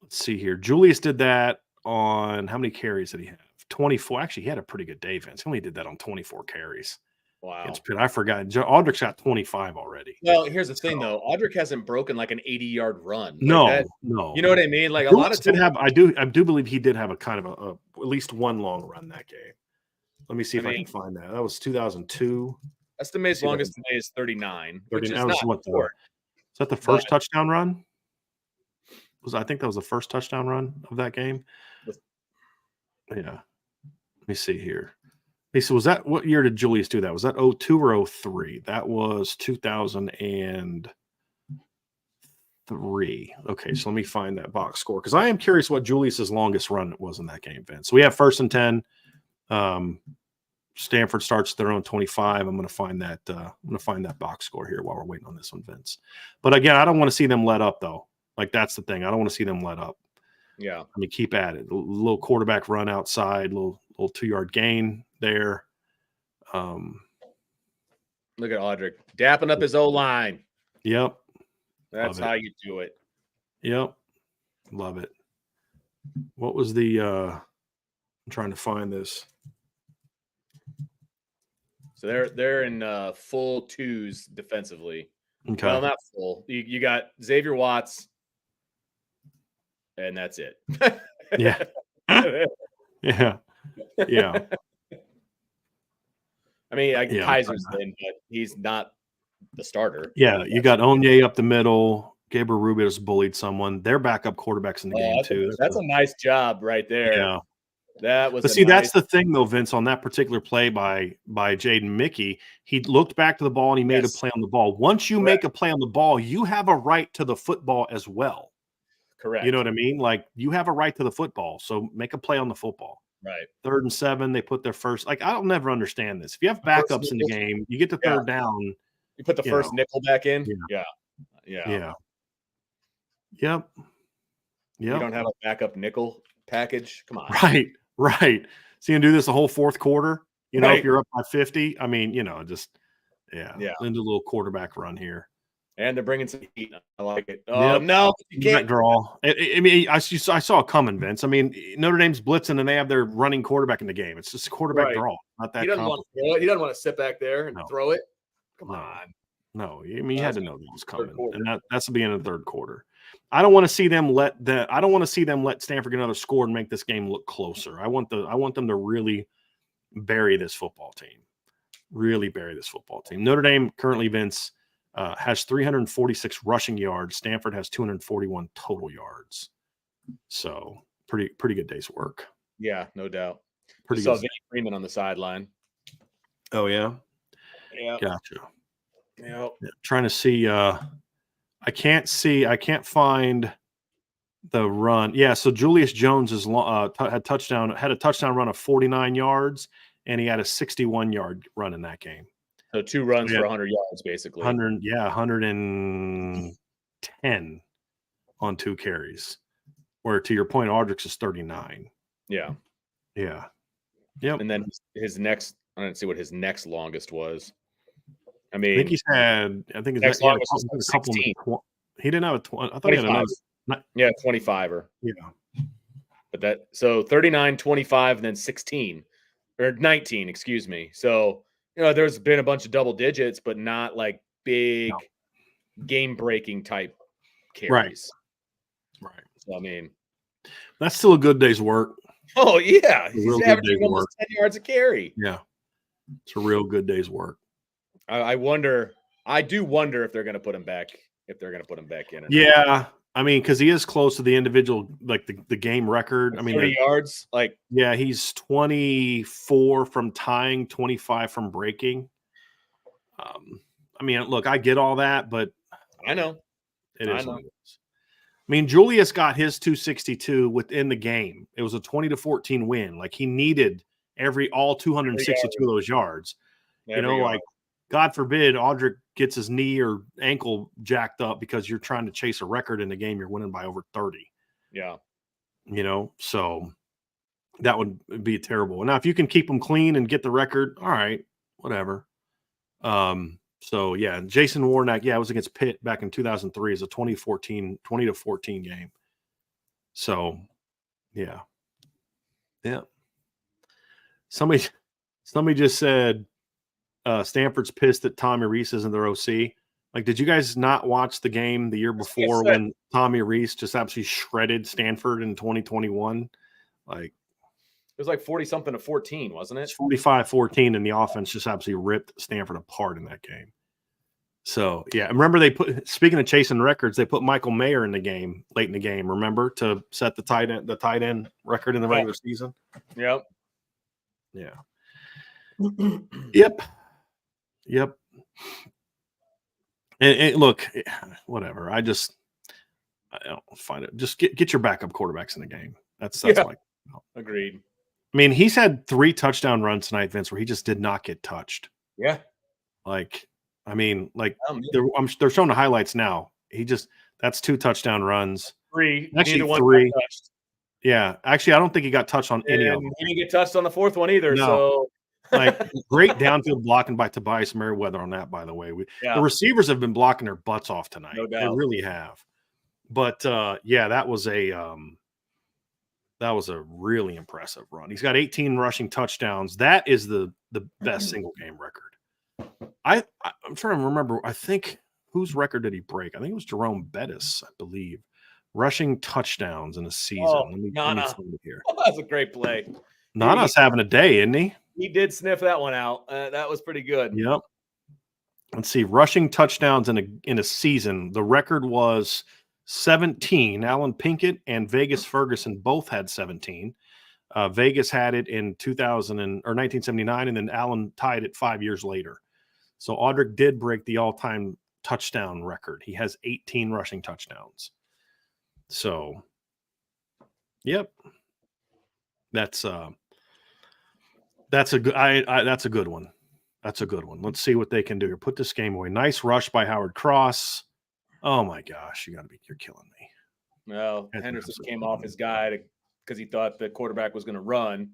Speaker 2: see here. Julius did that on, how many carries did he have? 24. Actually, he had a pretty good day, Vince. He only did that on 24 carries.
Speaker 1: Wow.
Speaker 2: I forgot. Audrick's got 25 already.
Speaker 1: Well, here's the thing, though. Audrick hasn't broken an 80-yard run.
Speaker 2: No.
Speaker 1: You know what I mean?
Speaker 2: A lot of did have. I do believe he did have a kind of at least one long run that game. Let me see if I can find that. That was 2002.
Speaker 1: Estimate's longest today is 39.
Speaker 2: 39. Is that the first touchdown run? I think that was the first touchdown run of that game. Yeah. Let me see here. So was that, what year did Julius do that? Was that 02 or 03? That was 2003. Okay, so let me find that box score, because I am curious what Julius's longest run was in that game, Vince. So we have 1st and 10. Stanford starts their own 25. I'm going to find that. I'm going to find that box score here while we're waiting on this one, Vince. But again, I don't want to see them let up, though. Like, that's the thing. I don't want to see them let up.
Speaker 1: Yeah.
Speaker 2: I mean, keep at it. A little quarterback run outside, little 2-yard gain there.
Speaker 1: Look at Audric dapping up his O-line.
Speaker 2: Yep.
Speaker 1: That's how you do it.
Speaker 2: Yep. Love it. What was the I'm trying to find this.
Speaker 1: So they're in full twos defensively.
Speaker 2: Okay.
Speaker 1: Well, not full. You got Xavier Watts, and that's it.
Speaker 2: Yeah. Yeah. Yeah.
Speaker 1: I mean, Kaiser's in, but he's not the starter.
Speaker 2: Yeah, you got Onye up the middle. Gabriel Rubio's bullied someone. They're backup quarterbacks in the game too.
Speaker 1: That's a nice job right there.
Speaker 2: Yeah.
Speaker 1: That was.
Speaker 2: But see, that's the thing though, Vince, on that particular play by Jaden Mickey, he looked back to the ball and he made a play on the ball. Once you make a play on the ball, you have a right to the football as well.
Speaker 1: Correct.
Speaker 2: You know what I mean? Like, you have a right to the football. So make a play on the football.
Speaker 1: Right. 3rd and
Speaker 2: 7, they put their first. Like, I'll never understand this. If you have backups in the game, you get to 3rd down.
Speaker 1: You put the first nickel back in.
Speaker 2: Yeah.
Speaker 1: Yep.
Speaker 2: You
Speaker 1: don't have a backup nickel package. Come on.
Speaker 2: Right. So you can do this the whole 4th quarter. You know, if you're up by 50, I mean, just into a little quarterback run here.
Speaker 1: And they're bringing some heat. I like it. Oh, no. You can't
Speaker 2: draw. I mean, I saw it coming, Vince. I mean, Notre Dame's blitzing and they have their running quarterback in the game. It's just a quarterback draw. Not that
Speaker 1: he doesn't want to throw it. He doesn't want to sit back there and throw it. Come on.
Speaker 2: No, I mean, you had to know that was coming. And that's the beginning of the 3rd quarter. I don't want to see them let Stanford get another score and make this game look closer. I want them to really bury this football team. Really bury this football team. Notre Dame currently, Vince, has 346 rushing yards. Stanford has 241 total yards. So pretty good day's work.
Speaker 1: Yeah, no doubt.
Speaker 2: Pretty
Speaker 1: good. Saw Vinny Freeman on the sideline.
Speaker 2: Oh yeah.
Speaker 1: Yeah.
Speaker 2: Gotcha.
Speaker 1: Yeah.
Speaker 2: Trying to see. I can't find the run. Yeah. So Julius Jones had a touchdown run of 49 yards, and he had a 61-yard run in that game.
Speaker 1: So 2 runs for 100 yards, basically.
Speaker 2: 110 on 2 carries. Where, to your point, Audric's is 39.
Speaker 1: Yeah.
Speaker 2: Yeah. Yep.
Speaker 1: And then his next, I didn't see what his next longest was. I
Speaker 2: think he's had. I think his
Speaker 1: next longest was
Speaker 2: a couple. He didn't have a 20. I thought he had another.
Speaker 1: 25er.
Speaker 2: Yeah.
Speaker 1: But 39, 25, and then 16 or 19. Excuse me. So there's been a bunch of double digits, but not like big game-breaking type carries.
Speaker 2: Right.
Speaker 1: So I mean,
Speaker 2: that's still a good day's work.
Speaker 1: Oh yeah, he's averaging almost 10 yards a carry.
Speaker 2: Yeah, it's a real good day's work.
Speaker 1: I do wonder if they're going to put him back. If they're going to put him back in.
Speaker 2: Yeah, I mean, because he is close to the individual, like the game record. I mean,
Speaker 1: 30 yards. Like,
Speaker 2: yeah, he's 24 from tying, 25 from breaking. I mean, look, I get all that, but
Speaker 1: I know
Speaker 2: it is. I mean, Julius got his 262 within the game. It was a 20-14 win. Like, he needed all 262 of those yards. Like, God forbid Audric gets his knee or ankle jacked up because you're trying to chase a record in the game. You're winning by over 30.
Speaker 1: Yeah.
Speaker 2: So that would be terrible. Now, if you can keep them clean and get the record, all right, whatever. So yeah, Jason Warnock, it was against Pitt back in 2003 as a 20-14 game. So yeah. Somebody just said Stanford's pissed that Tommy Rees isn't their OC. Like, did you guys not watch the game the year before when Tommy Rees just absolutely shredded Stanford in 2021? Like,
Speaker 1: it was like 40-something to 14, wasn't it?
Speaker 2: It's 45-14, and the offense just absolutely ripped Stanford apart in that game. So, yeah. Remember, speaking of chasing records, they put Michael Mayer in the game, late in the game, remember, to set the tight end record in the regular season?
Speaker 1: Yep.
Speaker 2: Yeah. Yep. And look, whatever. I don't find it. Just get your backup quarterbacks in the game. That's like
Speaker 1: agreed.
Speaker 2: I mean, he's had 3 touchdown runs tonight, Vince, where he just did not get touched.
Speaker 1: Yeah.
Speaker 2: Like, I mean, like they're showing the highlights now. The That's 2 touchdown runs.
Speaker 1: 3.
Speaker 2: Actually,
Speaker 1: Neither one
Speaker 2: 3.
Speaker 1: got touched.
Speaker 2: Yeah. Actually, I don't think he got touched on any of
Speaker 1: And
Speaker 2: them.
Speaker 1: he didn't get touched on the 4th one either.
Speaker 2: No.
Speaker 1: So
Speaker 2: Like, great downfield blocking by Tobias Merriweather on that, by the way. The receivers have been blocking their butts off tonight.
Speaker 1: No doubt.
Speaker 2: They really have. But, yeah, that was a really impressive run. He's got 18 rushing touchdowns. That is the best single game record. I'm trying to remember. I think whose record did he break? I think it was Jerome Bettis, I believe. Rushing touchdowns in a season. Let me find it here.
Speaker 1: Oh, that's a great play.
Speaker 2: Nana's having a day, isn't he?
Speaker 1: He did sniff that one out. That was pretty good.
Speaker 2: Yep. Let's see. Rushing touchdowns in a season. The record was 17. Alan Pinkett and Vegas Ferguson both had 17. Vegas had it in 1979, and then Allen tied it 5 years later. So Audric did break the all-time touchdown record. He has 18 rushing touchdowns. So, yep, that's a good. That's a good one. That's a good one. Let's see what they can do here. Put this game away. Nice rush by Howard Cross. Oh my gosh, you're killing me.
Speaker 1: Well, Henderson came off his guy because he thought the quarterback was going to run,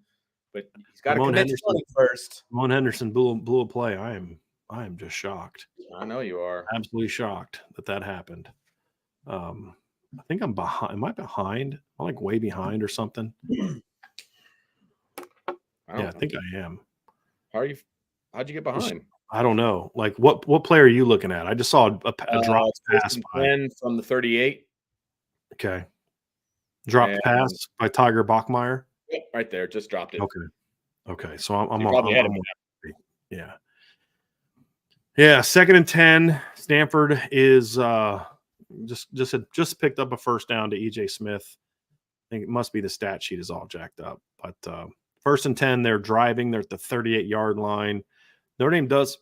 Speaker 1: but he's got to commit to running first.
Speaker 2: Ramon Henderson blew a play. I am just shocked.
Speaker 1: I know you are.
Speaker 2: Absolutely shocked that happened. I think I'm behind. Am I behind? I'm like way behind or something. I think I am.
Speaker 1: How'd you get behind?
Speaker 2: I don't know. Like what player are you looking at? I just saw a drop pass
Speaker 1: from the 38.
Speaker 2: Okay. Drop pass by Tiger Bachmeier.
Speaker 1: Yep, right there. Just dropped it.
Speaker 2: Okay. So I'm
Speaker 1: probably ahead of me.
Speaker 2: Yeah. Yeah. 2nd and 10. Stanford is just picked up a first down to EJ Smith. I think it must be the stat sheet is all jacked up. But 1st and 10, they're driving. They're at the 38-yard line. Notre Dame does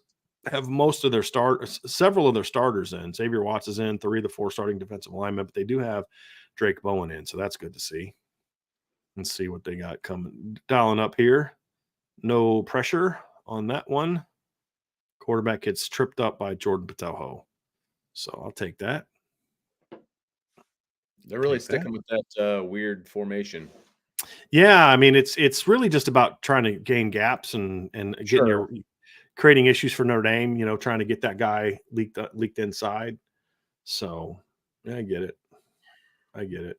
Speaker 2: have several of their starters in. Xavier Watts is in, 3 of the 4 starting defensive linemen, but they do have Drake Bowen in, so that's good to see. Let's see what they got coming. Dialing up here. No pressure on that one. Quarterback gets tripped up by Jordan Patojo. So I'll take that.
Speaker 1: They're really sticking with that weird formation.
Speaker 2: Yeah, I mean it's really just about trying to gain gaps and getting creating issues for Notre Dame. Trying to get that guy leaked inside. So yeah, I get it.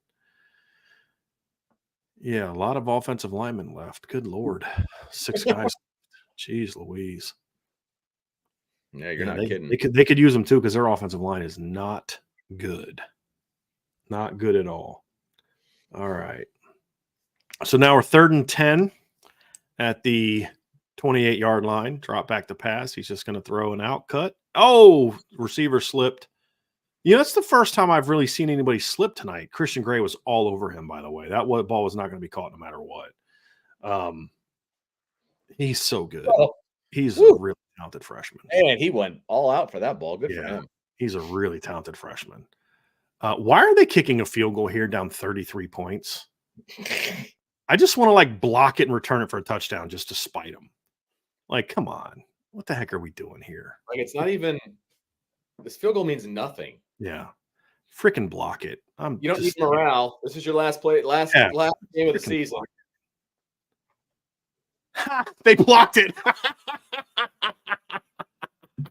Speaker 2: Yeah, a lot of offensive linemen left. Good Lord, 6 guys. Jeez Louise.
Speaker 1: Yeah, you're not kidding.
Speaker 2: They could use them too because their offensive line is not good. Not good at all. All right. So now we're 3rd and 10 at the 28-yard line. Drop back to pass. He's just going to throw an out cut. Oh, receiver slipped. That's the first time I've really seen anybody slip tonight. Christian Gray was all over him, by the way. That ball was not going to be caught no matter what. He's so good. He's a really talented freshman.
Speaker 1: And he went all out for that ball. Good for him.
Speaker 2: He's a really talented freshman. Why are they kicking a field goal here down 33 points? I just want to block it and return it for a touchdown just to spite them. Come on. What the heck are we doing here?
Speaker 1: It's not even – this field goal means nothing.
Speaker 2: Yeah. Freaking block it.
Speaker 1: You don't need morale. This is your last game of the season.
Speaker 2: They blocked it.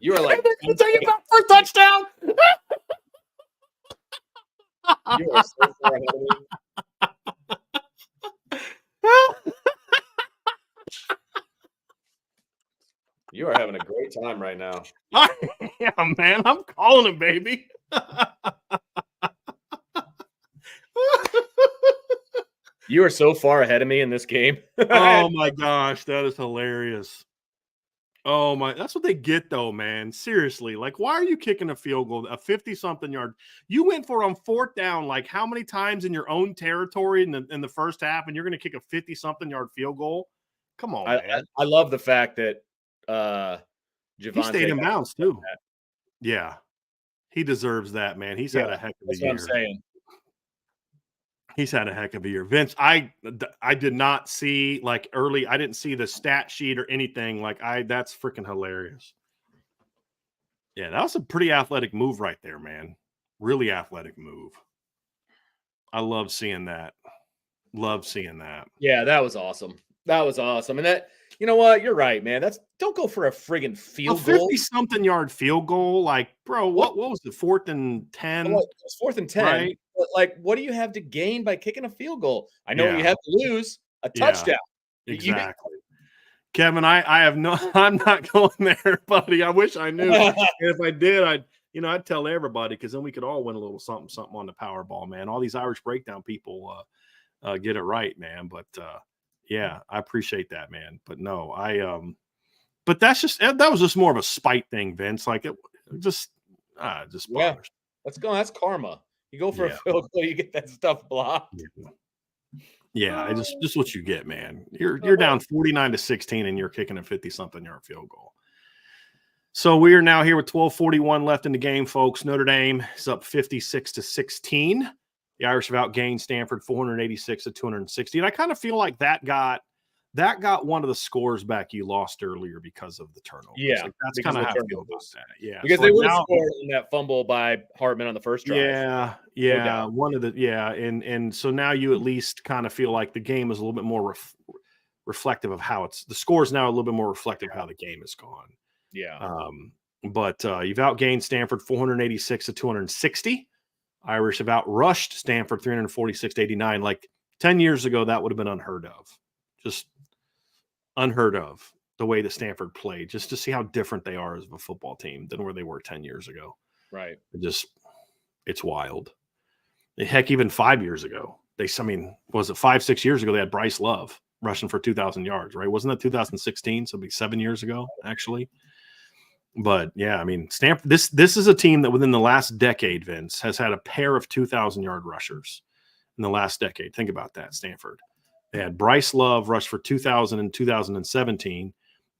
Speaker 1: You are like –
Speaker 2: take it back for a touchdown.
Speaker 1: You are so far ahead of me. You are having a great time right now.
Speaker 2: Yeah, man. I'm calling him, baby.
Speaker 1: You are so far ahead of me in this game.
Speaker 2: Oh, my gosh. That is hilarious. Oh, my. That's what they get, though, man. Seriously. Why are you kicking a field goal, a 50-something yard? You went for on 4th down, how many times in your own territory in the first half, and you're going to kick a 50-something yard field goal? Come on, man.
Speaker 1: I love the fact that
Speaker 2: he stayed in bounds, too. Yeah. He deserves that, man. He's had a heck of a year.
Speaker 1: That's what I'm saying.
Speaker 2: He's had a heck of a year. Vince, I did not see early. I didn't see the stat sheet or anything. That's freaking hilarious. Yeah, that was a pretty athletic move right there, man. Really athletic move. I love seeing that. Love seeing that.
Speaker 1: Yeah, that was awesome. That was awesome. And that, you know what? You're right, man. Don't go for a friggin'
Speaker 2: A
Speaker 1: field goal.
Speaker 2: 50-something yard field goal, like, bro, what was it? 4th and 10,
Speaker 1: Well, it's 4th and 10.
Speaker 2: right?
Speaker 1: But like, what do you have to gain by kicking a field goal? I know what you
Speaker 2: Yeah,
Speaker 1: have to lose, a
Speaker 2: yeah,
Speaker 1: touchdown.
Speaker 2: exactly. Kevin, I have no, I'm not going there, buddy. I wish I knew. And if I did, I'd tell everybody, because then we could all win a little something on the Powerball, man. All these Irish breakdown people get it right, man. But yeah, I appreciate that, man. But no, but that was just more of a spite thing, Vince. Like it just bothers.
Speaker 1: Yeah, that's karma. You go for a field goal, you get that stuff blocked.
Speaker 2: Yeah, just what you get, man. You're down 49-16 and you're kicking a 50-something yard field goal. So we are now here with 12:41 left in the game, folks. Notre Dame is up 56-16. The Irish have outgained Stanford 486-260. And I kind of feel like that got one of the scores back you lost earlier because of the turnovers.
Speaker 1: Yeah,
Speaker 2: like that's kind of how I feel about that. Yeah,
Speaker 1: because
Speaker 2: so
Speaker 1: they
Speaker 2: like
Speaker 1: would have scored on that fumble by Hartman on the first drive.
Speaker 2: Yeah, one of the and so now you at least kind of feel like the game is a little bit more reflective of how the score is now a little bit more reflective of how the game has gone.
Speaker 1: Yeah.
Speaker 2: But you've outgained Stanford 486-260. Irish have outrushed Stanford 346-89. Like 10 years ago, that would have been unheard of. Just unheard of, the way that Stanford played, just to see how different they are as a football team than where they were 10 years ago.
Speaker 1: Right.
Speaker 2: It's wild. Heck, even 5 years ago, was it 5-6 years ago, they had Bryce Love rushing for 2,000 yards, right? Wasn't that 2016? So it'd be 7 years ago, actually. But yeah, I mean, Stanford, this is a team that within the last decade, Vince, has had a pair of 2,000-yard rushers in the last decade. Think about that, Stanford. They had Bryce Love rush for 2,000 in 2017,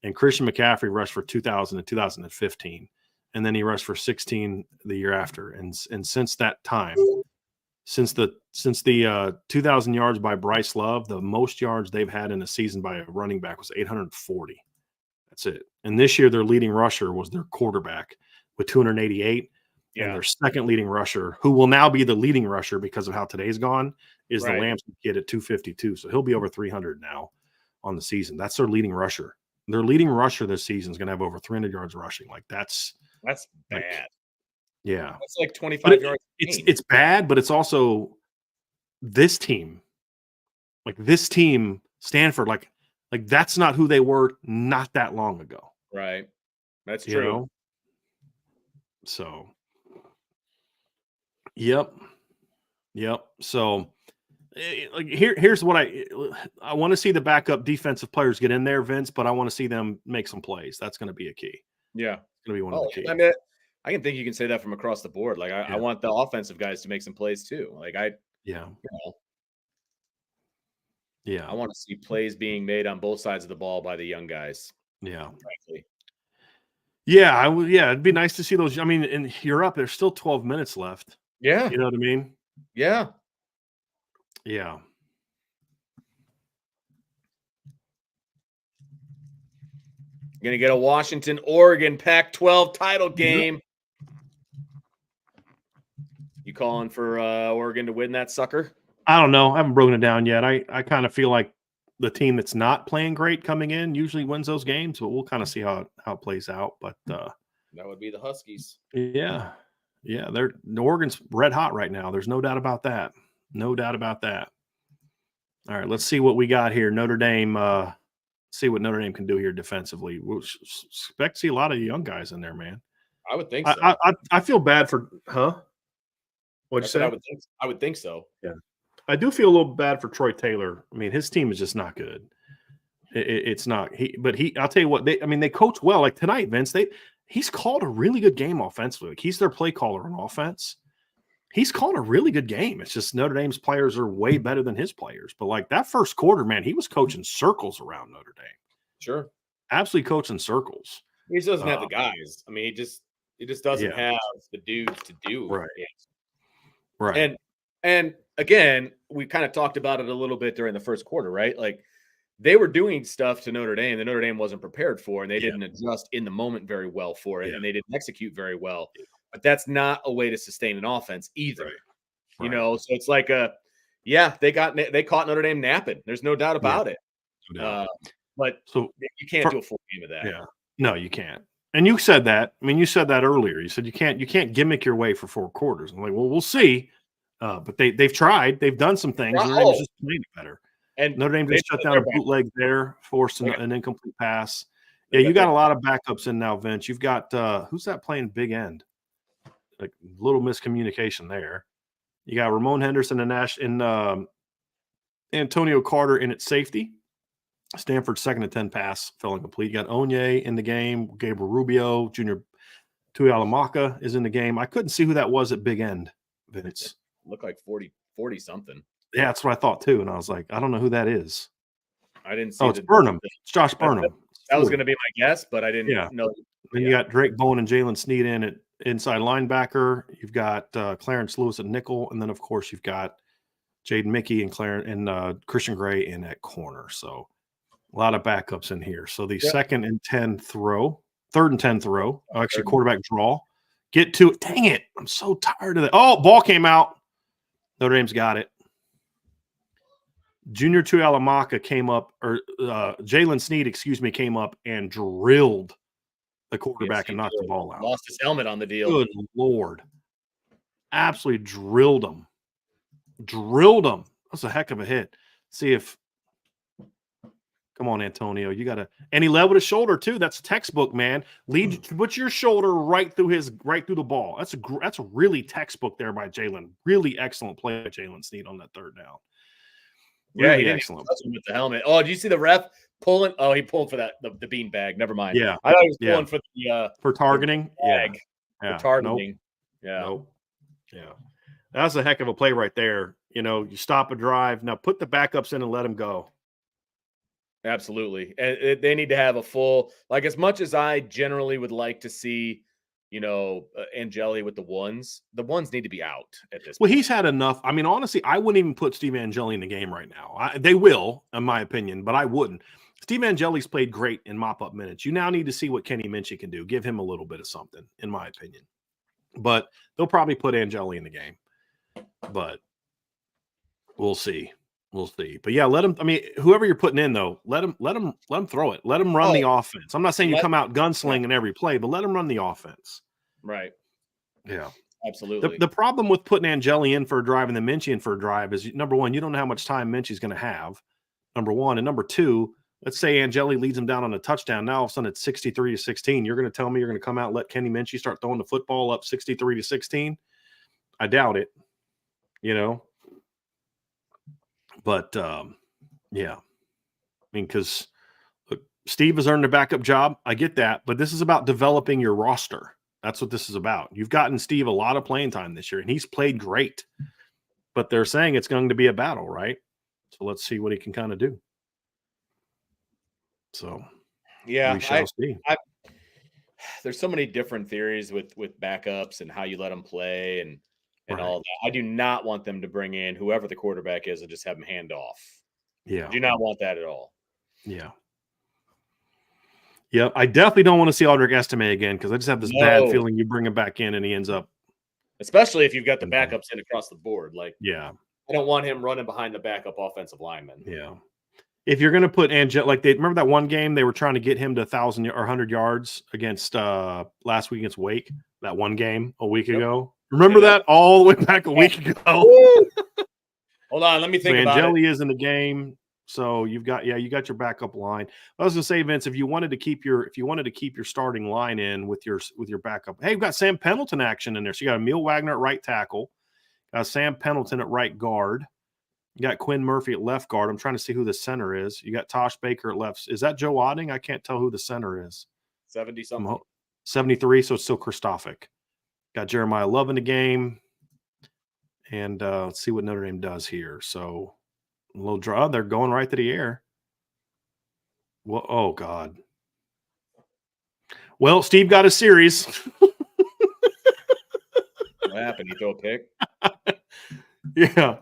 Speaker 2: and Christian McCaffrey rushed for 2,000 in 2015. And then he rushed for 16 the year after. And since that time, since the 2,000 yards by Bryce Love, the most yards they've had in a season by a running back was 840. That's it. And this year, their leading rusher was their quarterback with 288. Yeah. And their second leading rusher, who will now be the leading rusher because of how today's gone, is the Lamson kid at 252. So he'll be over 300 now on the season. That's their leading rusher. Their leading rusher this season is going to have over 300 yards rushing. Like that's
Speaker 1: bad.
Speaker 2: Yeah.
Speaker 1: That's like 25 yards.
Speaker 2: It's bad, but it's also this team. Like this team, Stanford, like that's not who they were not that long ago.
Speaker 1: Right. That's true.
Speaker 2: You know? So, yep. So, like here's what I want to see the backup defensive players get in there, Vince, but I want to see them make some plays. That's going to be a key.
Speaker 1: Yeah.
Speaker 2: It's going to be one of the keys.
Speaker 1: I mean, I can think you can say that from across the board. Like I want the offensive guys to make some plays too. Like I want to see plays being made on both sides of the ball by the young guys.
Speaker 2: Yeah.
Speaker 1: Frankly.
Speaker 2: Yeah, it'd be nice to see those. I mean, in Europe, there's still 12 minutes left.
Speaker 1: Yeah.
Speaker 2: You know what I mean?
Speaker 1: Yeah.
Speaker 2: Yeah.
Speaker 1: You're going to get a Washington-Oregon Pac-12 title game. You calling for Oregon to win that sucker?
Speaker 2: I don't know. I haven't broken it down yet. I kind of feel like the team that's not playing great coming in usually wins those games, but we'll kind of see how it plays out. But
Speaker 1: that would be the Huskies.
Speaker 2: Yeah. Oregon's red hot right now. There's no doubt about that. No doubt about that. All right, let's see what we got here. Notre Dame. See what Notre Dame can do here defensively. We'll expect to see a lot of young guys in there, man.
Speaker 1: I would think so.
Speaker 2: I feel bad for What'd you say?
Speaker 1: I would think so.
Speaker 2: Yeah. I do feel a little bad for Troy Taylor. I mean, his team is just not good. It's not. I'll tell you what. They coach well. Like tonight, Vince. He's called a really good game offensively. Like he's their play caller on offense. He's called a really good game. It's just Notre Dame's players are way better than his players. But like that first quarter, man, he was coaching circles around Notre Dame.
Speaker 1: Sure,
Speaker 2: absolutely coaching circles.
Speaker 1: He just doesn't have the guys. I mean, he just doesn't have the dudes to do
Speaker 2: right.
Speaker 1: Right. And again, we kind of talked about it a little bit during the first quarter, right? Like they were doing stuff to Notre Dame that Notre Dame wasn't prepared for, and they didn't adjust in the moment very well for it, and they didn't execute very well. but that's not a way to sustain an offense either.
Speaker 2: Right.
Speaker 1: You know, so it's like they caught Notre Dame napping. There's no doubt about it.
Speaker 2: No doubt.
Speaker 1: But
Speaker 2: so
Speaker 1: you can't do a full game of that.
Speaker 2: Yeah. No, you can't. And you said that. I mean, you said that earlier. You said you can't gimmick your way for 4 quarters. I'm like, well, we'll see. But they've tried. They've done some things. Notre Dame's just playing better.
Speaker 1: And
Speaker 2: Notre Dame just shut down a bootleg there, forced an incomplete pass. Yeah, you got a lot of backups in now, Vince. You've got who's that playing big end? Like little miscommunication there. You got Ramon Henderson and Antonio Carter in at safety. Stanford's 2nd and 10 pass fell incomplete. You got Onye in the game. Gabriel Rubio, Junior Tuihalamaka is in the game. I couldn't see who that was at big end, Vince.
Speaker 1: Looked like 40 something.
Speaker 2: Yeah, that's what I thought too. And I was like, I don't know who that is.
Speaker 1: I didn't see.
Speaker 2: Oh, it's Burnham. It's Josh Burnham.
Speaker 1: That was going to be my guess, but I didn't know.
Speaker 2: Then you got Drake Bowen and Jalen Sneed in at inside linebacker. You've got Clarence Lewis at nickel. And then, of course, you've got Jaden Mickey and Christian Gray in at corner. So a lot of backups in here. So the 3rd and 10 throw, actually quarterback draw. Get to it. Dang it. I'm so tired of that. Oh, ball came out. Notre Dame's got it. Junior Tuihalamaka came up, or Jalen Sneed, came up and drilled the quarterback and knocked the ball out.
Speaker 1: Lost his helmet on the deal.
Speaker 2: Good Lord. Absolutely drilled him. That's a heck of a hit. See if – come on, Antonio. You got to – and he leveled his shoulder too. That's textbook, man. Put your shoulder right through the ball. That's a really textbook there by Jalen. Really excellent play by Jalen Sneed on that 3rd down.
Speaker 1: Really excellent with the helmet. Oh, did you see the ref pulling? Oh, he pulled for the bean bag. Never mind.
Speaker 2: Yeah,
Speaker 1: I thought he was pulling for the
Speaker 2: for targeting.
Speaker 1: For targeting.
Speaker 2: Nope. Yeah, that's a heck of a play right there. You know, you stop a drive. Now put the backups in and let them go.
Speaker 1: Absolutely, and they need to have a full. Like as much as I generally would like to see. Angeli with the ones need to be out at this point.
Speaker 2: Well, he's had enough. I mean, honestly, I wouldn't even put Steve Angeli in the game right now. They will, in my opinion, but I wouldn't. Steve Angeli's played great in mop-up minutes. You now need to see what Kenny Minchey can do. Give him a little bit of something, in my opinion. But they'll probably put Angeli in the game. But we'll see. But yeah, let him. I mean, whoever you're putting in though, let him throw it. Let him run the offense. I'm not saying you come out gunslinging every play, but let him run the offense.
Speaker 1: Right.
Speaker 2: Yeah.
Speaker 1: Absolutely.
Speaker 2: The problem with putting Angeli in for a drive and then Minchey in for a drive is number one, you don't know how much time Minchey's going to have. Number one, and number two, let's say Angeli leads him down on a touchdown. Now all of a sudden it's 63-16. You're going to tell me you're going to come out and let Kenny Minchey start throwing the football up 63-16? I doubt it. But, yeah. I mean, because Steve has earned a backup job. I get that. But this is about developing your roster. That's what this is about. You've gotten Steve a lot of playing time this year, and he's played great. But they're saying it's going to be a battle, right? So let's see what he can kind of do. So,
Speaker 1: yeah,
Speaker 2: we shall see.
Speaker 1: There's so many different theories with backups and how you let them play and all that. I do not want them to bring in whoever the quarterback is and just have them hand off.
Speaker 2: Yeah.
Speaker 1: I do not want that at all.
Speaker 2: Yeah. Yeah. I definitely don't want to see Audric Estime again because I just have this bad feeling you bring him back in and he ends up.
Speaker 1: Especially if you've got the backups in across the board. Like,
Speaker 2: yeah.
Speaker 1: I don't want him running behind the backup offensive lineman.
Speaker 2: Yeah. If you're going to put remember that one game they were trying to get him to 1,000 or 100 yards against last week against Wake, that one game a week ago. Remember that all the way back a week ago?
Speaker 1: Hold on, let me think about it.
Speaker 2: Angeli is in the game, so you got your backup line. I was going to say, Vince, if you wanted to keep your starting line in with your backup, hey, you've got Sam Pendleton action in there. So you got Emil Wagner at right tackle, got Sam Pendleton at right guard. You got Quinn Murphy at left guard. I'm trying to see who the center is. You got Tosh Baker at left. Is that Joe Odding? I can't tell who the center is.
Speaker 1: 70-something.
Speaker 2: 73, so it's still Christophic. Got Jeremiah Love in the game. And let's see what Notre Dame does here. So a little draw. They're going right to the air. Well, oh, God. Well, Steve got a series.
Speaker 1: What happened? You throw a pick?
Speaker 2: Yeah.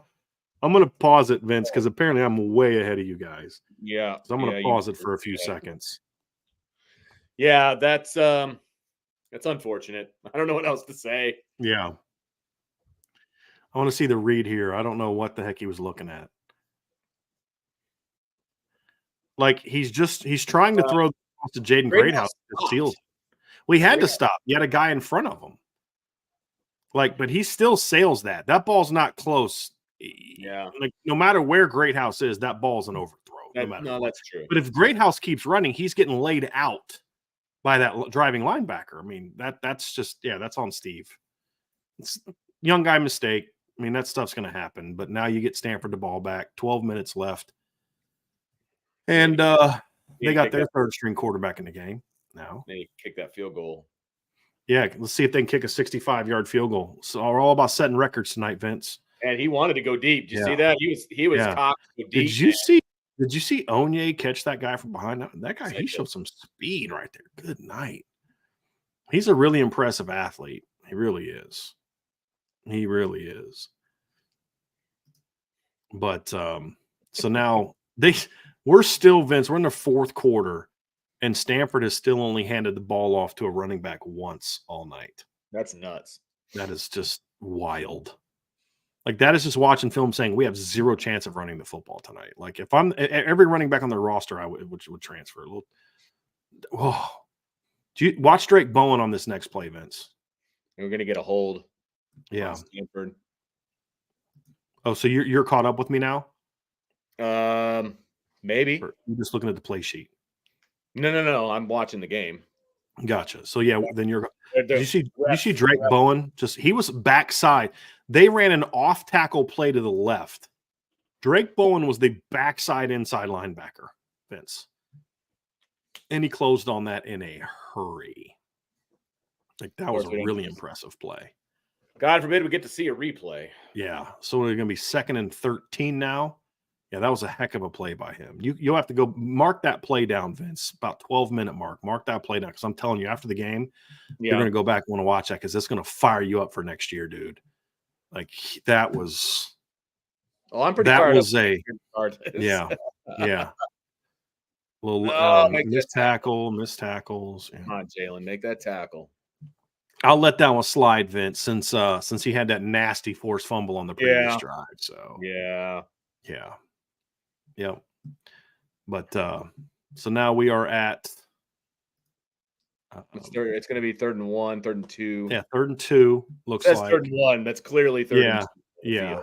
Speaker 2: I'm going to pause it, Vince, because apparently I'm way ahead of you guys.
Speaker 1: Yeah.
Speaker 2: So I'm going to pause it for a few seconds.
Speaker 1: Yeah, that's That's unfortunate. I don't know what else to say.
Speaker 2: Yeah. I want to see the read here. I don't know what the heck he was looking at. Like he's trying to
Speaker 1: Uh,
Speaker 2: throw to Jaden
Speaker 1: Greathouse
Speaker 2: Greathouse. Just
Speaker 1: stopped.
Speaker 2: seals. We had to
Speaker 1: Greathouse.
Speaker 2: stop. You had a guy in front of him. Like, but he still sails that. That ball's not close.
Speaker 1: Yeah.
Speaker 2: Like no matter where Greathouse is, that ball's an overthrow. No matter what.
Speaker 1: That's true.
Speaker 2: But if Greathouse keeps running, he's getting laid out by that driving linebacker. I mean, that's just that's on Steve. It's young guy mistake. I mean, that stuff's going to happen. But now you get Stanford the ball back. 12 minutes left. And they got their third string quarterback in the game now.
Speaker 1: They kick that field goal.
Speaker 2: Yeah, let's see if they can kick a 65-yard field goal. So we're all about setting records tonight, Vince.
Speaker 1: And he wanted to go deep. Did you see that? He was cocked to go deep.
Speaker 2: Did you see Onye catch that guy from behind? That guy, he showed some speed right there. Good night. He's a really impressive athlete. He really is. He really is. But so now we're still, Vince, we're in the fourth quarter, and Stanford has still only handed the ball off to a running back once all night.
Speaker 1: That's nuts. That
Speaker 2: is just wild. Like that is just watching film saying we have zero chance of running the football tonight. Like if I'm every running back on the roster, I would transfer. Oh, do you watch Drake Bowen on this next play, Vince?
Speaker 1: We're gonna get a hold.
Speaker 2: Yeah,
Speaker 1: Stanford.
Speaker 2: Oh, so you're caught up with me now?
Speaker 1: Maybe.
Speaker 2: Or you're just looking at the play sheet.
Speaker 1: No. I'm watching the game.
Speaker 2: Gotcha. So yeah, then you're. Did you see Drake Bowen? He was backside. They ran an off tackle play to the left. Drake Bowen was the backside inside linebacker, Vince, and he closed on that in a hurry. Like that was a really impressive play.
Speaker 1: God forbid we get to see a replay.
Speaker 2: Yeah. So we're going to be 2nd and 13 now. Yeah, that was a heck of a play by him. You'll have to go mark that play down, Vince. About 12-minute mark. Mark that play down because I'm telling you, after the game, you're going to go back and want to watch that because it's going to fire you up for next year, dude. Like that was.
Speaker 1: Oh, I'm pretty. That was
Speaker 2: a. Yeah. Little missed tackles. Yeah.
Speaker 1: Come on, Jalen, make that tackle.
Speaker 2: I'll let that one slide, Vince, since he had that nasty forced fumble on the previous drive. So
Speaker 1: yeah.
Speaker 2: But so now we are at.
Speaker 1: It's going to be 3rd and 1, 3rd and 2.
Speaker 2: Yeah, 3rd and 2 looks
Speaker 1: That's
Speaker 2: like.
Speaker 1: 3rd and 1. That's clearly 3rd and 2.
Speaker 2: Yeah.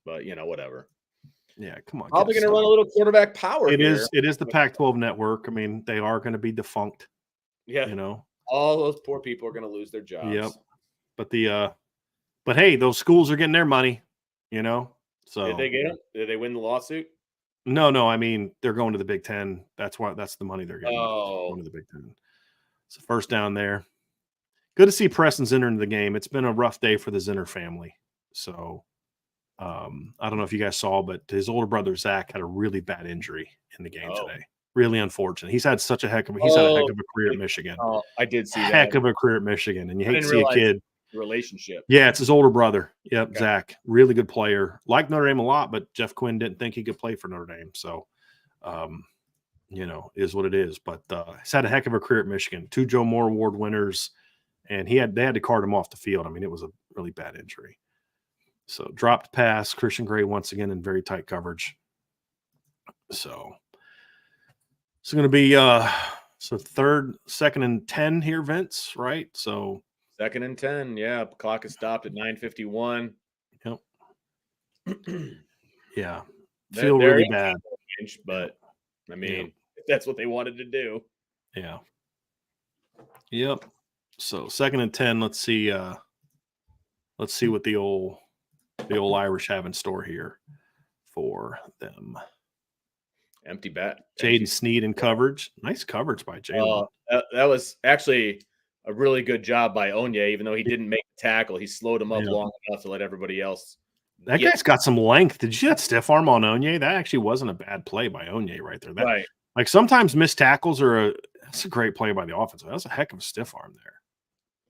Speaker 1: But whatever.
Speaker 2: Yeah, come on.
Speaker 1: Probably going to run a little quarterback power.
Speaker 2: It is the Pac-12 network. I mean, they are going to be defunct.
Speaker 1: Yeah. All those poor people are going to lose their jobs.
Speaker 2: Yep. But hey, those schools are getting their money, So
Speaker 1: did they get them? Did they win the lawsuit?
Speaker 2: No. I mean, they're going to the Big Ten. That's the money they're getting.
Speaker 1: Oh,
Speaker 2: going to the Big Ten. It's a first down there. Good to see Preston Zinner in the game. It's been a rough day for the Zinner family. So I don't know if you guys saw, but his older brother Zach had a really bad injury in the game today. Really unfortunate. He's had a heck of a career at Michigan.
Speaker 1: Oh, I did see that.
Speaker 2: Heck of a career at Michigan, and you hate to see a kid.
Speaker 1: Relationship.
Speaker 2: Yeah, it's his older brother. Yep, okay. Zach, really good player. Liked Notre Dame a lot, but Jeff Quinn didn't think he could play for Notre Dame. So, is what it is. But he's had a heck of a career at Michigan. 2 Joe Moore Award winners, and they had to cart him off the field. I mean, it was a really bad injury. So dropped pass. Christian Gray once again in very tight coverage. So it's going to be 2nd and 10 here, Vince. Right? So
Speaker 1: 2nd and 10. Yeah, clock is stopped at 9:51.
Speaker 2: Yep. Yeah. Feel really bad.
Speaker 1: But I mean, that's what they wanted to do.
Speaker 2: Yeah. Yep. So 2nd and 10. Let's see what the old Irish have in store here for them.
Speaker 1: Empty bat.
Speaker 2: Jaden Sneed in coverage. Nice coverage by Jalen.
Speaker 1: That was actually a really good job by Onye, even though he didn't make the tackle. He slowed him up long enough to let everybody else.
Speaker 2: That guy's got some length. Did you see that stiff arm on Onye? That actually wasn't a bad play by Onye right there.
Speaker 1: Right.
Speaker 2: Like sometimes missed tackles that's a great play by the offense. That was a heck of a stiff arm there.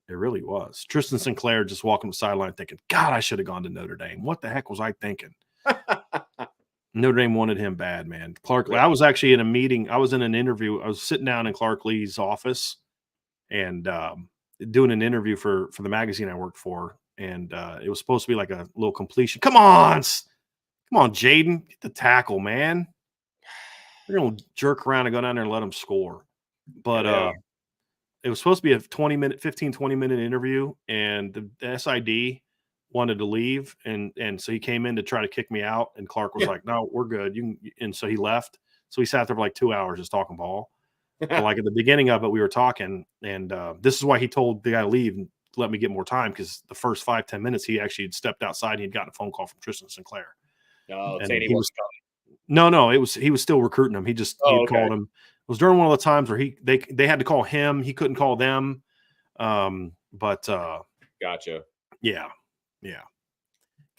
Speaker 2: It really was. Tristan Sinclair just walking the sideline thinking, God, I should have gone to Notre Dame. What the heck was I thinking? Notre Dame wanted him bad, man. Clark, I was actually in a meeting. I was in an interview. I was sitting down in Clark Lee's office, and doing an interview for the magazine I worked for, and it was supposed to be like a little completion. Come on, Jaden, get the tackle, man. They're gonna jerk around and go down there and let them score. But it was supposed to be a 15-20-minute interview, and the SID wanted to leave, and so he came in to try to kick me out, and Clark was like, "No, we're good." And so he left. So he sat there for like 2 hours just talking ball. But like at the beginning of it, we were talking, and this is why he told the guy to leave and let me get more time, because the first 5-10 minutes he actually had stepped outside and he'd gotten a phone call from Tristan Sinclair.
Speaker 1: Saying he wasn't
Speaker 2: coming. No, he was still recruiting him. He called him. It was during one of the times where they had to call him. He couldn't call them. But
Speaker 1: gotcha.
Speaker 2: Yeah.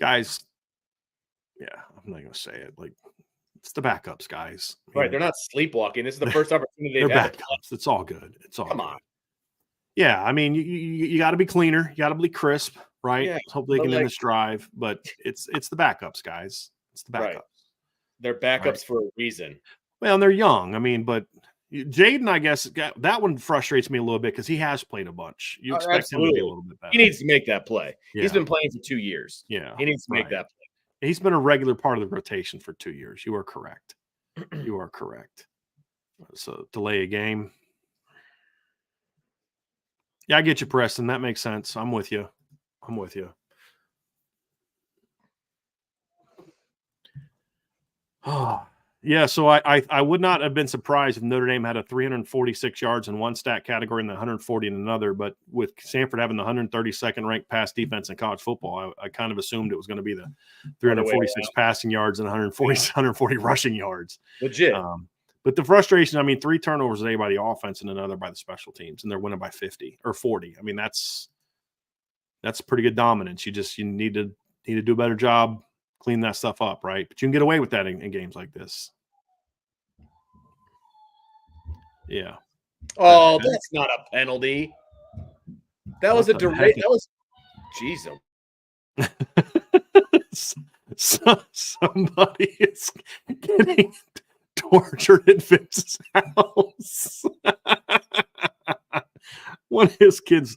Speaker 2: Guys, I'm not gonna say it. Like, it's the backups, guys.
Speaker 1: Right, they're not sleepwalking. This is the first opportunity they've
Speaker 2: they're
Speaker 1: had.
Speaker 2: Backups. It's all good.
Speaker 1: Come on.
Speaker 2: Yeah, I mean, you got to be cleaner. You got to be crisp, right?
Speaker 1: Yeah,
Speaker 2: hopefully they can end this drive. But it's the backups, guys. It's the backups.
Speaker 1: Right. They're backups for a reason.
Speaker 2: Well, and they're young. I mean, but Jaden, I guess that one frustrates me a little bit because he has played a bunch. You expect him to be a little bit better.
Speaker 1: He needs to make that play.
Speaker 2: Yeah.
Speaker 1: He's been playing for 2 years.
Speaker 2: Yeah,
Speaker 1: he needs to make that play.
Speaker 2: He's been a regular part of the rotation for 2 years. You are correct. You are correct. So delay a game. Yeah, I get you, Preston. That makes sense. I'm with you. Oh, yeah. So I would not have been surprised if Notre Dame had a 346 yards in one stat category and the 140 in another. But with Stanford having the 132nd ranked pass defense in college football, I kind of assumed it was going to be the 346 passing yards and 140 rushing yards. Legit. But the frustration, I mean, 3 turnovers a day by the offense and another by the special teams, and they're winning by 50 or 40. I mean, that's pretty good dominance. You need to do a better job cleaning that stuff up, right? But you can get away with that in games like this. Yeah.
Speaker 1: Oh, that's not a penalty. That was a direct. That was, jeez.
Speaker 2: Somebody is getting tortured at Vince's house. One of his kids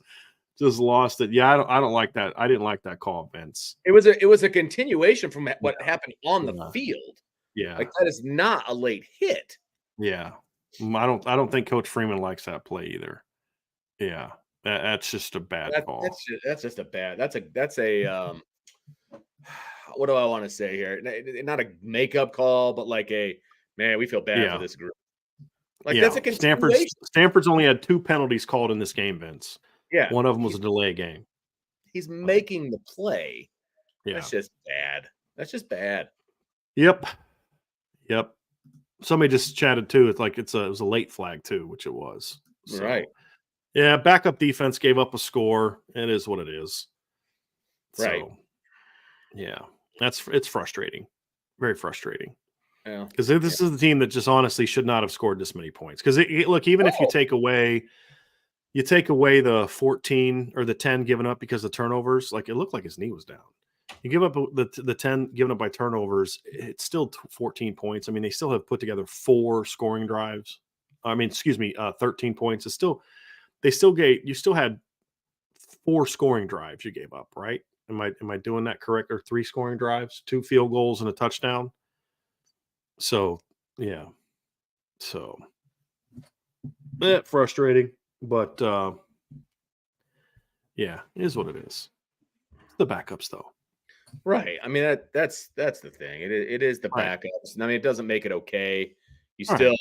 Speaker 2: just lost it. Yeah, I don't like that. I didn't like that call, Vince.
Speaker 1: It was a continuation from what happened on the field.
Speaker 2: Yeah,
Speaker 1: like that is not a late hit.
Speaker 2: Yeah, I don't think Coach Freeman likes that play either. Yeah, that's just a bad call.
Speaker 1: That's just a bad. That's a what do I want to say here? Not a makeup call, but like a man. We feel bad for this group. Like that's a continuation.
Speaker 2: Stanford's only had 2 penalties called in this game, Vince.
Speaker 1: Yeah,
Speaker 2: one of them was a delay game.
Speaker 1: He's making the play.
Speaker 2: Yeah,
Speaker 1: that's just bad. That's just bad.
Speaker 2: Yep. Somebody just chatted too. It's like it was a late flag too, which it was.
Speaker 1: So, right.
Speaker 2: Yeah, backup defense gave up a score. It is what it is.
Speaker 1: Right.
Speaker 2: So, yeah, it's frustrating. Very frustrating.
Speaker 1: Yeah.
Speaker 2: Because this is the team that just honestly should not have scored this many points. Because look, even if you take away the 14 or the 10 given up because of turnovers, like it looked like his knee was down. You give up the 10 given up by turnovers, it's still 14 points. I mean, they still have put together 4 scoring drives. 13 points. You still had 4 scoring drives you gave up, right? Am I doing that correct? Or 3 scoring drives, 2 field goals and a touchdown. So, yeah. So, frustrating, but yeah, it is what it is. The backups, though.
Speaker 1: Right. I mean, that's the thing. It is the backups. I mean, it doesn't make it okay. You still,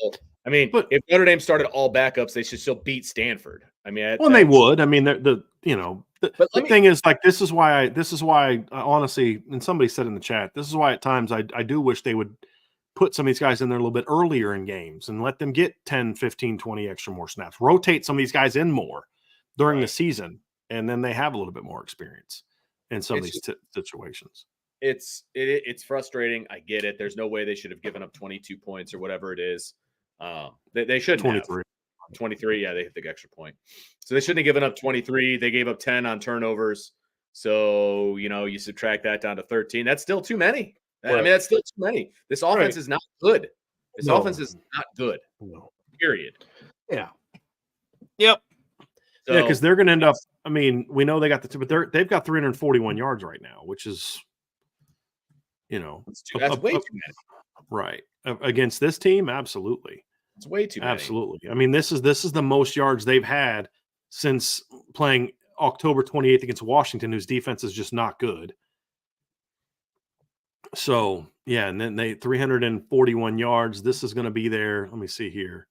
Speaker 1: I mean, if Notre Dame started all backups, they should still beat Stanford. I mean,
Speaker 2: they would. I mean, the thing is, like, this is why I honestly, and somebody said in the chat, this is why at times I do wish they would put some of these guys in there a little bit earlier in games and let them get 10, 15, 20 extra more snaps. Rotate some of these guys in more during the season, and then they have a little bit more experience in some of these situations.
Speaker 1: It's frustrating. I get it. There's no way they should have given up 22 points or whatever it is. They shouldn't
Speaker 2: 23.
Speaker 1: have. 23, yeah, they hit the extra point. So they shouldn't have given up 23. They gave up 10 on turnovers. So, you subtract that down to 13. That's still too many. I mean, that's still too many. This offense is not good. This offense is not good.
Speaker 2: No.
Speaker 1: Period.
Speaker 2: Yeah. Yep. Yeah,
Speaker 1: So
Speaker 2: because they're going to end up. I mean, we know they got the two, but they've got 341 yards right now, which is,
Speaker 1: that's way too many.
Speaker 2: right against this team. Absolutely,
Speaker 1: It's way too many.
Speaker 2: absolutely. I mean, this is the most yards they've had since playing October 28th against Washington, whose defense is just not good. So yeah, and then they 341 yards. This is going to be their. Let me see here.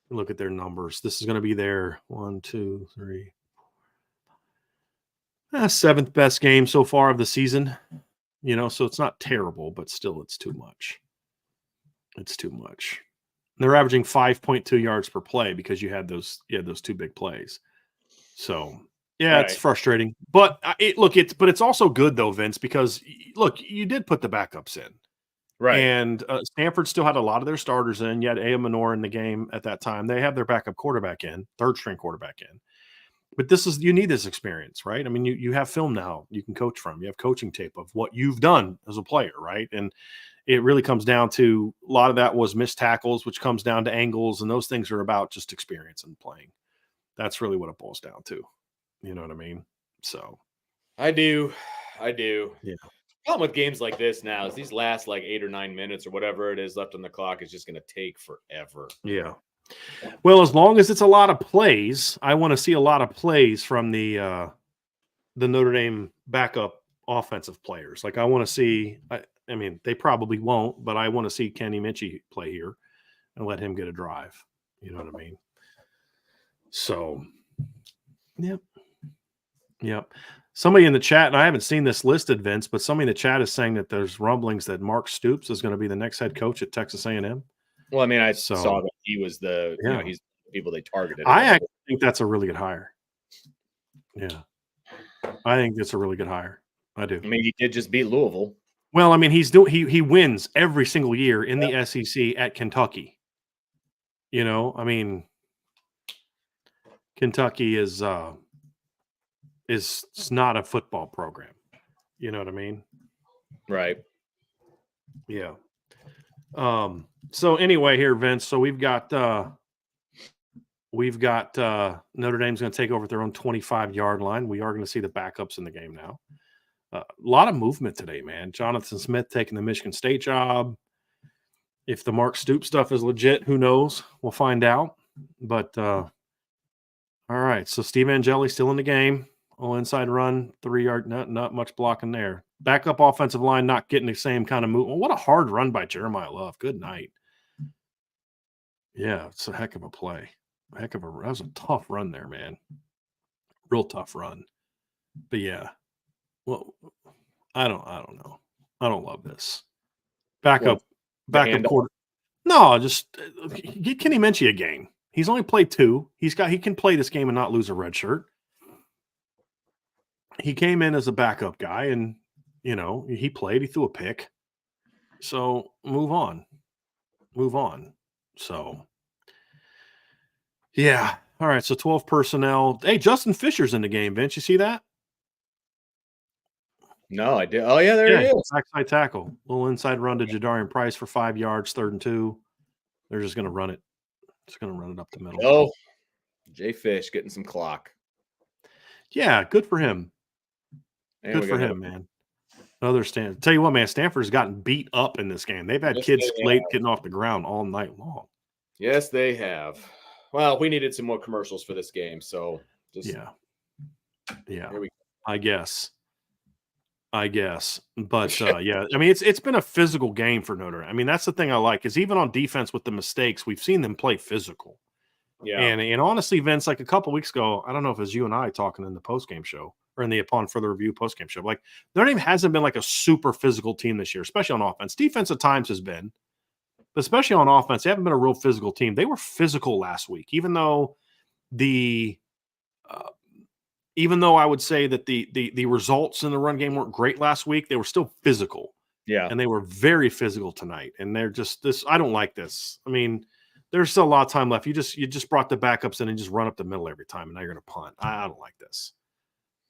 Speaker 2: Look at their numbers. This is going to be their 1, 2, 3. Seventh best game so far of the season, so it's not terrible, but still it's too much. It's too much. They're averaging 5.2 yards per play because you had those two big plays. So yeah,
Speaker 1: Right.
Speaker 2: It's frustrating, but it's also good though, Vince, because look, you did put the backups in.
Speaker 1: Right.
Speaker 2: And Stanford still had a lot of their starters in. You had Aya Minor in the game at that time. They have their backup quarterback in, third string quarterback in. But you need this experience, right? I mean, you have film now you can coach from. You have coaching tape of what you've done as a player, right? And it really comes down to a lot of that was missed tackles, which comes down to angles, and those things are about just experience and playing. That's really what it boils down to. You know what I mean? So
Speaker 1: I do.
Speaker 2: Yeah.
Speaker 1: Problem with games like this now is these last like 8 or 9 minutes or whatever it is left on the clock is just going to take forever.
Speaker 2: Yeah. Well, as long as it's a lot of plays, I want to see a lot of plays from the Notre Dame backup offensive players. Like I want to see. I mean, they probably won't, but I want to see Kenny Minchie play here and let him get a drive. You know what I mean? So, yep. Somebody in the chat, and I haven't seen this listed, Vince, but somebody in the chat is saying that there's rumblings that Mark Stoops is going to be the next head coach at Texas A&M.
Speaker 1: Well, I mean, I saw that he was he's the people they targeted.
Speaker 2: I actually think that's a really good hire. Yeah. I think it's a really good hire. I do.
Speaker 1: I mean, he did just beat Louisville.
Speaker 2: Well, I mean, he wins every single year in the SEC at Kentucky. I mean, Kentucky is not a football program. You know what I mean?
Speaker 1: Right.
Speaker 2: Yeah. So anyway, here, Vince. So we've got Notre Dame's going to take over at their own 25-yard line. We are going to see the backups in the game now. A lot of movement today, man. Jonathan Smith taking the Michigan State job. If the Mark Stoops stuff is legit, who knows? We'll find out. But all right. So Steve Angeli still in the game. Oh, inside run, 3-yard, not much blocking there. Backup offensive line not getting the same kind of move. Well, what a hard run by Jeremiah Love. Good night. Yeah, it's a heck of a play. That was a tough run there, man. Real tough run. But yeah. Well, I don't know. I don't love this. Backup quarter. No, just get Kenny Minchie a game. He's only played 2. He can play this game and not lose a red shirt. He came in as a backup guy and he played, he threw a pick. So move on. So yeah. All right. So 12 personnel. Hey, Justin Fisher's in the game, Vince. You see that?
Speaker 1: No, I did. Oh, yeah, there he is.
Speaker 2: Backside tackle. Little inside run to Jadarian Price for 5 yards, 3rd and 2. They're just going to run it. Just going to run it up the middle.
Speaker 1: Oh, Jay Fish getting some clock.
Speaker 2: Yeah, good for him.
Speaker 1: And
Speaker 2: good for him, man. Another Stanford. Tell you what, man, Stanford's gotten beat up in this game. They've had kids late getting off the ground all night long.
Speaker 1: Yes, they have. Well, we needed some more commercials for this game, so just
Speaker 2: yeah.
Speaker 1: Here we go.
Speaker 2: I guess. But yeah, I mean, it's been a physical game for Notre Dame. I mean, that's the thing I like is even on defense with the mistakes, we've seen them play physical.
Speaker 1: Yeah.
Speaker 2: And honestly, Vince, like a couple weeks ago, I don't know if it was you and I talking in the postgame show or in the Upon Further Review postgame show. Like Notre Dame hasn't been like a super physical team this year, especially on offense. Defense at times has been, but especially on offense, they haven't been a real physical team. They were physical last week, even though I would say that the results in the run game weren't great last week, they were still physical.
Speaker 1: Yeah.
Speaker 2: And they were very physical tonight. And they're just this. I don't like this. I mean, there's still a lot of time left. You just brought the backups in and just run up the middle every time, and now you're going to punt. I don't like this.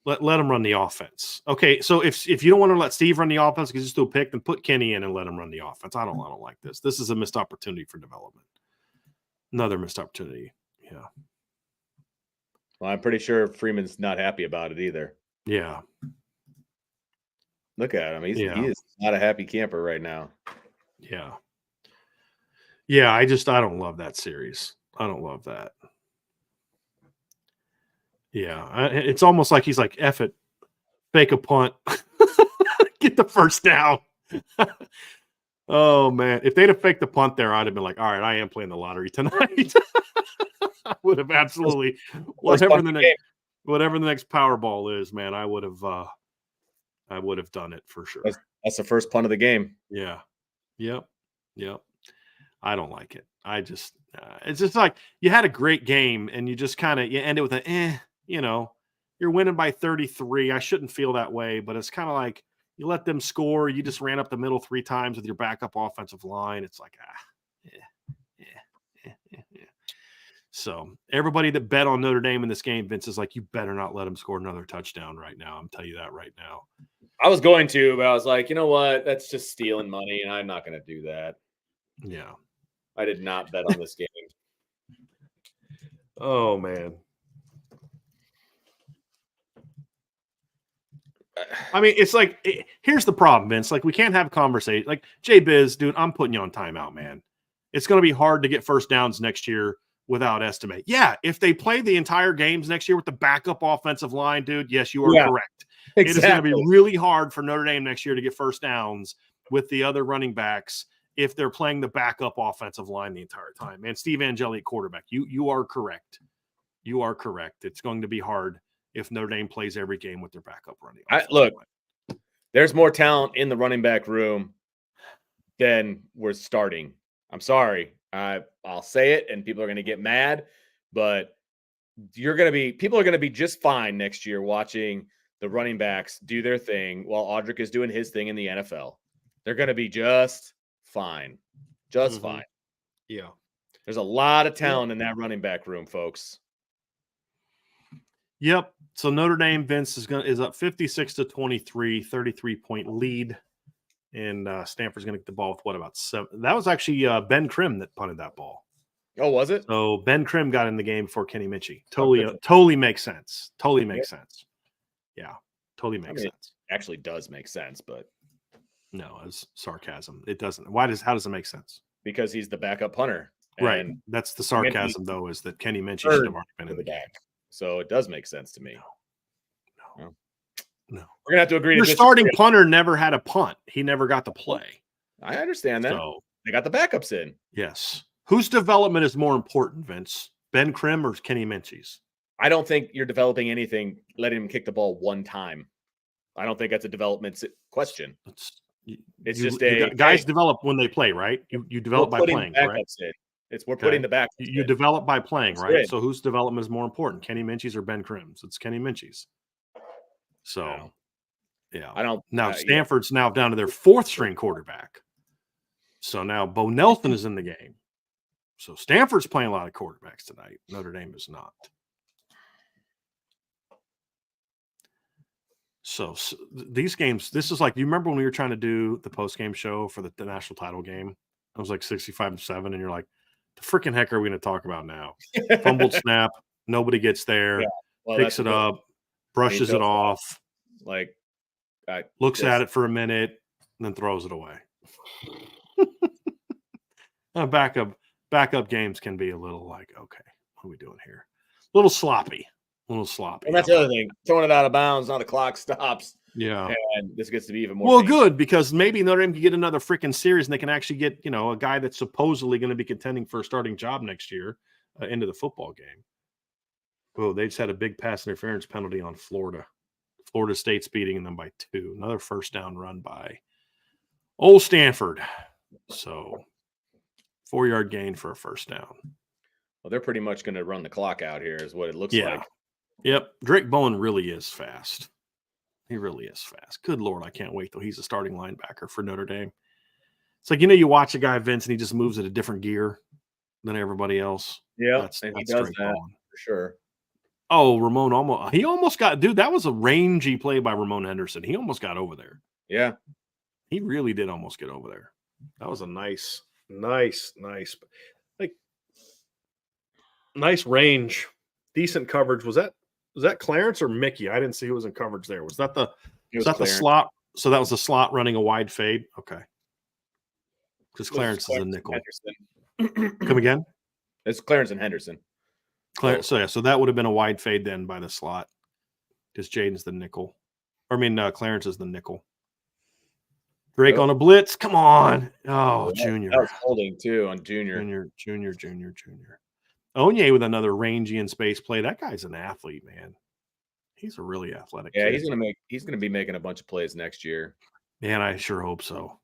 Speaker 2: Let them run the offense. Okay, so if you don't want to let Steve run the offense because he's still picked, then put Kenny in and let him run the offense. I don't like this. This is a missed opportunity for development. Another missed opportunity. Yeah.
Speaker 1: Well, I'm pretty sure Freeman's not happy about it either.
Speaker 2: Yeah.
Speaker 1: Look at him. He
Speaker 2: Yeah.
Speaker 1: is not a happy camper right now.
Speaker 2: Yeah. Yeah, I don't love that series. I don't love that. Yeah, it's almost like he's like, "F it, fake a punt, get the first down." Oh man, if they'd have faked the punt there, I'd have been like, "All right, I am playing the lottery tonight." I would have absolutely whatever the next Powerball is, man. I would have done it for sure.
Speaker 1: That's the first punt of the game.
Speaker 2: Yeah. Yep. I don't like it. It's just like you had a great game and you just kind of you end it with you're winning by 33. I shouldn't feel that way, but it's kind of like you let them score. You just ran up the middle 3 times with your backup offensive line. It's like, yeah. So everybody that bet on Notre Dame in this game, Vince, is like, you better not let them score another touchdown right now. I'm telling you that right now.
Speaker 1: I was going to, but I was like, you know what? That's just stealing money, and I'm not going to do that.
Speaker 2: Yeah.
Speaker 1: I did not bet on this game.
Speaker 2: Oh, man. I mean, it's like, here's the problem, Vince. Like, we can't have a conversation. Like, J-Biz, dude, I'm putting you on timeout, man. It's going to be hard to get first downs next year without estimate. Yeah, if they play the entire games next year with the backup offensive line, dude, yes, you are correct. Exactly. It is going to be really hard for Notre Dame next year to get first downs with the other running backs if they're playing the backup offensive line the entire time. And Steve Angeli at quarterback, you are correct. You are correct. It's going to be hard if Notre Dame plays every game with their backup running.
Speaker 1: Look, there's more talent in the running back room than we're starting. I'm sorry. I'll say it, and people are going to get mad, but people are going to be just fine next year watching the running backs do their thing while Audric is doing his thing in the NFL. They're going to be just fine. Just fine.
Speaker 2: Yeah.
Speaker 1: There's a lot of talent in that running back room, folks.
Speaker 2: Yep. So Notre Dame, Vince, is up 56-23, 33-point lead. And Stanford's going to get the ball with what, about 7? That was actually Ben Krim that punted that ball.
Speaker 1: Oh, was it?
Speaker 2: So Ben Krim got in the game before Kenny Minchie. Totally makes sense. Totally makes sense. Yeah, totally makes sense.
Speaker 1: It actually does make sense, but
Speaker 2: no, it's sarcasm. It doesn't. How does it make sense?
Speaker 1: Because he's the backup punter.
Speaker 2: Right. That's the sarcasm, though, is that Kenny Minchie should have already been in the game.
Speaker 1: So it does make sense to me.
Speaker 2: No.
Speaker 1: We're going to have to agree.
Speaker 2: Your starting punter never had a punt. He never got to play.
Speaker 1: I understand that.
Speaker 2: So,
Speaker 1: they got the backups in.
Speaker 2: Yes. Whose development is more important, Vince? Ben Krim or Kenny Minchie's?
Speaker 1: I don't think you're developing anything letting him kick the ball one time. I don't think that's a development question. It's just
Speaker 2: guys develop when they play, right? You develop by playing, right?
Speaker 1: We're putting the backups.
Speaker 2: You develop by playing, right? So whose development is more important, Kenny Minchie's or Ben Krim's? It's Kenny Minchie's. So, yeah.
Speaker 1: I don't.
Speaker 2: Now Stanford's now down to their 4th string quarterback. So now Bo Nelson is in the game. So Stanford's playing a lot of quarterbacks tonight. Notre Dame is not. So these games, this is like, you remember when we were trying to do the post-game show for the national title game? I was like 65-7, and you're like, the freaking heck are we going to talk about now? Fumbled snap, nobody gets there, picks it up, brushes it off, looks at it for a minute, and then throws it away. Backup games can be a little like, okay, what are we doing here? A little sloppy. And
Speaker 1: that's the other thing. Throwing it out of bounds, now the clock stops.
Speaker 2: Yeah.
Speaker 1: And this gets to be even more.
Speaker 2: Well, good, because maybe Notre Dame can get another freaking series and they can actually get, a guy that's supposedly going to be contending for a starting job next year into the football game. Oh, they just had a big pass interference penalty on Florida. Florida State's beating them by 2. Another first down run by old Stanford. So 4-yard gain for a first down.
Speaker 1: Well, they're pretty much going to run the clock out here is what it looks like.
Speaker 2: Yep. Drake Bowen really is fast. He really is fast. Good Lord, I can't wait till he's a starting linebacker for Notre Dame. It's like, you watch a guy, Vince, and he just moves at a different gear than everybody else.
Speaker 1: Yeah, that's he does Drake that Bowen. For sure.
Speaker 2: Oh, Ramon almost got, dude, that was a rangy play by Ramon Henderson. He almost got over there.
Speaker 1: Yeah.
Speaker 2: He really did almost get over there. That was a nice range decent coverage. Was that Clarence or Mickey? I didn't see who was in coverage there. Was that the
Speaker 1: Clarence.
Speaker 2: slot? So that was the slot running a wide fade. Okay, because Clarence is a nickel. Come again?
Speaker 1: It's Clarence and Henderson.
Speaker 2: Clarence. So that would have been a wide fade then by the slot, because Jaden's the nickel. Clarence is the nickel. Drake on a blitz. Come on. Oh, Junior.
Speaker 1: That was holding too on Junior.
Speaker 2: Junior. Onye with another rangy in space play. That guy's an athlete, man. He's a really athletic kid.
Speaker 1: He's gonna be making a bunch of plays next year.
Speaker 2: Man, I sure hope so.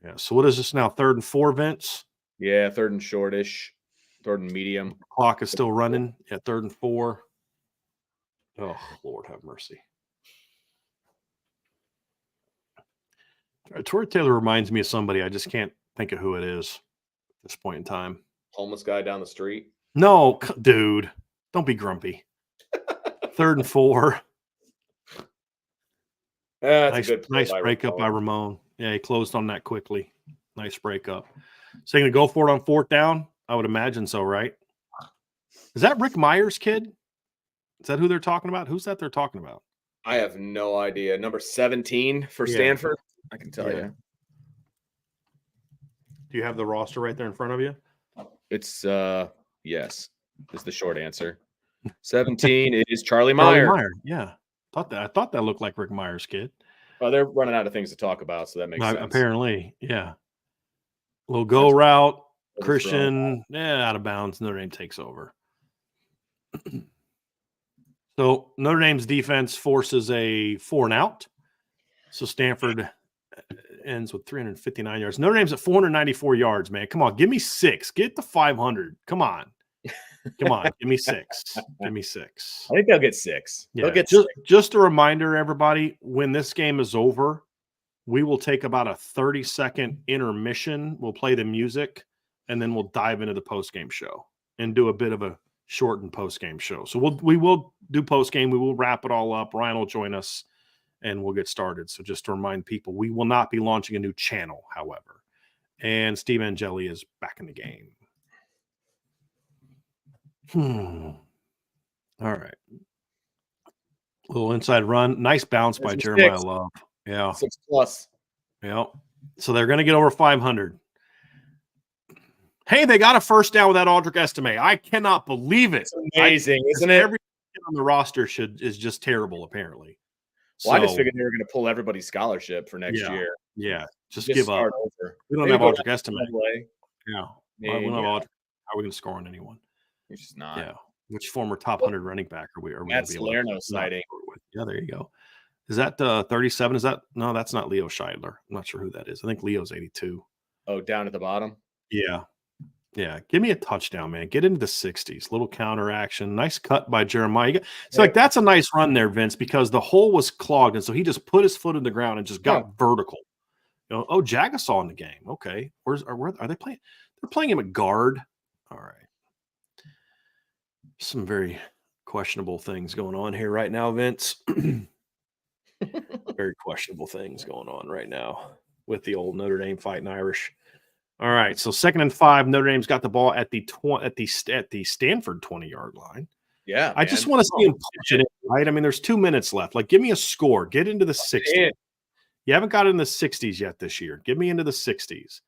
Speaker 2: Yeah. So what is this now? 3rd and 4, Vince?
Speaker 1: Yeah, 3rd and shortish, 3rd and medium.
Speaker 2: Clock is still running at 3rd and 4. Oh, Lord have mercy. Torrey Taylor reminds me of somebody. I just can't think of who it is at this point in time.
Speaker 1: Homeless guy down the street?
Speaker 2: No, dude. Don't be grumpy. 3rd and 4.
Speaker 1: That's
Speaker 2: nice breakup by Ramon. Yeah, he closed on that quickly. Nice breakup. So you're going to go for it on 4th down? I would imagine so, right? Is that Rick Myers' kid? Is that who they're talking about? Who's that they're talking about?
Speaker 1: I have no idea. Number 17 for Stanford. I can tell you.
Speaker 2: Do you have the roster right there in front of you?
Speaker 1: It's yes. Is the short answer. 17 is Charlie Meyer.
Speaker 2: Yeah. I thought that looked like Rick Myers' kid.
Speaker 1: Well, they're running out of things to talk about, so that makes sense.
Speaker 2: Apparently, yeah. Little go route, Christian, out of bounds. Notre Dame takes over. So Notre Dame's defense forces a 4-and-out. So Stanford ends with 359 yards. Notre Dame's at 494 yards, man. Come on, give me 6. Get to 500. Come on. Give me 6. Give me 6.
Speaker 1: I think they'll get 6.
Speaker 2: Yeah.
Speaker 1: They'll get
Speaker 2: just a reminder, everybody, when this game is over, we will take about a 30-second intermission. We'll play the music, and then we'll dive into the post-game show and do a bit of a shortened post-game show. So we will do post-game. We will wrap it all up. Ryan will join us, and we'll get started. So just to remind people, we will not be launching a new channel, however. And Steve Angeli is back in the game. All right. Little inside run. Nice bounce by Jeremiah Love. Yeah.
Speaker 1: 6+.
Speaker 2: Yeah. So they're going to get over 500. Hey, they got a first down with that Aldrich Estime. I cannot believe it.
Speaker 1: It's amazing, isn't it?
Speaker 2: Every kid on the roster is just terrible, apparently.
Speaker 1: Well, I just figured they were going to pull everybody's scholarship for next year.
Speaker 2: Yeah. Just give up.
Speaker 1: Over.
Speaker 2: We don't have Aldrich Estime.
Speaker 1: Yeah.
Speaker 2: We don't have Aldrich. How are we going to score on anyone?
Speaker 1: Which is not.
Speaker 2: Yeah. Which former top 100 running back are we?
Speaker 1: That's Salerno sighting.
Speaker 2: Yeah, there you go. Is that 37? Is that no? That's not Leo Scheidler. I'm not sure who that is. I think Leo's 82.
Speaker 1: Oh, down at the bottom.
Speaker 2: Yeah. Give me a touchdown, man. Get into the 60s. Little counter action. Nice cut by Jeremiah. It's like that's a nice run there, Vince, because the hole was clogged, and so he just put his foot in the ground and just got vertical. Jagasaw in the game. Okay, where are they playing? They're playing him at guard. All right. Some very questionable things going on here right now, Vince. Very questionable things going on right now with the old Notre Dame fighting Irish. All right, so 2nd and 5. Notre Dame's got the ball at the Stanford 20-yard line.
Speaker 1: Yeah,
Speaker 2: I just want to see him push it in, right? I mean, there's 2 minutes left. Like, give me a score. Get into the 60s. You haven't got in the 60s yet this year. Get me into the 60s.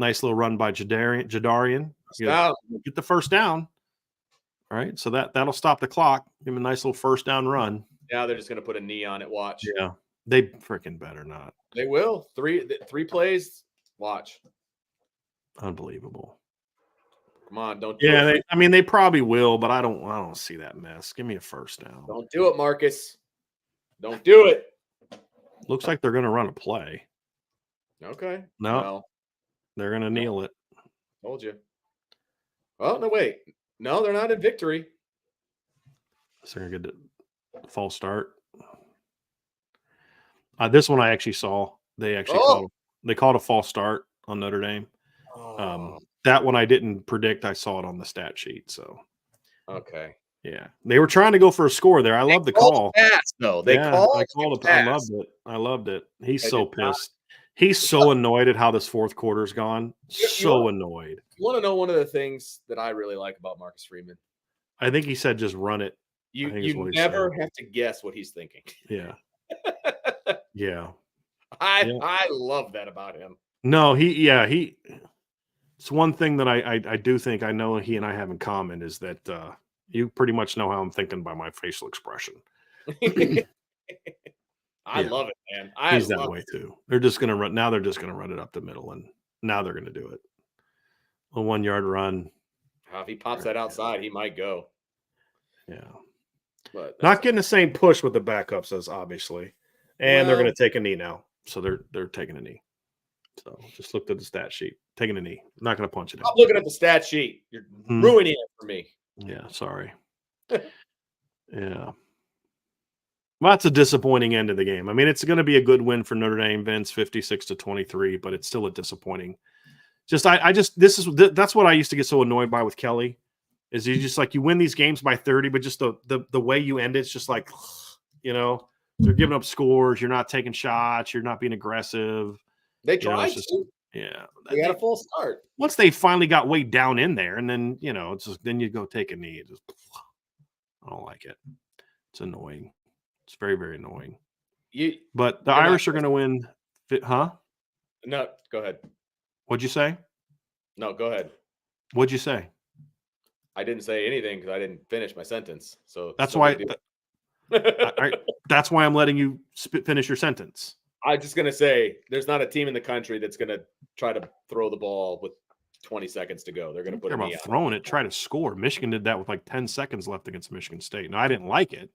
Speaker 2: Nice little run by Jadarian. Get the first down. All right, so that'll stop the clock. Give him a nice little first down run.
Speaker 1: Now they're just going to put a knee on it. Watch.
Speaker 2: Yeah, they freaking better not.
Speaker 1: They will. Three plays. Watch.
Speaker 2: Unbelievable.
Speaker 1: Come on, don't.
Speaker 2: They probably will, but I don't see that mess. Give me a first down.
Speaker 1: Don't do it, Marcus. Don't do it.
Speaker 2: Looks like they're going to run a play.
Speaker 1: Okay.
Speaker 2: No, they're going to kneel it.
Speaker 1: Told you. Oh no, wait. No, they're not in victory.
Speaker 2: So they're going to get a false start. This one I actually saw. They actually called a false start on Notre Dame. That one I didn't predict. I saw it on the stat sheet. So
Speaker 1: okay.
Speaker 2: Yeah. They were trying to go for a score there. I love the call.
Speaker 1: Pass, though. I
Speaker 2: loved it. He's so pissed. He's so annoyed at how this fourth quarter's gone. So annoyed.
Speaker 1: You want to know one of the things that I really like about Marcus Freeman?
Speaker 2: I think he said just run it. I think is
Speaker 1: You
Speaker 2: what he
Speaker 1: never
Speaker 2: said.
Speaker 1: have to guess what he's thinking.
Speaker 2: Yeah. Yeah.
Speaker 1: I love that about him.
Speaker 2: No, it's one thing that I do think I know he and I have in common is that you pretty much know how I'm thinking by my facial expression.
Speaker 1: I
Speaker 2: Yeah.
Speaker 1: love it, man.
Speaker 2: He's that way too. They're just gonna run now. They're just gonna run it up the middle, and now they're gonna do it. A 1 yard run.
Speaker 1: If he pops that outside, he might go.
Speaker 2: Yeah.
Speaker 1: But
Speaker 2: Not getting the same push with the backups as obviously, and they're
Speaker 1: Well-
Speaker 2: going to take a knee now. So they're taking a knee. So just looked at the stat sheet, taking a knee. Not going to punch it
Speaker 1: I'm
Speaker 2: out.
Speaker 1: looking at the stat sheet. You're ruining it for me.
Speaker 2: Yeah, sorry. Yeah. Well, that's a disappointing end of the game. I mean, it's going to be a good win for Notre Dame, Vince, 56-23, but it's still a disappointing. That's what I used to get so annoyed by with Kelly. Is you just like you win these games by 30, but just the way you end it's just like, they're giving up scores. You're not taking shots. You're not being aggressive.
Speaker 1: They tried to.
Speaker 2: Yeah,
Speaker 1: they got a full start.
Speaker 2: Once they finally got way down in there, and then it's just then you go take a knee. I don't like it. It's annoying. It's very, very annoying. But the Irish are going to win, huh?
Speaker 1: No, go ahead.
Speaker 2: What'd you say?
Speaker 1: No, go ahead.
Speaker 2: What'd you say?
Speaker 1: I didn't say anything because I didn't finish my sentence. So
Speaker 2: that's why. That's why I'm letting you finish your sentence.
Speaker 1: I'm just gonna say there's not a team in the country that's gonna try to throw the ball with 20 seconds to go. They're gonna put
Speaker 2: about throwing it, try to score. Michigan did that with like 10 seconds left against Michigan State. Now I didn't like it,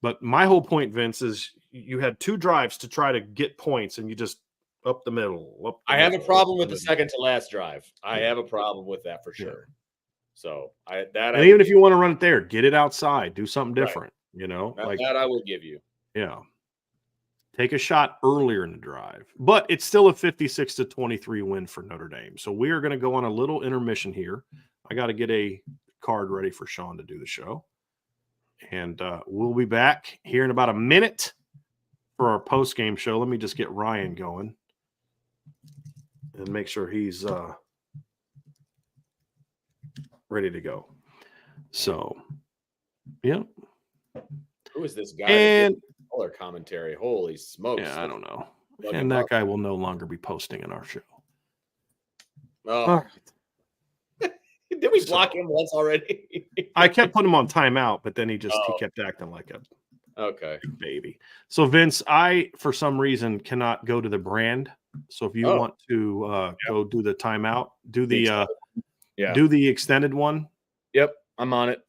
Speaker 2: but my whole point, Vince, is you had 2 drives to try to get points, and you just up the middle.
Speaker 1: I have a problem with the second to last drive. I have a problem with that for sure.
Speaker 2: Yeah.
Speaker 1: So
Speaker 2: even if you want to run it there, get it outside, do something different.
Speaker 1: Right. That I will give you.
Speaker 2: Yeah, take a shot earlier in the drive, but it's still a 56-23 win for Notre Dame. So we are going to go on a little intermission here. I got to get a card ready for Sean to do the show, and we'll be back here in about a minute for our post game show. Let me just get Ryan going and make sure he's ready to go. So, yeah.
Speaker 1: Who is this guy?
Speaker 2: And
Speaker 1: color commentary. Holy smokes!
Speaker 2: Yeah, I don't know. And that guy will no longer be posting in our show.
Speaker 1: Oh, did we block him once already?
Speaker 2: I kept putting him on timeout, but then he kept acting like a baby. So Vince, I for some reason cannot go to the brand. So if you want to go do the timeout, do the extended one.
Speaker 1: Yep, I'm on it.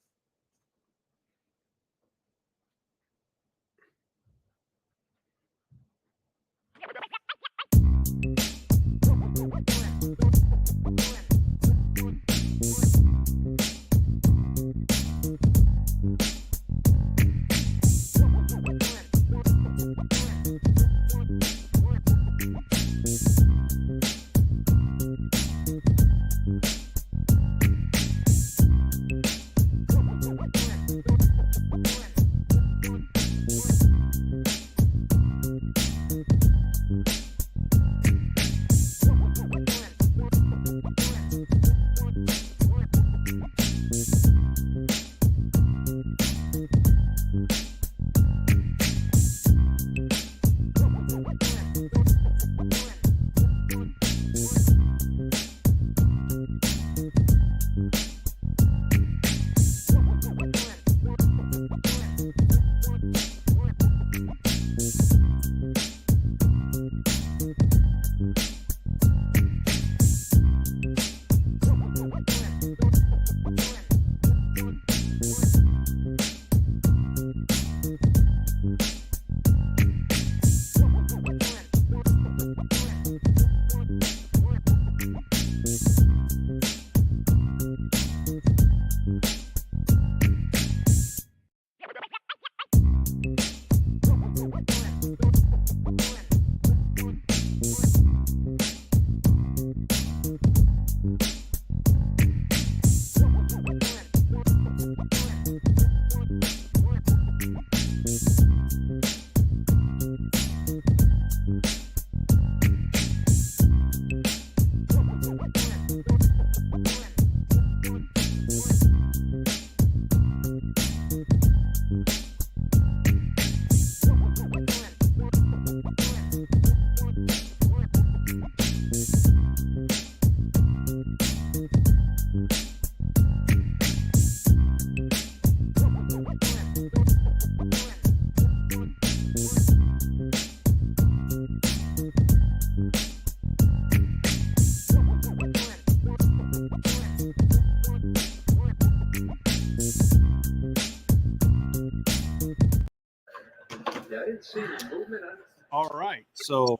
Speaker 2: All right. So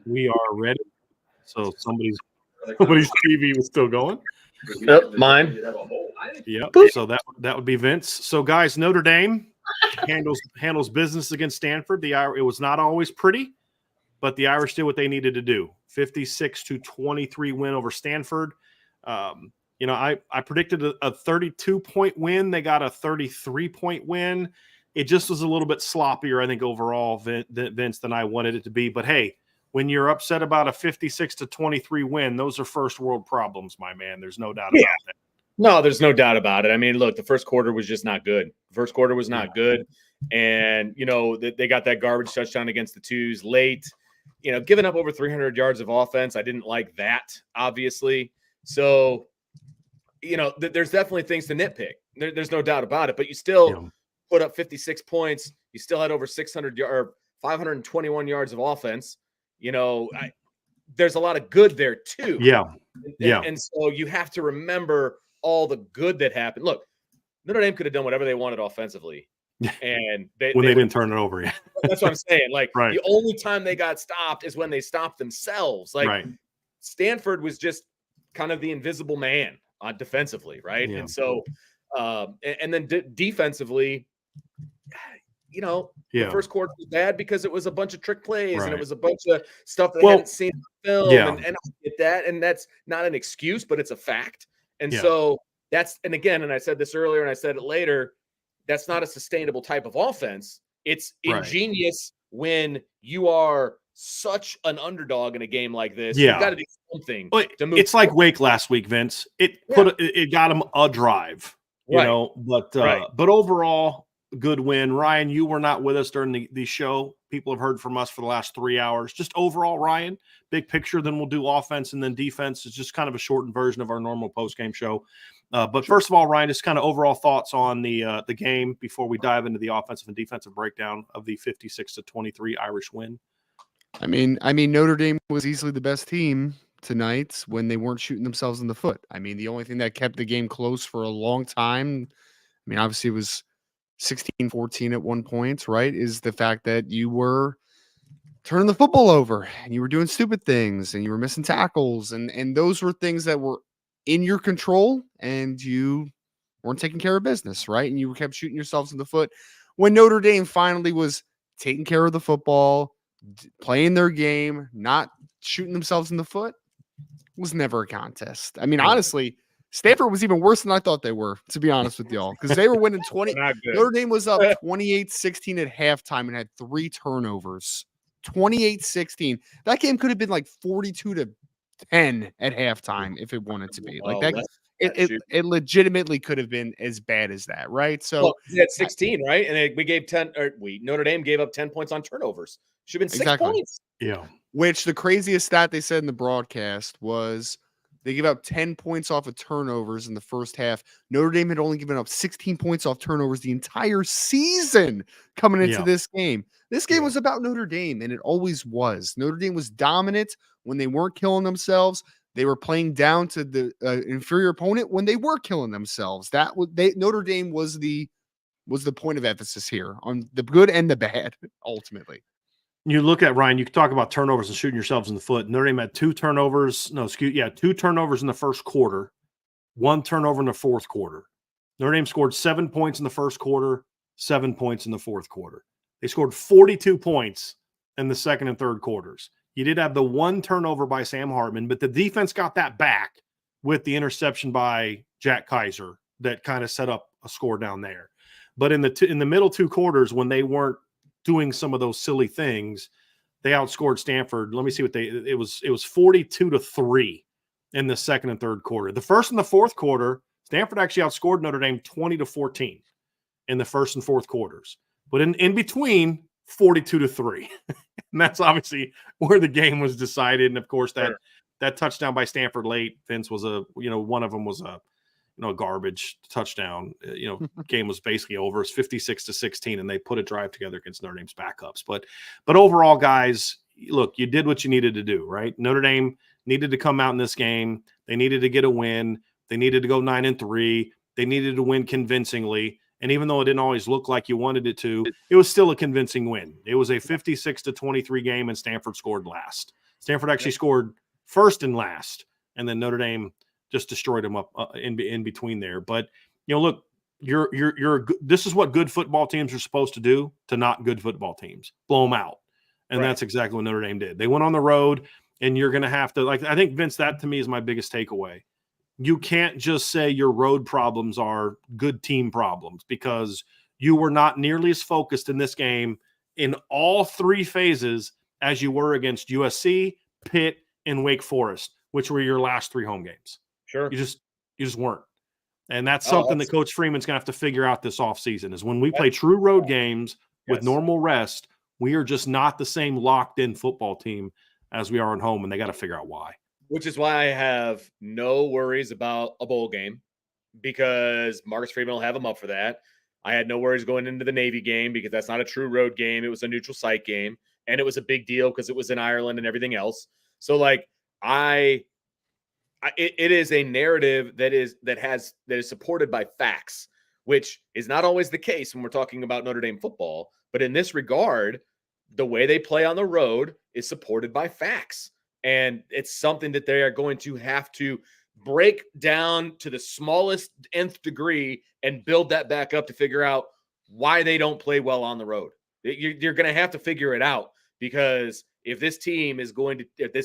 Speaker 2: we are ready. So somebody's TV was still going.
Speaker 1: Yep, mine.
Speaker 2: Yep. So that would be Vince. So guys, Notre Dame handles business against Stanford. It was not always pretty, but the Irish did what they needed to do. 56-23 win over Stanford. I predicted a 32-point win. They got a 33-point win. It just was a little bit sloppier, I think, overall, Vince, than I wanted it to be. But hey, when you're upset about a 56-23 win, those are first world problems, my man. There's no doubt about that.
Speaker 1: No, there's no doubt about it. I mean, look, the first quarter was just not good. First quarter was not good. And, they got that garbage touchdown against the Twos late, giving up over 300 yards of offense. I didn't like that, obviously. So, there's definitely things to nitpick. There's no doubt about it. But you still put up 56 points. You still had over 600 or 521 yards of offense. There's a lot of good there too. And so you have to remember all the good that happened. Look, Notre Dame could have done whatever they wanted offensively, and they
Speaker 2: didn't turn it over yet.
Speaker 1: That's what I'm saying. Like
Speaker 2: right.
Speaker 1: The only time they got stopped is when they stopped themselves. Like Stanford was just kind of the invisible man defensively, right? And so, and then defensively, the first quarter was bad because it was a bunch of trick plays and it was a bunch of stuff that they hadn't seen in film. And I get that. And that's not an excuse, but it's a fact. And so and I said this earlier and I said it later, that's not a sustainable type of offense. It's ingenious when you are such an underdog in a game like this. You've got to do something to move.
Speaker 2: It's like Wake last week, Vince. It got them a drive, but overall, good win. Ryan, you were not with us during the show. People have heard from us for the last 3 hours. Just overall, Ryan, big picture, then we'll do offense and then defense. It's just kind of a shortened version of our normal post-game show. But first of all, Ryan, just kind of overall thoughts on the game before we dive into the offensive and defensive breakdown of the 56-23 Irish win.
Speaker 3: I mean, Notre Dame was easily the best team tonight when they weren't shooting themselves in the foot. I mean, the only thing that kept the game close for a long time, obviously it was 16-14 at one point, right, is the fact that you were turning the football over and you were doing stupid things and you were missing tackles and those were things that were in your control and you weren't taking care of business, right? And you kept shooting yourselves in the foot. When Notre Dame finally was taking care of the football, playing their game, not shooting themselves in the foot, it was never a contest. Honestly, Stanford was even worse than I thought they were, to be honest with y'all, because they were winning 20. Notre Dame was up 28-16 at halftime and had 3 turnovers. 28-16. That game could have been like 42-10 at halftime if it wanted to be. Like that, it legitimately could have been as bad as that, right? So
Speaker 1: they had 16, right? And we gave 10. Notre Dame gave up 10 points on turnovers. Should have been 6 points.
Speaker 2: Yeah.
Speaker 3: Which the craziest stat they said in the broadcast was they gave up 10 points off of turnovers in the first half. Notre Dame had only given up 16 points off turnovers the entire season coming into this game. This game was about Notre Dame, and it always was. Notre Dame was dominant when they weren't killing themselves. They were playing down to the inferior opponent when they were killing themselves. Notre Dame was the point of emphasis here on the good and the bad, ultimately.
Speaker 2: You look at Ryan, you can talk about turnovers and shooting yourselves in the foot. Notre Dame had 2 turnovers. 2 turnovers in the first quarter, 1 turnover in the fourth quarter. Notre Dame scored 7 points in the first quarter, 7 points in the fourth quarter. They scored 42 points in the second and third quarters. You did have the 1 turnover by Sam Hartman, but the defense got that back with the interception by Jack Kaiser that kind of set up a score down there. But in the middle 2 quarters, when they weren't doing some of those silly things, they outscored Stanford. Let me see it was 42-3 in the second and third quarter. The first and the fourth quarter, Stanford actually outscored Notre Dame 20-14 in the first and fourth quarters. But in between, 42-3. And that's obviously where the game was decided. And of course, that touchdown by Stanford late, Vince, was one of them was a garbage touchdown. Game was basically over. It's 56-16, and they put a drive together against Notre Dame's backups. But overall, guys, look, you did what you needed to do, right? Notre Dame needed to come out in this game. They needed to get a win. They needed to go 9-3. They needed to win convincingly. And even though it didn't always look like you wanted it to, it was still a convincing win. It was a 56-23 game, and Stanford scored last. Stanford actually scored first and last, and then Notre Dame just destroyed them up in between there. But look, this is what good football teams are supposed to do to not good football teams: blow them out. And that's exactly what Notre Dame did. They went on the road, and you're going to have to, I think, Vince, that to me is my biggest takeaway. You can't just say your road problems are good team problems, because you were not nearly as focused in this game in all three phases as you were against USC, Pitt, and Wake Forest, which were your last three home games.
Speaker 1: Sure.
Speaker 2: You just weren't. And that's something that Coach Freeman's going to have to figure out this offseason, is when we play true road games with normal rest, we are just not the same locked-in football team as we are at home, and they got to figure out why.
Speaker 1: Which is why I have no worries about a bowl game, because Marcus Freeman will have him up for that. I had no worries going into the Navy game, because that's not a true road game. It was a neutral site game, and it was a big deal because it was in Ireland and everything else. So, it is a narrative that is supported by facts, which is not always the case when we're talking about Notre Dame football. But in this regard, the way they play on the road is supported by facts. And it's something that they are going to have to break down to the smallest nth degree and build that back up to figure out why they don't play well on the road. You're going to have to figure it out, because if this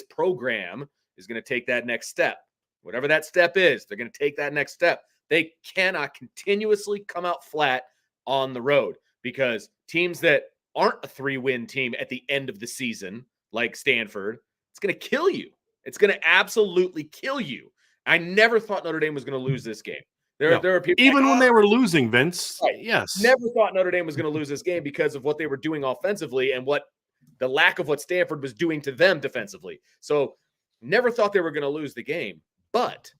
Speaker 1: program is going to take that next step, whatever that step is, they're going to take that next step. They cannot continuously come out flat on the road, because teams that aren't a 3-win team at the end of the season, like Stanford, it's going to kill you. It's going to absolutely kill you. I never thought Notre Dame was going to lose this game. There are people
Speaker 2: even when they were losing, Vince.
Speaker 1: Right.
Speaker 2: Yes,
Speaker 1: never thought Notre Dame was going to lose this game because of what they were doing offensively and what the lack of what Stanford was doing to them defensively. So never thought they were going to lose the game. But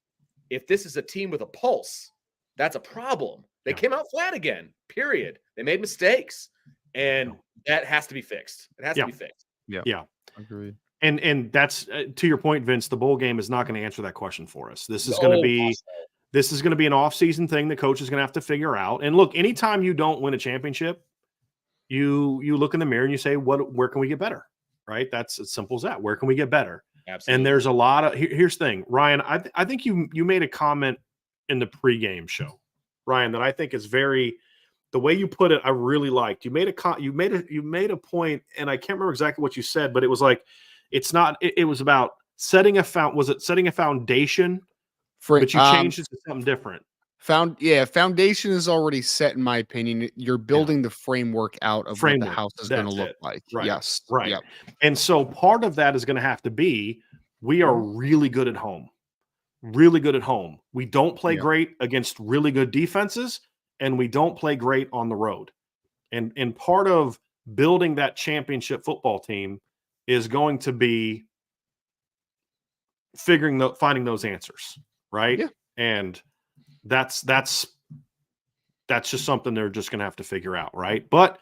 Speaker 1: if this is a team with a pulse, that's a problem. They came out flat again, period. They made mistakes, and that has to be fixed. It has to be fixed.
Speaker 2: Yeah.
Speaker 3: Agreed.
Speaker 2: And that's to your point, Vince. The bowl game is not going to answer that question for us. This is going to be an off-season thing the coach is going to have to figure out. And look, anytime you don't win a championship, you look in the mirror and you say, where can we get better? Right? That's as simple as that. Where can we get better?
Speaker 1: Absolutely.
Speaker 2: And there's a lot of here's the thing, Ryan. I think you made a comment in the pregame show, Ryan, that I think is very, the way you put it, I really liked. You made a point, and I can't remember exactly what you said, but it was like, it was about setting a foundation, but you changed it to something different.
Speaker 3: Foundation is already set, in my opinion. You're building the framework out of what the house is going to look like.
Speaker 2: Right.
Speaker 3: Yes.
Speaker 2: Right.
Speaker 3: Yep.
Speaker 2: And so part of that is going to have to be, we are really good at home. Really good at home. We don't play great against really good defenses, and we don't play great on the road. And part of building that championship football team is going to be finding those answers, right?
Speaker 3: Yeah.
Speaker 2: And that's just something they're just going to have to figure out, right? But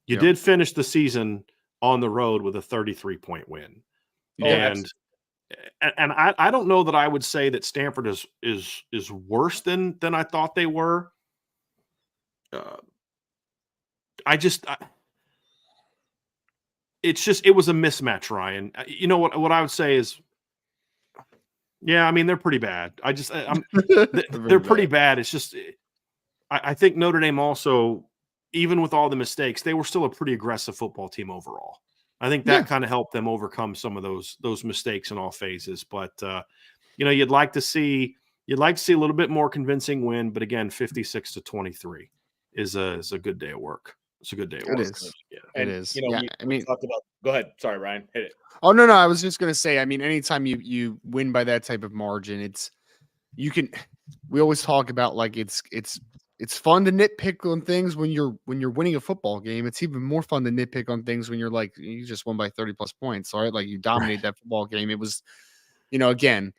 Speaker 2: you did finish the season on the road with a 33-point win. And I don't know that I would say that Stanford is worse than I thought they were. It was a mismatch, Ryan. You know what I would say is, I mean, they're pretty bad. They're pretty bad. It's just, I think Notre Dame also, even with all the mistakes, they were still a pretty aggressive football team overall. I think that kind of helped them overcome some of those mistakes in all phases. But you'd like to see a little bit more convincing win. But again, 56-23 is a good day of work. It's a good day of work.
Speaker 3: It is.
Speaker 1: Yeah.
Speaker 3: It is.
Speaker 1: We talked about. Go ahead. Sorry, Ryan. Hit it.
Speaker 3: Oh no! I was just gonna say. I mean, anytime you win by that type of margin, we always talk about, like, it's fun to nitpick on things when you're winning a football game. It's even more fun to nitpick on things when you're like, you just won by 30+ points. All right, like, you dominate that football game. It was, again,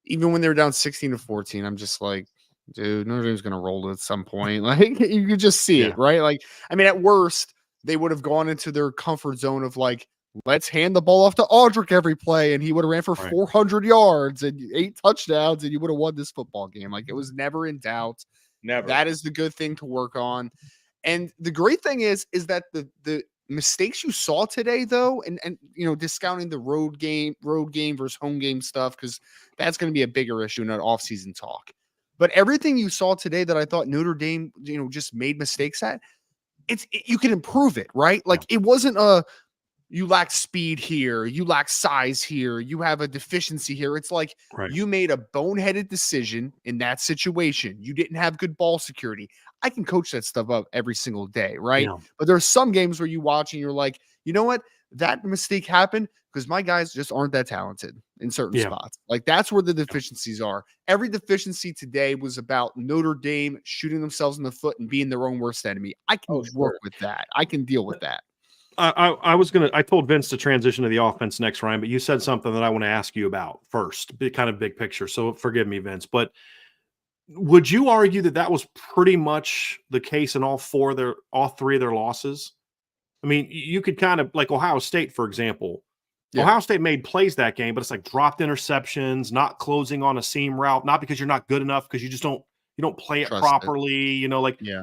Speaker 3: even when they were down 16-14, I'm just like, dude, Notre Dame's gonna roll at some point. Like, you could just see it, right? Like, I mean, at worst, they would have gone into their comfort zone of, like, let's hand the ball off to Audric every play, and he would have ran for 400 yards and 8 touchdowns, and you would have won this football game. Like, it was never in doubt.
Speaker 1: Never.
Speaker 3: That is the good thing to work on. And the great thing is that the mistakes you saw today, though, and discounting the road game versus home game stuff, because that's going to be a bigger issue in an offseason talk. But everything you saw today that I thought Notre Dame, just made mistakes at, you can improve it, right? Like it wasn't you lack speed here, you lack size here, you have a deficiency here. It's like you made a boneheaded decision in that situation. You didn't have good ball security. I can coach that stuff up every single day, right? Yeah. But there's some games where you watch and you're like, you know what? That mistake happened because my guys just aren't that talented in certain spots. Like that's where the deficiencies are. Every deficiency today was about Notre Dame shooting themselves in the foot and being their own worst enemy. I can work with that. I can deal with that.
Speaker 2: I told Vince to transition to the offense next, Ryan, but you said something that I want to ask you about first, kind of big picture. So forgive me, Vince, but would you argue that was pretty much the case in all three of their losses? I mean, you could kind of like Ohio State, for example. Yeah. Ohio State made plays that game, but it's like dropped interceptions, not closing on a seam route, not because you're not good enough, because you just don't play it properly,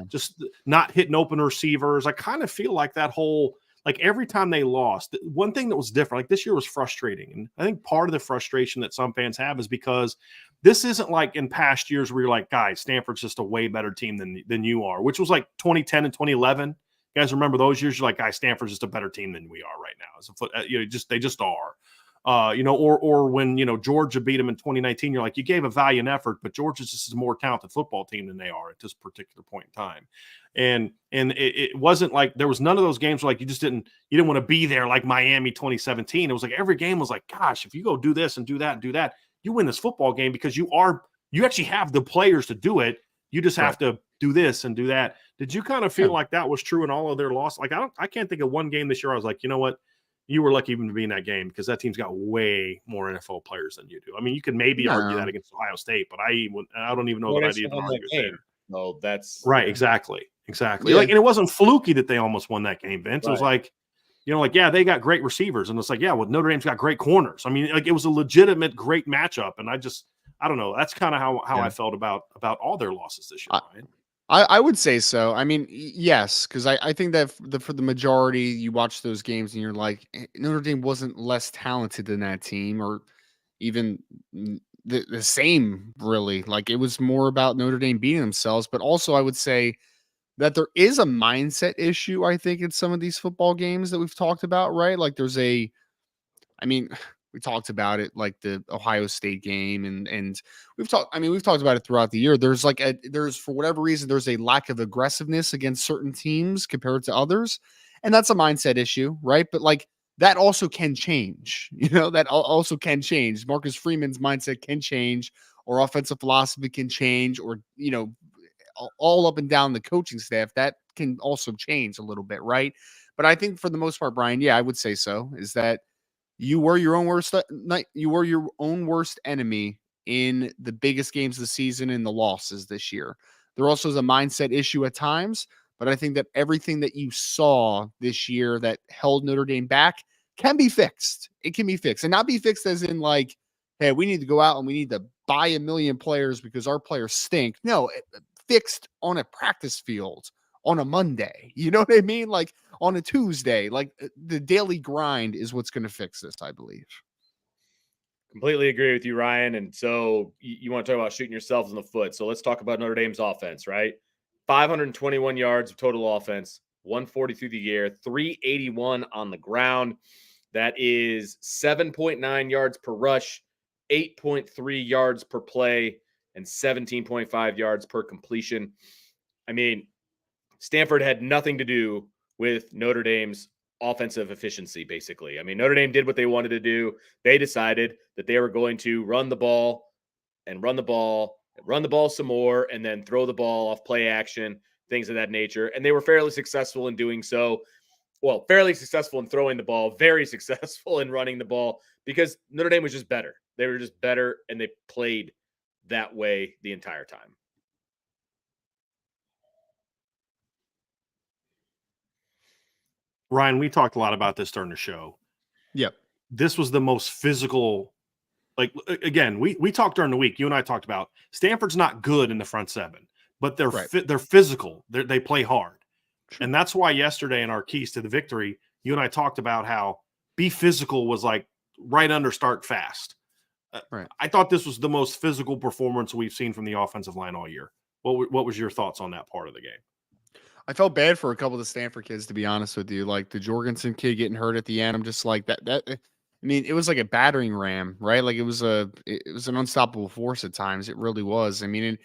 Speaker 2: just not hitting open receivers. I kind of feel like that whole, like every time they lost, one thing that was different, like this year was frustrating. And I think part of the frustration that some fans have is because this isn't like in past years where you're like, guys, Stanford's just a way better team than you are, which was like 2010 and 2011. You guys remember those years? You're like, guys, Stanford's just a better team than we are right now. As a foot, they just are. Or when Georgia beat them in 2019, you're like, you gave a valiant effort, but Georgia's just a more talented football team than they are at this particular point in time. And it wasn't like there was none of those games where like you didn't want to be there like Miami 2017. It was like every game was like, gosh, if you go do this and do that and do that, you win this football game because you actually have the players to do it. You just have to do this and do that. Did you kind of feel like that was true in all of their losses? Like I can't think of one game this year I was like, you know what? You were lucky even to be in that game because that team's got way more NFL players than you do. I mean, you could maybe argue that against Ohio State, but I don't even know that I'd even argue it there.
Speaker 1: No, that's
Speaker 2: right. Exactly. Yeah. Like, and it wasn't fluky that they almost won that game, Vince. Right. It was like, they got great receivers, and it's like, Notre Dame's got great corners. I mean, like it was a legitimate great matchup, and I don't know. That's kind of how I felt about all their losses this year, Ryan.
Speaker 3: I would say so. I mean, yes, because I think that for the majority, you watch those games and you're like, Notre Dame wasn't less talented than that team, or even the same, really. Like it was more about Notre Dame beating themselves. But also, I would say that there is a mindset issue, I think, in some of these football games that we've talked about, right? Like we talked about it, like the Ohio State game, and we've talked about it throughout the year. There's for whatever reason, there's a lack of aggressiveness against certain teams compared to others. And that's a mindset issue, right? But like that also can change, that also can change. Marcus Freeman's mindset can change, or offensive philosophy can change, or, all up and down the coaching staff, that can also change a little bit. Right. But I think for the most part, Brian, I would say so, is that you were your own worst enemy in the biggest games of the season and the losses this year. There also is a mindset issue at times, but I think that everything that you saw this year that held Notre Dame back can be fixed. It can be fixed, and not be fixed as in like, hey, we need to go out and we need to buy 1 million players because our players stink. No, fixed on a practice field on a Monday. You know what I mean? Like on a Tuesday, like the daily grind is what's going to fix this, I believe.
Speaker 1: Completely agree with you, Ryan. And so you want to talk about shooting yourselves in the foot. So let's talk about Notre Dame's offense, right? 521 yards of total offense, 140 through the air, 381 on the ground. That is 7.9 yards per rush, 8.3 yards per play, and 17.5 yards per completion. I mean, Stanford had nothing to do with Notre Dame's offensive efficiency, basically. I mean, Notre Dame did what they wanted to do. They decided that they were going to run the ball some more, and then throw the ball off play action, things of that nature. And they were fairly successful in doing so. Well, fairly successful in throwing the ball, very successful in running the ball, because Notre Dame was just better. They were just better, and they played that way the entire time.
Speaker 2: Ryan, we talked a lot about this during the show.
Speaker 3: Yep.
Speaker 2: This was the most physical. Like, again, we talked during the week. You and I talked about Stanford's not good in the front seven, but they're physical. They play hard.
Speaker 3: Sure.
Speaker 2: And that's why yesterday in our keys to the victory, you and I talked about how be physical was like right under start fast.
Speaker 3: Right.
Speaker 2: I thought this was the most physical performance we've seen from the offensive line all year. What was your thoughts on that part of the game?
Speaker 3: I felt bad for a couple of the Stanford kids, to be honest with you. Like the Jorgensen kid getting hurt at the end. I'm just like that. I mean, it was like a battering ram, right? Like it was an unstoppable force at times. It really was. I mean,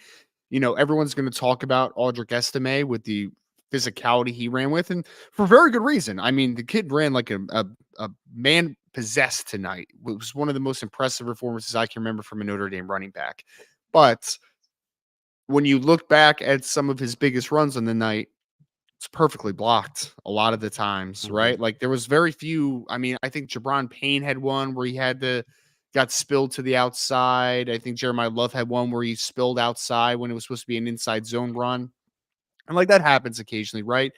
Speaker 3: everyone's going to talk about Audric Estime with the physicality he ran with, and for very good reason. I mean, the kid ran like a man possessed tonight. It was one of the most impressive performances I can remember from a Notre Dame running back. But when you look back at some of his biggest runs on the night, it's perfectly blocked a lot of the times, right? Like there was very few. I mean, I think Jabron Payne had one where he got spilled to the outside. I think Jeremiah Love had one where he spilled outside when it was supposed to be an inside zone run. And like that happens occasionally, right?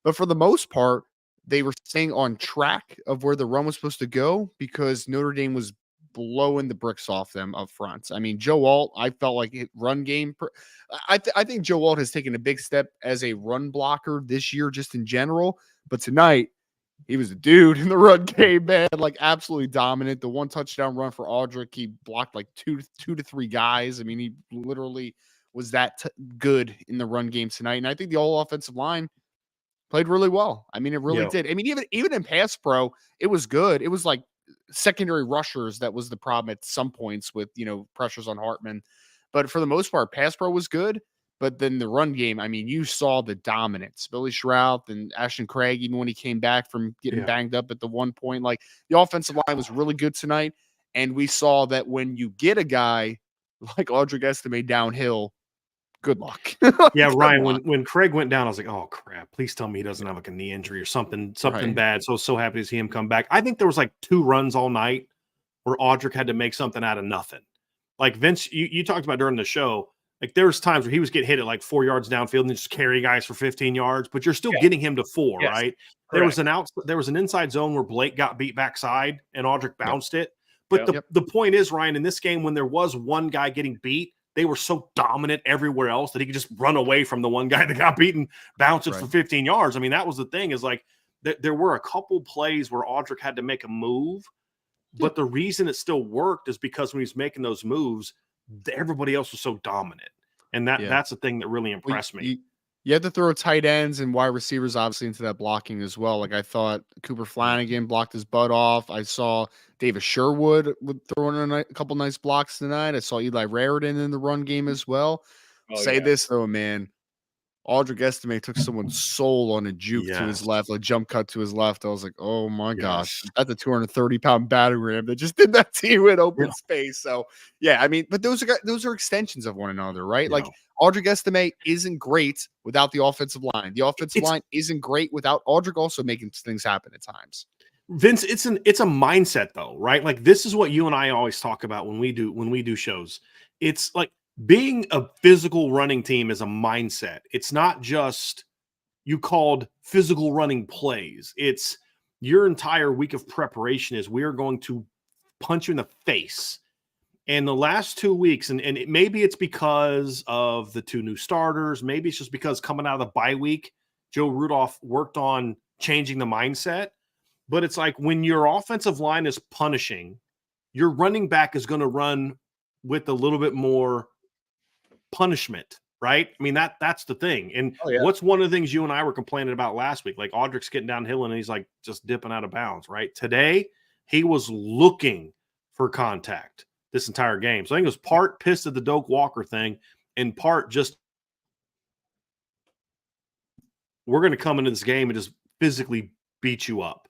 Speaker 3: But for the most part, they were staying on track of where the run was supposed to go because Notre Dame was blowing the bricks off them up front. I mean, Joe Alt, I felt like it run game. I think Joe Alt has taken a big step as a run blocker this year, just in general. But tonight, he was a dude in the run game, man. Like absolutely dominant. The one touchdown run for Audric, he blocked like two to three guys. I mean, he literally was that good in the run game tonight. And I think the whole offensive line played really well. I mean, it really did. I mean, even in pass pro, it was good. It was like secondary rushers that was the problem at some points with, pressures on Hartman. But for the most part, pass pro was good. But then the run game, I mean, you saw the dominance. Billy Shrouth and Ashton Craig, even when he came back from getting banged up at the one point, like the offensive line was really good tonight. And we saw that when you get a guy like Audric Estime downhill, good luck.
Speaker 2: Yeah, Ryan, when Craig went down, I was like, oh crap, please tell me he doesn't have like a knee injury or something bad. So happy to see him come back. I think there was like 2 runs all night where Audric had to make something out of nothing. Like Vince, you talked about during the show, like there was times where he was getting hit at like 4 yards downfield and just carry guys for 15 yards, but you're still getting him to 4, right? Correct. There was an inside zone where Blake got beat backside and Audric bounced it. But the point is, Ryan, in this game, when there was one guy getting beat, they were so dominant everywhere else that he could just run away from the one guy that got beaten, bounce it for 15 yards. I mean, that was the thing is like there were a couple plays where Audric had to make a move, but the reason it still worked is because when he's making those moves, everybody else was so dominant. And that's the thing that really impressed me.
Speaker 3: You had to throw tight ends and wide receivers obviously into that blocking as well. Like I thought Cooper Flanagan blocked his butt off. I saw Davis Sherwood throwing a couple nice blocks tonight. I saw Eli Raritan in the run game as well. This though, man. Audric Estime took someone's soul on a juke to his left, like jump cut to his left. I was like, oh my gosh, that's a 230-pound battering ram that just did that to you in open space. So I mean, but those are extensions of one another, right? Like Audric Estime isn't great without the offensive line. The offensive line isn't great without Audric also making things happen at times.
Speaker 2: Vince, it's a mindset though, right? Like this is what you and I always talk about when we do shows. It's like being a physical running team is a mindset. It's not just you called physical running plays. It's your entire week of preparation is we are going to punch you in the face. And the last 2 weeks, and maybe it's because of the 2 new starters. Maybe it's just because coming out of the bye week, Joe Rudolph worked on changing the mindset. But it's like when your offensive line is punishing, your running back is going to run with a little bit more punishment, right? I mean, that's the thing. And what's one of the things you and I were complaining about last week? Like Audric's getting downhill and he's like just dipping out of bounds, right? Today, he was looking for contact this entire game. So I think it was part pissed at the Doak Walker thing and part just we're going to come into this game and just physically beat you up.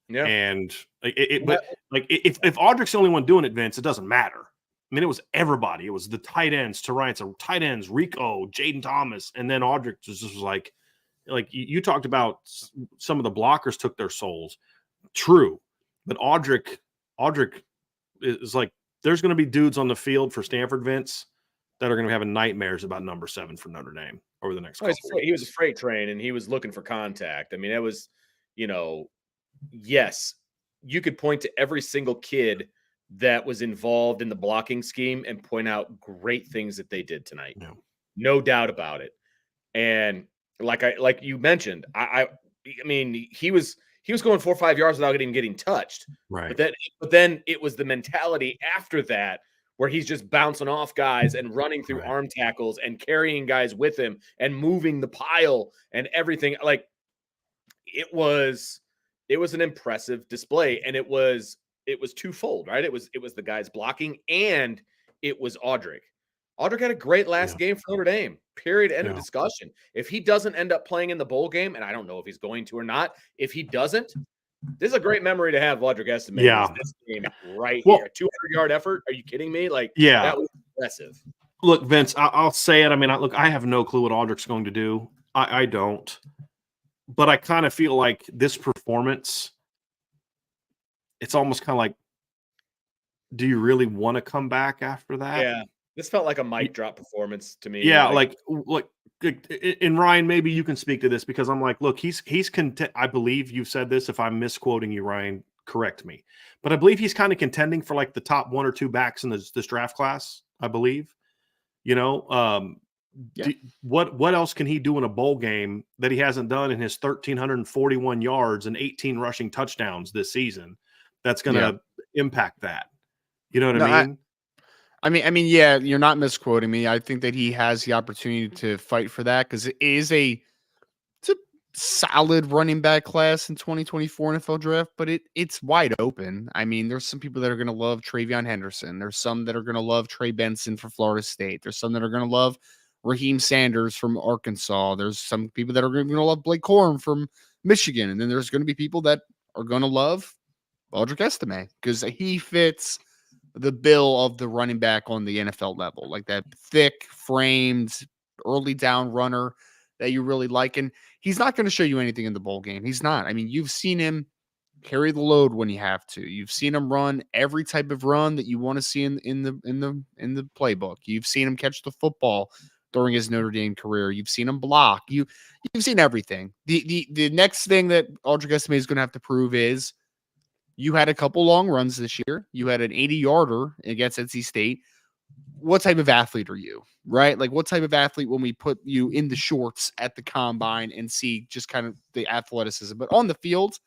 Speaker 2: Yeah. And but if Audric's the only one doing it, Vince, it doesn't matter. I mean, it was everybody. It was the tight ends to Ryan. So tight ends, Rico, Jaden Thomas, and then Audric just was like you talked about some of the blockers took their souls. True. But Audric is like, there's going to be dudes on the field for Stanford, Vince, that are going to be having nightmares about number 7 for Notre Dame over the next couple of weeks.
Speaker 1: He was a freight train, and he was looking for contact. I mean, it was, yes, you could point to every single kid that was involved in the blocking scheme and point out great things that they did tonight. no doubt about it. And like you mentioned, I mean, he was going 4 or 5 yards without even getting touched.
Speaker 2: Right.
Speaker 1: But then it was the mentality after that where he's just bouncing off guys and running through arm tackles and carrying guys with him and moving the pile and everything. Like it was an impressive display, and it was twofold, right? It was the guys blocking, and it was Audric. Audric had a great last game for Notre Dame. Period. End of discussion. If he doesn't end up playing in the bowl game, and I don't know if he's going to or not, if he doesn't, this is a great memory to have. Audric Estime. This game right here, a 200-yard effort. Are you kidding me? Like, that was impressive.
Speaker 2: Look, Vince, I'll say it. I mean, look, I have no clue what Audric's going to do. I don't. But I kind of feel like this performance, it's almost kind of like, do you really want to come back after that?
Speaker 1: Yeah. This felt like a mic drop performance to me.
Speaker 2: Yeah, like and Ryan, maybe you can speak to this because I'm like, look, he's content. I believe you've said this. If I'm misquoting you, Ryan, correct me. But I believe he's kind of contending for like the top 1 or 2 backs in this draft class. I believe, what else can he do in a bowl game that he hasn't done in his 1,341 yards and 18 rushing touchdowns this season? That's going to impact that. You know what I mean?
Speaker 3: I mean, yeah, you're not misquoting me. I think that he has the opportunity to fight for that because it's a solid running back class in 2024 NFL draft, but it's wide open. I mean, there's some people that are going to love Travion Henderson. There's some that are going to love Trey Benson for Florida State. There's some that are going to love Raheem Sanders from Arkansas. There's some people that are going to love Blake Corum from Michigan. And then there's going to be people that are going to love Audric Estime because he fits the bill of the running back on the NFL level, like that thick framed early down runner that you really like. And he's not going to show you anything in the bowl game. He's not. I mean, you've seen him carry the load when you have to. You've seen him run every type of run that you want to see in the playbook. You've seen him catch the football during his Notre Dame career. You've seen him block. You've seen everything. The next thing that Audric Estime is going to have to prove is you had a couple long runs this year. You had an 80-yarder against NC State. What type of athlete are you, right? Like what type of athlete when we put you in the shorts at the combine and see just kind of the athleticism. But on the field,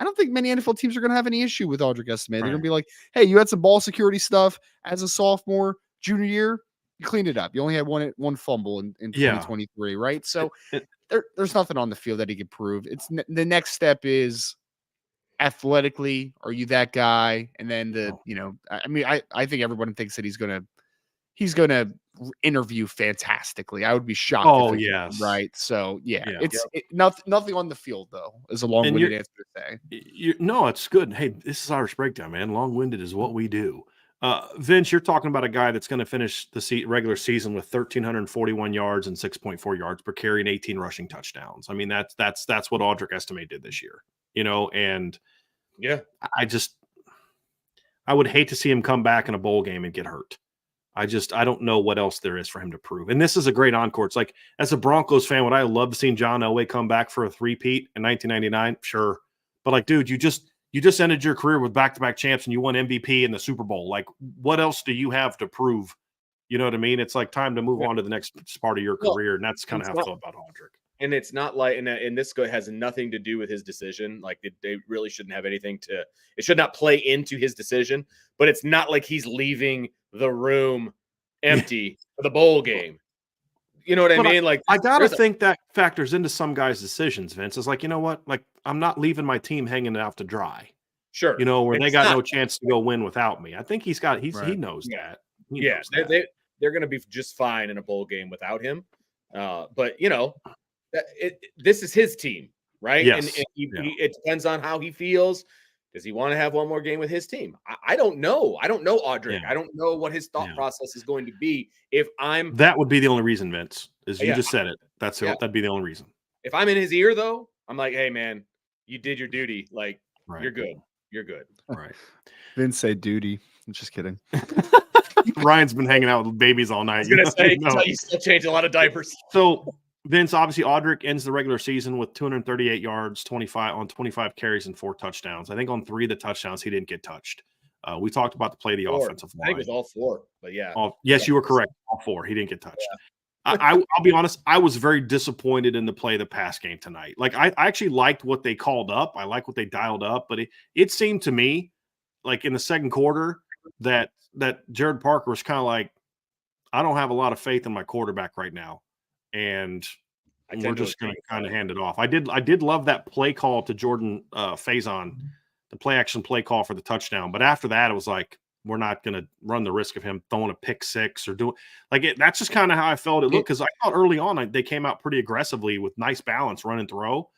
Speaker 3: I don't think many NFL teams are going to have any issue with Audric Estime. They're going to be like, hey, you had some ball security stuff as a sophomore, junior year. You cleaned it up. You only had one fumble in 2023, right? So there's nothing on the field that he could prove. It's the next step is athletically, are you that guy? And then I think everyone thinks that he's gonna interview fantastically. I would be shocked.
Speaker 2: Oh yes,
Speaker 3: right. So nothing on the field though is a long-winded answer to say.
Speaker 2: No, it's good. Hey, this is Irish Breakdown, man. Long-winded is what we do. Vince, you're talking about a guy that's going to finish the regular season with 1,341 yards and 6.4 yards per carry and 18 rushing touchdowns. I mean, that's what Audric Estime did this year. And I would hate to see him come back in a bowl game and get hurt. I don't know what else there is for him to prove. And this is a great encore. It's like, as a Broncos fan, would I love to see John Elway come back for a three-peat in 1999? Sure. But like, dude, you just ended your career with back-to-back champs and you won MVP in the Super Bowl. Like, what else do you have to prove? You know what I mean? It's like time to move on to the next part of your career. And that's kind of how I feel about Audric.
Speaker 1: And it's not like, and this has nothing to do with his decision. Like they really shouldn't have anything it should not play into his decision, but it's not like he's leaving the room empty for the bowl game. You know what I mean? Like,
Speaker 2: I got to think that factors into some guys' decisions, Vince. It's like, you know what? Like, I'm not leaving my team hanging out to dry.
Speaker 1: Sure.
Speaker 2: Where they got no chance to go win without me. I think he knows that. He knows that.
Speaker 1: They're going to be just fine in a bowl game without him. But this is his team, right?
Speaker 2: Yes.
Speaker 1: And it depends on how he feels. Does he want to have one more game with his team? I don't know. I don't know Audric. I don't know what his thought process is going to be.
Speaker 2: That would be the only reason, Vince, is you just said it. That'd be the only reason.
Speaker 1: If I'm in his ear, though, I'm like, hey, man, you did your duty. Like, you're good. You're good.
Speaker 2: Right.
Speaker 3: Vince say duty. I'm just kidding.
Speaker 2: Ryan's been hanging out with babies all night.
Speaker 1: I was going to say, you still change a lot of diapers.
Speaker 2: So, Vince, obviously, Audric ends the regular season with 238 yards, 25 carries, and 4 touchdowns. I think on 3 of the touchdowns, he didn't get touched. We talked about the play of the offensive line.
Speaker 1: I think it was all 4, but yeah.
Speaker 2: Yes, you were correct. All 4. He didn't get touched. I'll be honest. I was very disappointed in the play of the pass game tonight. Like I actually liked what they called up. I like what they dialed up, but it seemed to me like in the second quarter that Jared Parker was kind of like, I don't have a lot of faith in my quarterback right now, and we're just going to kind of hand it off. I did love that play call to Jordan Faison, the play action play call for the touchdown. But after that, it was like, we're not going to run the risk of him throwing a pick six or doing like it. That's just kind of how I felt it looked, because I thought early on they came out pretty aggressively with nice balance, run and throw.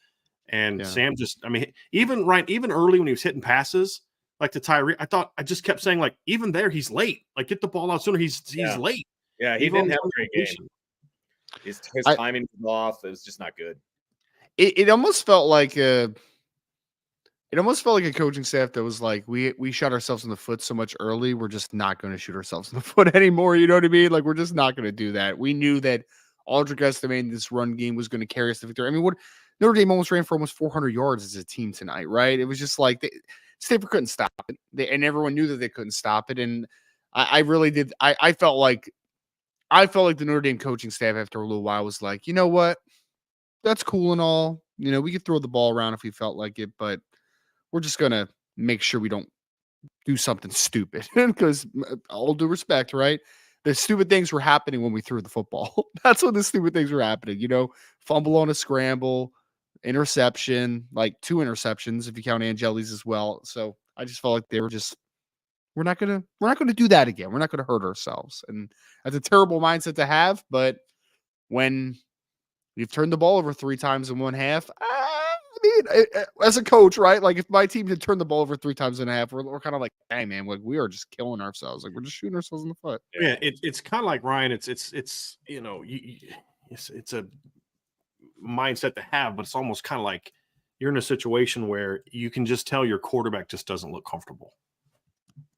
Speaker 2: And Sam just, I mean, even early when he was hitting passes like to Tyree, I just kept saying, like, even there, he's late. Like, get the ball out sooner. He's late.
Speaker 1: Yeah, he didn't have a great game. His timing was off. It was just not good.
Speaker 3: It almost felt like a coaching staff that was like, we shot ourselves in the foot so much early, we're just not going to shoot ourselves in the foot anymore. You know what I mean? Like, we're just not going to do that. We knew that Aldrich estimated this run game was going to carry us to victory. I mean, Notre Dame almost ran for almost 400 yards as a team tonight, right? It was just like Stanford couldn't stop it, and everyone knew that they couldn't stop it. And I really did. I felt like the Notre Dame coaching staff after a little while was like, you know what? That's cool and all. You know, we could throw the ball around if we felt like it, but we're just going to make sure we don't do something stupid, because all due respect, right? The stupid things were happening when we threw the football. That's when the stupid things were happening, you know, fumble on a scramble, interception, like 2 interceptions, if you count Angeli's as well. So I just felt like they were just, we're not going to do that again. We're not going to hurt ourselves. And that's a terrible mindset to have. But when you've turned the ball over 3 times in one half, as a coach, right? Like, if my team had turned the ball over 3 times and a half, we're kind of like, hey man, like, we are just killing ourselves. Like, we're just shooting ourselves in the foot.
Speaker 2: Yeah, it's kind of like, Ryan. It's you know, it's a mindset to have, but it's almost kind of like you're in a situation where you can just tell your quarterback just doesn't look comfortable.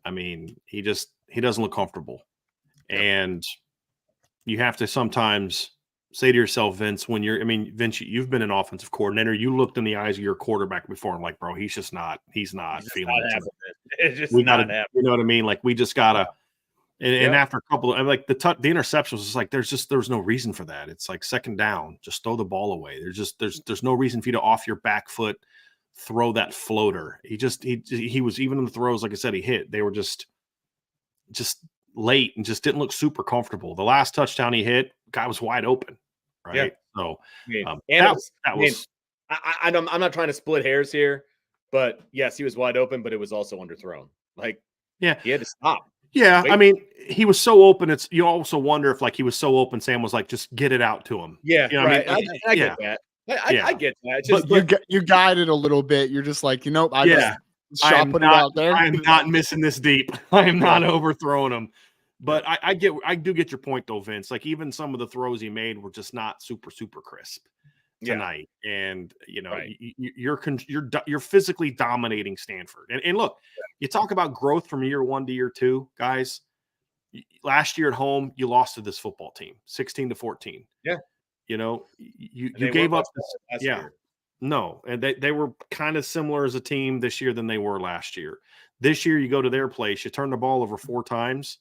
Speaker 2: I mean, he doesn't look comfortable, and you have to sometimes say to yourself, Vince, Vince, you've been an offensive coordinator. You looked in the eyes of your quarterback before and like, bro, he's not feeling it.
Speaker 1: It's just
Speaker 2: you know what I mean? Like, we just gotta, and after a couple of, like, the interceptions was like, there's no reason for that. It's like second down, just throw the ball away. There's no reason for you to off your back foot, throw that floater. He was, even in the throws, like I said, he hit, they were just late and just didn't look super comfortable. The last touchdown he hit, guy was wide open, right?
Speaker 1: Yeah.
Speaker 2: So
Speaker 1: I'm not trying to split hairs here, but yes, he was wide open, but it was also underthrown. Like, he had to stop.
Speaker 2: Yeah, I mean, he was so open. You also wonder if, like, he was so open, Sam was like, just get it out to him.
Speaker 1: Yeah,
Speaker 2: you know
Speaker 1: right. I get that. I get that. Just,
Speaker 3: but you guided a little bit. You're just like, I just put it out there.
Speaker 2: I am not missing this deep. I am not overthrowing him. But I do get your point though, Vince. Like, even some of the throws he made were just not super, super crisp tonight. And you're physically dominating Stanford. And look, you talk about growth from year 1 to year 2, guys. Last year at home, you lost to this football team, 16-14.
Speaker 1: Yeah.
Speaker 2: You know, you gave up this. Year. No, and they were kind of similar as a team this year than they were last year. This year, you go to their place, you turn the ball over 4 times,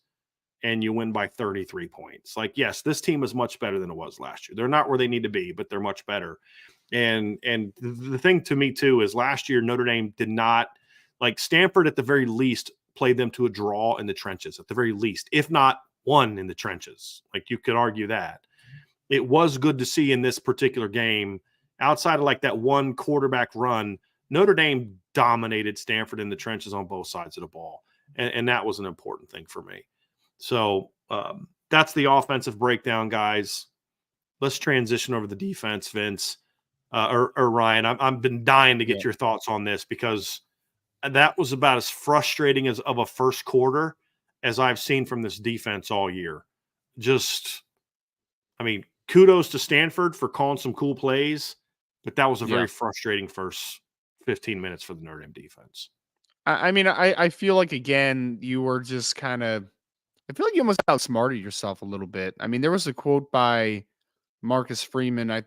Speaker 2: and you win by 33 points. Like, yes, this team is much better than it was last year. They're not where they need to be, but they're much better. And the thing to me too is last year Notre Dame did not, like, Stanford at the very least played them to a draw in the trenches, at the very least, if not won in the trenches. Like, you could argue that. It was good to see in this particular game, outside of like that one quarterback run, Notre Dame dominated Stanford in the trenches on both sides of the ball. And that was an important thing for me. So that's the offensive breakdown, guys. Let's transition over the defense, Vince, or Ryan. I've been dying to get your thoughts on this, because that was about as frustrating as of a first quarter as I've seen from this defense all year. Just, I mean, kudos to Stanford for calling some cool plays, but that was a very frustrating first 15 minutes for the Notre Dame defense.
Speaker 3: I mean, I feel like, again, you were just kind of, I feel like you almost outsmarted yourself a little bit. I mean, there was a quote by Marcus Freeman, I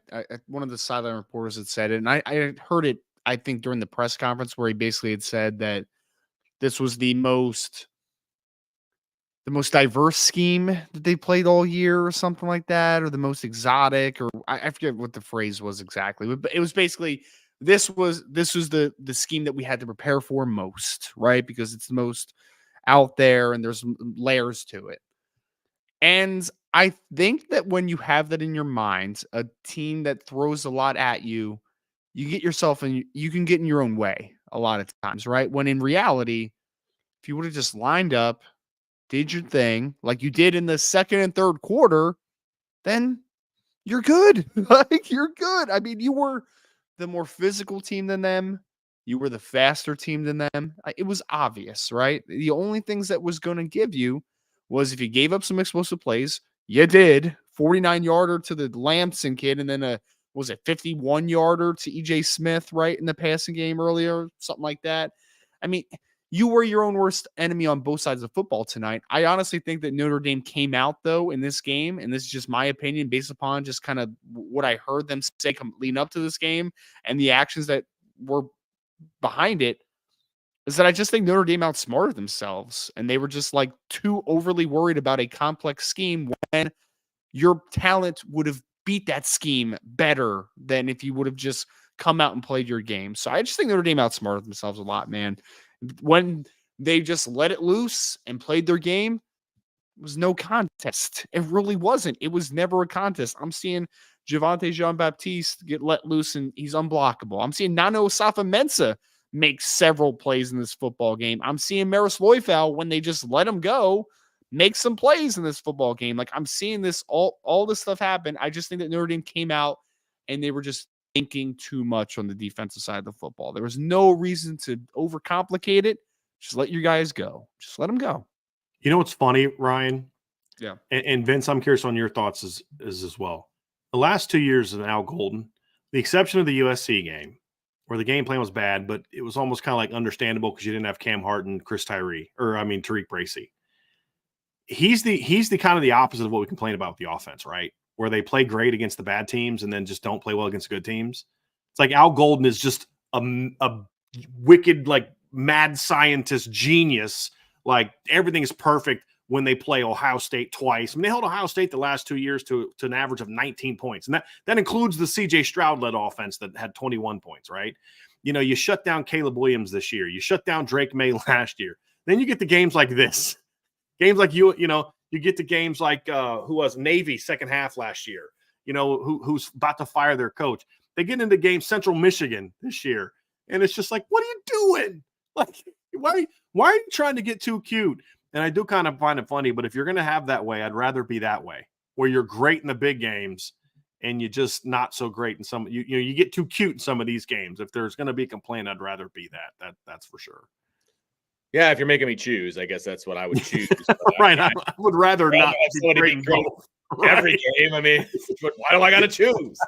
Speaker 3: one of the sideline reporters had said it, and I heard it, I think, during the press conference, where he basically had said that this was the most the most diverse scheme that they played all year or something like that, or the most exotic, or I forget what the phrase was exactly, but it was basically this was the scheme that we had to prepare for most, right? Because it's the most out there and there's layers to it. And I think that when you have that in your mind, a team that throws a lot at you, you get yourself and you can get in your own way a lot of times, right? When in reality, if you would have just lined up, did your thing like you did in the second and third quarter, then you're good. Like you're good. I mean, you were the more physical team than them. You were the faster team than them. It was obvious, right? The only things that was going to give you was if you gave up some explosive plays, you did 49-yarder to the Lamson kid, and then was it 51-yarder to EJ Smith, right? In the passing game earlier, something like that. I mean, you were your own worst enemy on both sides of football tonight. I honestly think that Notre Dame came out, though, in this game, and this is just my opinion based upon just kind of what I heard them say leading up to this game and the actions that were behind it, is that I just think Notre Dame outsmarted themselves, and they were just like too overly worried about a complex scheme when your talent would have beat that scheme better than if you would have just come out and played your game. So I just think Notre Dame outsmarted themselves a lot, man. When they just let it loose and played their game, it was no contest. It really wasn't. It was never a contest. I'm seeing Javonte Jean-Baptiste get let loose and he's unblockable. I'm seeing Nano Osafo-Mensah make several plays in this football game. I'm seeing Maris Loifau, when they just let him go, make some plays in this football game. Like I'm seeing this all this stuff happen. I just think that Notre Dame came out and they were just thinking too much on the defensive side of the football. There was no reason to overcomplicate it. Just let your guys go. Just let them go.
Speaker 2: You know what's funny, Ryan?
Speaker 3: Yeah.
Speaker 2: And Vince, I'm curious on your thoughts as well. The last 2 years of Al Golden, the exception of the USC game, where the game plan was bad, but it was almost kind of like understandable because you didn't have Cam Hart and Tariq Bracy. He's the kind of the opposite of what we complain about with the offense, right? Where they play great against the bad teams and then just don't play well against good teams. It's like Al Golden is just a wicked, like mad scientist genius. Like everything is perfect when they play Ohio State twice. I mean, they held Ohio State the last 2 years to an average of 19 points. And that includes the CJ Stroud-led offense that had 21 points, right? You know, you shut down Caleb Williams this year. You shut down Drake May last year. Then you get the games like this. Games like you get to games like who was Navy second half last year, who's about to fire their coach. They get into games Central Michigan this year. And it's just like, what are you doing? Like, why are you trying to get too cute? And I do kind of find it funny, but if you're going to have that way, I'd rather be that way, where you're great in the big games and you're just not so great in some. You get too cute in some of these games. If there's going to be a complaint, I'd rather be that. That's for sure.
Speaker 1: Yeah, if you're making me choose, I guess that's what I would choose.
Speaker 2: Right, I would rather not
Speaker 1: be great every game. I mean, why do I got to choose?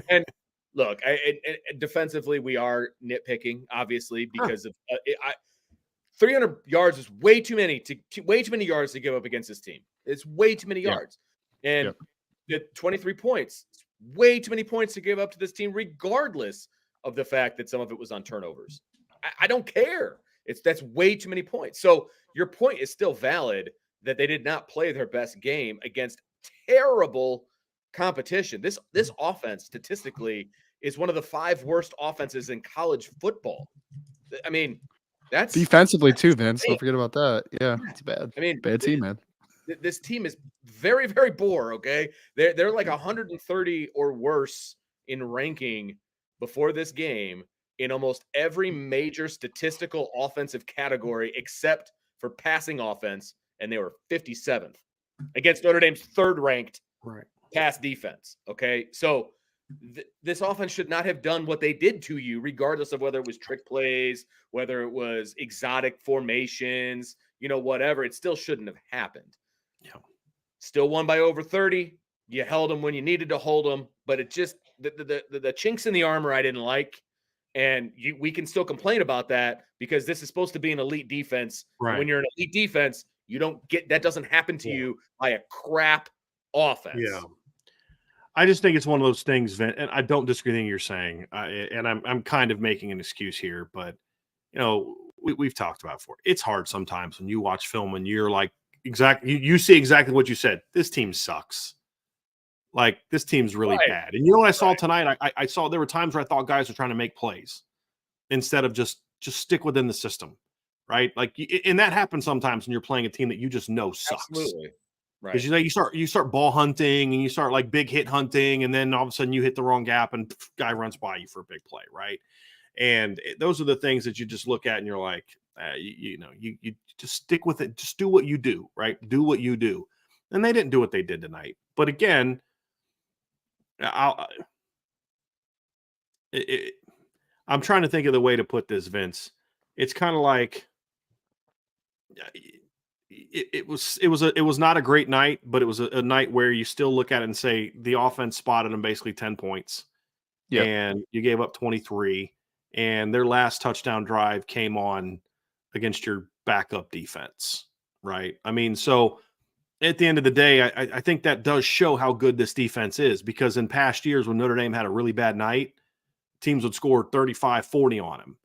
Speaker 1: And look, defensively, we are nitpicking, obviously, because of 300 yards is way too many yards to give up against this team. It's way too many yards, and the 23 points, it's way too many points to give up to this team, regardless of the fact that some of it was on turnovers. I don't care. That's way too many points. So your point is still valid that they did not play their best game against terrible competition. This offense statistically is one of the 5 worst offenses in college football. I mean, that's
Speaker 3: defensively too, Vince. Don't forget about that. Yeah, it's bad.
Speaker 1: I mean,
Speaker 3: bad team, man.
Speaker 1: This team is very, very poor. Okay, they're like 130 or worse in ranking before this game in almost every major statistical offensive category except for passing offense, and they were 57th against Notre Dame's third-ranked pass defense. Okay, so this offense should not have done what they did to you, regardless of whether it was trick plays, whether it was exotic formations, whatever. It still shouldn't have happened. Yeah. Still won by over 30. You held them when you needed to hold them, but it just the chinks in the armor I didn't like. And we can still complain about that because this is supposed to be an elite defense. Right. When you're an elite defense, you don't get that. Doesn't happen to you by a crap offense.
Speaker 2: Yeah. I just think it's one of those things, Vin, and I don't disagree with anything you're saying. And I'm kind of making an excuse here, but we've talked about before. It's hard sometimes when you watch film and you're like, you see exactly what you said. This team sucks. Like, this team's really bad. And you know what I saw tonight? I saw there were times where I thought guys were trying to make plays instead of just stick within the system, right? Like, and that happens sometimes when you're playing a team that you just know sucks.
Speaker 1: Absolutely. Right.
Speaker 2: Because you start ball hunting and you start like big hit hunting, and then all of a sudden you hit the wrong gap and guy runs by you for a big play, right? And those are the things that you just look at and you're like, you just stick with it. Just do what you do, right? Do what you do. And they didn't do what they did tonight. But again, I'm trying to think of the way to put this, Vince. It's kind of like it was not a great night, but it was a night where you still look at it and say the offense spotted them basically 10 points. Yeah. And you gave up 23, and their last touchdown drive came on against your backup defense, right? I mean, so at the end of the day, I think that does show how good this defense is, because in past years when Notre Dame had a really bad night, teams would score 35, 40 on them.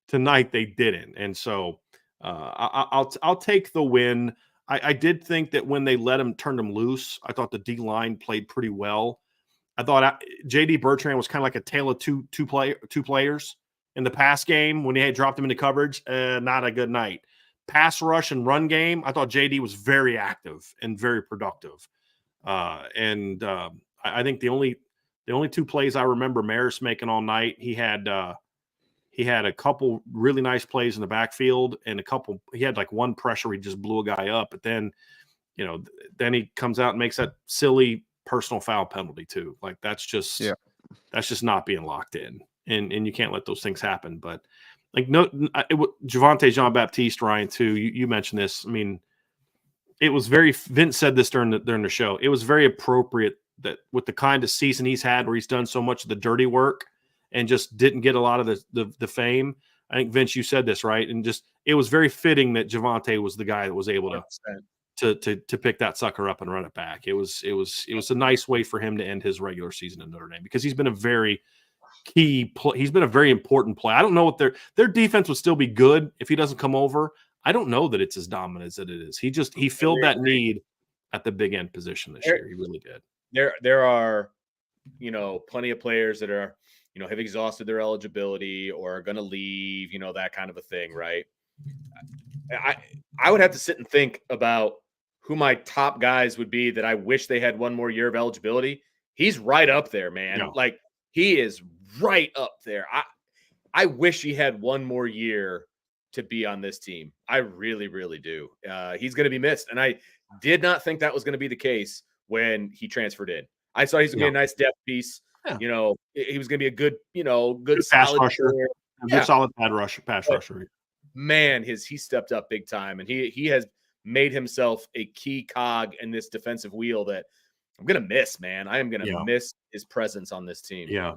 Speaker 2: Tonight they didn't. And so I'll take the win. I did think that when they turned them loose, I thought the D-line played pretty well. I thought J.D. Bertrand was kind of like a tale of two players. In the pass game, when he had dropped him into coverage, not a good night. Pass rush and run game, I thought JD was very active and very productive. I think the only two plays I remember Maris making all night, he had a couple really nice plays in the backfield, and he had like one pressure he just blew a guy up, but then then he comes out and makes that silly personal foul penalty too. Like, that's just not being locked in, and you can't let those things happen. But like, Javonte Jean-Baptiste, Ryan, too. You mentioned this. I mean, it was Vince said this during the show. It was very appropriate that with the kind of season he's had, where he's done so much of the dirty work and just didn't get a lot of the fame. I think, Vince, you said this, right? And just, it was very fitting that Javonte was the guy that was able to pick that sucker up and run it back. It was a nice way for him to end his regular season in Notre Dame, because he's been a very he's been a very important play. I don't know what their defense would still be good if he doesn't come over. I don't know that it's as dominant as it is. He filled that need at the big end position this year. He really did.
Speaker 1: There are, plenty of players that are, have exhausted their eligibility or are going to leave, that kind of a thing, right? I would have to sit and think about who my top guys would be that I wish they had one more year of eligibility. He's right up there, man. No. Like, he is right up there. I wish he had one more year to be on this team. I really, really do. He's going to be missed. And I did not think that was going to be the case when he transferred in. I thought he's going to be a nice depth piece. Yeah. He was going to be a good
Speaker 2: pass rusher. Good solid pass rusher.
Speaker 1: Man, he stepped up big time, and he has made himself a key cog in this defensive wheel that I'm going to miss, man. I am going to miss his presence on this team.
Speaker 2: Yeah.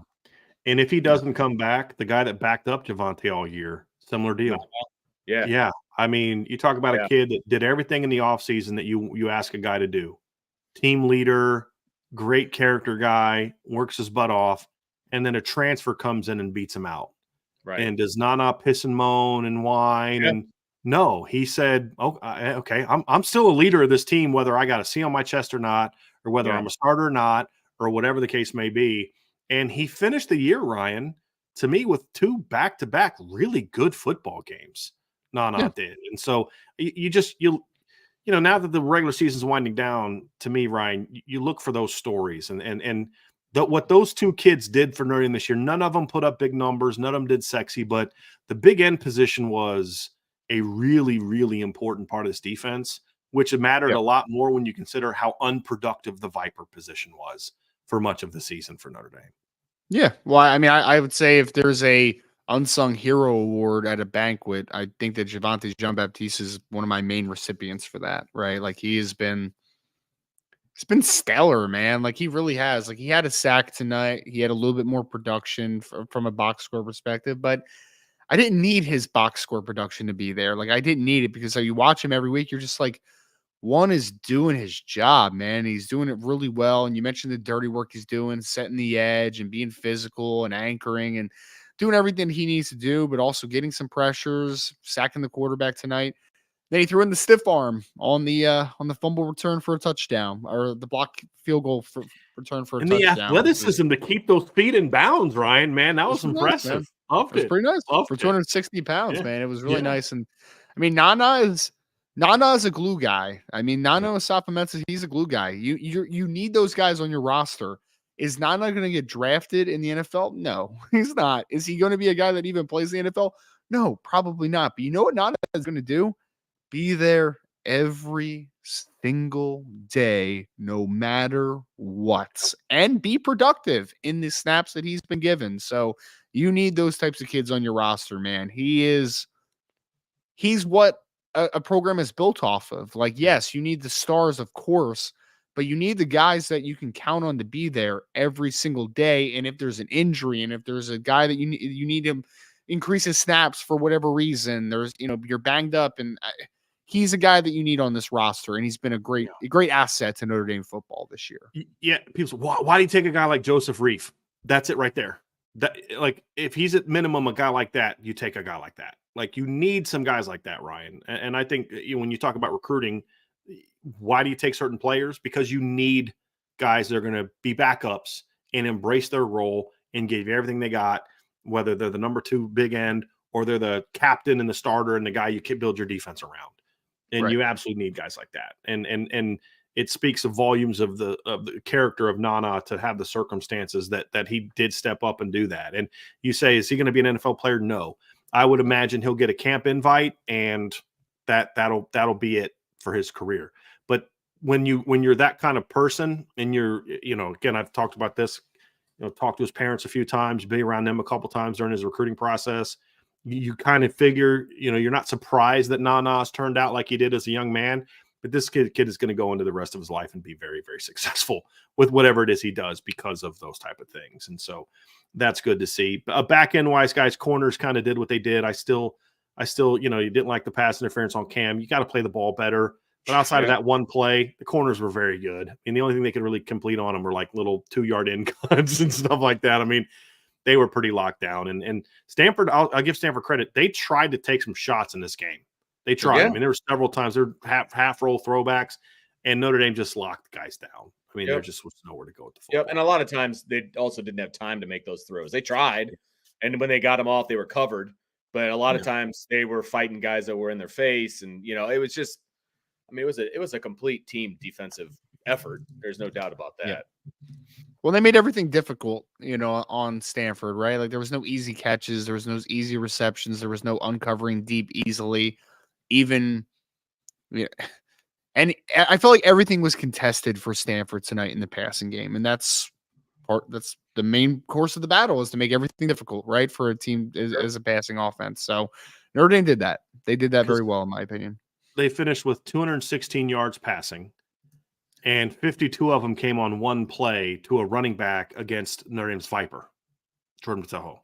Speaker 2: And if he doesn't come back, the guy that backed up Javonte all year, similar deal.
Speaker 1: Yeah.
Speaker 2: Yeah. I mean, you talk about a kid that did everything in the offseason that you ask a guy to do. Team leader, great character guy, works his butt off, and then a transfer comes in and beats him out.
Speaker 1: Right.
Speaker 2: And does not piss and moan and whine. Yeah. And no, he said, okay, I'm still a leader of this team, whether I got a C on my chest or not, or whether I'm a starter or not, or whatever the case may be. And he finished the year, Ryan, to me, with 2 back-to-back really good football games. Nana did. And so you now that the regular season's winding down, to me, Ryan, you look for those stories and what those 2 kids did for Notre Dame this year. None of them put up big numbers. None of them did sexy, but the big end position was a really, really important part of this defense, which mattered a lot more when you consider how unproductive the Viper position was for much of the season for Notre Dame.
Speaker 3: Yeah. Well, I mean, I would say if there's a unsung hero award at a banquet, I think that Javonte Jean-Baptiste is one of my main recipients for that, right? Like, he's been stellar, man. Like, he really has. Like, he had a sack tonight. He had a little bit more production from a box score perspective, but I didn't need his box score production to be there. Like, I didn't need it, because you watch him every week, you're just like, one is doing his job, man. He's doing it really well. And you mentioned the dirty work he's doing, setting the edge and being physical and anchoring. And doing everything he needs to do, but also getting some pressures, sacking the quarterback tonight. Then he threw in the stiff arm on the fumble return for a touchdown, or the block field goal for return for a
Speaker 2: And the
Speaker 3: touchdown.
Speaker 2: athleticism to keep those feet in bounds, Ryan, man, that was
Speaker 3: Nice, man.
Speaker 2: impressive. Loved
Speaker 3: It was
Speaker 2: it.
Speaker 3: pretty nice
Speaker 2: Loved
Speaker 3: for
Speaker 2: it.
Speaker 3: 260 pounds,
Speaker 2: Yeah.
Speaker 3: man. It was really
Speaker 2: Yeah.
Speaker 3: nice. And I mean, Nana is a glue guy. I mean, Nana Osafo-Mensah, he's a glue guy. You need those guys on your roster. Is Nana going to get drafted in the NFL? No, he's not. Is he going to be a guy that even plays the NFL? No, probably not. But you know what Nana is going to do? Be there every single day, no matter what, and be productive in the snaps that he's been given. So you need those types of kids on your roster, man. He's what a program is built off of. Like, yes, you need the stars, of course, but you need the guys that you can count on to be there every single day. And if there's an injury, and if there's a guy that you need him increase his snaps for whatever reason, there's, you're banged up, and he's a guy that you need on this roster, and he's been a great asset to Notre Dame football this year.
Speaker 2: Yeah, people say, why do you take a guy like Joseph Reif? That's it right there. That, like, if he's at minimum a guy like that, you take a guy like that. Like, you need some guys like that, Ryan. And I think when you talk about recruiting, why do you take certain players? Because you need guys that are going to be backups and embrace their role and give you everything they got, whether they're the number 2 big end or they're the captain and the starter and the guy you can build your defense around. And you absolutely need guys like that. And it speaks of volumes of the character of Nana to have the circumstances that he did step up and do that. And you say, is he going to be an NFL player? No. I would imagine he'll get a camp invite, and that'll be it for his career. But when you're that kind of person, and you're, again, I've talked about this, talked to his parents a few times, be around them a couple times during his recruiting process. You kind of figure, you're not surprised that Nana's turned out like he did as a young man, but this kid is going to go into the rest of his life and be very, very successful with whatever it is he does because of those type of things. And so that's good to see. Back end wise, guys, corners kind of did what they did. I still, you didn't like the pass interference on Cam. You got to play the ball better. But outside of that one play, the corners were very good. I mean, the only thing they could really complete on them were like little 2-yard in cuts and stuff like that. I mean, they were pretty locked down. And Stanford, I'll give Stanford credit. They tried to take some shots in this game. They tried. I mean, there were several times there were half roll throwbacks, and Notre Dame just locked guys down. I mean, there just was nowhere to go with the football.
Speaker 1: And a lot of times they also didn't have time to make those throws. They tried, and when they got them off, they were covered. But a lot of times they were fighting guys that were in their face, and it was just, I mean, it was a complete team defensive effort. There's no doubt about that.
Speaker 3: Yeah. Well, they made everything difficult, on Stanford, right? Like, there was no easy catches, there was no easy receptions, there was no uncovering deep easily, even. And I felt like everything was contested for Stanford tonight in the passing game, and that's the main course of the battle, is to make everything difficult, right, for a team as a passing offense. So Notre Dame did that. They did that very well, in my opinion.
Speaker 2: They finished with 216 yards passing, and 52 of them came on one play to a running back against Notre Dame's Viper, Jordan Tahoe.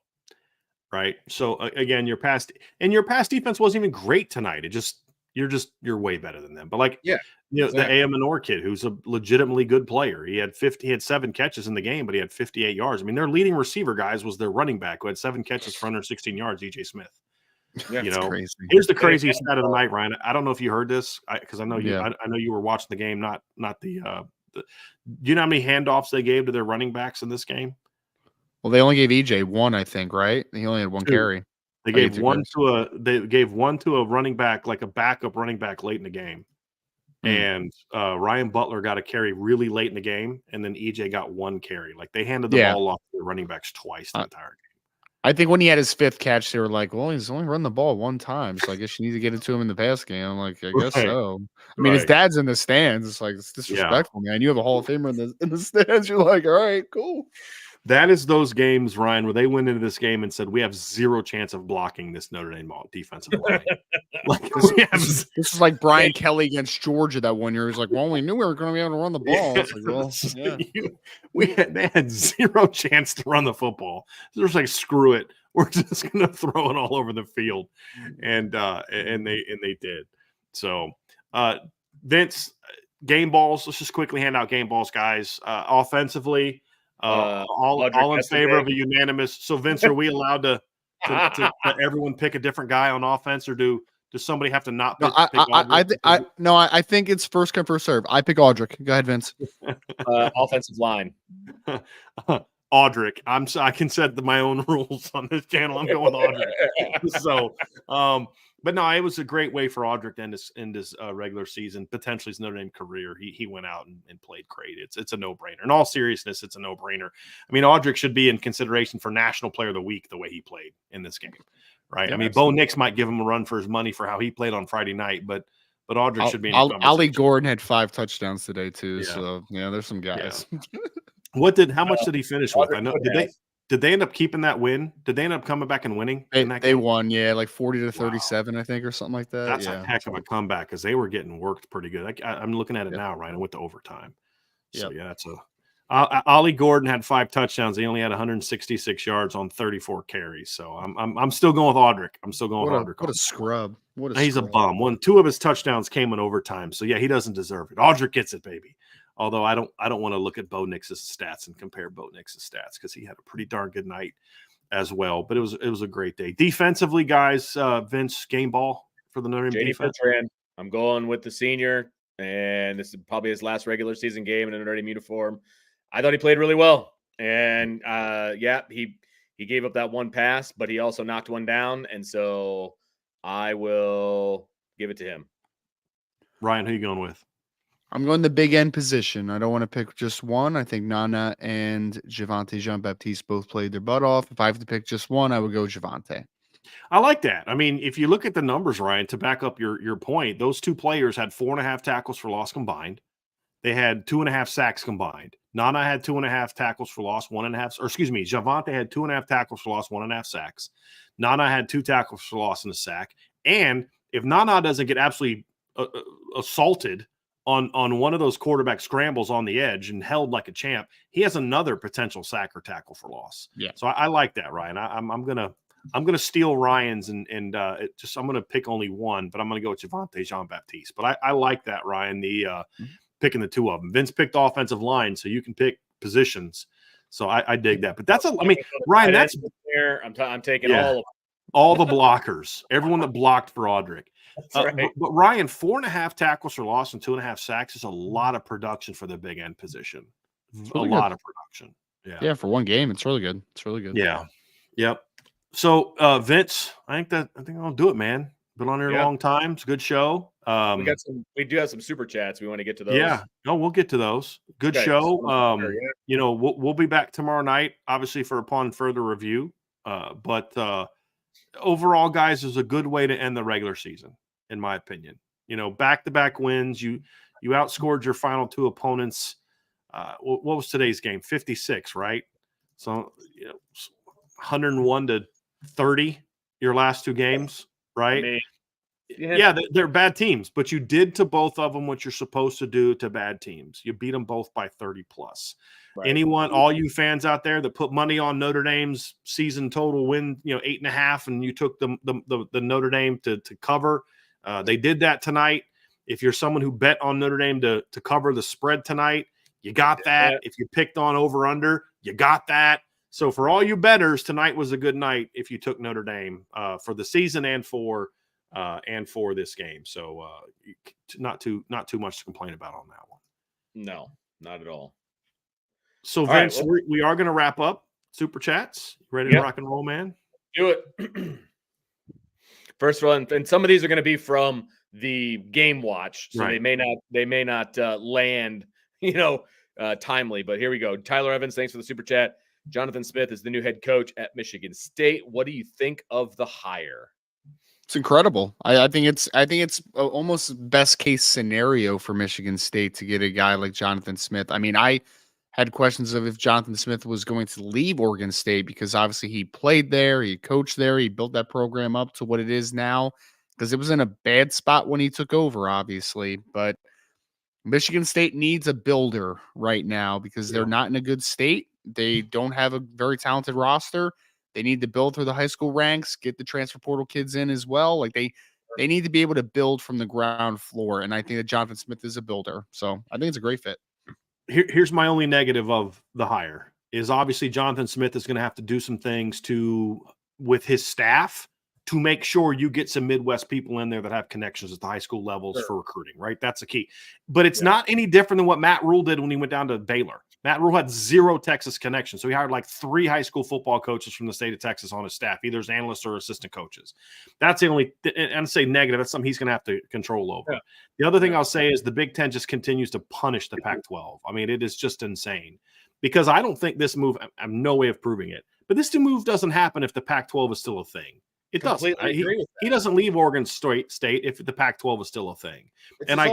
Speaker 2: Right. So again, your pass defense wasn't even great tonight. You're way better than them. But exactly. The A.M. Minor kid, who's a legitimately good player. He had 7 catches in the game, but he had 58 yards. I mean, their leading receiver, guys, was their running back who had 7 catches for 116 yards, E.J. Smith.
Speaker 3: Yeah, crazy.
Speaker 2: Here's the craziest stat of the night, Ryan. I don't know if you heard this, because I know you. I know you were watching the game, not the. Do you know how many handoffs they gave to their running backs in this game?
Speaker 3: Well, they only gave EJ one, I think, right? He only had 1 carry.
Speaker 2: They gave one to a running back, like a backup running back, late in the game, and Ryan Butler got a carry really late in the game, and then EJ got 1 carry. Like, they handed the ball off to the running backs twice the entire game.
Speaker 3: I think when he had his 5th catch, they were like, well, he's only run the ball 1 time, so I guess you need to get it to him in the pass game. I'm like, I guess so. I mean, his dad's in the stands. It's like, it's disrespectful, man. You have a Hall of Famer in the stands. You're like, all right, cool.
Speaker 2: That is those games, Ryan, where they went into this game and said, we have 0 chance of blocking this Notre Dame defensive line.
Speaker 3: This is like Brian Kelly against Georgia that one year. He was like, well, we knew we were going to be able to run the ball. It's like, well,
Speaker 2: they had 0 chance to run the football. They were like, screw it. We're just going to throw it all over the field. And they did. So, Vince, game balls. Let's just quickly hand out game balls, guys. Offensively, All in favor of a unanimous. So Vince, are we allowed to let everyone pick a different guy on offense, or does somebody have to not pick?
Speaker 3: I think it's first come first serve. I pick Audric. Go ahead, Vince.
Speaker 1: Offensive line.
Speaker 2: Audric. I can set my own rules on this channel. I'm going Audric. So, but no, it was a great way for Audric to end his regular season, potentially his Notre Dame career. He went out and played great. It's a no-brainer. In all seriousness, it's a no-brainer. I mean, Audric should be in consideration for National Player of the Week the way he played in this game, right?
Speaker 3: Yeah,
Speaker 2: I mean, Bo Nix might give him a run for his money for how he played on Friday night, but Audric should be in the conversation.
Speaker 3: Ollie Gordon had 5 touchdowns today too.
Speaker 2: Yeah.
Speaker 3: So yeah, there's some guys.
Speaker 2: Yeah. How much did he finish with? I know did they end up keeping that win? Did they end up coming back and winning?
Speaker 3: They won, yeah, like 40-37, I think, or something like that.
Speaker 2: That's a heck of a comeback because they were getting worked pretty good. I'm looking at it now, right? I went to overtime. So yeah, that's Ollie Gordon had 5 touchdowns. He only had 166 yards on 34 carries. So I'm still going with Audric. I'm still going with Audric.
Speaker 3: What a scrub!
Speaker 2: He's a bum. 2 of his touchdowns came in overtime. So yeah, he doesn't deserve it. Audric gets it, baby. Although I don't want to look at Bo Nix's stats and compare Bo Nix's stats because he had a pretty darn good night as well. But it was a great day. Defensively, guys, Vince, game ball for the Notre Dame defense.
Speaker 1: I'm going with the senior, and this is probably his last regular season game in a Notre Dame uniform. I thought he played really well, and he gave up that one pass, but he also knocked one down, and so I will give it to him.
Speaker 2: Ryan, who are you going with?
Speaker 3: I'm going the big end position. I don't want to pick just one. I think Nana and Javonte Jean-Baptiste both played their butt off. If I have to pick just one, I would go Javonte.
Speaker 2: I like that. I mean, if you look at the numbers, Ryan, to back up your point, those 2 players had 4.5 tackles for loss combined. They had 2.5 sacks combined. Nana had 2.5 tackles for loss, 1.5, or excuse me, Javonte had 2.5 tackles for loss, 1.5 sacks. Nana had 2 tackles for loss and a sack. And if Nana doesn't get absolutely assaulted on one of those quarterback scrambles on the edge and held like a champ, he has another potential sack or tackle for loss.
Speaker 3: Yeah.
Speaker 2: So I like that, Ryan. I'm gonna steal Ryan's and I'm gonna pick only one, but I'm gonna go with Javonte Jean-Baptiste. But I like that, Ryan. Picking the 2 of them. Vince picked offensive line, so you can pick positions. So I dig that. But Ryan, that's
Speaker 1: there. I'm taking
Speaker 2: all the blockers, everyone that blocked for Audric.
Speaker 1: Right.
Speaker 2: But Ryan, 4.5 tackles for loss and 2.5 sacks is a lot of production for the big end position. Really lot of production.
Speaker 3: Yeah, for one game, it's really good. It's really good.
Speaker 2: Yeah. Yep. So Vince, I think I'll do it, man. Been on here a long time. It's a good show.
Speaker 1: We do have some super chats. We want to get to those.
Speaker 2: Yeah. No, we'll get to those. Good show. We'll be back tomorrow night, obviously, upon further review. But overall, guys, is a good way to end the regular season, in my opinion. Back-to-back wins. You outscored your final 2 opponents. What was today's game? 56, right? So 101 to 30 your last 2 games, right?
Speaker 1: I mean,
Speaker 2: they're bad teams, but you did to both of them what you're supposed to do to bad teams. You beat them both by 30 plus. Right. All you fans out there that put money on Notre Dame's season total win, 8.5, and you took the Notre Dame to cover. They did that tonight. If you're someone who bet on Notre Dame to cover the spread tonight, you got that. If you picked on over under, you got that. So for all you bettors, tonight was a good night if you took Notre Dame for the season and for this game. So not too much to complain about on that one.
Speaker 1: No, not at all.
Speaker 2: So Vince, we are going to wrap up super chats. Ready to rock and roll, man?
Speaker 1: Do it. First of all, and some of these are going to be from the game watch, so they may not land, timely. But here we go. Tyler Evans, thanks for the super chat. Jonathan Smith is the new head coach at Michigan State. What do you think of the hire?
Speaker 3: It's incredible. I think it's almost best case scenario for Michigan State to get a guy like Jonathan Smith. I mean, I had questions of if Jonathan Smith was going to leave Oregon State because obviously he played there, he coached there, he built that program up to what it is now because it was in a bad spot when he took over, obviously. But Michigan State needs a builder right now because they're not in a good state. They don't have a very talented roster. They need to build through the high school ranks, get the transfer portal kids in as well. Like they need to be able to build from the ground floor. And I think that Jonathan Smith is a builder. So I think it's a great fit.
Speaker 2: Here's my only negative of the hire is obviously Jonathan Smith is going to have to do some things with his staff to make sure you get some Midwest people in there that have connections at the high school levels for recruiting, right? That's the key. But it's not any different than what Matt Rule did when he went down to Baylor. Matt Rule had 0 Texas connections. So he hired like 3 high school football coaches from the state of Texas on his staff, either as analysts or assistant coaches. That's the only, and I say negative, that's something he's going to have to control over. Yeah. The other thing I'll say is the Big Ten just continues to punish the Pac-12. I mean, it is just insane because I don't think this move, I have no way of proving it, but this move doesn't happen if the Pac-12 is still a thing. It doesn't. He doesn't leave Oregon State if the Pac-12 is still a thing. And I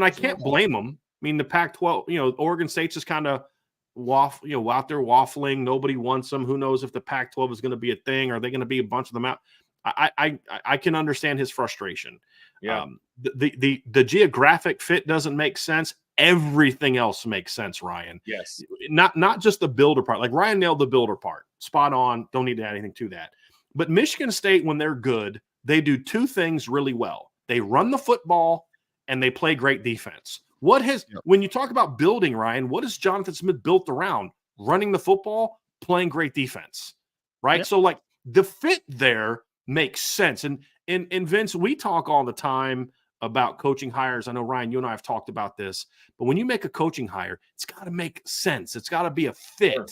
Speaker 2: can't blame him. I mean, the Pac-12, Oregon State's just kind of out there waffling. Nobody wants them. Who knows if the Pac-12 is going to be a thing? Are they going to be a bunch of them out? I can understand his frustration. Yeah. The geographic fit doesn't make sense. Everything else makes sense, Ryan.
Speaker 1: Yes.
Speaker 2: Not just the builder part. Like Ryan nailed the builder part. Spot on. Don't need to add anything to that. But Michigan State, when they're good, they do 2 things really well. They run the football and they play great defense. When you talk about building, Ryan, what has Jonathan Smith built around? Running the football, playing great defense, right? Yep. So, like, the fit there makes sense. And Vince, we talk all the time about coaching hires. I know, Ryan, you and I have talked about this. But when you make a coaching hire, it's got to make sense. It's got to be a fit. Sure.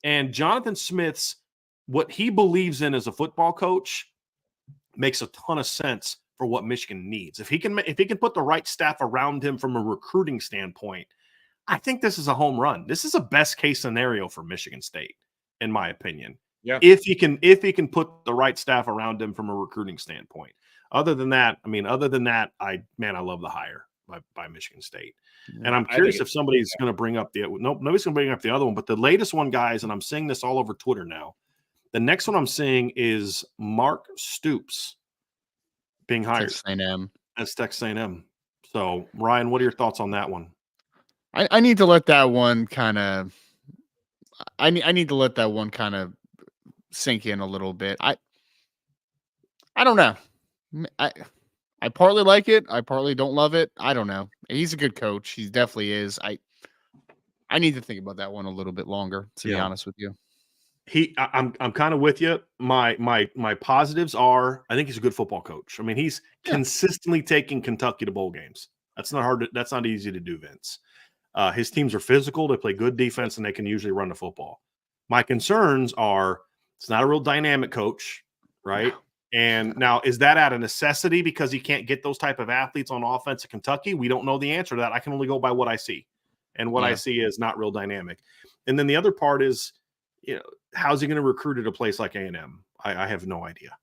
Speaker 2: And Jonathan Smith's what he believes in as a football coach makes a ton of sense for what Michigan needs. If he can put the right staff around him from a recruiting standpoint, I think this is a home run. This is a best case scenario for Michigan State, in my opinion. Yeah. If he can put the right staff around him from a recruiting standpoint. Other than that, I love the hire by Michigan State. And I'm curious if somebody's going to bring up nobody's going to bring up the other one, but the latest one, guys, and I'm seeing this all over Twitter now. The next one I'm seeing is Mark Stoops being hired as Texas A&M. So, Ryan, what are your thoughts on that one?
Speaker 3: I need to let that one kind of I need to let that one kind of sink in a little bit. I don't know. I partly like it. I partly don't love it. I don't know. He's a good coach. He definitely is. I need to think about that one a little bit longer, to be honest with you.
Speaker 2: I'm kind of with you. My positives are I think he's a good football coach. I mean, he's consistently taking Kentucky to bowl games. That's not easy to do, Vince. His teams are physical, they play good defense, and they can usually run the football. My concerns are it's not a real dynamic coach, right? No. And now, is that out of necessity because he can't get those type of athletes on offense at Kentucky? We don't know the answer to that. I can only go by what I see. And what I see is not real dynamic. And then the other part is, how's he going to recruit at a place like A&M? I have no idea.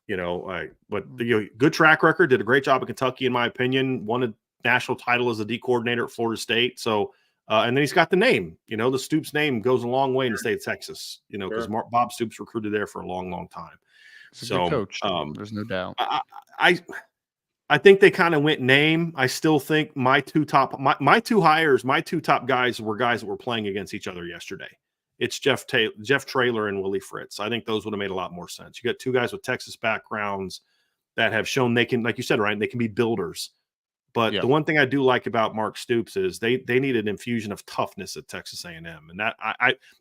Speaker 2: But good track record, did a great job at Kentucky, in my opinion, won a national title as a D coordinator at Florida State. So, and then he's got the name, the Stoops name goes a long way in the state of Texas, because Bob Stoops recruited there for a long, long time.
Speaker 3: He's a good coach. There's no doubt.
Speaker 2: I think they kind of went name. I still think my two top guys were guys that were playing against each other yesterday. It's Jeff Traylor and Willie Fritz. I think those would have made a lot more sense. You got 2 guys with Texas backgrounds that have shown they can, like you said, Ryan, they can be builders. But the one thing I do like about Mark Stoops is they need an infusion of toughness at Texas A&M, and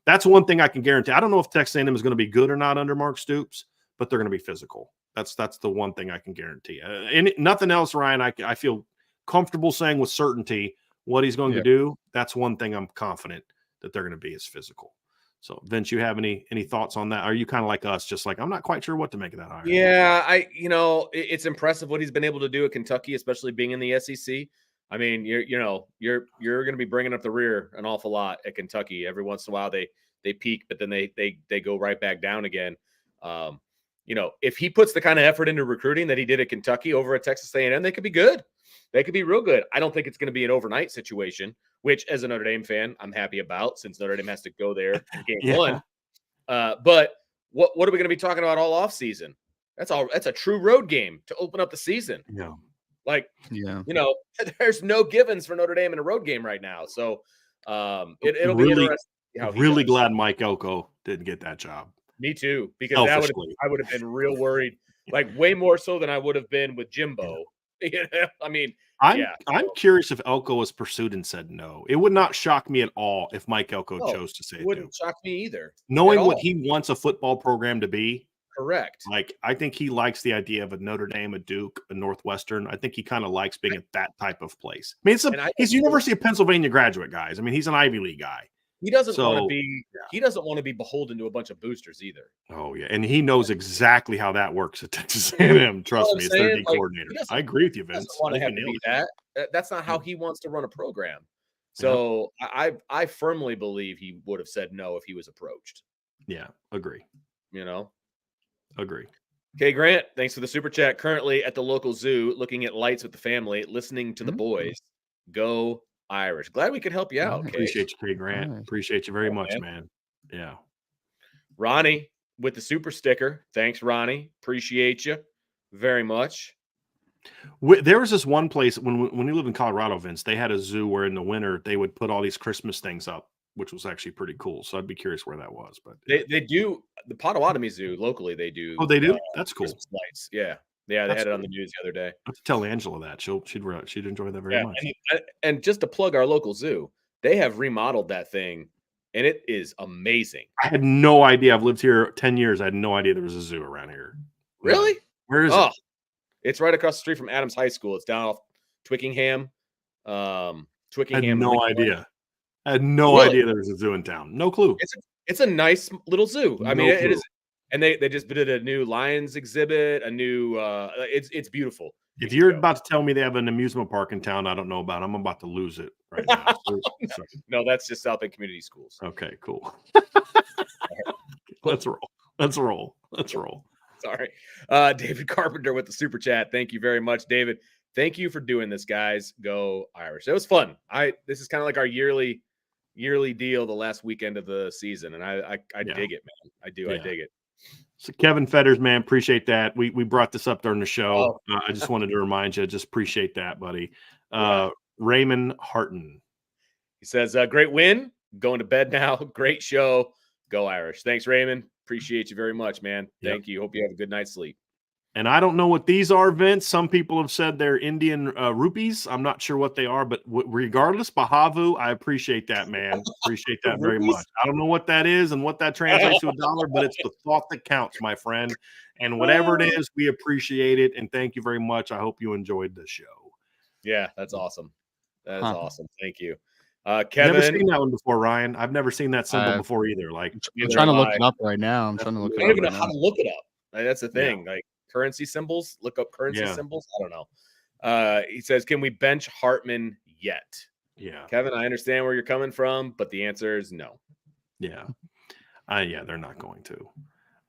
Speaker 2: that's one thing I can guarantee. I don't know if Texas A&M is going to be good or not under Mark Stoops, but they're going to be physical. That's the one thing I can guarantee. And nothing else, Ryan. I feel comfortable saying with certainty what he's going to do. That's one thing I'm confident that they're going to be is physical. So, Vince, you have any thoughts on that? Are you kind of like us, just like, I'm not quite sure what to make of that hire?
Speaker 1: Yeah, it's impressive what he's been able to do at Kentucky, especially being in the SEC. I mean, you're going to be bringing up the rear an awful lot at Kentucky. Every once in a while they peak, but then they go right back down again. If he puts the kind of effort into recruiting that he did at Kentucky over at Texas A&M, they could be good. They could be real good. I don't think it's going to be an overnight situation, which as a Notre Dame fan, I'm happy about since Notre Dame has to go there in game 1. But what are we going to be talking about all off season? That's a true road game to open up the season.
Speaker 2: Yeah.
Speaker 1: There's no givens for Notre Dame in a road game right now. So it'll be interesting.
Speaker 2: Really glad Mike Elko didn't get that job.
Speaker 1: Me too, because I would have been real worried, like way more so than I would have been with Jimbo. I mean,
Speaker 2: I'm curious if Elko was pursued and said no. It would not shock me at all if Mike Elko chose to say
Speaker 1: it wouldn't shock me either.
Speaker 2: Knowing what he wants a football program to be.
Speaker 1: Correct.
Speaker 2: Like, I think he likes the idea of a Notre Dame, a Duke, a Northwestern. I think he kind of likes being at that type of place. I mean, he's University of Pennsylvania graduate, guys. I mean, he's an Ivy League guy.
Speaker 1: He doesn't want to be. Yeah. He doesn't want to be beholden to a bunch of boosters either.
Speaker 2: Oh yeah, and he knows exactly how that works at Texas A&M. Trust me, it's their D coordinator. I agree with you, Vince.
Speaker 1: Doesn't want to have to be that. That's not how he wants to run a program. So I firmly believe he would have said no if he was approached.
Speaker 2: Yeah, agree. Agree.
Speaker 1: Okay, Grant, thanks for the super chat. Currently at the local zoo, looking at lights with the family, listening to the boys. Go Irish. Glad we could help you out.
Speaker 2: Appreciate you, Kay Grant. Appreciate you very much, man. Yeah.
Speaker 1: Ronnie with the super sticker. Thanks, Ronnie. Appreciate you very much.
Speaker 2: There was this one place when we lived in Colorado, Vince, they had a zoo where in the winter they would put all these Christmas things up, which was actually pretty cool. So I'd be curious where that was. But
Speaker 1: they do the Potawatomi Zoo locally. They do.
Speaker 2: Oh, they do. That's cool.
Speaker 1: Christmas lights. Yeah. They had it on the news the other day.
Speaker 2: I have to tell Angela that she'd enjoy that very much.
Speaker 1: And just to plug our local zoo, they have remodeled that thing, and it is amazing.
Speaker 2: I had no idea. I've lived here 10 years. I had no idea there was a zoo around here.
Speaker 1: Really?
Speaker 2: Where is it?
Speaker 1: It's right across the street from Adams High School. It's down off Twickenham.
Speaker 2: Twickenham. I had no idea. I had no idea there was a zoo in town. No clue.
Speaker 1: It's a nice little zoo. I mean, it is. And they just did a new lions exhibit, a new it's beautiful.
Speaker 2: If you're about to tell me they have an amusement park in town I don't know about, I'm about to lose it right now.
Speaker 1: No, that's just South End Community Schools.
Speaker 2: Okay, cool. Let's roll.
Speaker 1: Sorry. David Carpenter with the super chat. Thank you very much, David. Thank you for doing this, guys. Go Irish. It was fun. This is kind of like our yearly deal the last weekend of the season, and I dig it, man. I do. Yeah. I dig it.
Speaker 2: So Kevin Fetters, man, appreciate that. We brought this up during the show. I just wanted to remind you, just appreciate that, buddy. Raymond Harton.
Speaker 1: He says, great win. Going to bed now. Great show. Go Irish. Thanks, Raymond. Appreciate you very much, man. Thank you. Hope you have a good night's sleep.
Speaker 2: And I don't know what these are, Vince. Some people have said they're Indian rupees. I'm not sure what they are, but regardless, Bahavu, I appreciate that, man. Appreciate that very much. I don't know what that is and what that translates to a dollar, but it's the thought that counts, my friend. And whatever it is, we appreciate it. And thank you very much. I hope you enjoyed the show.
Speaker 1: Yeah, that's awesome. That is awesome. Thank you. Kevin,
Speaker 2: never seen that one before, Ryan. I've never seen that symbol before either. Like,
Speaker 3: I'm trying to look it up right now. I don't
Speaker 1: even know how to look it up. Like, that's the thing. Like, currency symbols, look up currency symbols. I don't know. He says, can we bench Hartman yet?
Speaker 2: Yeah.
Speaker 1: Kevin, I understand where you're coming from, but the answer is no.
Speaker 2: Yeah. They're not going to.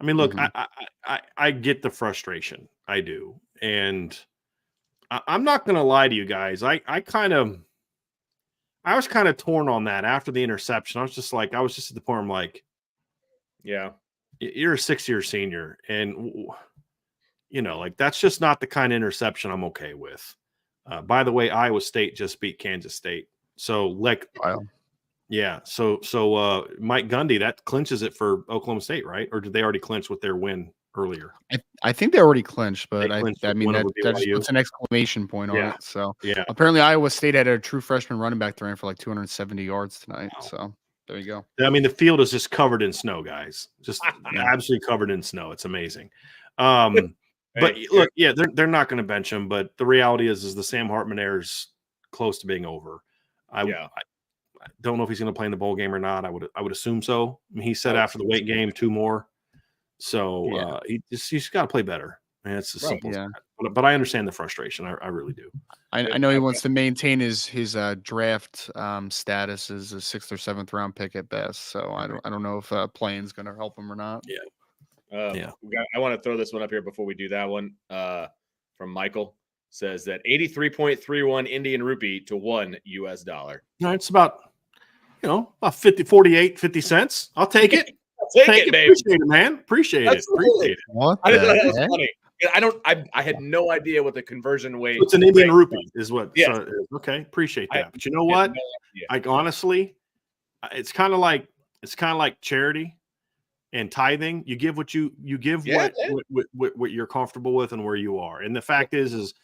Speaker 2: I mean, look, I get the frustration. I do. And I'm not going to lie to you guys. I was kind of torn on that after the interception. I was just at the point where I'm like, yeah, you're a 6-year senior. And like that's just not the kind of interception I'm okay with. By the way, Iowa State just beat Kansas State. So Mike Gundy, that clinches it for Oklahoma State, right? Or did they already clinch with their win earlier?
Speaker 3: I think they already clinched, but I mean that just puts an exclamation point on it. So apparently Iowa State had a true freshman running back throwing for like 270 yards tonight. Wow. So there you go.
Speaker 2: I mean, the field is just covered in snow, guys. Just absolutely covered in snow. It's amazing. But look, they're not going to bench him. But the reality is the Sam Hartman era is close to being over. I don't know if he's going to play in the bowl game or not. I would assume so. I mean, he said after the weight game 2 more. So he's got to play better. And it's as simple as that. But I understand the frustration. I really do.
Speaker 3: I know he wants to maintain his draft status as a 6th or 7th round pick at best. So I don't know if playing's going to help him or not.
Speaker 2: Yeah.
Speaker 1: I want to throw this one up here before we do that one. From Michael says that 83.31 Indian rupee to $1 US.
Speaker 2: No, it's about 50 cents. I'll take it.
Speaker 1: Take it, baby.
Speaker 2: Appreciate it, man. Appreciate it.
Speaker 3: What?
Speaker 1: That's funny. I had no idea what the conversion weight.
Speaker 2: It's an Indian rupee, is what. Yeah. So, okay, appreciate that. But you know what? Honestly, it's kind of like charity and tithing. You give what what you're comfortable with and where you are. And the fact is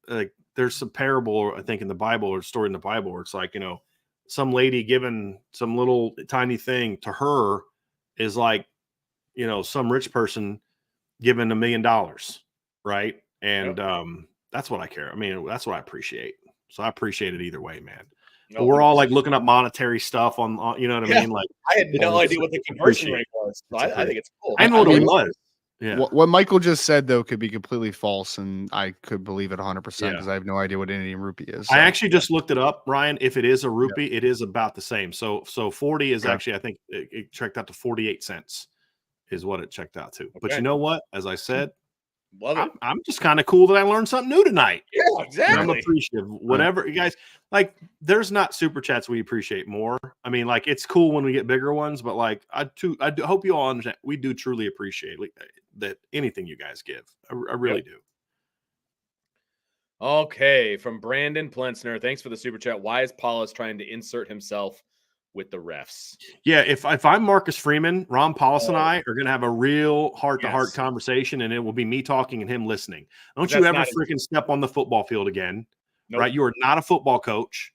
Speaker 2: like there's some parable, I think, in the Bible or story in the Bible where it's like, some lady giving some little tiny thing to her is like, some rich person giving $1 million. Right. And that's what I care. I mean, that's what I appreciate. So I appreciate it either way, man. But
Speaker 1: No,
Speaker 2: we're all like
Speaker 1: 100%.
Speaker 2: looking up monetary stuff on you know what I mean? Like,
Speaker 1: I had no idea what the conversion rate was. So I think it's cool.
Speaker 2: I know what it was. Yeah.
Speaker 3: What Michael just said, though, could be completely false, and I could believe it 100% because
Speaker 2: Yeah.
Speaker 3: I have no idea what Indian rupee is.
Speaker 2: I
Speaker 3: so.
Speaker 2: actually just looked it up, Ryan. If it is a rupee, it is about the same. So 40 is
Speaker 3: Okay.
Speaker 2: actually, I think it checked out to 48 cents is what it checked out to. But
Speaker 1: Okay.
Speaker 2: you know what? As I said,
Speaker 1: Love it.
Speaker 2: I'm just kind of cool that I learned something new tonight.
Speaker 1: Yeah, exactly.
Speaker 2: I'm appreciative. Whatever you guys like, there's not super chats we appreciate more. I mean, like, it's cool when we get bigger ones, but like, I do hope you all understand. We do truly appreciate that anything you guys give. I really do.
Speaker 1: Okay, from Brandon Plensner, thanks for the super chat. Why is Paulus trying to insert himself with the refs?
Speaker 2: Yeah, if I'm Marcus Freeman, Ron Paulus and I are going to have a real heart-to-heart conversation, and it will be me talking and him listening. Don't you ever freaking step on the football field again, right? You are not a football coach.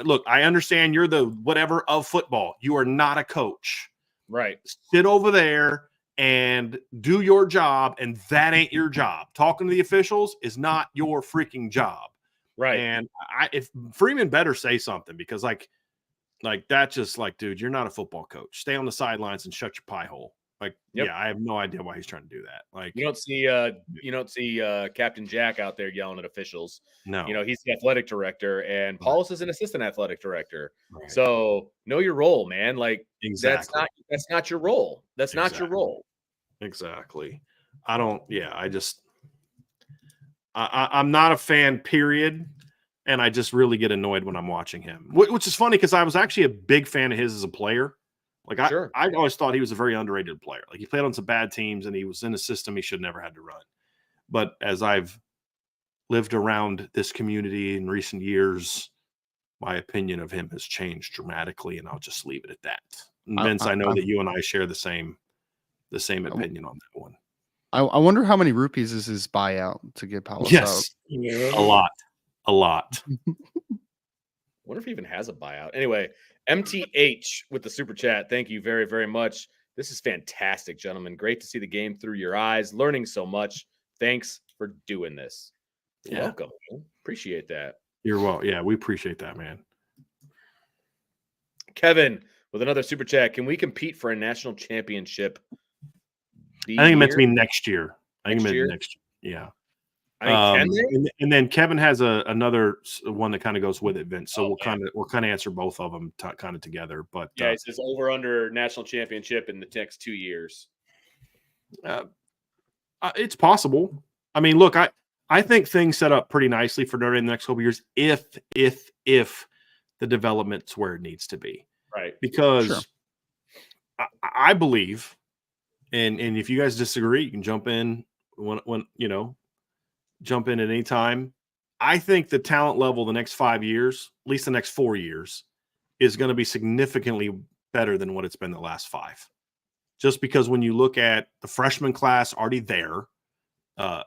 Speaker 2: Look, I understand you're the whatever of football. You are not a coach.
Speaker 1: Right.
Speaker 2: Sit over there and do your job, and that ain't your job. Talking to the officials is not your freaking job.
Speaker 1: Right.
Speaker 2: And if Freeman better say something, because like that's just like, dude, you're not a football coach. Stay on the sidelines and shut your pie hole. Like, yeah, I have no idea why he's trying to do that. Like,
Speaker 1: you don't see Captain Jack out there yelling at officials.
Speaker 2: No,
Speaker 1: he's the athletic director, and Paulus is an assistant athletic director.
Speaker 2: Right.
Speaker 1: So know your role, man. Like,
Speaker 2: exactly.
Speaker 1: That's not your role. That's not your role.
Speaker 2: Exactly. I'm not a fan, period. And I just really get annoyed when I'm watching him, which is funny because I was actually a big fan of his as a player. Like, I always thought he was a very underrated player. Like, he played on some bad teams and he was in a system he should never had to run. But as I've lived around this community in recent years, my opinion of him has changed dramatically, and I'll just leave it at that. And Vince, I know that you and I share the same opinion on that one.
Speaker 3: I wonder how many rupees is his buyout to get Paulus
Speaker 2: out. A lot.
Speaker 1: Wonder if he even has a buyout. Anyway, MTH with the super chat. Thank you very, very much. This is fantastic, gentlemen. Great to see the game through your eyes. Learning so much. Thanks for doing this. You're welcome. Appreciate that.
Speaker 2: You're welcome. Yeah, we appreciate that, man.
Speaker 1: Kevin with another super chat. Can we compete for a national championship?
Speaker 2: I think it meant to be next year. I think it meant next year. Yeah.
Speaker 1: I mean,
Speaker 2: and then Kevin has another one that kind of goes with it, Vince. So we'll kind of answer both of them kind of together. But
Speaker 1: yeah, it says over under national championship in the next 2 years.
Speaker 2: It's possible. I mean, look, I think things set up pretty nicely for Notre Dame in the next couple of years if the development's where it needs to be.
Speaker 1: Right.
Speaker 2: Because I believe, and if you guys disagree, you can jump in when jump in at any time. I think the talent level the next 5 years, at least the next 4 years, is going to be significantly better than what it's been the last 5. Just because when you look at the freshman class already there,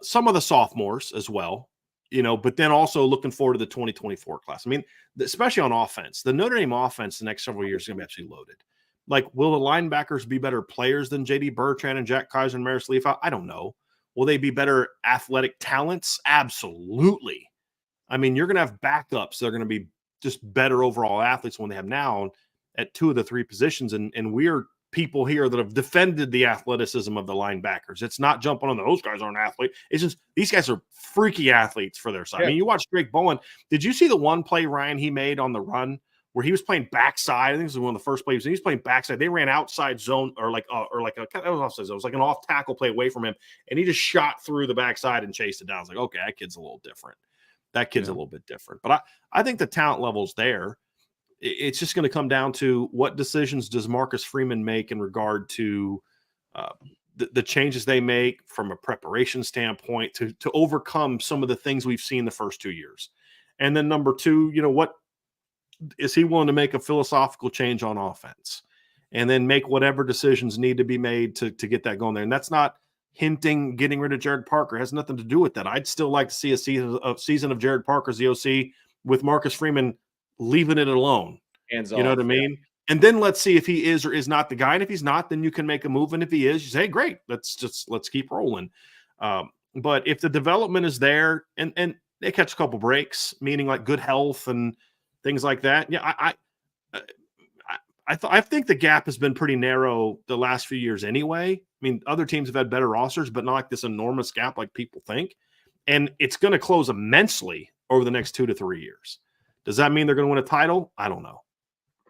Speaker 2: some of the sophomores as well, but then also looking forward to the 2024 class. I mean, especially on offense, the Notre Dame offense the next several years is going to be absolutely loaded. Like, will the linebackers be better players than J.D. Bertrand and Jack Kaiser and Maris Leaf? I don't know. Will they be better athletic talents? Absolutely. I mean, you're going to have backups. They're going to be just better overall athletes when they have now at 2 of the 3 positions. And we're people here that have defended the athleticism of the linebackers. It's not jumping on those guys aren't athletes. It's just these guys are freaky athletes for their side. Yeah. I mean, you watch Drake Bowen. Did you see the one play, Ryan, he made on the run where he was playing backside? I think this was one of the first plays. He was playing backside. They ran outside zone that was offside zone. It was like an off tackle play away from him, and he just shot through the backside and chased it down. I was like, okay, that kid's a little different. A little bit different. But I think the talent level's there. It's just going to come down to what decisions does Marcus Freeman make in regard to the changes they make from a preparation standpoint to overcome some of the things we've seen the first 2 years. And then number 2, what is he willing to make a philosophical change on offense and then make whatever decisions need to be made to get that going there? And that's not hinting getting rid of Jared Parker. It has nothing to do with that. I'd still like to see a season of Jared Parker as the OC with Marcus Freeman leaving it alone.
Speaker 1: Hands
Speaker 2: you know
Speaker 1: off,
Speaker 2: what I mean? Yeah. And then let's see if he is or is not the guy. And if he's not, then you can make a move. And if he is, you say, hey, great, let's keep rolling. But if the development is there and they catch a couple breaks, meaning like good health and things like that, yeah, I think the gap has been pretty narrow the last few years anyway. I mean, other teams have had better rosters, but not like this enormous gap like people think. And it's going to close immensely over the next 2 to 3 years. Does that mean they're going to win a title? I don't know.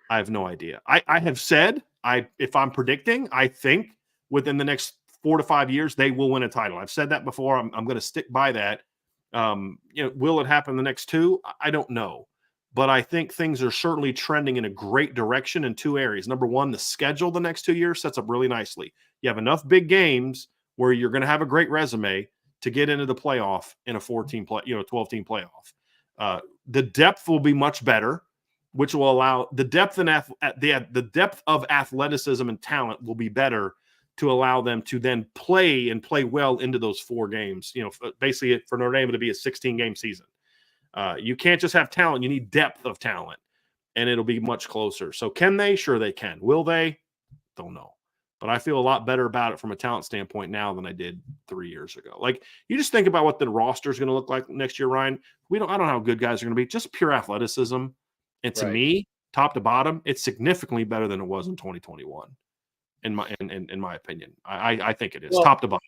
Speaker 2: I have no idea. I have said, if I'm predicting, I think within the next 4 to 5 years, they will win a title. I've said that before. I'm going to stick by that. Will it happen in the next 2? I don't know. But I think things are certainly trending in a great direction in 2 areas. Number one, the schedule the next 2 years sets up really nicely. You have enough big games where you're going to have a great resume to get into the playoff in a 12-team playoff. The depth will be much better, which will allow the depth of athleticism and talent will be better to allow them to then play well into those 4 games. Basically for Notre Dame, it'll be a 16-game season. You can't just have talent. You need depth of talent, and it'll be much closer. So can they? Sure they can. Will they? Don't know. But I feel a lot better about it from a talent standpoint now than I did 3 years ago. Like, you just think about what the roster is going to look like next year, Ryan. I don't know how good guys are going to be. Just pure athleticism. And to me, top to bottom, it's significantly better than it was in 2021. In my opinion, I think it is top to bottom.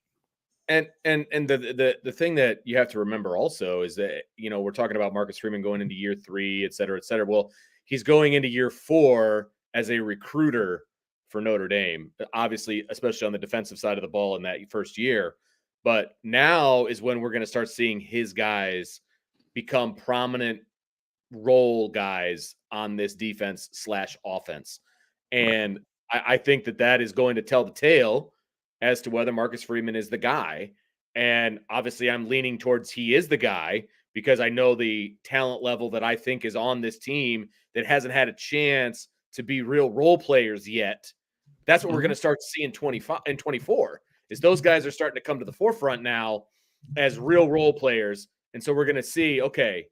Speaker 1: And the thing that you have to remember also is that, we're talking about Marcus Freeman going into year 3, et cetera, et cetera. Well, he's going into year 4 as a recruiter for Notre Dame, obviously, especially on the defensive side of the ball in that first year. But now is when we're going to start seeing his guys become prominent role guys on this defense/offense. And I think that is going to tell the tale as to whether Marcus Freeman is the guy. And obviously I'm leaning towards he is the guy because I know the talent level that I think is on this team that hasn't had a chance to be real role players yet. That's what we're going to start to see in 25 and 24 is those guys are starting to come to the forefront now as real role players. And so we're going to see, okay,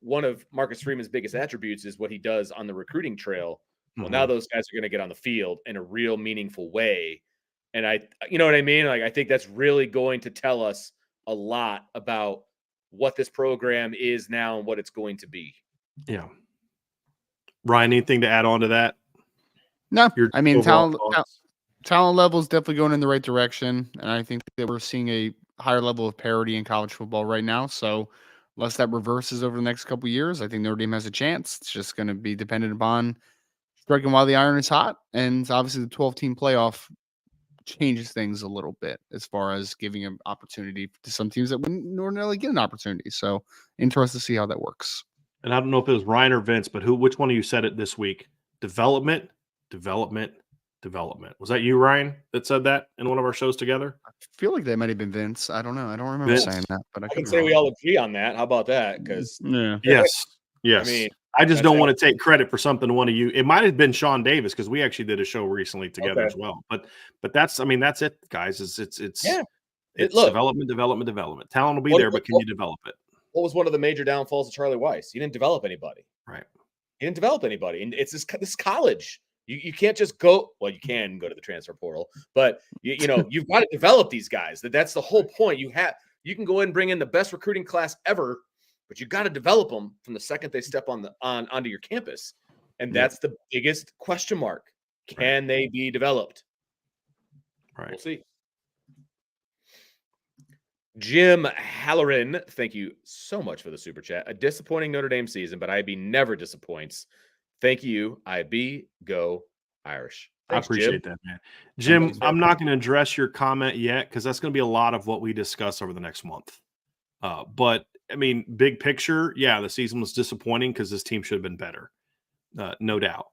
Speaker 1: one of Marcus Freeman's biggest attributes is what he does on the recruiting trail. Well, now those guys are going to get on the field in a real meaningful way. And you know what I mean? Like, I think that's really going to tell us a lot about what this program is now and what it's going to be.
Speaker 2: Yeah. Ryan, anything to add on to that?
Speaker 3: No, I mean, talent level is definitely going in the right direction. And I think that we're seeing a higher level of parity in college football right now. So unless that reverses over the next couple of years, I think Notre Dame has a chance. It's just going to be dependent upon striking while the iron is hot. And obviously the 12-team playoff changes things a little bit as far as giving an opportunity to some teams that wouldn't ordinarily get an opportunity. So interested to see how that works.
Speaker 2: And I don't know if it was Ryan or Vince, but which one of you said it this week? Development. Was that you, Ryan, that said that in one of our shows together?
Speaker 3: I feel like that might have been Vince. I don't know. I don't remember saying that, but
Speaker 1: I can say we all agree on that. How about that? Because
Speaker 2: yes.
Speaker 1: I mean,
Speaker 2: I just don't want to take credit for something one of you. It might have been Sean Davis because we actually did a show recently together as well. But that's it, guys. It's development. Talent will be there, but can you develop it?
Speaker 1: What was one of the major downfalls of Charlie Weiss? He didn't develop anybody.
Speaker 2: Right.
Speaker 1: He didn't develop anybody, and it's this college. You can't just go. Well, you can go to the transfer portal, but you've got to develop these guys. That's the whole point. You can go ahead and bring in the best recruiting class ever, but you got to develop them from the second they step onto your campus, and that's the biggest question mark. Can they be developed?
Speaker 2: Right.
Speaker 1: We'll see. Jim Halloran, thank you so much for the super chat. A disappointing Notre Dame season, but IB never disappoints. Thank you, IB. Go Irish. Thanks,
Speaker 2: I appreciate that, man. Jim, I'm not going to address your comment yet because that's going to be a lot of what we discuss over the next month. But, I mean, big picture, the season was disappointing because this team should have been better. No doubt.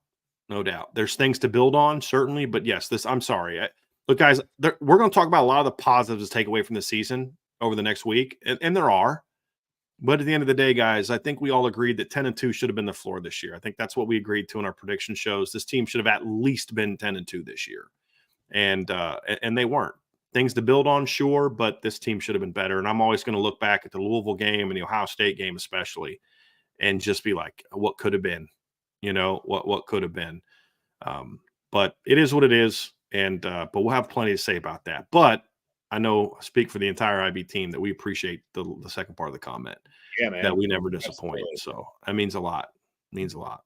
Speaker 2: There's things to build on, certainly. But, yes, I'm sorry. Look, guys, we're going to talk about a lot of the positives to take away from the season over the next week, and there are. But at the end of the day, guys, I think we all agreed that 10-2 should have been the floor this year. I think that's what we agreed to in our prediction shows. This team should have at least been 10-2 this year, and they weren't. things to build on, sure, but this team should have been better. And I'm always going to look back at the Louisville game and the Ohio State game especially and just be like, what could have been? What could have been? But it is what it is, and but we'll have plenty to say about that. But I know I speak for the entire IB team that we appreciate the second part of the comment.
Speaker 1: Yeah, man.
Speaker 2: That we never disappoint.
Speaker 1: Absolutely.
Speaker 2: So that means a lot. Means a lot.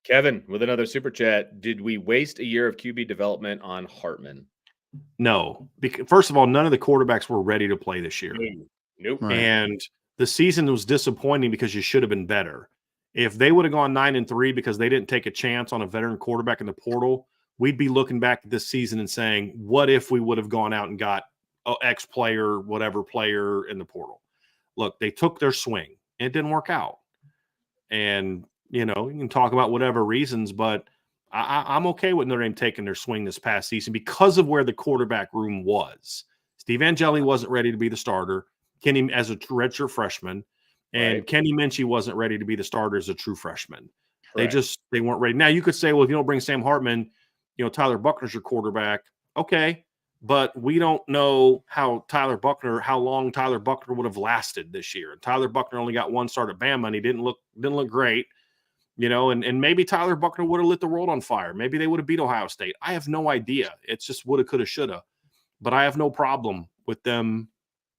Speaker 1: Kevin with another super chat. Did we waste a year of QB development on Hartman?
Speaker 2: No, because first of all, none of the quarterbacks were ready to play this year.
Speaker 1: Nope.
Speaker 3: Right.
Speaker 2: And the season was disappointing because you should have been better. If they would have gone 9-3 because they didn't take a chance on a veteran quarterback in the portal, we'd be looking back at this season and saying, what if we would have gone out and got X player, whatever player in the portal? Look, they took their swing. And it didn't work out. And, you can talk about whatever reasons, but I'm okay with Notre Dame taking their swing this past season because of where the quarterback room was. Steve Angeli wasn't ready to be the starter. Kenny as a redshirt freshman. And
Speaker 1: Right.
Speaker 2: Kenny Minchie wasn't ready to be the starter as a true freshman.
Speaker 1: Correct.
Speaker 2: They weren't ready. Now you could say, well, if you don't bring Sam Hartman, Tyler Buckner's your quarterback. Okay. But we don't know how long Tyler Buckner would have lasted this year. And Tyler Buckner only got one start at Bama and he didn't look great, and maybe Tyler Buckner would have lit the world on fire. Maybe they would have beat Ohio State. I have no idea. It's just woulda, coulda, shoulda. But I have no problem with them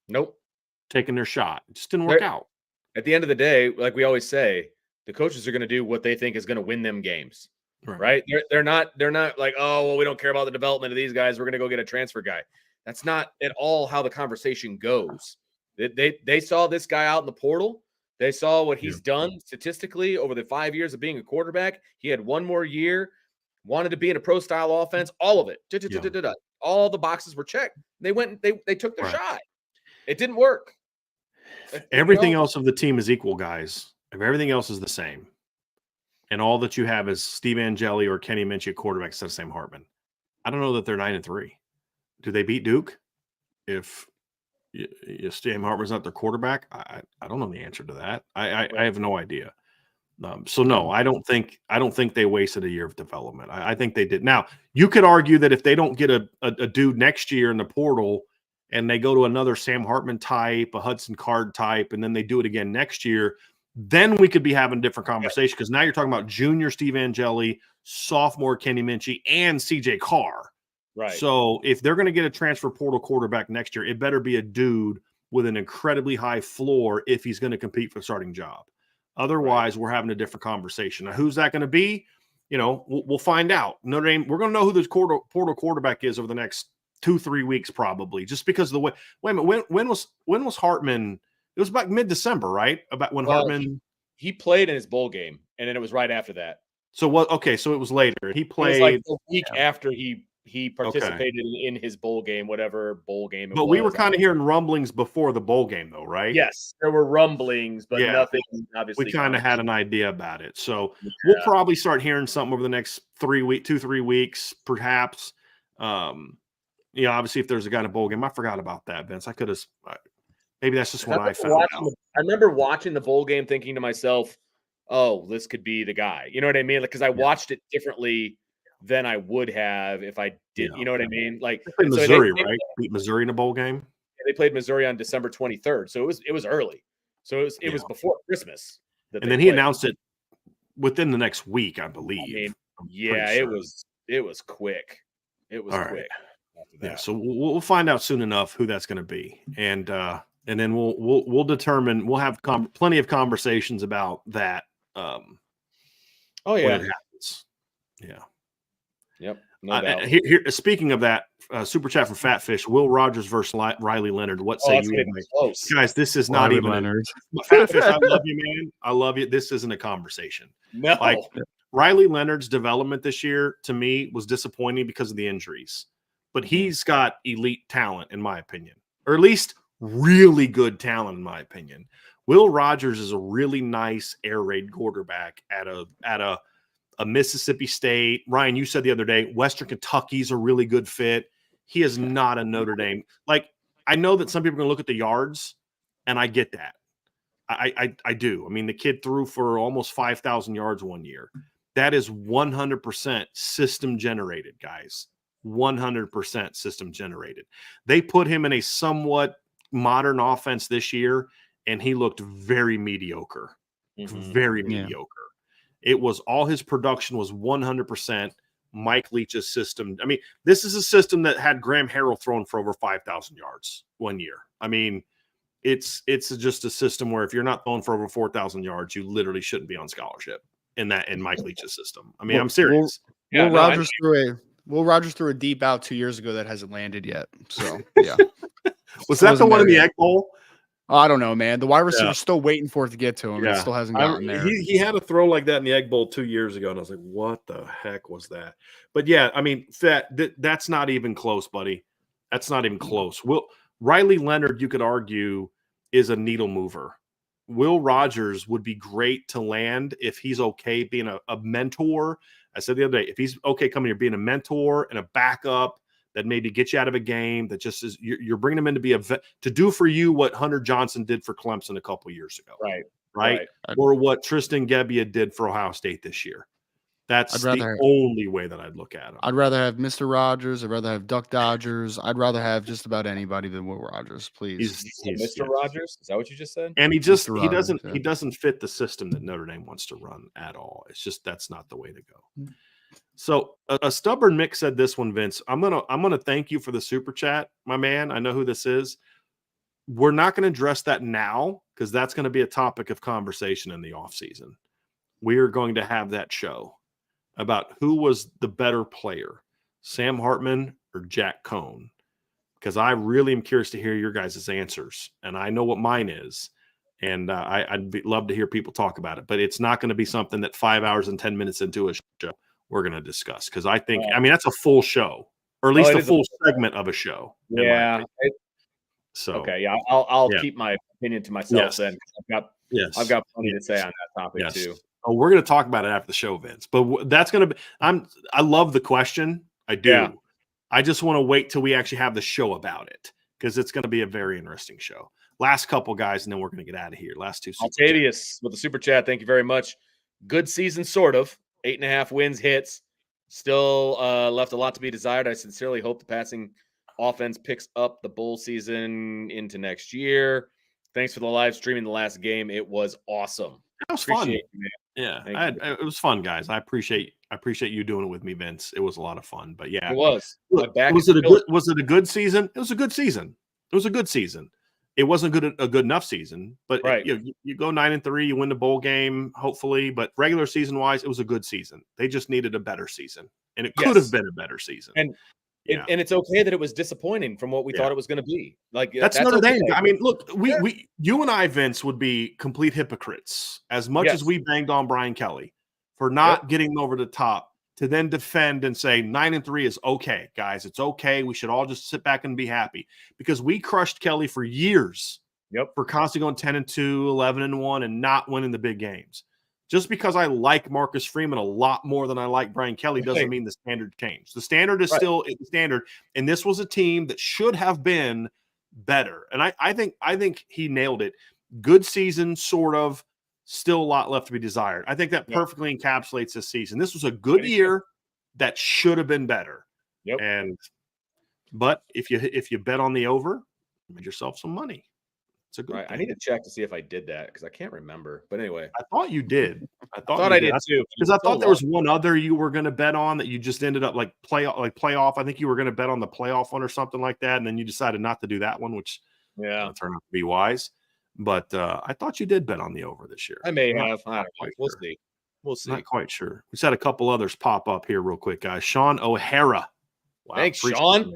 Speaker 1: Nope.
Speaker 2: taking their shot. It just didn't work out.
Speaker 1: At the end of the day, like we always say, the coaches are going to do what they think is going to win them games, right? They're not like, oh, well, we don't care about the development of these guys. We're going to go get a transfer guy. That's not at all how the conversation goes. They saw this guy out in the portal. They saw what he's done statistically over the 5 years of being a quarterback. He had one more year, wanted to be in a pro style offense, all of it. All the boxes were checked. They went and they took their shot. It didn't work.
Speaker 2: Everything else of the team is equal, guys. If everything else is the same, and all that you have is Steve Angeli or Kenny Minchie at quarterback instead of Sam Hartman, I don't know that they're 9-3. Do they beat Duke if Sam Hartman's not their quarterback? I don't know the answer to that. I have no idea. So no, I don't think they wasted a year of development. I think they did. Now you could argue that if they don't get a dude next year in the portal, and they go to another Sam Hartman type, a Hudson Card type, and then they do it again next year, then we could be having a different conversation because now you're talking about junior Steve Angeli, sophomore Kenny Minchie, and CJ Carr.
Speaker 1: Right.
Speaker 2: So if they're going to get a transfer portal quarterback next year, it better be a dude with an incredibly high floor if he's going to compete for the starting job. Otherwise, we're having a different conversation. Now, who's that going to be? We'll find out. Notre Dame, we're going to know who this portal quarterback is over the next 2-3 weeks, probably, just because of the way. Wait a minute, when was Hartman? It was about mid-December, right? About when Hartman
Speaker 1: he played in his bowl game, and then it was right after that.
Speaker 2: So what? Okay, so it was later. He played
Speaker 1: like a week after he participated in his bowl game, whatever bowl game.
Speaker 2: But we were kind of hearing rumblings before the bowl game, though, right?
Speaker 1: Yes, there were rumblings, but nothing. Obviously,
Speaker 2: we kind of had an idea about it. So we'll probably start hearing something over the next 3 weeks, perhaps. Obviously, if there's a guy in a bowl game, I forgot about that, Vince. I could have. Maybe that's just when I found out.
Speaker 1: I remember watching the bowl game, thinking to myself, "Oh, this could be the guy." You know what I mean? Because I watched it differently than I would have if I did. You know what I mean? Like
Speaker 2: they played Missouri, right? Beat Missouri in a bowl game.
Speaker 1: They played Missouri on December 23rd, so it was early. So it was before Christmas.
Speaker 2: And then he announced it within the next week, I believe.
Speaker 1: It was quick. It was quick.
Speaker 2: Yeah, so we'll find out soon enough who that's going to be, and then we'll determine. We'll have plenty of conversations about that. When it happens. Yeah.
Speaker 1: Yep. No doubt.
Speaker 2: Here, speaking of that, super chat from Fatfish: Will Rogers versus Riley Leonard. What say you, guys? This is not even
Speaker 3: Leonard.
Speaker 2: Fatfish. I love you, man. I love you. This isn't a conversation.
Speaker 1: No.
Speaker 2: Like Riley Leonard's development this year to me was disappointing because of the injuries. But he's got elite talent, in my opinion, or at least really good talent, in my opinion. Will Rogers is a really nice air raid quarterback at a Mississippi State. Ryan, you said the other day, Western Kentucky's a really good fit. He is not a Notre Dame. Like, I know that some people are going to look at the yards, and I get that. I do. I mean, the kid threw for almost 5,000 yards one year. That is 100% system generated, guys. 100% system generated. They put him in a somewhat modern offense this year, and he looked very mediocre. Very mediocre. It was all his production was 100% Mike Leach's system. I mean, this is a system that had Graham Harrell thrown for over 5,000 yards one year. I mean, it's just a system where if you're not throwing for over 4,000 yards, you literally shouldn't be on scholarship in Mike Leach's system. I mean, I'm serious.
Speaker 3: Will Rogers threw a deep out 2 years ago that hasn't landed yet. So yeah.
Speaker 2: Was that the one in the Egg Bowl?
Speaker 3: I don't know, man. The wide receiver's still waiting for it to get to him. It still hasn't gotten there.
Speaker 2: He had a throw like that in the Egg Bowl 2 years ago, and I was like, what the heck was that? But yeah, I mean, that's not even close, buddy. That's not even close. Riley Leonard, you could argue, is a needle mover. Will Rogers would be great to land if he's okay being a mentor. I said the other day, if he's okay coming here being a mentor and a backup that maybe gets you out of a game, that just is you're bringing him in to be to do for you what Hunter Johnson did for Clemson a couple of years ago, right? Or what Tristan Gebbia did for Ohio State this year. That's the only way that I'd look at him.
Speaker 3: I'd rather have Mr. Rogers. I'd rather have Duck Dodgers. I'd rather have just about anybody than Will Rogers, please.
Speaker 1: He's Mr. Rogers? Is that what you just said?
Speaker 2: And he doesn't fit the system that Notre Dame wants to run at all. It's just that's not the way to go. So a stubborn Mick said this one, Vince. I'm gonna thank you for the super chat, my man. I know who this is. We're not going to address that now because that's going to be a topic of conversation in the offseason. We are going to have that show about who was the better player, Sam Hartman or Jack Cohn, because I really am curious to hear your guys' answers, and I know what mine is, and I'd love to hear people talk about it. But it's not going to be something that 5 hours and 10 minutes into a show we're going to discuss, because I think, I mean, that's a full show, or at least a full segment of a show.
Speaker 1: Yeah.
Speaker 2: So
Speaker 1: okay, yeah, I'll keep my opinion to myself then. I've got plenty to say on that topic too.
Speaker 2: Oh, we're going to talk about it after the show, Vince. But that's going to be. I love the question. I do. Yeah. I just want to wait till we actually have the show about it, because it's going to be a very interesting show. Last couple guys, and then we're going to get out of here. Last two.
Speaker 1: Octavius with the super chat. Thank you very much. Good season, sort of. 8.5 wins, hits. Still left a lot to be desired. I sincerely hope the passing offense picks up the bowl season into next year. Thanks for the live streaming the last game. It was awesome.
Speaker 2: That was fun. It was fun, guys. I appreciate you doing it with me, Vince. It was a lot of fun. But yeah,
Speaker 1: it was.
Speaker 2: Was it a good season? It was a good season. It was a good season. It wasn't a good enough season, but you go 9-3, you win the bowl game, hopefully. But regular season wise, it was a good season. They just needed a better season, and it could have been a better season.
Speaker 1: And it's okay that it was disappointing from what we thought it was going to be. Like
Speaker 2: that's Notre Dame. I mean, look, you and I, Vince, would be complete hypocrites as much as we banged on Brian Kelly for not getting over the top to then defend and say 9-3 is okay, guys. It's okay. We should all just sit back and be happy, because we crushed Kelly for years. For constantly going 10-2, 11-1, and not winning the big games. Just because I like Marcus Freeman a lot more than I like Brian Kelly doesn't mean the standard changed. The standard is still the standard, and this was a team that should have been better. And I think he nailed it. Good season, sort of. Still a lot left to be desired. I think that perfectly encapsulates this season. This was a good year that should have been better. But if you bet on the over, you made yourself some money. It's a good thing.
Speaker 1: I need to check to see if I did that, because I can't remember. But anyway,
Speaker 2: I thought you did. I
Speaker 1: thought I did too,
Speaker 2: because I thought there was one other you were going to bet on that you just ended up playoff. I think you were going to bet on the playoff one or something like that, and then you decided not to do that one, which turned out to be wise. But I thought you did bet on the over this year.
Speaker 1: I may have. We'll see. We'll see.
Speaker 2: Not quite sure. We just had a couple others pop up here real quick, guys. Sean O'Hara.
Speaker 1: Wow, thanks, Sean.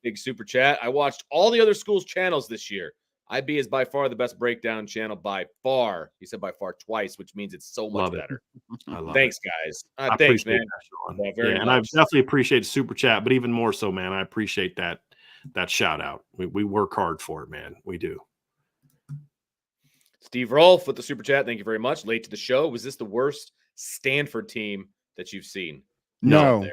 Speaker 1: Big super chat. I watched all the other schools' channels this year. IB is by far the best breakdown channel by far. He said by far twice, which means it's so much better.
Speaker 2: I love
Speaker 1: thanks,
Speaker 2: it.
Speaker 1: Guys. Thanks, man.
Speaker 2: That, Sean. And I definitely appreciate the super chat, but even more so, man, I appreciate that shout out. We work hard for it, man. We do.
Speaker 1: Steve Rolfe with the super chat. Thank you very much. Late to the show. Was this the worst Stanford team that you've seen?
Speaker 3: No.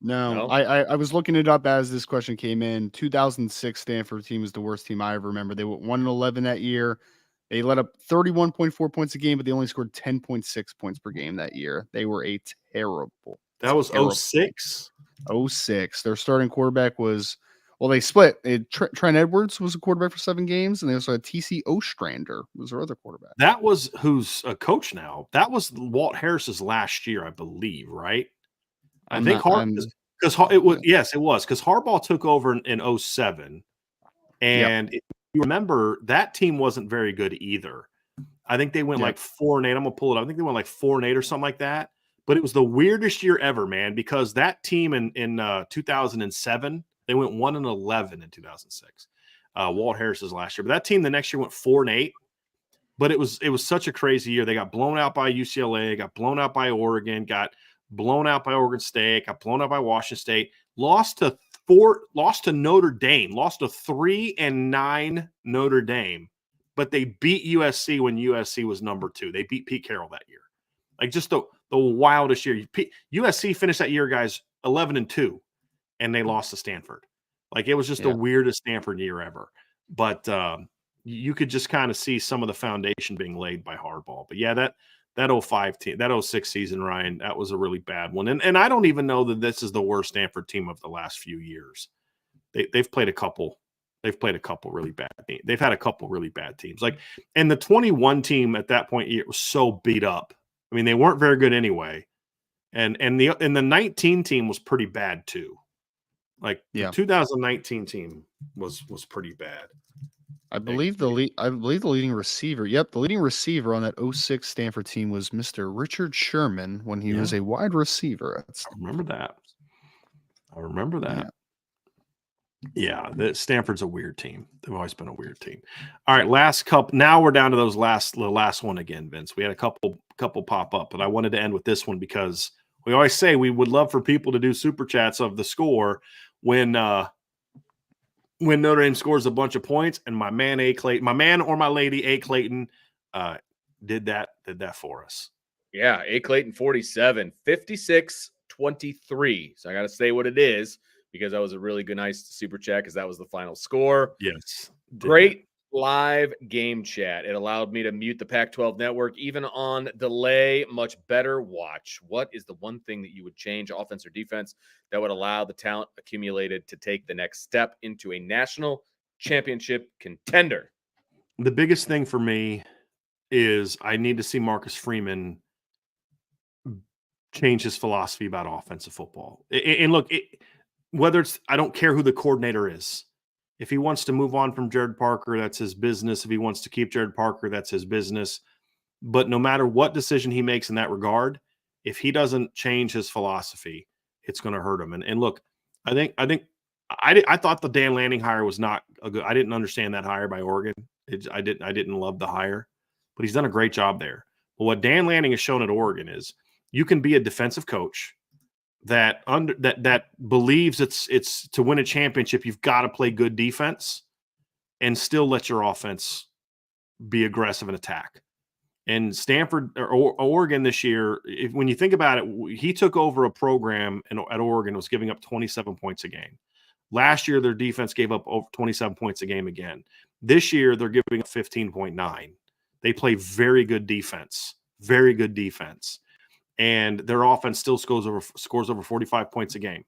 Speaker 3: I was looking it up as this question came in. 2006 Stanford team was the worst team I ever remember. They went 1-11 that year. They let up 31.4 points a game, but they only scored 10.6 points per game that year. They were terrible.
Speaker 2: That was 06?
Speaker 3: '06. Their starting quarterback was, well, they split. Trent Edwards was a quarterback for 7 games, and they also had TC Ostrander was their other quarterback.
Speaker 2: That was who's a coach now. That was Walt Harris's last year, I believe, right? I think because it was, yes, it was, because Harbaugh took over in 07. And if you remember, that team wasn't very good either. I think they went like 4-8. I'm gonna pull it up. I think they went like 4-8 or something like that. But it was the weirdest year ever, man, because that team in 2007, they went 1-11 in 2006. Walt Harris's last year. But that team the next year went 4-8. But it was such a crazy year. They got blown out by UCLA, got blown out by Oregon, got blown out by Oregon State, got blown out by Washington State, lost to Notre Dame, lost to 3-9 Notre Dame, but they beat USC when USC was number 2. They beat Pete Carroll that year. Like, just the wildest year. USC finished that year, guys, 11-2, and they lost to Stanford. Like, it was just the weirdest Stanford year ever. But you could just kind of see some of the foundation being laid by Harbaugh. But yeah, that 05 team, that 06 season, Ryan, that was a really bad one. And I don't even know that this is the worst Stanford team of the last few years. They've played a couple. They've played a couple really bad teams. They've had a couple really bad teams. Like, and the 21 team at that point, it was so beat up. I mean, they weren't very good anyway. And the 19 team was pretty bad too. Like, the 2019 team was pretty bad.
Speaker 3: I believe the leading receiver. Yep, the leading receiver on that 06 Stanford team was Mr. Richard Sherman when he was a wide receiver.
Speaker 2: I remember that. Yeah, Stanford's a weird team. They've always been a weird team. All right, last couple. Now we're down to the last one again, Vince. We had a couple pop up, but I wanted to end with this one because we always say we would love for people to do super chats of the score when Notre Dame scores a bunch of points, and my man or my lady A. Clayton did that for us.
Speaker 1: Yeah, A. Clayton 47, 56-23. So I got to say what it is because that was a really good, nice super chat because that was the final score.
Speaker 2: Yes.
Speaker 1: Great live game chat. It allowed me to mute the Pac-12 network even on delay. Much better watch. What is the one thing that you would change, offense or defense, that would allow the talent accumulated to take the next step into a national championship contender?
Speaker 2: The biggest thing for me is I need to see Marcus Freeman change his philosophy about offensive football. And look, I don't care who the coordinator is. If he wants to move on from Jared Parker, that's his business. If he wants to keep Jared Parker, that's his business. But no matter what decision he makes in that regard, if he doesn't change his philosophy, it's going to hurt him. And look, I thought the Dan Lanning hire was not a good. I didn't understand that hire by Oregon. I didn't love the hire, but he's done a great job there. But what Dan Lanning has shown at Oregon is you can be a defensive coach that believes it's to win a championship, you've got to play good defense and still let your offense be aggressive and attack. And Stanford or Oregon this year, when you think about it, he took over a program at Oregon was giving up 27 points a game. Last year, their defense gave up over 27 points a game again. This year, they're giving up 15.9. They play very good defense. And their offense still scores over 45 points a game,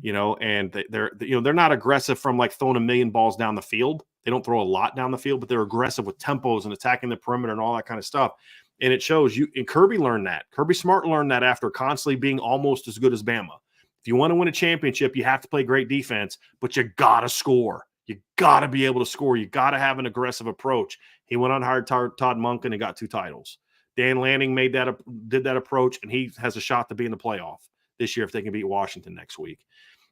Speaker 2: and they're not aggressive from like throwing a million balls down the field. They don't throw a lot down the field, but they're aggressive with tempos and attacking the perimeter and all that kind of stuff. And it shows you. And Kirby learned that. Kirby Smart learned that after constantly being almost as good as Bama. If you want to win a championship, you have to play great defense, but you got to score. You got to be able to score. You got to have an aggressive approach. He went on hired Todd Monken and got 2 titles. Dan Lanning did that approach, and he has a shot to be in the playoff this year if they can beat Washington next week.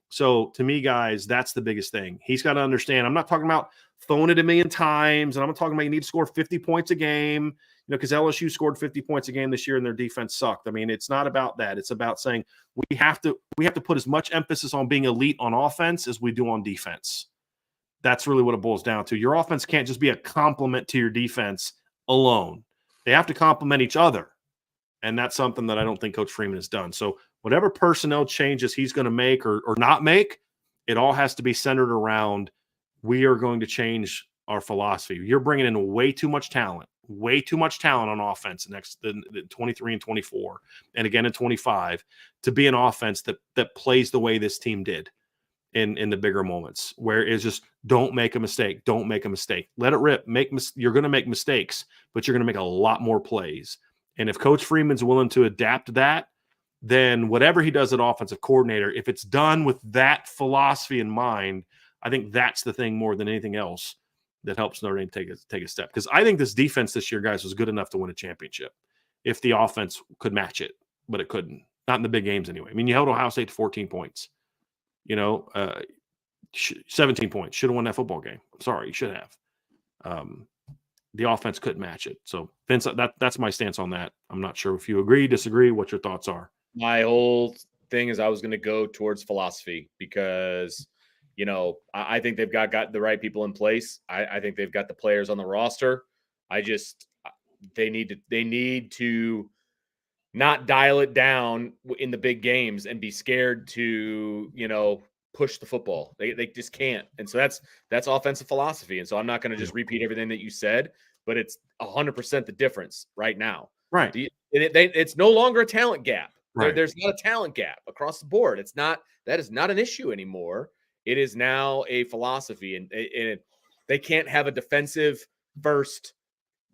Speaker 2: So to me, guys, that's the biggest thing. He's got to understand. I'm not talking about throwing it a million times, and I'm not talking about you need to score 50 points a game, because LSU scored 50 points a game this year and their defense sucked. I mean, it's not about that. It's about saying we have to put as much emphasis on being elite on offense as we do on defense. That's really what it boils down to. Your offense can't just be a complement to your defense alone. They have to complement each other. And that's something that I don't think Coach Freeman has done. So whatever personnel changes he's going to make or not make, it all has to be centered around we are going to change our philosophy. You're bringing in way too much talent, way too much talent on offense the 23 and 24, and again in 25, to be an offense that plays the way this team did in the bigger moments, where it's just don't make a mistake, don't make a mistake, let it rip. You're going to make mistakes, but you're going to make a lot more plays. And if Coach Freeman's willing to adapt that, then whatever he does at offensive coordinator, if it's done with that philosophy in mind, I think that's the thing more than anything else that helps Notre Dame take a step. Because I think this defense this year, guys, was good enough to win a championship if the offense could match it, but it couldn't. Not in the big games anyway. I mean, you held Ohio State to 14 points. 17 points. Should have won that football game. I'm sorry, you should have. The offense couldn't match it. So, Vince, that's my stance on that. I'm not sure if you agree, disagree, what your thoughts are.
Speaker 1: My whole thing is I was going to go towards philosophy because, I think they've got the right people in place. I think they've got the players on the roster. They need to not dial it down in the big games and be scared to, push the football. They just can't. And so that's offensive philosophy. And so I'm not going to just repeat everything that you said, but it's 100% the difference right now.
Speaker 2: Right.
Speaker 1: It's no longer a talent gap.
Speaker 2: Right.
Speaker 1: There's not a talent gap across the board. That is not an issue anymore. It is now a philosophy, and they can't have a defensive first,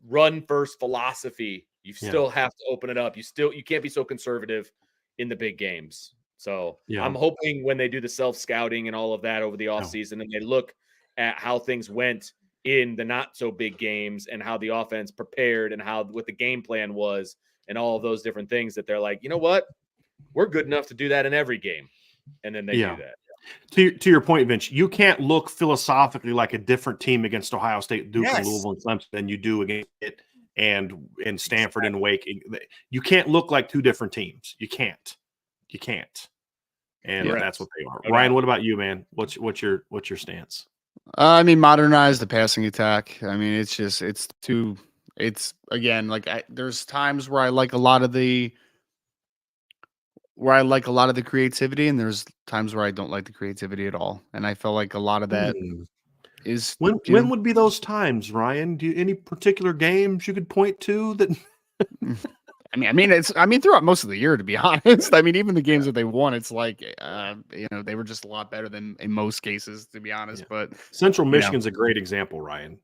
Speaker 1: run first philosophy. You still have to open it up. You can't be so conservative in the big games. So I'm hoping when they do the self-scouting and all of that over the offseason and they look at how things went in the not so big games and how the offense prepared and what the game plan was and all of those different things, that they're like, you know what? We're good enough to do that in every game. And then they do that.
Speaker 2: To your point, Vince, you can't look philosophically like a different team against Ohio State, Duke, and Louisville, and Clemson than you do against it and Stanford and Wake. You can't look like two different teams. You can't. And that's what they are. Ryan, what about you, man? What's your stance?
Speaker 3: Modernize the passing attack. There's times where I like a lot of the creativity, and there's times where I don't like the creativity at all. And I felt like a lot of that is
Speaker 2: when would be those times, Ryan? Any particular games you could point to that?
Speaker 3: Throughout most of the year, to be honest. Even the games that they won, it's like they were just a lot better than in most cases, to be honest. But
Speaker 2: Central Michigan's a great example, Ryan.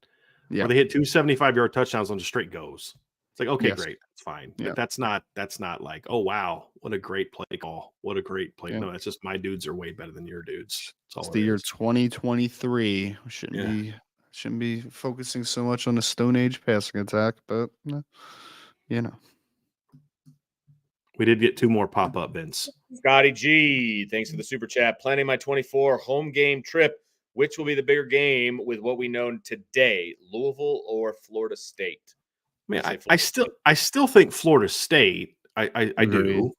Speaker 2: Where they hit 2 75-yard touchdowns on just straight goes. It's like, okay, great, that's fine. But that's not like, oh wow, what a great play call. What a great play. No, it's just my dudes are way better than your dudes.
Speaker 3: It's the year 2023. Shouldn't be focusing so much on the Stone Age passing attack, but
Speaker 2: we did get 2 more pop-up, Vince.
Speaker 1: Scotty G, thanks for the super chat. Planning my 24 home game trip. Which will be the bigger game with what we know today, Louisville or Florida State?
Speaker 2: I still think Florida State. I do.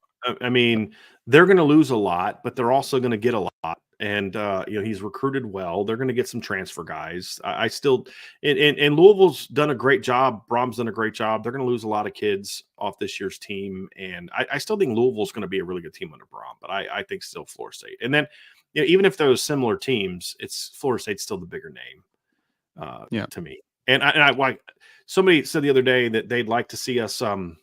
Speaker 2: They're going to lose a lot, but they're also going to get a lot. And he's recruited well. They're going to get some transfer guys. I still and Louisville's done a great job. Brom's done a great job. They're going to lose a lot of kids off this year's team, and I still think Louisville's going to be a really good team under Brom. But I think still Florida State. And then even if those similar teams, it's Florida State's still the bigger name to me. And I somebody said the other day that they'd like to see us kind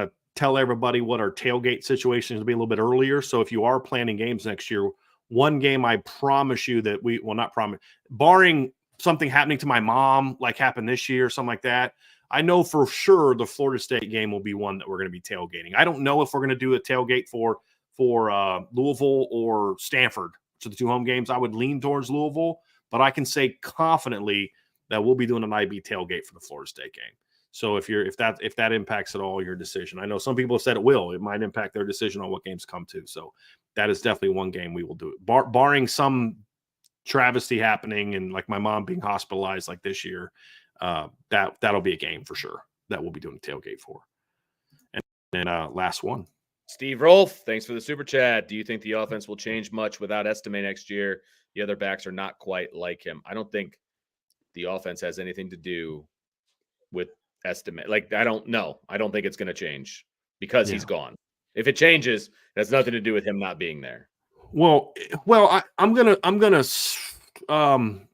Speaker 2: of tell everybody what our tailgate situation is going to be a little bit earlier. So if you are planning games next year, one game I promise you that not promise, barring something happening to my mom like happened this year or something like that, I know for sure the Florida State game will be one that we're going to be tailgating. I don't know if we're going to do a tailgate for Louisville or Stanford. So the 2 home games, I would lean towards Louisville, but I can say confidently that we'll be doing an IB tailgate for the Florida State game. So if that impacts at all your decision, I know some people have said it will. It might impact their decision on what games come to. So that is definitely one game we will do it. Barring some travesty happening and like my mom being hospitalized like this year, that'll be a game for sure that we'll be doing a tailgate for. And then last one.
Speaker 1: Steve Rolfe, thanks for the super chat. Do you think the offense will change much without Estime next year? The other backs are not quite like him. I don't think the offense has anything to do with Estime. I don't know. I don't think it's going to change because he's gone. If it changes, it has nothing to do with him not being there.
Speaker 2: Well, I'm gonna.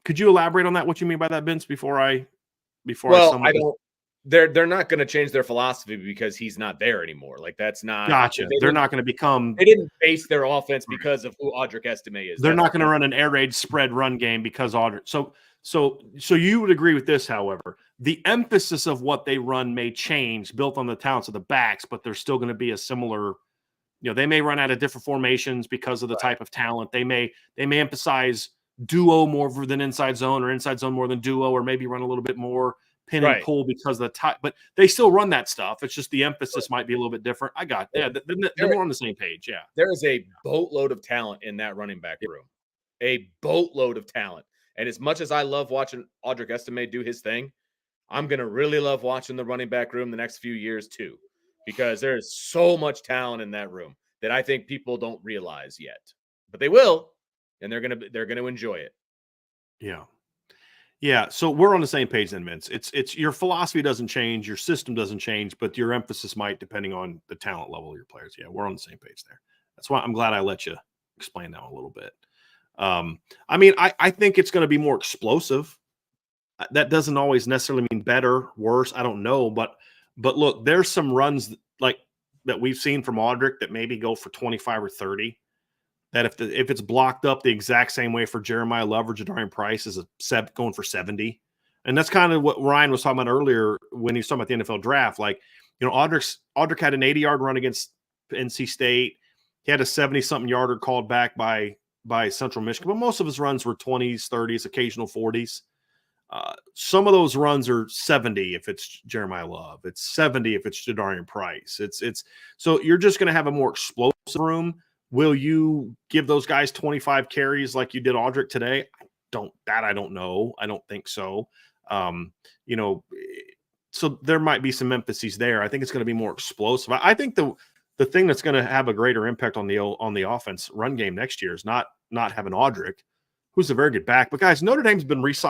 Speaker 2: Could you elaborate on that? What you mean by that, Vince? Before I before I
Speaker 1: Well,
Speaker 2: sum
Speaker 1: I
Speaker 2: up?
Speaker 1: don't. They're not going to change their philosophy because he's not there anymore. Like that's not.
Speaker 2: Gotcha. They're not going to become.
Speaker 1: They didn't base their offense because of who Audric Estime is.
Speaker 2: They're not going to run an air raid spread run game because Audric. So you would agree with this, however, the emphasis of what they run may change, built on the talents of the backs, but there's still going to be a similar. They may run out of different formations because of the type of talent. They may emphasize duo more than inside zone, or inside zone more than duo, or maybe run a little bit more pin and pull because of the type. But they still run that stuff. It's just the emphasis might be a little bit different. I got then we're on the same page. Yeah,
Speaker 1: there is a boatload of talent in that running back room, a boatload of talent. And as much as I love watching Audric Estime do his thing, I'm gonna really love watching the running back room the next few years too, because there is so much talent in that room that I think people don't realize yet, but they will, and they're gonna enjoy it.
Speaker 2: Yeah. Yeah, so we're on the same page then, Vince. It's your philosophy doesn't change, your system doesn't change, but your emphasis might depending on the talent level of your players. Yeah, we're on the same page there. That's why I'm glad I let you explain that a little bit. I mean, I think it's going to be more explosive. That doesn't always necessarily mean better, worse. I don't know, but look, there's some runs like that we've seen from Audric that maybe go for 25 or 30. That if it's blocked up the exact same way for Jeremiah Love or Jadarian Price is going for 70. And that's kind of what Ryan was talking about earlier when he was talking about the NFL draft. Like, Audric had an 80-yard run against NC State. He had a 70-something yarder called back by Central Michigan, but most of his runs were 20s, 30s, occasional 40s. Some of those runs are 70 if it's Jeremiah Love. It's 70 if it's Jadarian Price. It's so you're just going to have a more explosive room. Will you give those guys 25 carries like you did Audric today? I don't know. I don't think so. So there might be some emphases there. I think it's going to be more explosive. I think the thing that's going to have a greater impact on the offense run game next year is not having Audric, who's a very good back. But guys, Notre Dame's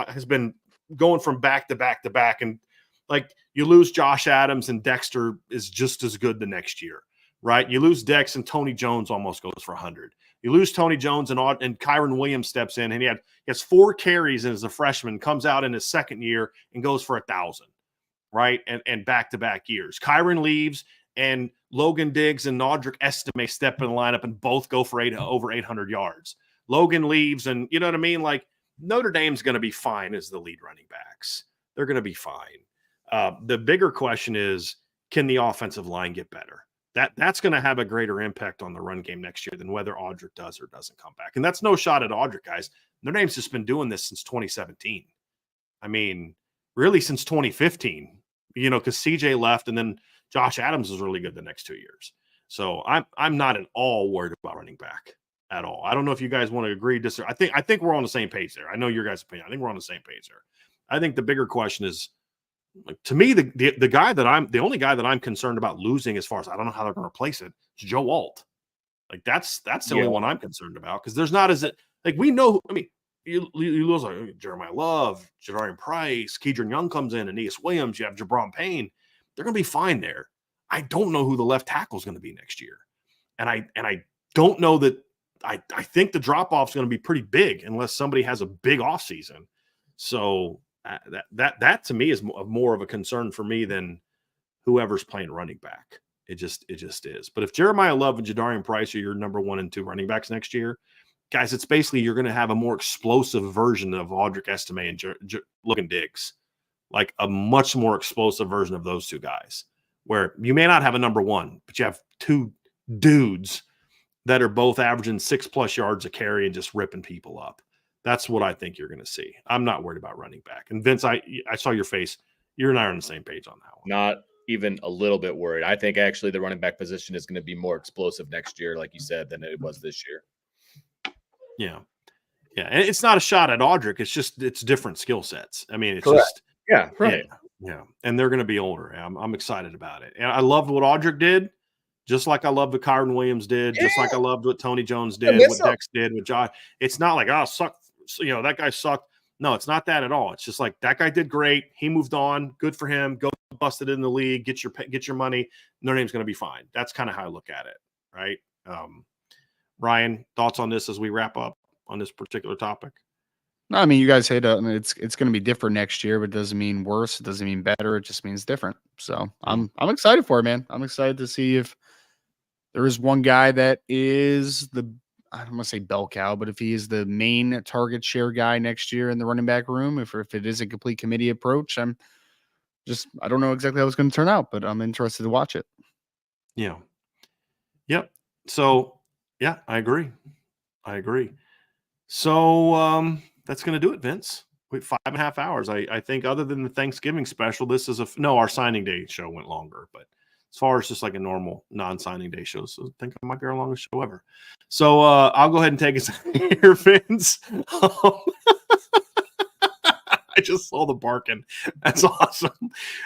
Speaker 2: has been going from back to back to back, and like you lose Josh Adams and Dexter is just as good the next year. Right, you lose Dex and Tony Jones almost goes for 100. You lose Tony Jones and Kyron Williams steps in and he has 4 carries as a freshman, comes out in his second year and goes for 1,000. Right, and back-to-back years. Kyron leaves and Logan Diggs and Audric Estime step in the lineup and both go for over 800 yards. Logan leaves and you know what I mean. Like Notre Dame's going to be fine as the lead running backs. They're going to be fine. The bigger question is, can the offensive line get better? That's going to have a greater impact on the run game next year than whether Audric does or doesn't come back. And that's no shot at Audric, guys. Notre Dame's just been doing this since 2017. I mean, really since 2015, because CJ left and then Josh Adams was really good the next 2 years. So I'm not at all worried about running back at all. I don't know if you guys want to agree, disagree. I think we're on the same page there. I know your guys' opinion. I think we're on the same page there. I think the bigger question is, like, to me, the only guy that I'm concerned about losing, as far as I don't know how they're going to replace it, is Joe Alt. Like that's the only one I'm concerned about, because there's not we know. I mean, you lose like Jeremiah Love, Jadarian Price, Keidron Young comes in, Aeneas Williams. You have Jabron Payne. They're going to be fine there. I don't know who the left tackle is going to be next year, and I don't know that. I think the drop off is going to be pretty big unless somebody has a big offseason. So. That to me is more of a concern for me than whoever's playing running back. It just is. But if Jeremiah Love and Jadarian Price are your number 1 and 2 running backs next year, guys, it's basically you're going to have a more explosive version of Audric Estime and Logan Diggs, like a much more explosive version of those two guys, where you may not have a number 1, but you have 2 dudes that are both averaging 6+ yards a carry and just ripping people up. That's what I think you're going to see. I'm not worried about running back. And Vince, I saw your face. You and I are on the same page on that one.
Speaker 1: Not even a little bit worried. I think actually the running back position is going to be more explosive next year, like you said, than it was this year.
Speaker 2: Yeah. Yeah. And it's not a shot at Audric. It's different skill sets. I mean, it's
Speaker 1: Correct.
Speaker 2: just.
Speaker 1: Yeah. Right.
Speaker 2: Yeah. And they're going to be older. I'm excited about it. And I loved what Audric did. Just like I loved what Kyron Williams did, just like I loved what Tony Jones did, what Dex did, what Josh. It's not like, suck. That guy sucked. No, it's not that at all. It's just like that guy did great. He moved on. Good for him. Go bust it in the league. Get your money. Notre Dame's going to be fine. That's kind of how I look at it, right? Ryan, thoughts on this as we wrap up on this particular topic?
Speaker 3: No, I mean, you guys hit I mean, it's going to be different next year, but it doesn't mean worse. It doesn't mean better. It just means different. So I'm excited for it, man. I'm excited to see if there is one guy that is I don't want to say bell cow, but if he is the main target share guy next year in the running back room, if it is a complete committee approach, I don't know exactly how it's going to turn out, but I'm interested to watch it.
Speaker 2: Yeah. Yep. So yeah, I agree. So that's going to do it, Vince. Wait, 5.5 hours. I think other than the Thanksgiving special, this is no, our signing day show went longer, but as far as just like a normal non-signing day show, so I think it might be our longest show ever. So I'll go ahead and take us here, Vince. I just saw the barking. That's awesome.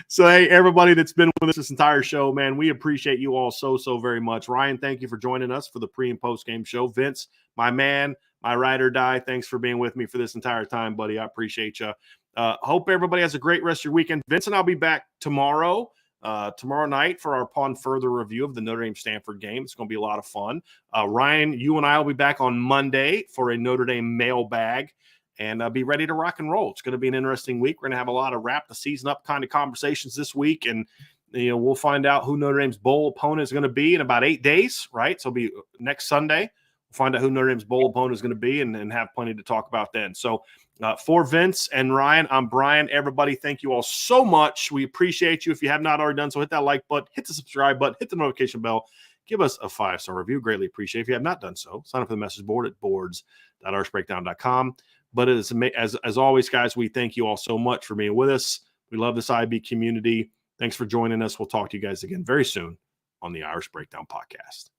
Speaker 2: So, hey, everybody that's been with us this entire show, man, we appreciate you all so very much. Ryan, thank you for joining us for the pre and post game show. Vince, my man, my ride or die, thanks for being with me for this entire time, buddy. I appreciate you. Hope everybody has a great rest of your weekend. Vince and I'll be back tomorrow night for our upon further review of the Notre Dame Stanford game. It's going to be a lot of fun. Ryan, you and I will be back on Monday for a Notre Dame mailbag. And be ready to rock and roll. It's going to be an interesting week. We're going to have a lot of wrap the season up kind of conversations this week. And, we'll find out who Notre Dame's bowl opponent is going to be in about 8 days, right? So it'll be next Sunday. We'll find out who Notre Dame's bowl opponent is going to be and have plenty to talk about then. So for Vince and Ryan, I'm Brian. Everybody, thank you all so much. We appreciate you. If you have not already done so, hit that like button, hit the subscribe button, hit the notification bell. Give us a 5-star review. Greatly appreciate it. If you have not done so, sign up for the message board at boards.archbreakdown.com. But as always, guys, we thank you all so much for being with us. We love this IB community. Thanks for joining us. We'll talk to you guys again very soon on the Irish Breakdown Podcast.